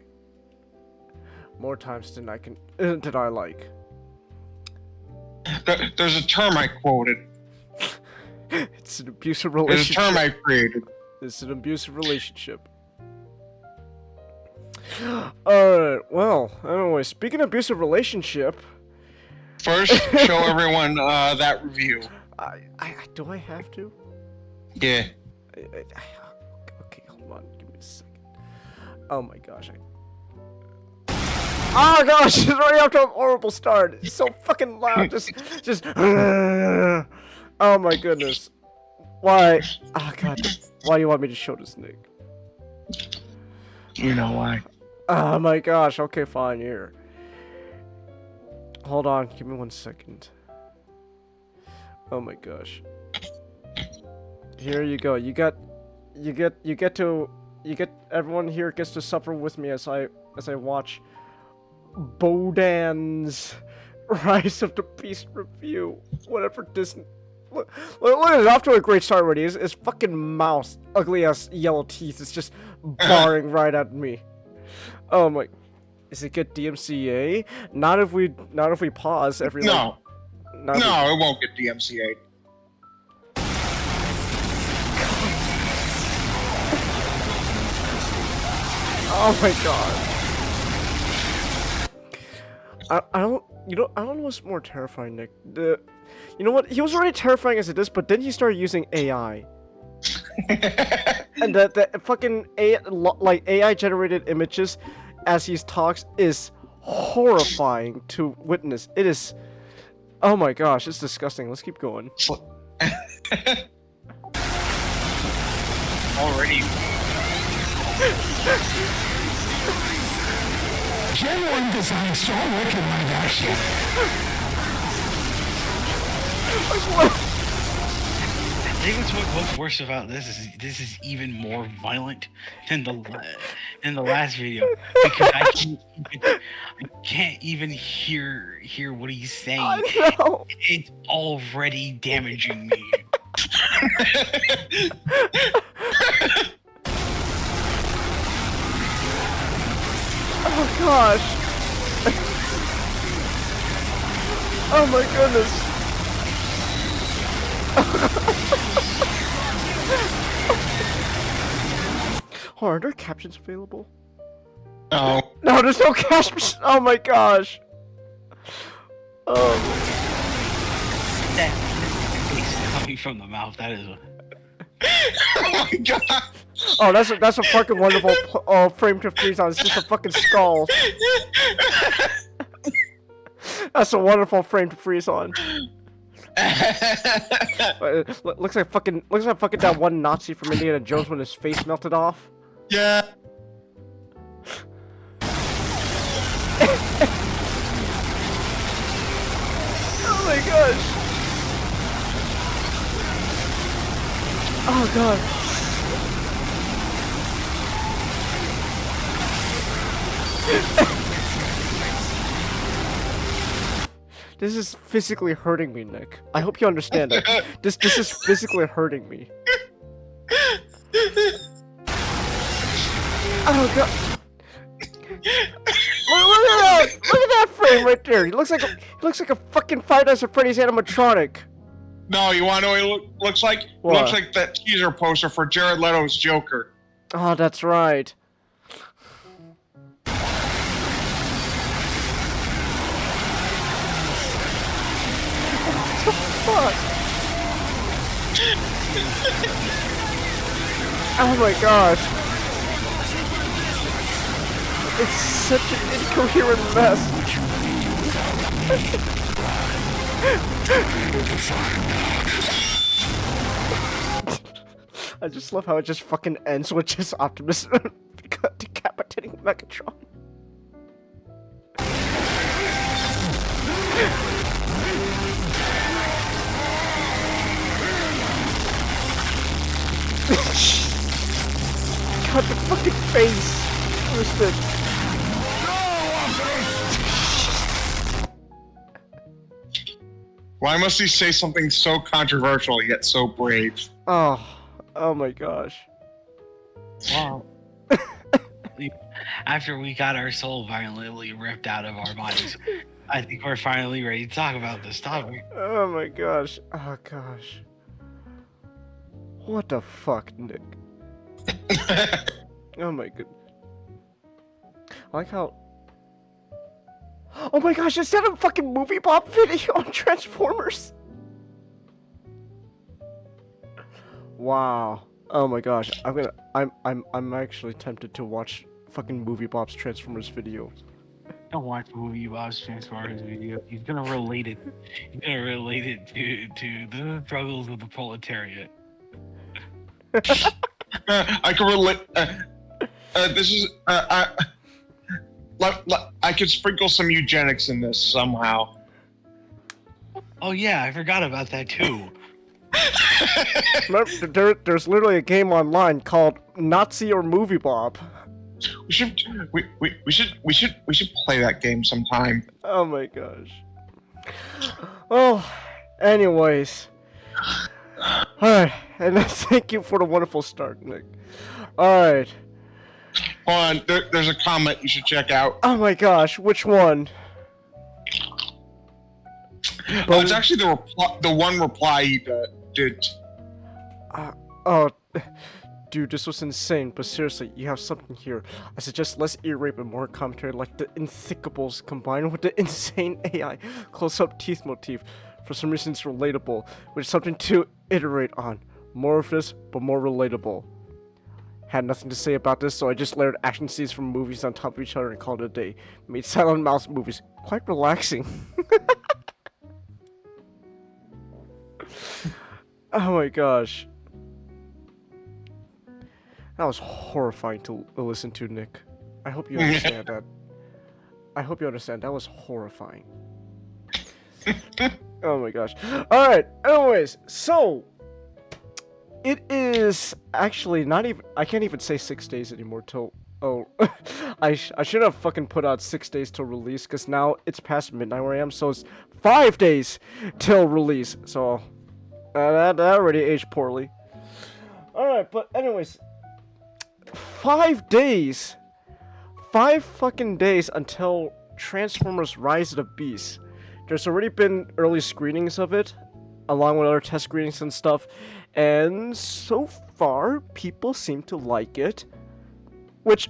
than I like. There's a term I quoted. It's an abusive There's a relationship. term I created. It's an abusive relationship. Alright, well, anyway, speaking of abusive relationship... First, show everyone that review. Do I have to? Yeah. Okay, hold on, give me a second. Oh my gosh, oh gosh, it's already off to a horrible start. It's so fucking loud, just oh my goodness. Why? Oh god, why do you want me to show this, Nick? You know why. Oh my gosh, okay, fine, here. Hold on, give me 1 second. Oh my gosh. Here you go. Everyone here gets to suffer with me as I watch Bodan's Rise of the Beast review. Whatever Disney. Look, it's off to a great start already. His fucking mouth, ugly ass yellow teeth, is just barring right at me. Oh my. Is it get DMCA? Not if we pause every. No. Like, no, it won't get DMCA. Oh my god. I don't know what's more terrifying, Nick. You know what? He was already terrifying as it is, but then he started using AI. And the fucking AI generated images as he talks is horrifying to witness. It is. Oh my gosh, it's disgusting. Let's keep going. Already. Genuine designs don't work in live action. I think what's worse about this is even more violent than the last video, because I can't even hear what he's saying. I know. It's already damaging me. Oh gosh. Oh my goodness. Oh, are there captions available? No. No, there's no captions. Oh my gosh. Oh. That face coming from the mouth. That is. Oh my god. Oh, that's a fucking wonderful frame to freeze on. It's just a fucking skull. That's a wonderful frame to freeze on. Looks like fucking that one Nazi from Indiana Jones when his face melted off. Yeah. Oh my gosh. Oh god. This is physically hurting me, Nick. I hope you understand it. This is physically hurting me. Oh god. Look at that! Look at that frame right there. He looks like a fucking Five Nights at Freddy's animatronic. No, you want to know what he looks like? What? He looks like that teaser poster for Jared Leto's Joker. Oh, that's right. What the fuck? Oh my gosh. It's such an incoherent mess. I just love how it just fucking ends with just Optimus decapitating Megatron. God, the fucking face. Twisted. Why must he say something so controversial yet so brave? Oh my gosh. Wow. After we got our soul violently ripped out of our bodies, I think we're finally ready to talk about this topic. Oh my gosh. Oh gosh. What the fuck, Nick? Oh my god. I like how... Oh my gosh, is that a fucking movie pop video on Transformers? Wow. Oh my gosh. I'm actually tempted to watch fucking Movie Bob's Transformers video. Don't watch movie Bob's Transformers video. He's gonna relate it. He's gonna relate it to the struggles of the proletariat. I can relate. This is. I could sprinkle some eugenics in this somehow. Oh yeah, I forgot about that too. There's literally a game online called Nazi or Movie Bob. We should play that game sometime. Oh my gosh. Oh, anyways. Alright, and thank you for the wonderful start, Nick. Alright. Hold on, there's a comment you should check out. Oh my gosh, which one? It's actually the one reply he did. Oh, dude, this was insane, but seriously, you have something here. I suggest less ear rape and more commentary like the Inthinkables combined with the insane AI close-up teeth motif. For some reason it's relatable, which is something to iterate on. More of this, but more relatable. Had nothing to say about this, so I just layered action scenes from movies on top of each other and called it a day. Made Silent Mouse movies quite relaxing. Oh my gosh. That was horrifying to listen to, Nick. I hope you understand that. I hope you understand. That was horrifying. Oh my gosh. Alright, anyways, so... It is actually not even... I can't even say 6 days anymore till... Oh, I should have fucking put out 6 days till release, because now it's past midnight where I am, so it's 5 days till release. So, that already aged poorly. Alright, but anyways... 5 days! 5 fucking days until Transformers Rise of the Beast. There's already been early screenings of it, along with other test screenings and stuff, and so far, people seem to like it. Which,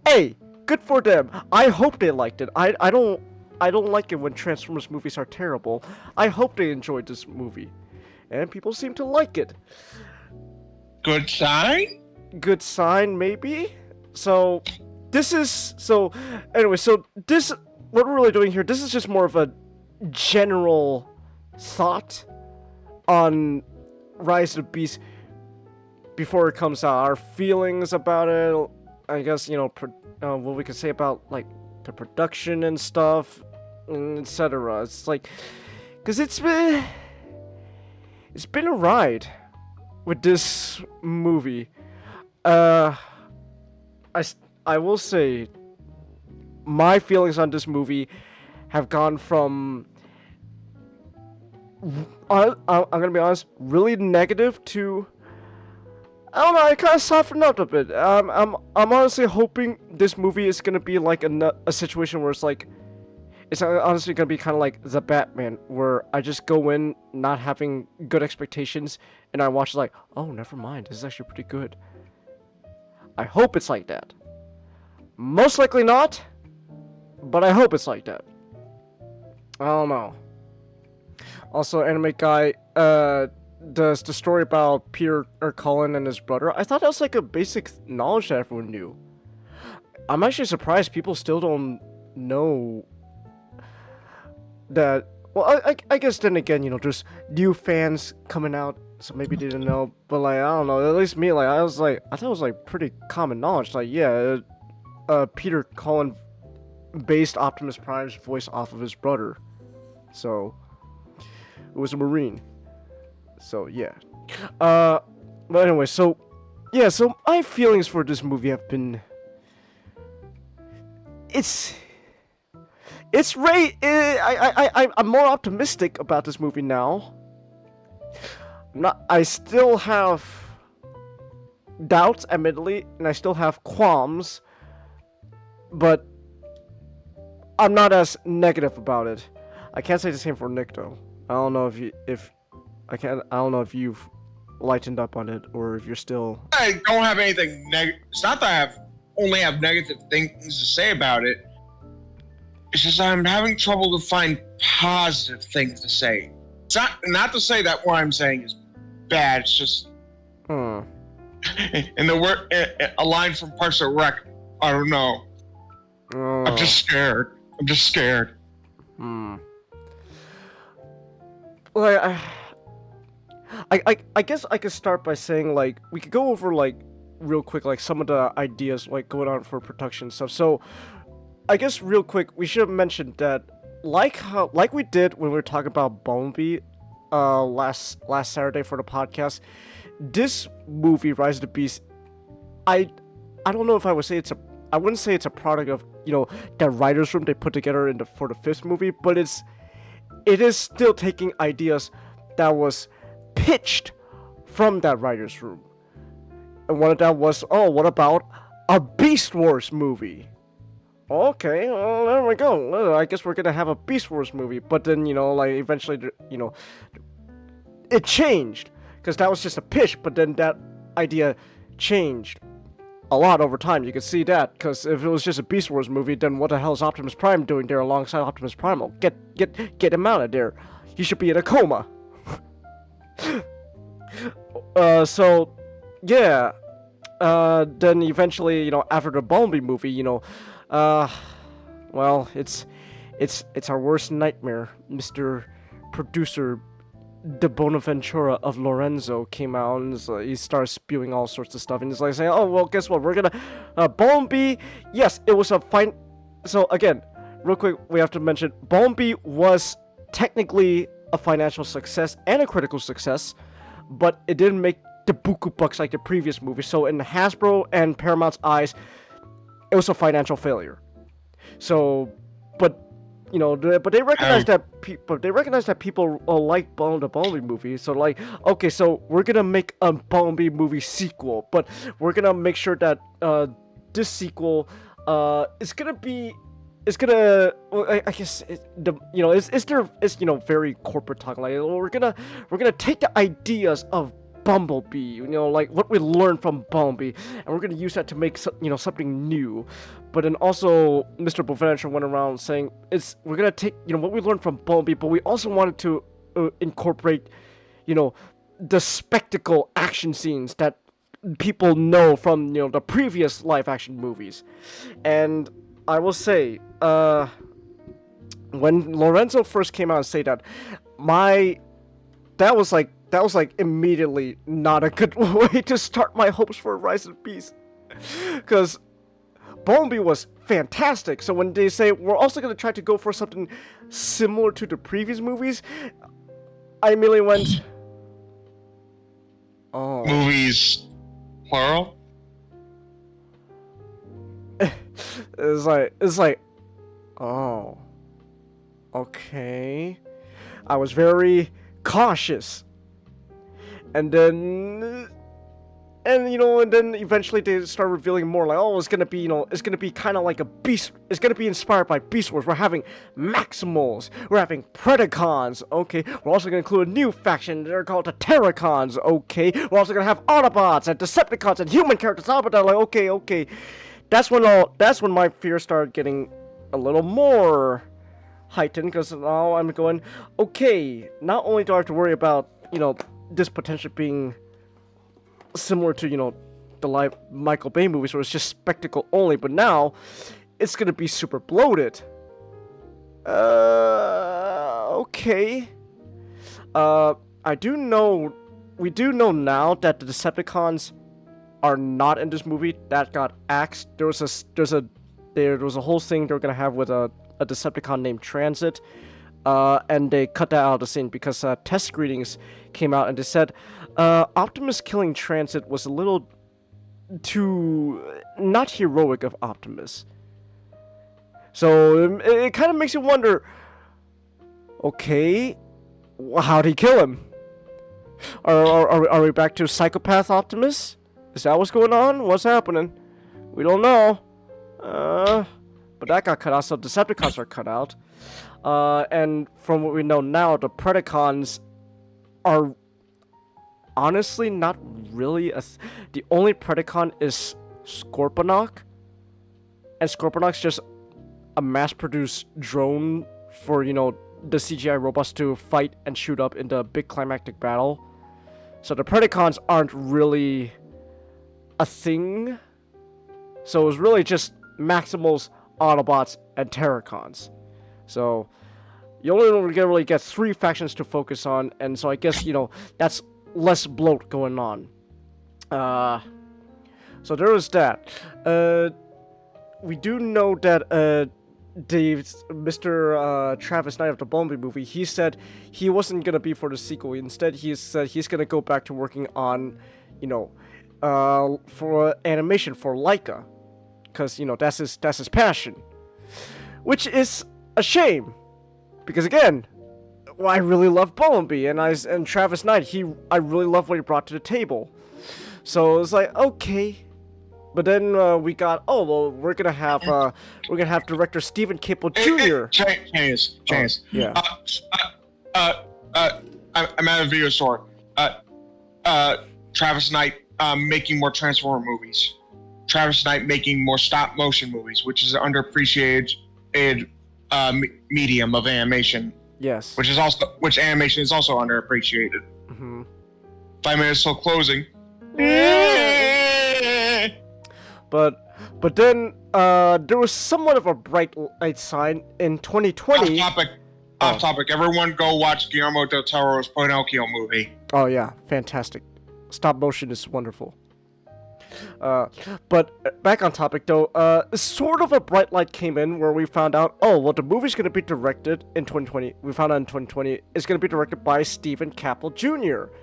hey, good for them. I hope they liked it. I don't like it when Transformers movies are terrible. I hope they enjoyed this movie. And people seem to like it. Good sign? Good sign, maybe? So, anyway, what we're really doing here, this is just more of a general thought on Rise of the Beast before it comes out. Our feelings about it, I guess, you know, what we could say about, like, the production and stuff, etc. It's like, because it's been a ride with this movie. I will say, my feelings on this movie have gone from, I'm gonna be honest, really negative to, I don't know, I kind of softened up a bit. I'm honestly hoping this movie is gonna be like a situation where it's like, it's honestly gonna be kind of like The Batman, where I just go in not having good expectations, and I watch like, oh, never mind, this is actually pretty good. I hope it's like that. Most likely not, but I hope it's like that. I don't know. Also, Anime Guy, the story about Peter or Cullen and his brother, I thought that was like a basic knowledge that everyone knew. I'm actually surprised people still don't know that. Well, I guess then again, you know, there's new fans coming out, so maybe they didn't know. But like, I don't know. At least me, like, I thought it was like pretty common knowledge. Like, yeah, Peter Cullen based Optimus Prime's voice off of his brother, so it was a Marine. So yeah. But anyway, so yeah, so my feelings for this movie have been. I'm more optimistic about this movie now. I still have doubts, admittedly, and I still have qualms, but I'm not as negative about it. I can't say the same for Nick though. I don't know I don't know if you've lightened up on it or if you're still. I don't have anything negative. It's not that I only have negative things to say about it. It's just I'm having trouble to find positive things to say. It's not to say that what I'm saying is bad. It's just. In the word, a line from Parks and Rec. I don't know. I'm just scared. Well, I guess I could start by saying, like, we could go over, like, real quick, like, some of the ideas, like, going on for production stuff. So, I guess real quick, we should have mentioned that, like we did when we were talking about Bumblebee, last Saturday for the podcast, this movie, Rise of the Beast, I don't know if I wouldn't say it's a product of, you know, that writer's room they put together for the fifth movie, but it is still taking ideas that was pitched from that writer's room. And one of them was, what about a Beast Wars movie? Okay, well, there we go. I guess we're gonna have a Beast Wars movie. But then, you know, like, eventually, you know, it changed. Because that was just a pitch, but then that idea changed a lot over time. You could see that. Because if it was just a Beast Wars movie, then what the hell is Optimus Prime doing there alongside Optimus Primal? Get him out of there. He should be in a coma. So, yeah. Then eventually, you know, after the Bumblebee movie, you know, well, it's our worst nightmare. Mr. Producer De Bonaventura of Lorenzo came out and he started spewing all sorts of stuff and he's like saying, oh, well, guess what, we're gonna, Bumblebee, yes, it was a fine, so again, real quick, we have to mention, Bumblebee was technically a financial success and a critical success, but it didn't make the buku bucks like the previous movie, so in Hasbro and Paramount's eyes, it was a financial failure. So, but you know, but they recognize that people like the Bumblebee movie. So like, okay, so we're gonna make a Bumblebee movie sequel, but we're gonna make sure that this sequel is gonna be. It's gonna, well, I guess, it's very corporate talk. Like, we're gonna take the ideas of Bumblebee, you know, like what we learned from Bumblebee, and we're gonna use that to make something new. But then also, Mr. Boventure went around saying we're gonna take what we learned from Bumblebee, but we also wanted to incorporate, the spectacle action scenes that people know from the previous live action movies. And I will say, when Lorenzo first came out and said that, that was like immediately not a good way to start my hopes for Rise of the Beast, because Bumblebee was fantastic. So when they say we're also going to try to go for something similar to the previous movies, I immediately went, oh. Movies, plural? It's like, oh, okay. I was very cautious. And then eventually they start revealing more, like, oh, it's gonna be kind of like a beast. It's gonna be inspired by Beast Wars. We're having Maximals. We're having Predacons. Okay. We're also gonna include a new faction. They're called the Terracons. Okay. We're also gonna have Autobots and Decepticons and human characters. But like, okay. That's when my fear started getting a little more heightened, because now I'm going, okay. Not only do I have to worry about this potentially being similar to, the live Michael Bay movies where it's just spectacle only, but now it's gonna be super bloated. Okay. We do know now that the Decepticons are not in this movie. That got axed. There was a whole thing they were gonna have with a Decepticon named Transit, and they cut that out of the scene because test screenings came out and they said Optimus killing Transit was a little too not heroic of Optimus. So it kind of makes you wonder. Okay, how'd he kill him? Are we back to Psychopath Optimus? Is that what's going on? What's happening? We don't know. But that got cut out, so Decepticons are cut out. And from what we know now, the Predacons are honestly not really the only Predacon is Scorponok. And Scorponok's just a mass-produced drone for, the CGI robots to fight and shoot up in the big climactic battle. So the Predacons aren't really a thing. So it was really just Maximals, Autobots, and Terracons. So you only really get 3 factions to focus on, and so I guess, that's less bloat going on. So there was that. We do know that Mr. Travis Knight of the Bumblebee movie, he said he wasn't gonna be for the sequel. Instead, he said he's gonna go back to working on, for animation for Laika, because that's his passion, which is a shame, because again, I really love Bumblebee and Travis Knight. I really love what he brought to the table. So it's like, okay. But then we got, we're gonna have director Stephen Caple Jr. Chance. Yeah. I'm at a video store. Travis Knight making more Transformer movies. Travis Knight making more stop motion movies, which is an underappreciated medium of animation. Yes. Which animation is also underappreciated. Mm-hmm. 5 minutes till closing. But then there was somewhat of a bright light sign in 2020. Off topic. Everyone go watch Guillermo del Toro's Pinocchio movie. Oh yeah, fantastic. Stop motion is wonderful. But back on topic though, sort of a bright light came in where we found out, the movie's gonna be directed in 2020. We found out in 2020 it's gonna be directed by Stephen Caple Jr.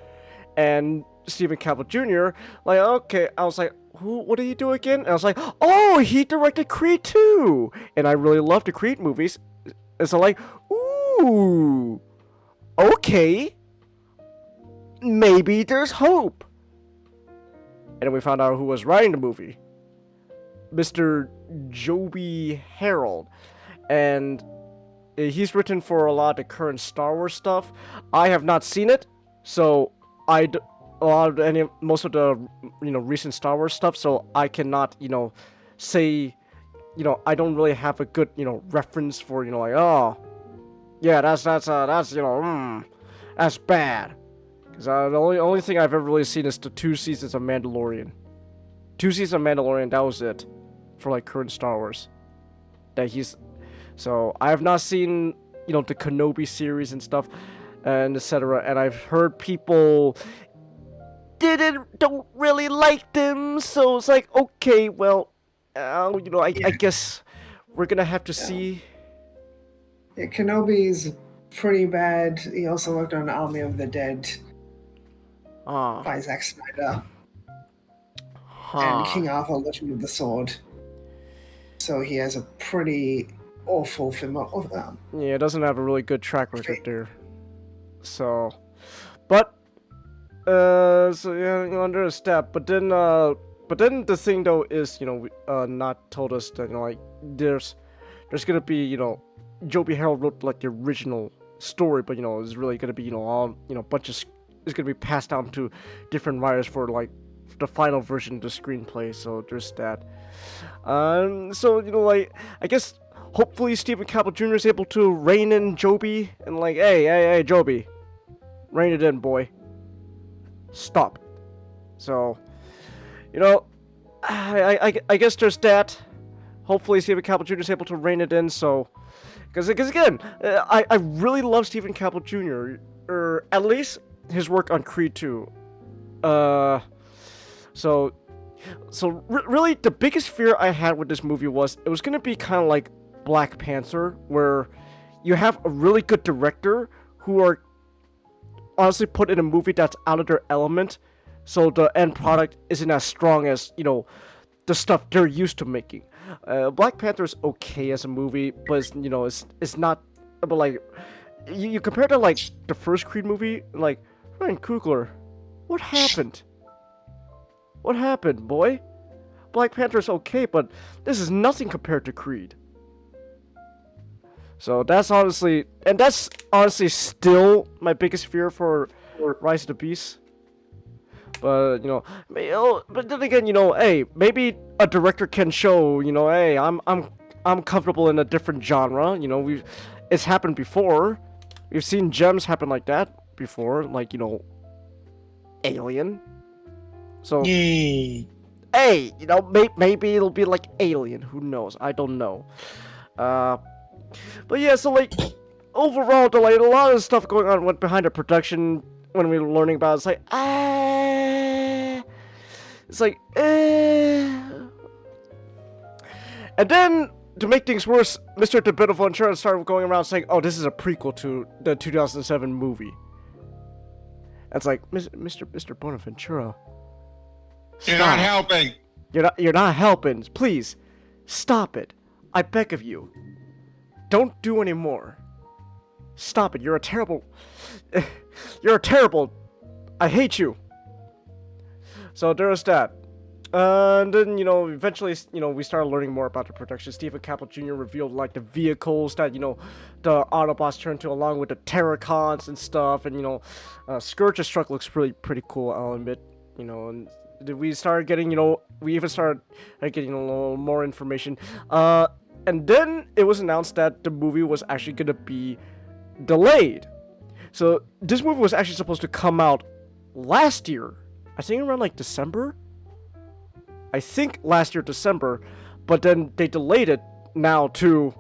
And Stephen Caple Jr. Okay, I was like, what did he do again? And I was like, he directed Creed 2! And I really love the Creed movies. And so ooh, okay, maybe there's hope. And then we found out who was writing the movie. Mr. Joby Harold. And he's written for a lot of the current Star Wars stuff. I have not seen it, so most of the recent Star Wars stuff, so I cannot say I don't really have a good reference for that's bad, because the only thing I've ever really seen is the 2 seasons of Mandalorian. 2 seasons of Mandalorian, that was it for current Star Wars. So I have not seen the Kenobi series and stuff and etc. And I've heard people don't really like them, so it's like, okay, well, I guess we're gonna have to see. Yeah, Kenobi's pretty bad. He also worked on Army of the Dead by Zack Snyder and King Arthur: Legend of the Sword. So he has a pretty awful film. Yeah, it doesn't have a really good track record there. So, but under a step. But then the thing though is, not told us that there's gonna be Joby Harold wrote the original story, but it's really gonna be all it's gonna be passed down to different writers for the final version of the screenplay. So there's that. So I guess hopefully Stephen Caple Jr. is able to rein in Joby and hey Joby, rein it in, boy. Stop. So, you know, I guess there's that. Hopefully Stephen Caple Jr. is able to rein it in, so... Because again, I really love Stephen Caple Jr., or at least his work on Creed 2. So really, the biggest fear I had with this movie was it was going to be kind of like Black Panther, where you have a really good director who are honestly put in a movie that's out of their element, so the end product isn't as strong as, you know, the stuff they're used to making. Black Panther is okay as a movie, but it's, you know, it's not. But like, you compare to like the first Creed movie, like Ryan Coogler, what happened? What happened, boy? Black Panther's okay, but this is nothing compared to Creed. So that's honestly still my biggest fear for Rise of the Beast. But, you know, but then again, you know, hey, maybe a director can show, you know, hey, I'm comfortable in a different genre. You know, it's happened before. We've seen gems happen like that before, like, you know, Alien. So, hey, you know, maybe it'll be like Alien. Who knows? I don't know. But yeah, so like overall, like a lot of stuff going on went behind the production when we were learning about it. It's like and then to make things worse, Mr. De Bonaventura started going around saying, "Oh, this is a prequel to the 2007 movie." It's like, Mr. Bonaventura, you're not helping. You're not helping. Please, stop it. I beg of you. Don't do any more. Stop it. You're a terrible. I hate you. So there's that. And then, you know, eventually, you know, we started learning more about the production. Stephen Caple Jr. revealed, like, the vehicles that, you know, the Autobots turned to, along with the Terracons and stuff. And, you know, Scourge's truck looks pretty cool, I'll admit. You know, and we started getting, you know, we even started getting a little more information. And then it was announced that the movie was actually going to be delayed. So this movie was actually supposed to come out last year. I think around, like, December? I think last year, December, but then they delayed it now to,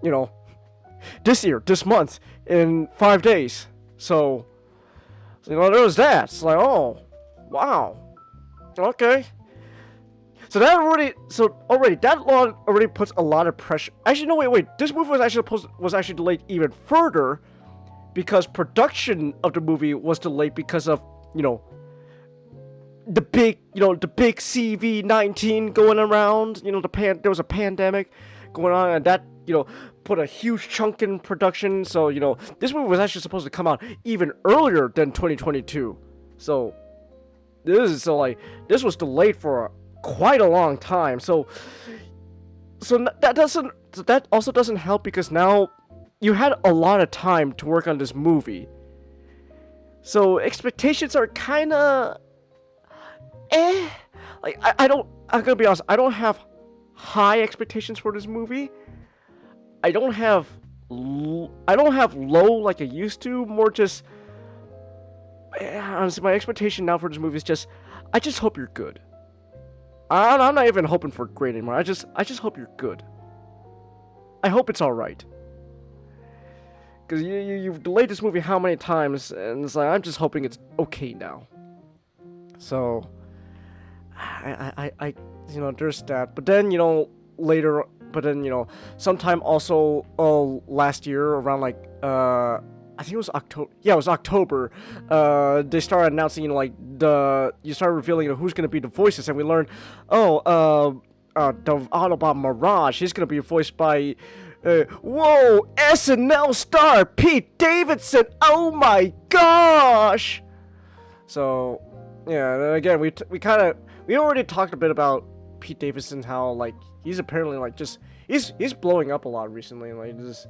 you know, this month, in 5 days. So, you know, there was that. It's like, oh, wow, okay. So that already puts a lot of pressure. Actually, no, wait. This movie was actually delayed even further because production of the movie was delayed because of, you know, the big CV-19 going around. You know, there was a pandemic going on, and that, you know, put a huge chunk in production. So, you know, this movie was actually supposed to come out even earlier than 2022. So this was delayed for quite a long time. So that also doesn't help, because now you had a lot of time to work on this movie. So expectations are kind of like, I'm gonna be honest, I don't have high expectations for this movie. I don't have low like I used to. More just, honestly, my expectation now for this movie is just, I just hope you're good. I'm not even hoping for great anymore. I just hope you're good. I hope it's all right. Because you've delayed this movie how many times, and it's like, I'm just hoping it's okay now. So, I you know, there's that. But then, you know, sometime also last year, around like I think it was October. Yeah, it was October. They started announcing, you know, you started revealing, you know, who's gonna be the voices, and we learned, the Autobot Mirage, he's gonna be voiced by, SNL star Pete Davidson. Oh my gosh! So, yeah, again, we already talked a bit about Pete Davidson, how, like, he's apparently, like, just he's blowing up a lot recently, like, just.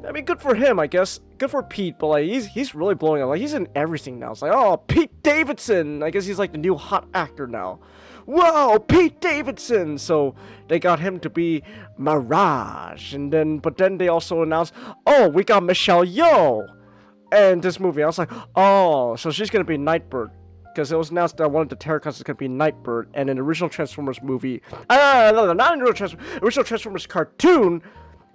I mean, good for him, I guess. Good for Pete, but, like, he's really blowing up. Like, he's in everything now. It's like, oh, Pete Davidson! I guess he's, like, the new hot actor now. Whoa, Pete Davidson! So, they got him to be Mirage. But then they also announced, oh, we got Michelle Yeoh. And this movie, I was like, oh, so she's gonna be Nightbird, because it was announced that one of the Terracons is gonna be Nightbird, and in the original Transformers movie, no, not in the original Transformers cartoon,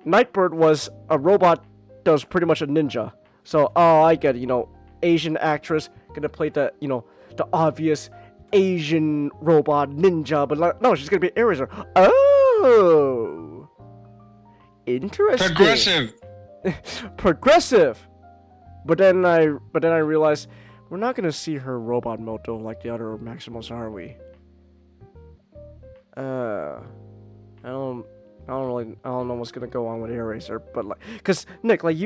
Nightbird was a robot that was pretty much a ninja. So, oh, I get it, Asian actress gonna play the, the obvious Asian robot ninja, but no, she's gonna be Eraser. Oh, interesting. Progressive. Progressive. But then I realized we're not gonna see her robot mode though, like the other Maximals, are we? I don't know what's gonna go on with Eraser, but like, cause Nick, like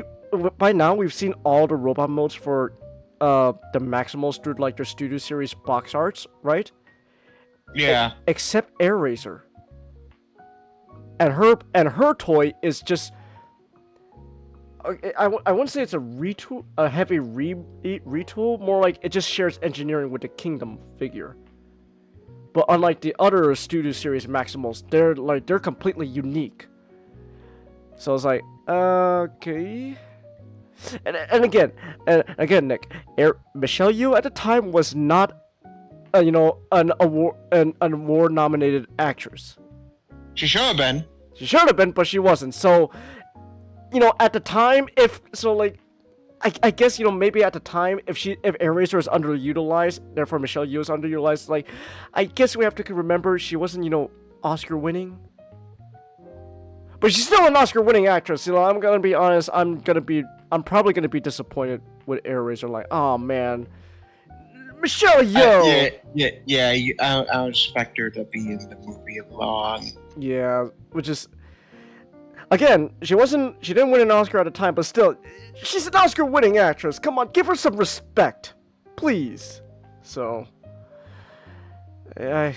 by now we've seen all the robot modes for the Maximals through like their Studio Series box arts, right? Yeah. Except Eraser. And her toy is just. I wouldn't say it's a retool, a heavy retool. More like it just shares engineering with the Kingdom figure. But unlike the other Studio Series Maximals, they're completely unique. So it's like, okay. And again, Nick, Michelle Yeoh at the time was not, an award nominated actress. She should have been. She should have been, but she wasn't. So, at the time, I guess, maybe at the time, if Eraser is underutilized, therefore Michelle Yeoh is underutilized, like, I guess we have to remember she wasn't, Oscar winning. But she's still an Oscar winning actress, I'm gonna be honest, I'm probably gonna be disappointed with Eraser, like, oh man. Michelle Yeoh! I would expect her to be in the movie along. Yeah, which is... Again, she didn't win an Oscar at the time, but still, she's an Oscar-winning actress. Come on, give her some respect, please. So, I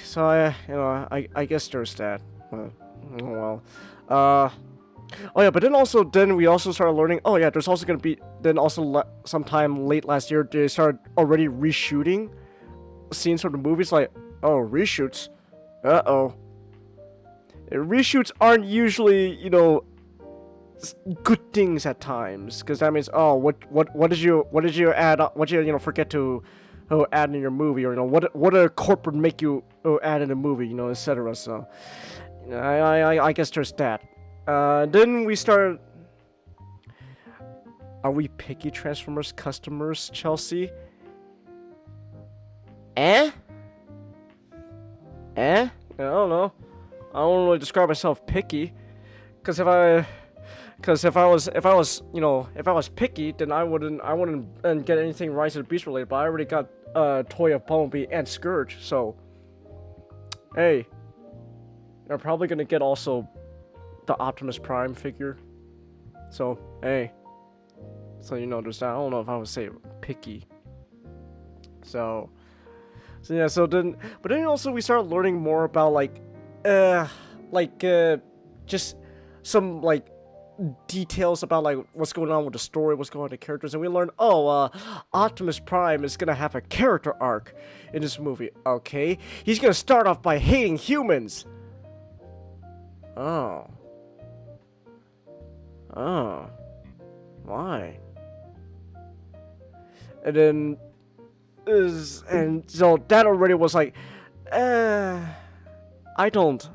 guess there's that. Oh well. Oh yeah, but then we also started learning. Oh yeah, there's also gonna be sometime late last year they started already reshooting scenes from the movies. Like, oh, reshoots. Uh-oh. Reshoots aren't usually, good things at times, because that means, oh, what did you add? What did you forget to add in your movie, or what did a corporate make you add in a movie, etc. So, I guess there's that. Then we started. Are we picky Transformers customers, Chelsea? I don't know. I don't really describe myself picky, because if I was picky, then I wouldn't get anything Rise of the Beast related. But I already got a toy of Bumblebee and Scourge, so hey, I'm probably gonna get also the Optimus Prime figure. So hey, so there's that. I don't know if I would say picky. So yeah. But then also we started learning more about just some details about what's going on with the story, what's going on with the characters, and we learned, Optimus Prime is gonna have a character arc in this movie. Okay, he's gonna start off by hating humans. Oh, why? And so that already was like, I don't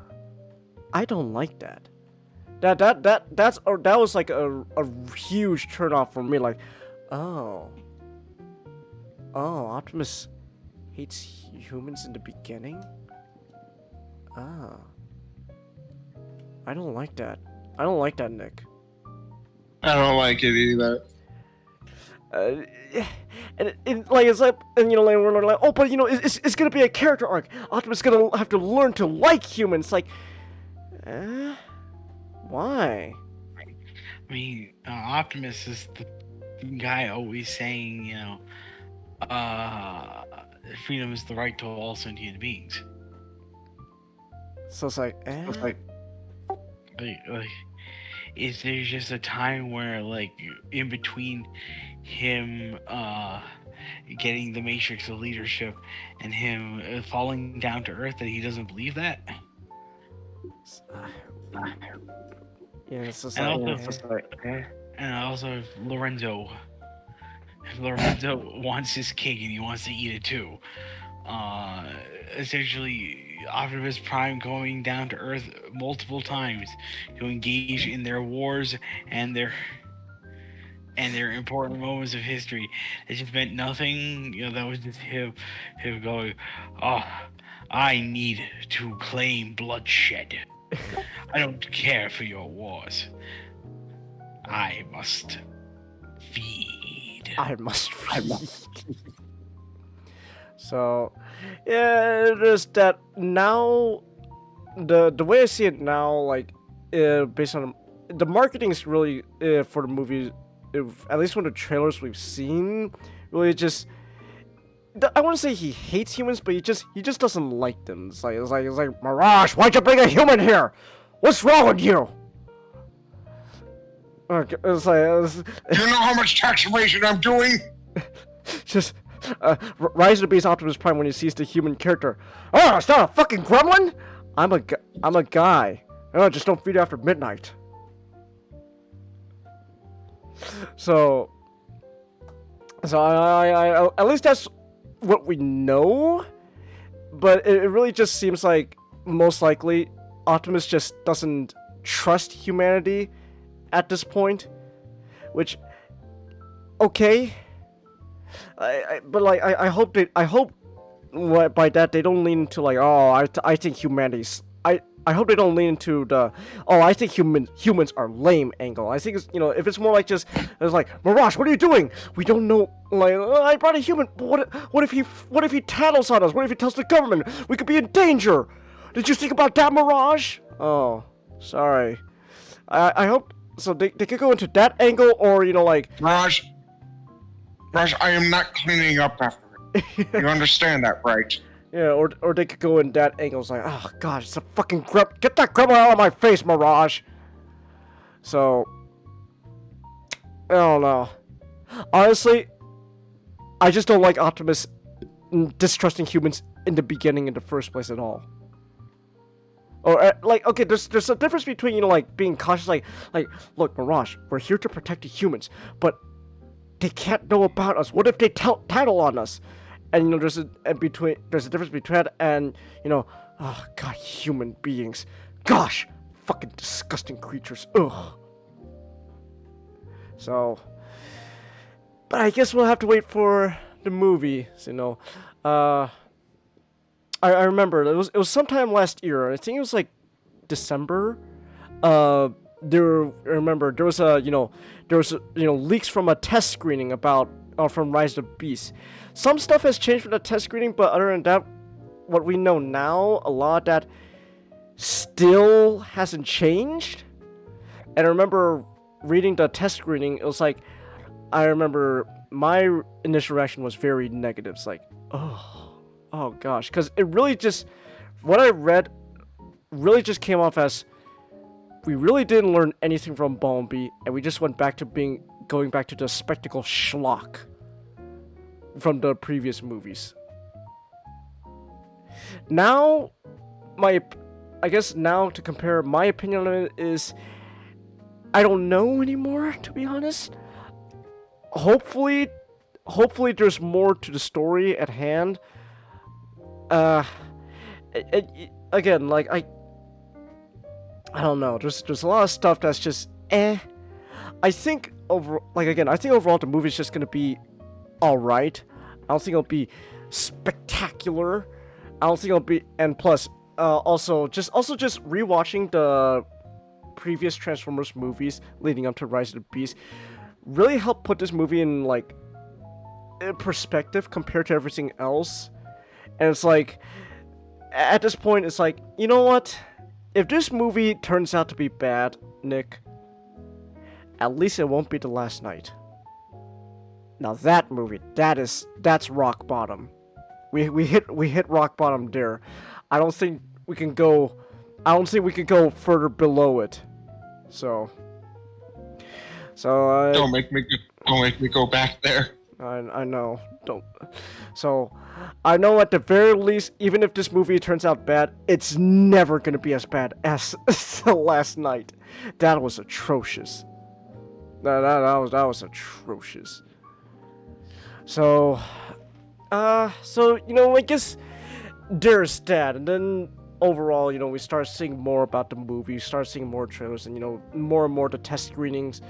like that. That was like a huge turnoff for me. Like, oh, Optimus hates humans in the beginning. I don't like that. I don't like that, Nick. I don't like it either. We're like, oh, but it's gonna be a character arc. Optimus is gonna have to learn to like humans. Like, why? I mean, Optimus is the guy always saying, freedom is the right to all sentient beings. So it's like, is there just a time where, in between him getting the Matrix of leadership and him falling down to earth, that he doesn't believe that? Yeah, it's just and also Lorenzo Lorenzo wants his cake and he wants to eat it too. Essentially, Optimus Prime going down to Earth multiple times to engage in their wars and their important moments of history. It just meant nothing. That was just him going, "Oh, I need to claim bloodshed. I don't care for your wars. I must feed." I must feed. So, yeah, just that now, the way I see it now, like, based on the marketing is really for the movie, at least from the trailers we've seen, really just. I wouldn't say he hates humans, but he just doesn't like them. It's like Mirage, why'd you bring a human here? What's wrong with you? Okay, it's like You know how much tax evasion I'm doing? just Rise of the Beast Optimus Prime when he sees the human character. Oh, it's not a fucking gremlin. I'm a guy. Oh, just don't feed after midnight. So I at least that's what we know, but it really just seems like most likely Optimus just doesn't trust humanity at this point, which okay, but like I hope by that they don't lean into like, oh, I think humanity's I hope they don't lean into the, oh, I think humans are lame angle. I think it's, if it's more like just, it's like, Mirage, what are you doing? We don't know, like, I brought a human, but what if he tattles on us? What if he tells the government? We could be in danger. Did you think about that, Mirage? Oh, sorry. I hope, so they could go into that angle, or, like... Mirage, I am not cleaning up after it. You understand that, right? Yeah, or they could go in that angle. It's like, oh god, it's a fucking get that gremlin out of my face, Mirage. So, I don't know. Honestly, I just don't like Optimus distrusting humans in the beginning in the first place at all. Or like, okay, there's a difference between like being cautious, like look, Mirage, we're here to protect the humans, but they can't know about us. What if they tattle on us? And there's a difference between that and oh god, human beings. Gosh, fucking disgusting creatures. Ugh. So, but I guess we'll have to wait for the movie. So, I remember it was sometime last year. I think it was like December. There was leaks from a test screening about from Rise of the Beast. Some stuff has changed from the test screening, but other than that, what we know now, a lot of that still hasn't changed. And I remember reading the test screening, it was like, I remember my initial reaction was very negative. It's like, oh gosh, because it really just, what I read really just came off as, we really didn't learn anything from Bumblebee, and we just went back to going back to the spectacle schlock from the previous movies. Now, I guess now to compare my opinion on it is, I don't know anymore, to be honest. Hopefully there's more to the story at hand. Again, like I don't know. There's a lot of stuff that's just I think overall the movie's just gonna be alright. I don't think it'll be spectacular. I don't think it'll be, and plus, also just rewatching the previous Transformers movies leading up to Rise of the Beast really helped put this movie in like perspective compared to everything else. And it's like, at this point, it's like, you know what? If this movie turns out to be bad, Nick, at least it won't be The Last Night. Now that movie, that's rock bottom. We hit rock bottom there. I don't think we can go further below it. So don't make me go back there. I know. Don't. So I know at the very least, even if this movie turns out bad, it's never gonna be as bad as The Last Night. That was atrocious. That was atrocious. So, I guess there's that, and then overall, we start seeing more about the movie, start seeing more trailers, and more and more the test screenings,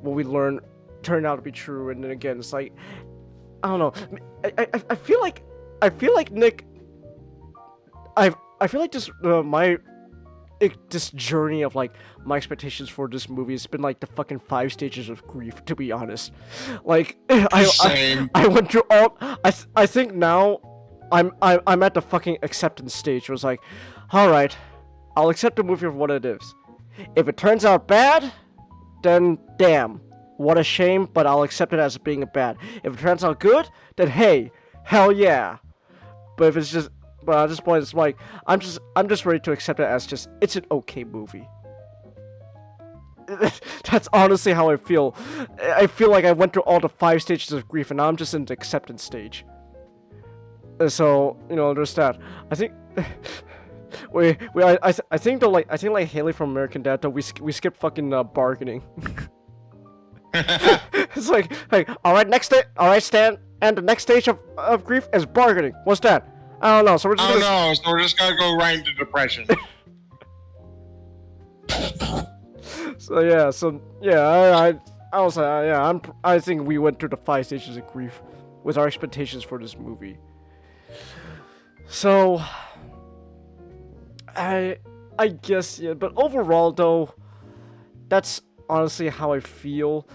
what we learn turned out to be true, and then again, it's like, I don't know, I feel like Nick, I feel like this journey of like my expectations for this movie has been like the fucking 5 stages of grief, to be honest. Like I went through all. I think now I'm at the fucking acceptance stage. It was like, all right, I'll accept the movie for what it is. If it turns out bad, then damn, what a shame. But I'll accept it as being bad. If it turns out good, then hey, hell yeah. But if it's just at this point, it's like I'm just ready to accept it as just it's an okay movie. That's honestly how I feel. I feel like I went through all the 5 stages of grief, and now I'm just in the acceptance stage. So there's that. I think I think though, I think Haley from American Dad though, we skipped fucking bargaining. It's like, hey, all right, Stan, and the next stage of grief is bargaining. What's that? I don't know. So we're just gonna go right into depression. I think we went through the 5 stages of grief with our expectations for this movie. So I guess, yeah, but overall though, that's honestly how I feel.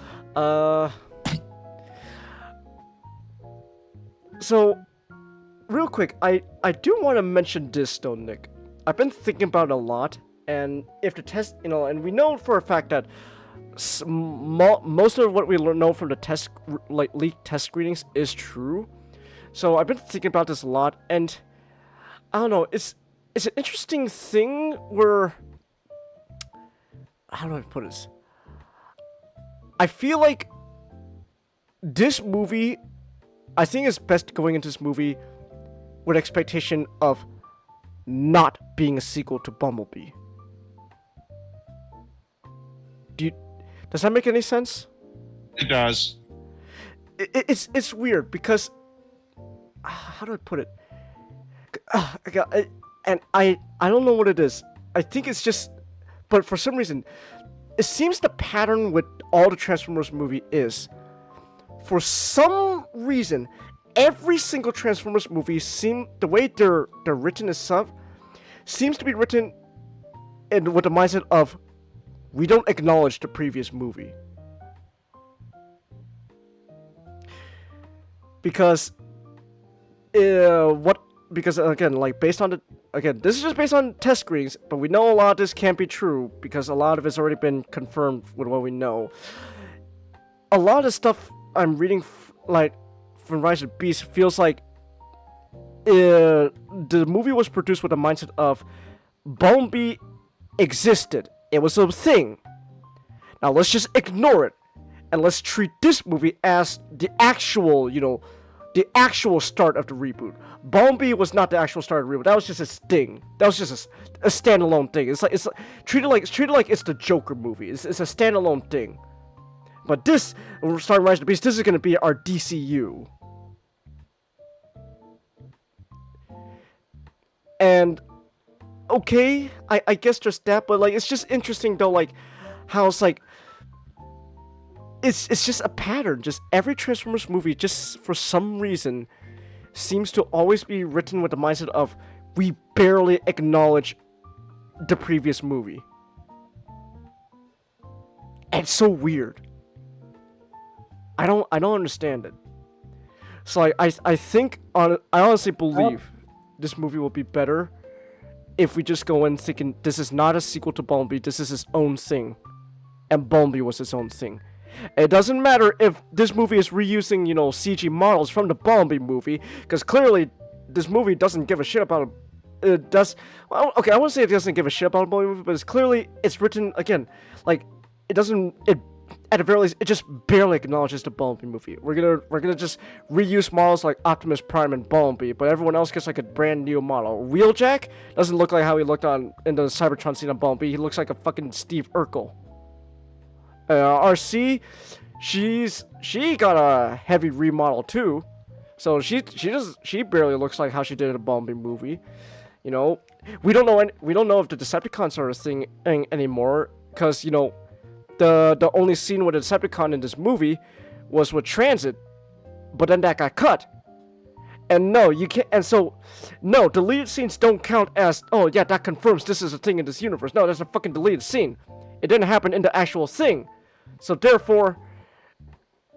So real quick, I do want to mention this though, Nick. I've been thinking about it a lot, and if the test, and we know for a fact that most of what we know from the leaked test screenings is true. So I've been thinking about this a lot, and I don't know, it's an interesting thing where, how do I put this? I feel like this movie, I think it's best going into this movie with expectation of not being a sequel to Bumblebee. Does that make any sense? It does. It's weird because, how do I put it? And I don't know what it is. I think it's just, but for some reason, it seems the pattern with all the Transformers movie is, for some reason, every single Transformers movie the way they're written and stuff, seems to be written with the mindset of, we don't acknowledge the previous movie. Because again, like based on this is just based on test screenings, but we know a lot of this can't be true because a lot of it's already been confirmed with what we know. A lot of the stuff I'm reading, from Rise of the Beast, feels like the movie was produced with a mindset of Bumblebee existed. It was a thing. Now let's just ignore it, and let's treat this movie as the actual, the actual start of the reboot. Bumblebee was not the actual start of the reboot. That was just a thing. That was just a standalone thing. It's treated like it's the Joker movie. It's a standalone thing. But this, when we're starting Rise of the Beast, this is gonna be our DCU. And okay, I guess there's that, but it's just interesting though, how it's it's just a pattern. Just every Transformers movie, just for some reason, seems to always be written with the mindset of, we barely acknowledge the previous movie. And it's so weird. I don't understand it. So I think I honestly believe this movie will be better if we just go in thinking this is not a sequel to Bumblebee, this is its own thing. And Bumblebee was its own thing. It doesn't matter if this movie is reusing, CG models from the Bumblebee movie, because clearly this movie doesn't give a shit about it. It does. Well, okay, I won't say it doesn't give a shit about a Bumblebee movie, but it's written again. It doesn't. At the very least, it just barely acknowledges the Bumblebee movie. We're gonna just reuse models like Optimus Prime and Bumblebee, but everyone else gets a brand new model. Wheeljack doesn't look like how he looked in the Cybertron scene on Bumblebee. He looks like a fucking Steve Urkel. RC, she got a heavy remodel too, so she barely looks like how she did in a Bumblebee movie. You know, we don't know if the Decepticons are a thing anymore, because you know, the only scene with a Decepticon in this movie was with Transit, but then that got cut. And no, you can't. And so, no, deleted scenes don't count as, oh yeah, that confirms this is a thing in this universe. No, that's a fucking deleted scene. It didn't happen in the actual thing. So therefore,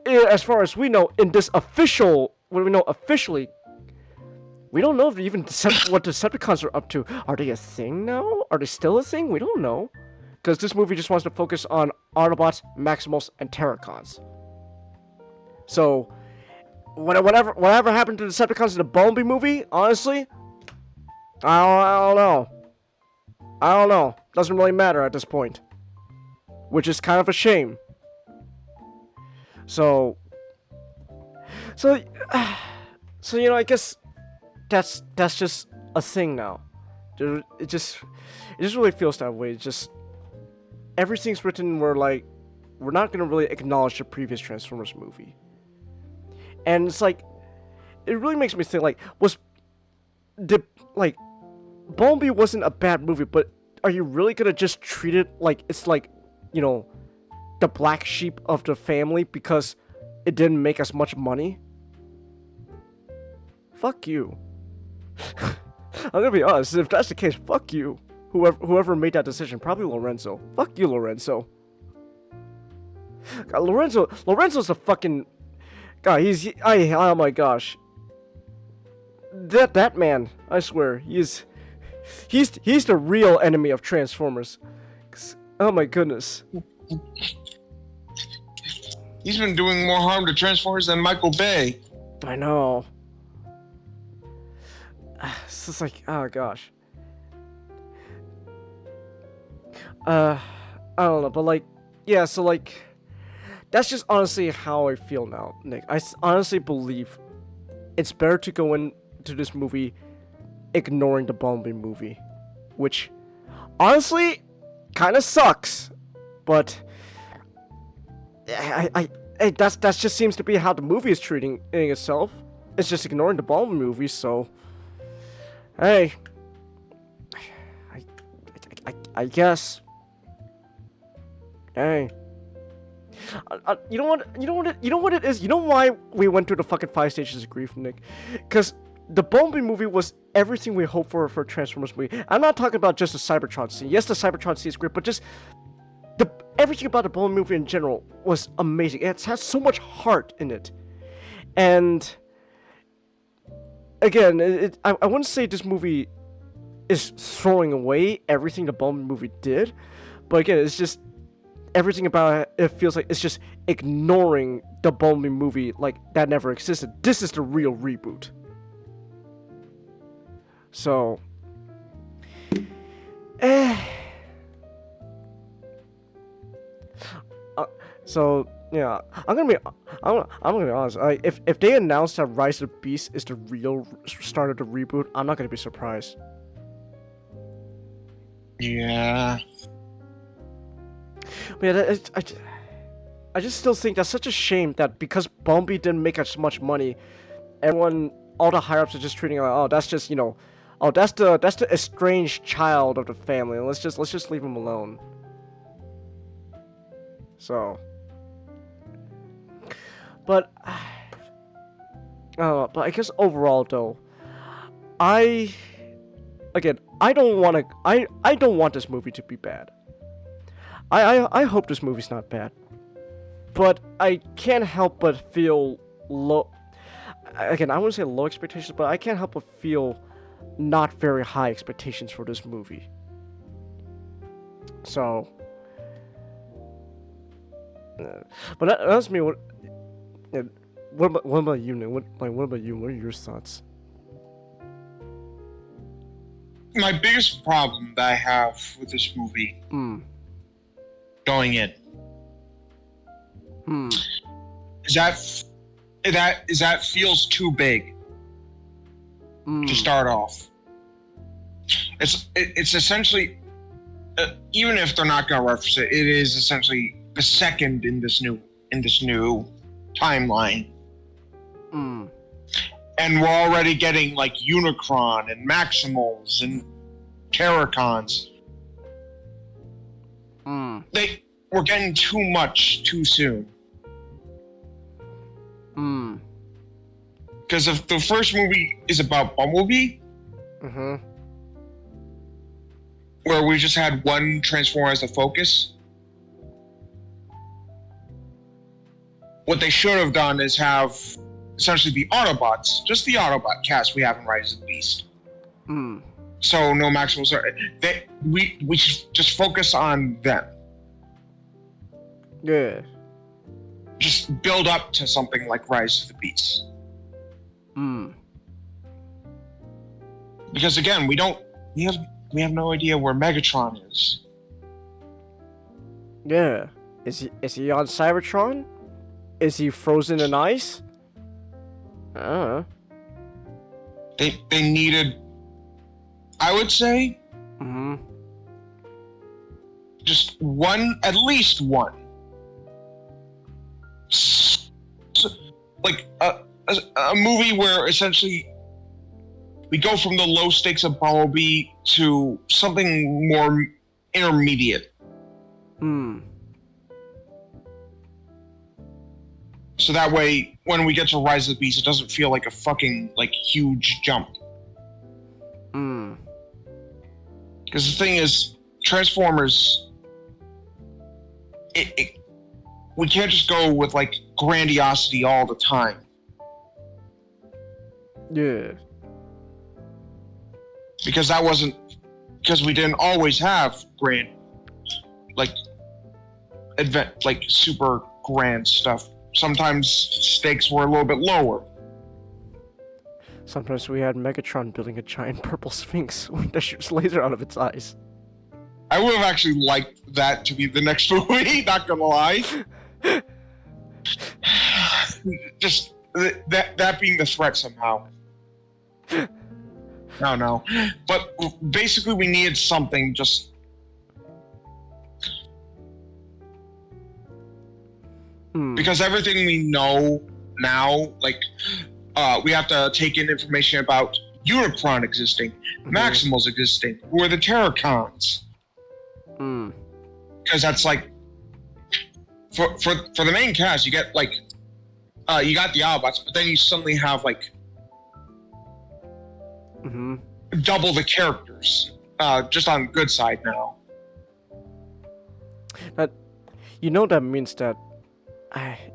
as far as we know, in this official, what we know officially, we don't know if even what Decepticons are up to. Are they a thing now? Are they still a thing? We don't know. Because this movie just wants to focus on Autobots, Maximals, and Terracons. So, whatever happened to the Decepticons in the Bumblebee movie, honestly, I don't know. Doesn't really matter at this point. Which is kind of a shame. So you know, I guess that's just a thing now. It just really feels that way. It's just everything's written where like we're not gonna really acknowledge the previous Transformers movie. And it's like, it really makes me think, like, Bumblebee wasn't a bad movie, but are you really gonna just treat it like it's like, you know, the black sheep of the family because it didn't make as much money? Fuck you. I'm gonna be honest, if that's the case, fuck you. Whoever made that decision, probably Lorenzo. Fuck you, Lorenzo. God, Lorenzo's a fucking... God, oh my gosh. That man, I swear, he's the real enemy of Transformers. Oh my goodness. He's been doing more harm to Transformers than Michael Bay. I know. It's just like, oh gosh. I don't know, but like, yeah, so like, that's just honestly how I feel now, Nick. I honestly believe it's better to go into this movie ignoring the Bumblebee movie, which honestly kind of sucks, but that just seems to be how the movie is treating itself. It's just ignoring the Bumblebee movie, so hey, I guess. Hey. You know what it is? You know why we went through the fucking 5 stages of grief, Nick? Because the Bumblebee movie was everything we hoped for a Transformers movie. I'm not talking about just the Cybertron scene. Yes, the Cybertron scene is great, but just everything about the Bumblebee movie in general was amazing. It has so much heart in it. And again, I wouldn't say this movie is throwing away everything the Bumblebee movie did, but again, it's just everything about it feels like it's just ignoring the Bumblebee movie like that never existed. This is the real reboot. So, so yeah, I'm gonna be honest. If they announce that Rise of the Beast is the real start of the reboot, I'm not gonna be surprised. Yeah. But yeah, I just still think that's such a shame that because Bumblebee didn't make as much money, all the higher ups are just treating it like, oh, that's just, you know, oh, that's the estranged child of the family. Let's just leave him alone. So, but but I guess overall though, I don't want this movie to be bad. I hope this movie's not bad, but I can't help but feel low. Again, I wouldn't say low expectations, but I can't help but feel not very high expectations for this movie. So, but that's me. What about you, Nick? What about you? What are your thoughts? My biggest problem that I have with this movie, going in, is that feels too big to start off. It's essentially, even if they're not going to reference it, it is essentially the second in this new in this new timeline. Mm. And we're already getting like Unicron and Maximals and Terracons. Mm. We're getting too much too soon. Mm. Because if the first movie is about Bumblebee, Mm-hmm. where we just had one Transformer as the focus, what they should have done is have essentially the Autobots, just the Autobot cast we have in Rise of the Beast. Mm. So no Maximals are. We should just focus on them. Yeah. Just build up to something like Rise of the Beast. Mm. Because again, we have no idea where Megatron is. Yeah. Is he on Cybertron? Is he frozen in ice? I don't know. They needed, I would say, Mm-hmm. just one, at least one. Like a movie where essentially we go from the low stakes of Bumblebee to something more intermediate. Hmm. So that way, when we get to Rise of the Beast, it doesn't feel like a fucking like huge jump. Hmm. Because the thing is, Transformers, we can't just go with like grandiosity all the time. Yeah. Because we didn't always have grand, like, super grand stuff. Sometimes stakes were a little bit lower. Sometimes we had Megatron building a giant purple sphinx that shoots laser out of its eyes. I would have actually liked that to be the next movie, not gonna lie. Just that being the threat somehow. No. But basically we needed something just... Because everything we know now, like, we have to take in information about Unicron existing, Maximals existing, who are the Terracons. Because that's like, for the main cast, you get like, you got the Autobots, but then you suddenly have like, double the characters, just on the good side now. That, you know that means that,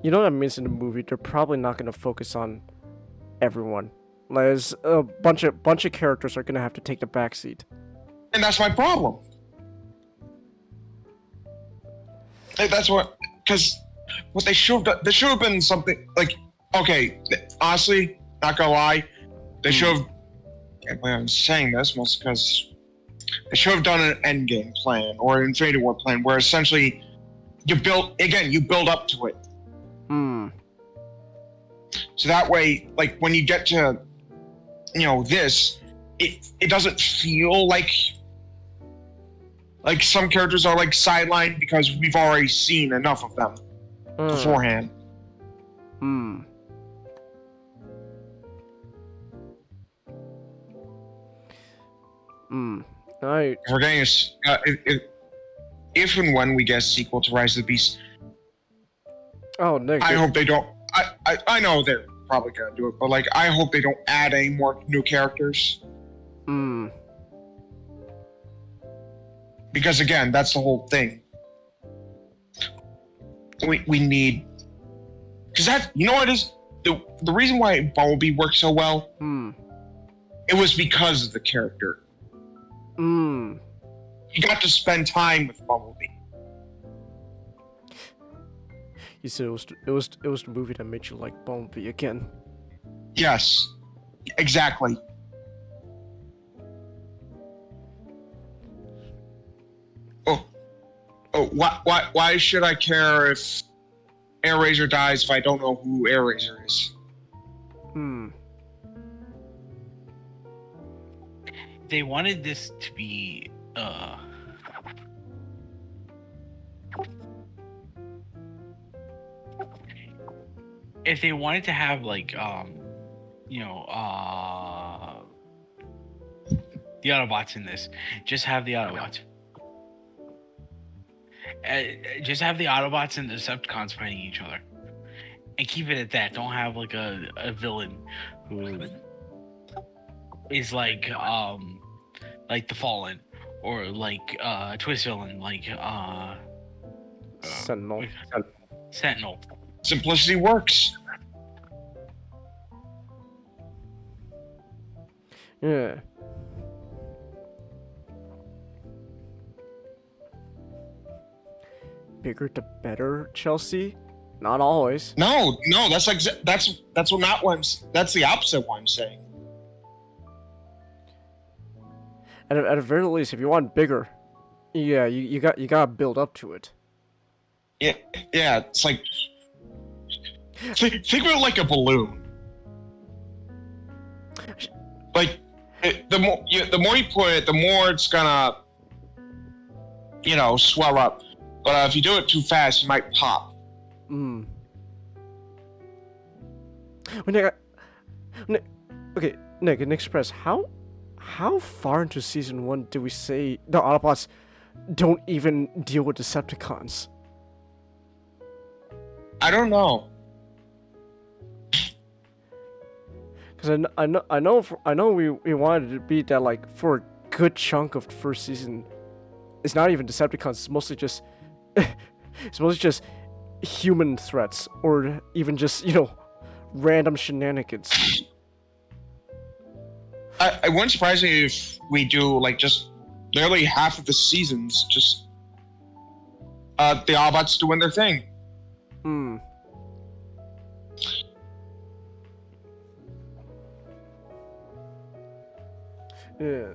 you know what that means in the movie, they're probably not going to focus on everyone. Like, there's a bunch of characters are going to have to take the backseat. And that's my problem. That's what, because what they should have been something like, okay, honestly, not gonna lie, they should have, I'm saying this mostly because they should have done an endgame plan or an Infinity War plan where essentially you build up to it. So that way, like, when you get to, this, it doesn't feel like some characters are like sidelined because we've already seen enough of them beforehand. Right. We're getting if and when we get a sequel to Rise of the Beast. Oh, Nick. I hope they don't. I know they're probably gonna do it, but like, I hope they don't add any more new characters. Because again, that's the whole thing. We need, because that, you know what it is, the reason why Bumblebee worked so well. It was because of the character. You got to spend time with Bumblebee. You said it was the movie that made you like Bumblebee again. Yes, exactly. Why should I care if Airazor dies if I don't know who Airazor is? They wanted this to be if they wanted to have like the Autobots in this, just have the Autobots. Just have the Autobots and the Decepticons fighting each other, and keep it at that. Don't have like a villain who is like the Fallen, or like a twist villain like Sentinel. Sentinel. Simplicity works. Yeah. Bigger the better, Chelsea? Not always. No, that's like that's what not what that's the opposite of what I'm saying. At the very least, if you want bigger, yeah, you gotta build up to it. Yeah, it's like think of it like a balloon. Like the more you put it, the more it's gonna swell up. But if you do it too fast, you might pop. When Nick Express, how far into season 1 do we say the Autobots don't even deal with Decepticons? I don't know. Because I know we wanted it to be that, like, for a good chunk of the first season, it's not even Decepticons. It's mostly just human threats, or even just random shenanigans. I wouldn't surprise me if we do like just nearly half of the seasons just the Autobots doing their thing. Yeah.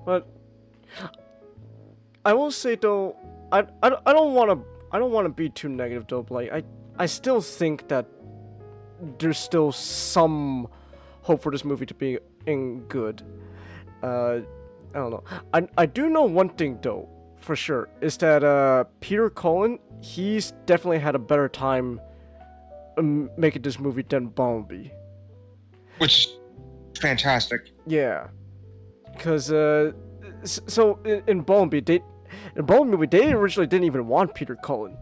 But I will say though, I don't want to be too negative though. But like I still think that there's still some hope for this movie to be good. I don't know. I do know one thing though, for sure, is that Peter Cullen, he's definitely had a better time making this movie than Bumblebee. Which is fantastic. Yeah. Because so in Bumblebee, they originally didn't even want Peter Cullen.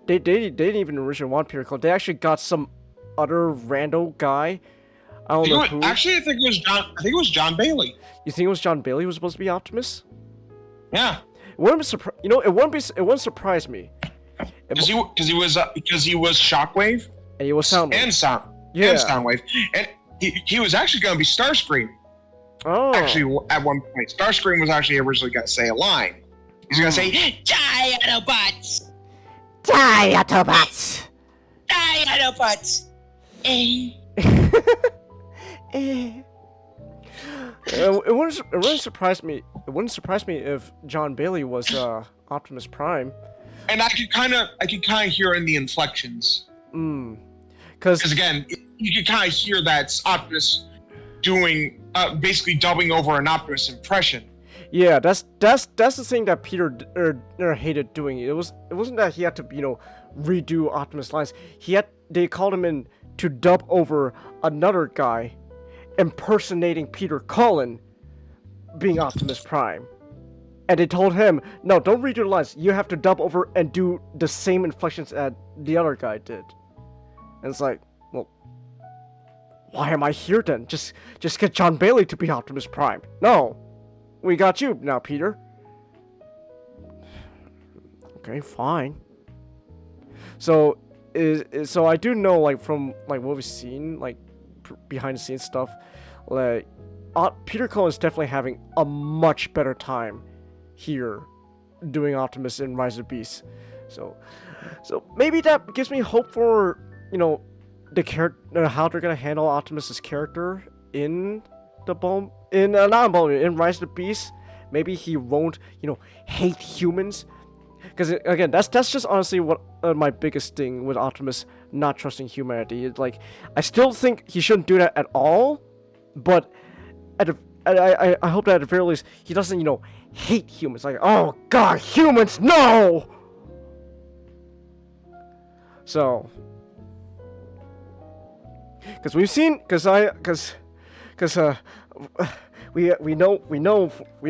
They didn't even originally want Peter Cullen. They actually got some other rando guy. I don't know who. Actually, I think it was John Bailey. You think it was John Bailey who was supposed to be Optimus? Yeah. It wouldn't surprise me. Because he was Shockwave. And he was Soundwave. And Soundwave. And he was actually going to be Starscream. Oh. Actually, at one point, Starscream was actually originally going to say a line. He's going to say, "Die, Autobots! Die, Autobots! Die, Autobots!" It wouldn't surprise me. It wouldn't surprise me if John Bailey was Optimus Prime. And I could kind of hear in the inflections. Because again, you could kind of hear that's Optimus doing basically dubbing over an Optimus impression. Yeah, that's the thing that Peter hated doing. It wasn't that he had to redo Optimus lines. They called him in to dub over another guy impersonating Peter Cullen being Optimus Prime. And they told him, no, don't redo the lines. You have to dub over and do the same inflections that the other guy did. And it's like, well, why am I here then? Just get John Bailey to be Optimus Prime. No, we got you now, Peter. Okay, fine. So I do know, like, from like what we've seen, like behind the scenes stuff, like Peter Cullen is definitely having a much better time here doing Optimus in Rise of the Beasts. So maybe that gives me hope for the character, how they're gonna handle Optimus's character in in Rise of the Beasts. Maybe he won't hate humans, because again, that's just honestly what my biggest thing with Optimus not trusting humanity. It's like, I still think he shouldn't do that at all, but I hope that at the very least he doesn't, you know, hate humans. Like, oh god, humans, no! So, because we've seen, we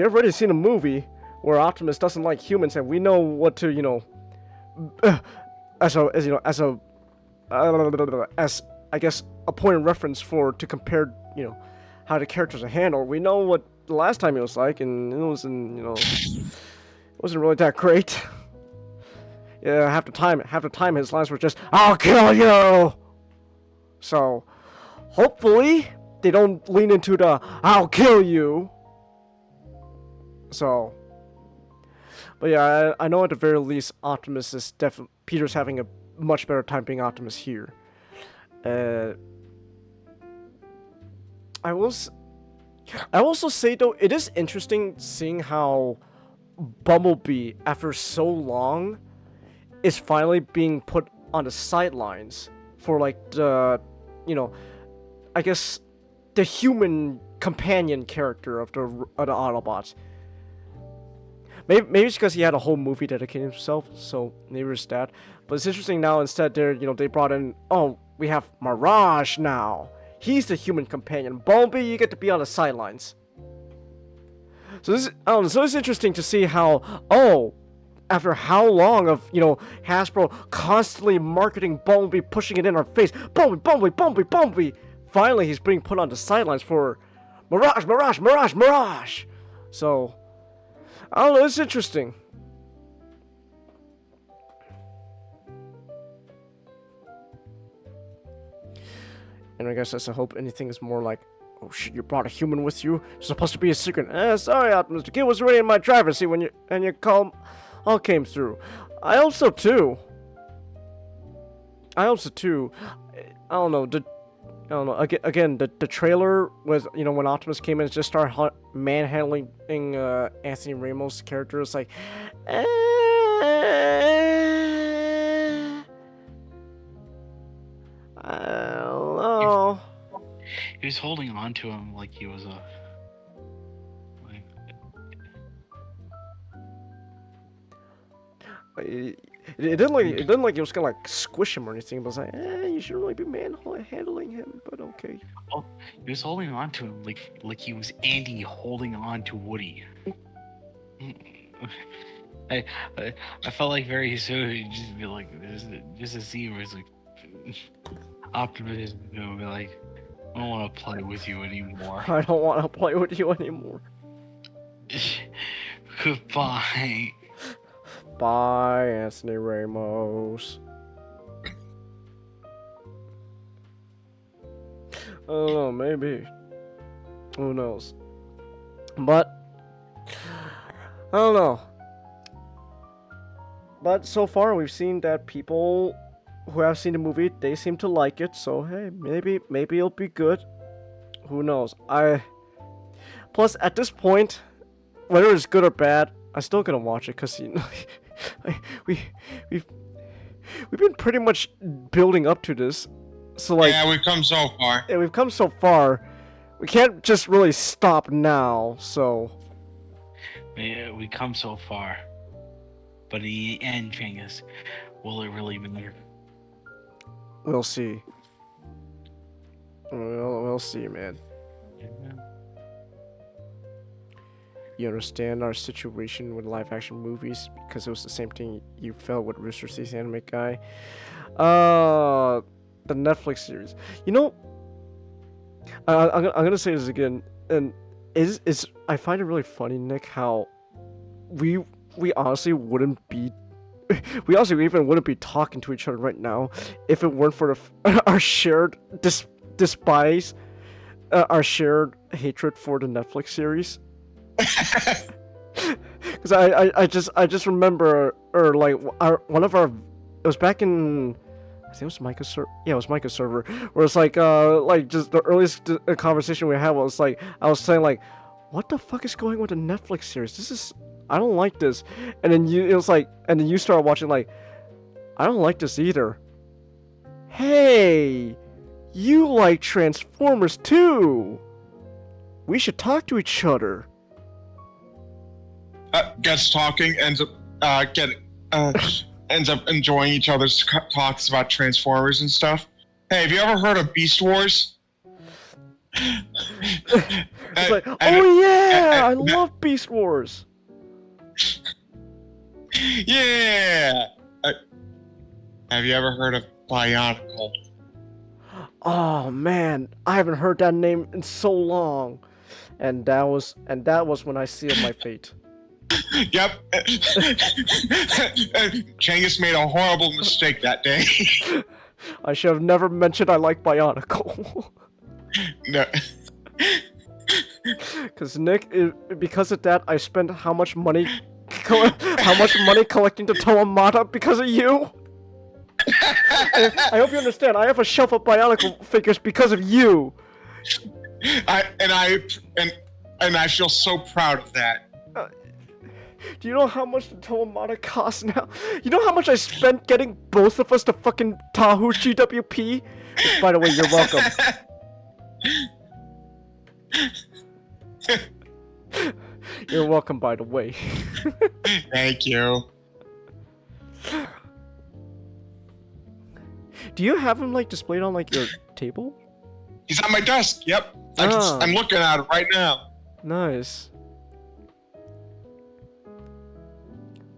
already seen a movie where Optimus doesn't like humans, and we know what to, as I guess a point of reference to compare, how the characters are handled. We know what the last time it was like, and it wasn't really that great. Yeah, half the time his lines were just, "I'll kill you!" So, hopefully, they don't lean into the, "I'll kill you!" So, but yeah, I know at the very least, Optimus is Peter's having a much better time being Optimus here. I will also say, though, it is interesting seeing how Bumblebee, after so long, is finally being put on the sidelines for, like, the, I guess, the human companion character of the Autobots. Maybe it's because he had a whole movie dedicated to himself, so maybe it's that. But it's interesting now, instead, they brought in, we have Mirage now. He's the human companion. Bumblebee, you get to be on the sidelines. So it's interesting to see how, after how long of, Hasbro constantly marketing Bumblebee, pushing it in our face, Bumblebee, finally he's being put on the sidelines for Mirage. So, I don't know, it's interesting. And I guess I hope anything is more like, "Oh shit, you brought a human with you? It's supposed to be a secret." Sorry, Optimus. The kid was already in my driver's seat when your call all came through. I also too. I don't know. Again, the trailer was, when Optimus came in and just started manhandling Anthony Ramos' character. It's like, I don't know. He was holding on to him like he was a. It didn't like it was gonna like squish him or anything. But it was like, you shouldn't really be handling him. But okay. Oh, he was holding on to him like he was Andy holding on to Woody. I felt like very soon he'd just be like, just a scene where it's like, Optimus is gonna be like, "I don't want to play with you anymore." I don't want to play with you anymore. Goodbye. Bye, Anthony Ramos. I don't know, maybe. Who knows? But I don't know. But so far, we've seen that people who have seen the movie, they seem to like it. So hey, maybe it'll be good. Who knows? Plus, at this point, whether it's good or bad, I'm still gonna watch it because we've been pretty much building up to this. So like, yeah, we've come so far. Yeah, we've come so far. We can't just really stop now. So yeah, we come so far. But in the end, Genghis, will it really matter? We'll see. We'll see, man. Yeah. You understand our situation with live-action movies because it was the same thing you felt with Rooster Teeth's Anime Guy. The Netflix series. I'm gonna say this again, and I find it really funny, Nick, how we honestly wouldn't be. We even wouldn't be talking to each other right now if it weren't for our shared despise, our shared hatred for the Netflix series. Because I just remember, or like one of our, it was back in, I think it was Micah server. Yeah, it was Micah server. Where it's like just the earliest conversation we had was like, I was saying like, what the fuck is going on with the Netflix series? I don't like this. And then you started watching like, I don't like this either. Hey, you like Transformers too. We should talk to each other. Gets talking, ends up getting. ends up enjoying each other's talks about Transformers and stuff. Hey, have you ever heard of Beast Wars? It's like, oh yeah, I love Beast Wars. Yeah. Have you ever heard of Bionicle? Oh man, I haven't heard that name in so long, and that was when I sealed my fate. Yep. Changis made a horrible mistake that day. I should have never mentioned I like Bionicle. No. Because Nick, because of that, I spent how much money collecting the Toamata because of you? I hope you understand. I have a shelf of Bionicle figures because of you. I feel so proud of that. Do you know how much the Toamata costs now? You know how much I spent getting both of us the fucking Tahu GWP? Which, by the way, you're welcome. You're welcome, by the way. Thank you. Do you have him like displayed on like your table? He's on my desk. Yep. I'm looking at it right now. Nice.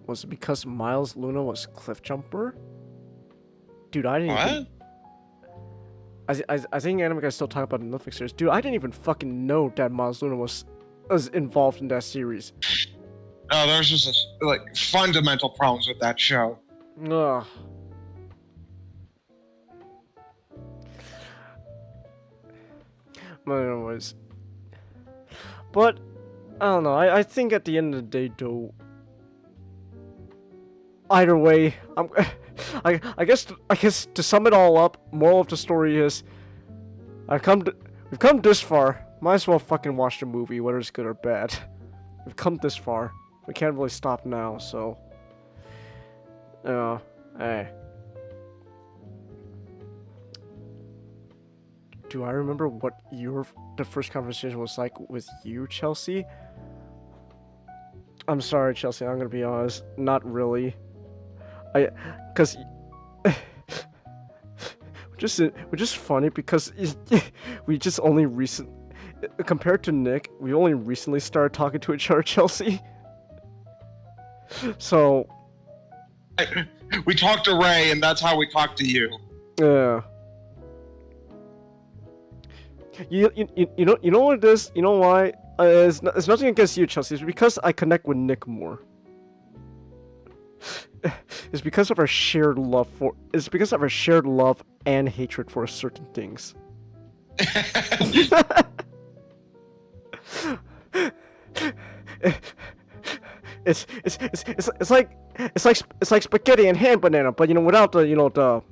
Was it because Miles Luna was Cliff Jumper? Dude, I didn't even... I think Anime Guy's still talking about the Netflix series. Dude, I didn't even fucking know that Miles Luna was involved in that series. Oh, there's just like fundamental problems with that show. Ugh. But anyways. But, I don't know, I think at the end of the day, though, either way, I guess to sum it all up, moral of the story is, we've come this far. Might as well fucking watch the movie, whether it's good or bad. We've come this far. We can't really stop now, so. Hey. Do I remember what the first conversation was like with you, Chelsea? I'm sorry, Chelsea. I'm gonna be honest. Not really. Cause which is funny because we just only compared to Nick, we only recently started talking to each other, Chelsea. So we talked to Ray, and that's how we talked to you. Yeah. You know what it is? You know why? It's nothing against you, Chelsea. It's because I connect with Nick more. It's because of our shared love It's because of our shared love and hatred for certain things. It's like spaghetti and hand banana, but without the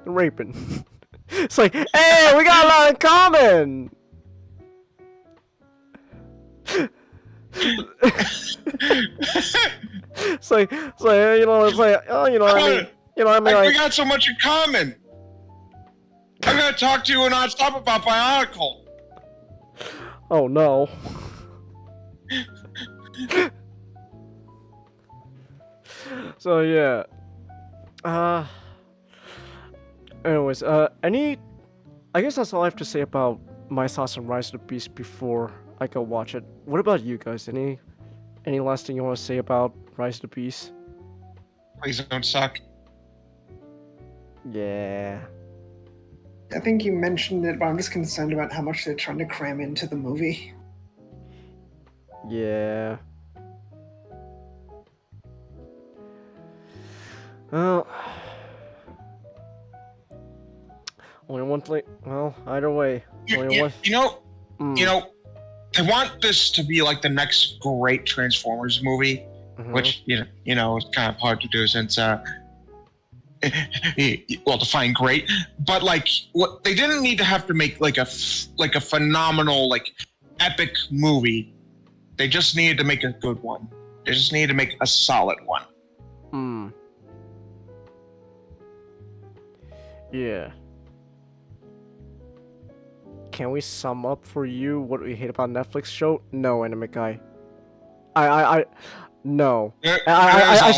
raping. It's like, hey, we got a lot in common. It's like we got so much in common. I'm gonna talk to you non-stop about Bionicle. Oh no. So yeah. Anyways, I guess that's all I have to say about my thoughts on Rise of the Beast before I go watch it. What about you guys? Any last thing you want to say about Rise of the Beast? Please don't suck. Yeah. I think you mentioned it, but I'm just concerned about how much they're trying to cram into the movie. Yeah. Well, only one thing. Well, either way, only one. You know, I want this to be like the next great Transformers movie, which you know it's kind of hard to do since well, define great, but like what they didn't need to have to make like a phenomenal like epic movie. They just needed to make a good one. They just needed to make a solid one. Yeah. Can we sum up for you what we hate about Netflix show? No, Anime Guy. No. There's a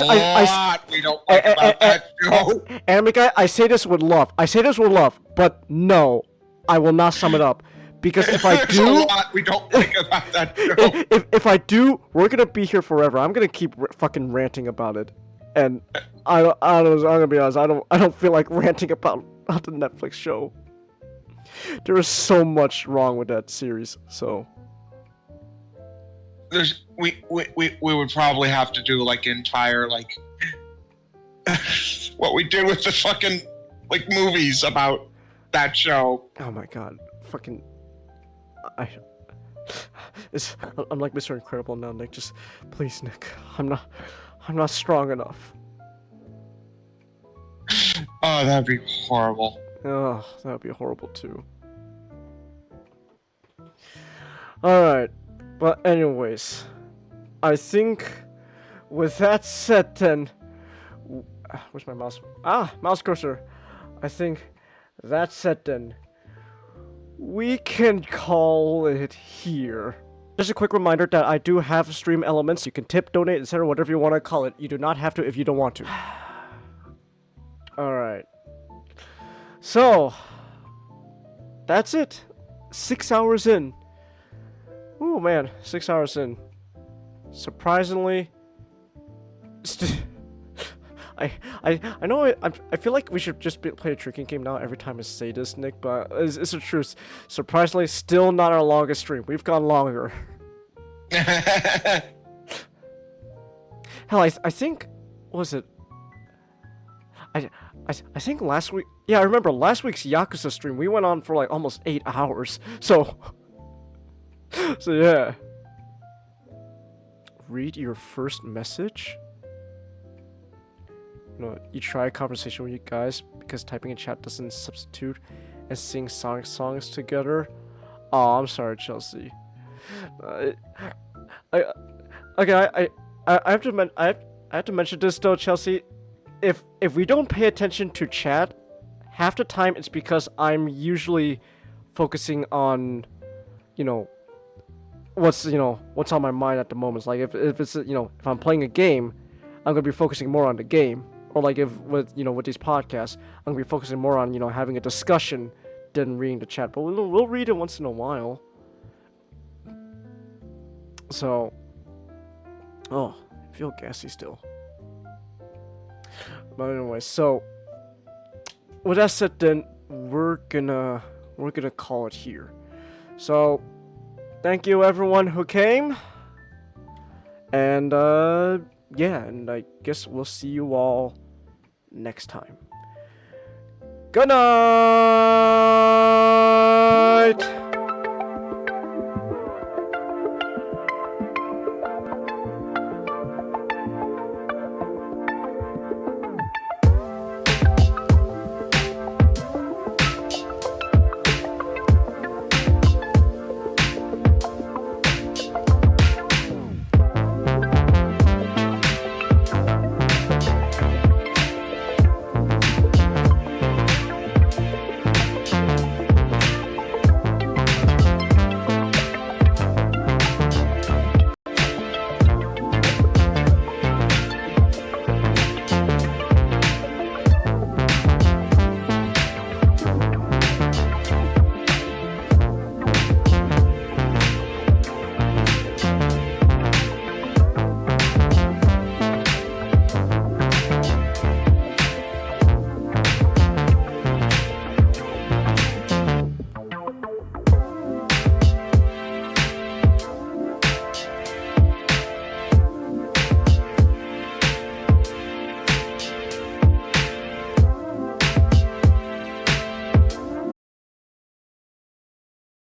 lot we don't like about that show. Anime guy, I say this with love. But no, I will not sum it up. Because if I There's a do, lot we don't like about that show. if I do, we're gonna be here forever. I'm gonna keep fucking ranting about it, and I'm gonna be honest. I don't feel like ranting about the Netflix show. There is so much wrong with that series. So We would probably have to do like entire like what we did with the fucking like movies about that show. oh my god, fucking. I'm like Mr. Incredible now, Nick. Just please, Nick. I'm not strong enough. Oh, that'd be horrible. Oh, that would be horrible too. Alright, but anyways, I think with that said then, where's my mouse? Mouse cursor. I think that's said then, we can call it here. Just a quick reminder that I do have stream elements. You can tip, donate, etc., whatever you want to call it. You do not have to if you don't want to. Alright. So, that's it. 6 hours in. Oh man, 6 hours in. Surprisingly, I know I feel like we should just play a drinking game now every time I say this, Nick. But it's the truth. Surprisingly, still not our longest stream. We've gone longer. Hell, I think, what was it? I think last week. Yeah, I remember last week's Yakuza stream. We went on for like almost 8 hours. So yeah. Read your first message. No, you try a conversation with you guys because typing in chat doesn't substitute and sing Sonic songs together. Oh, I'm sorry, Chelsea. I have to mention this though, Chelsea. If we don't pay attention to chat, half the time it's because I'm usually focusing on, what's on my mind at the moment. Like if it's if I'm playing a game, I'm gonna be focusing more on the game. Or like if with these podcasts, I'm gonna be focusing more on having a discussion than reading the chat. But we'll read it once in a while. So, oh, I feel gassy still. But anyway, so with that said, then we're gonna call it here. So, thank you everyone who came, and yeah, and I guess we'll see you all next time. Good night.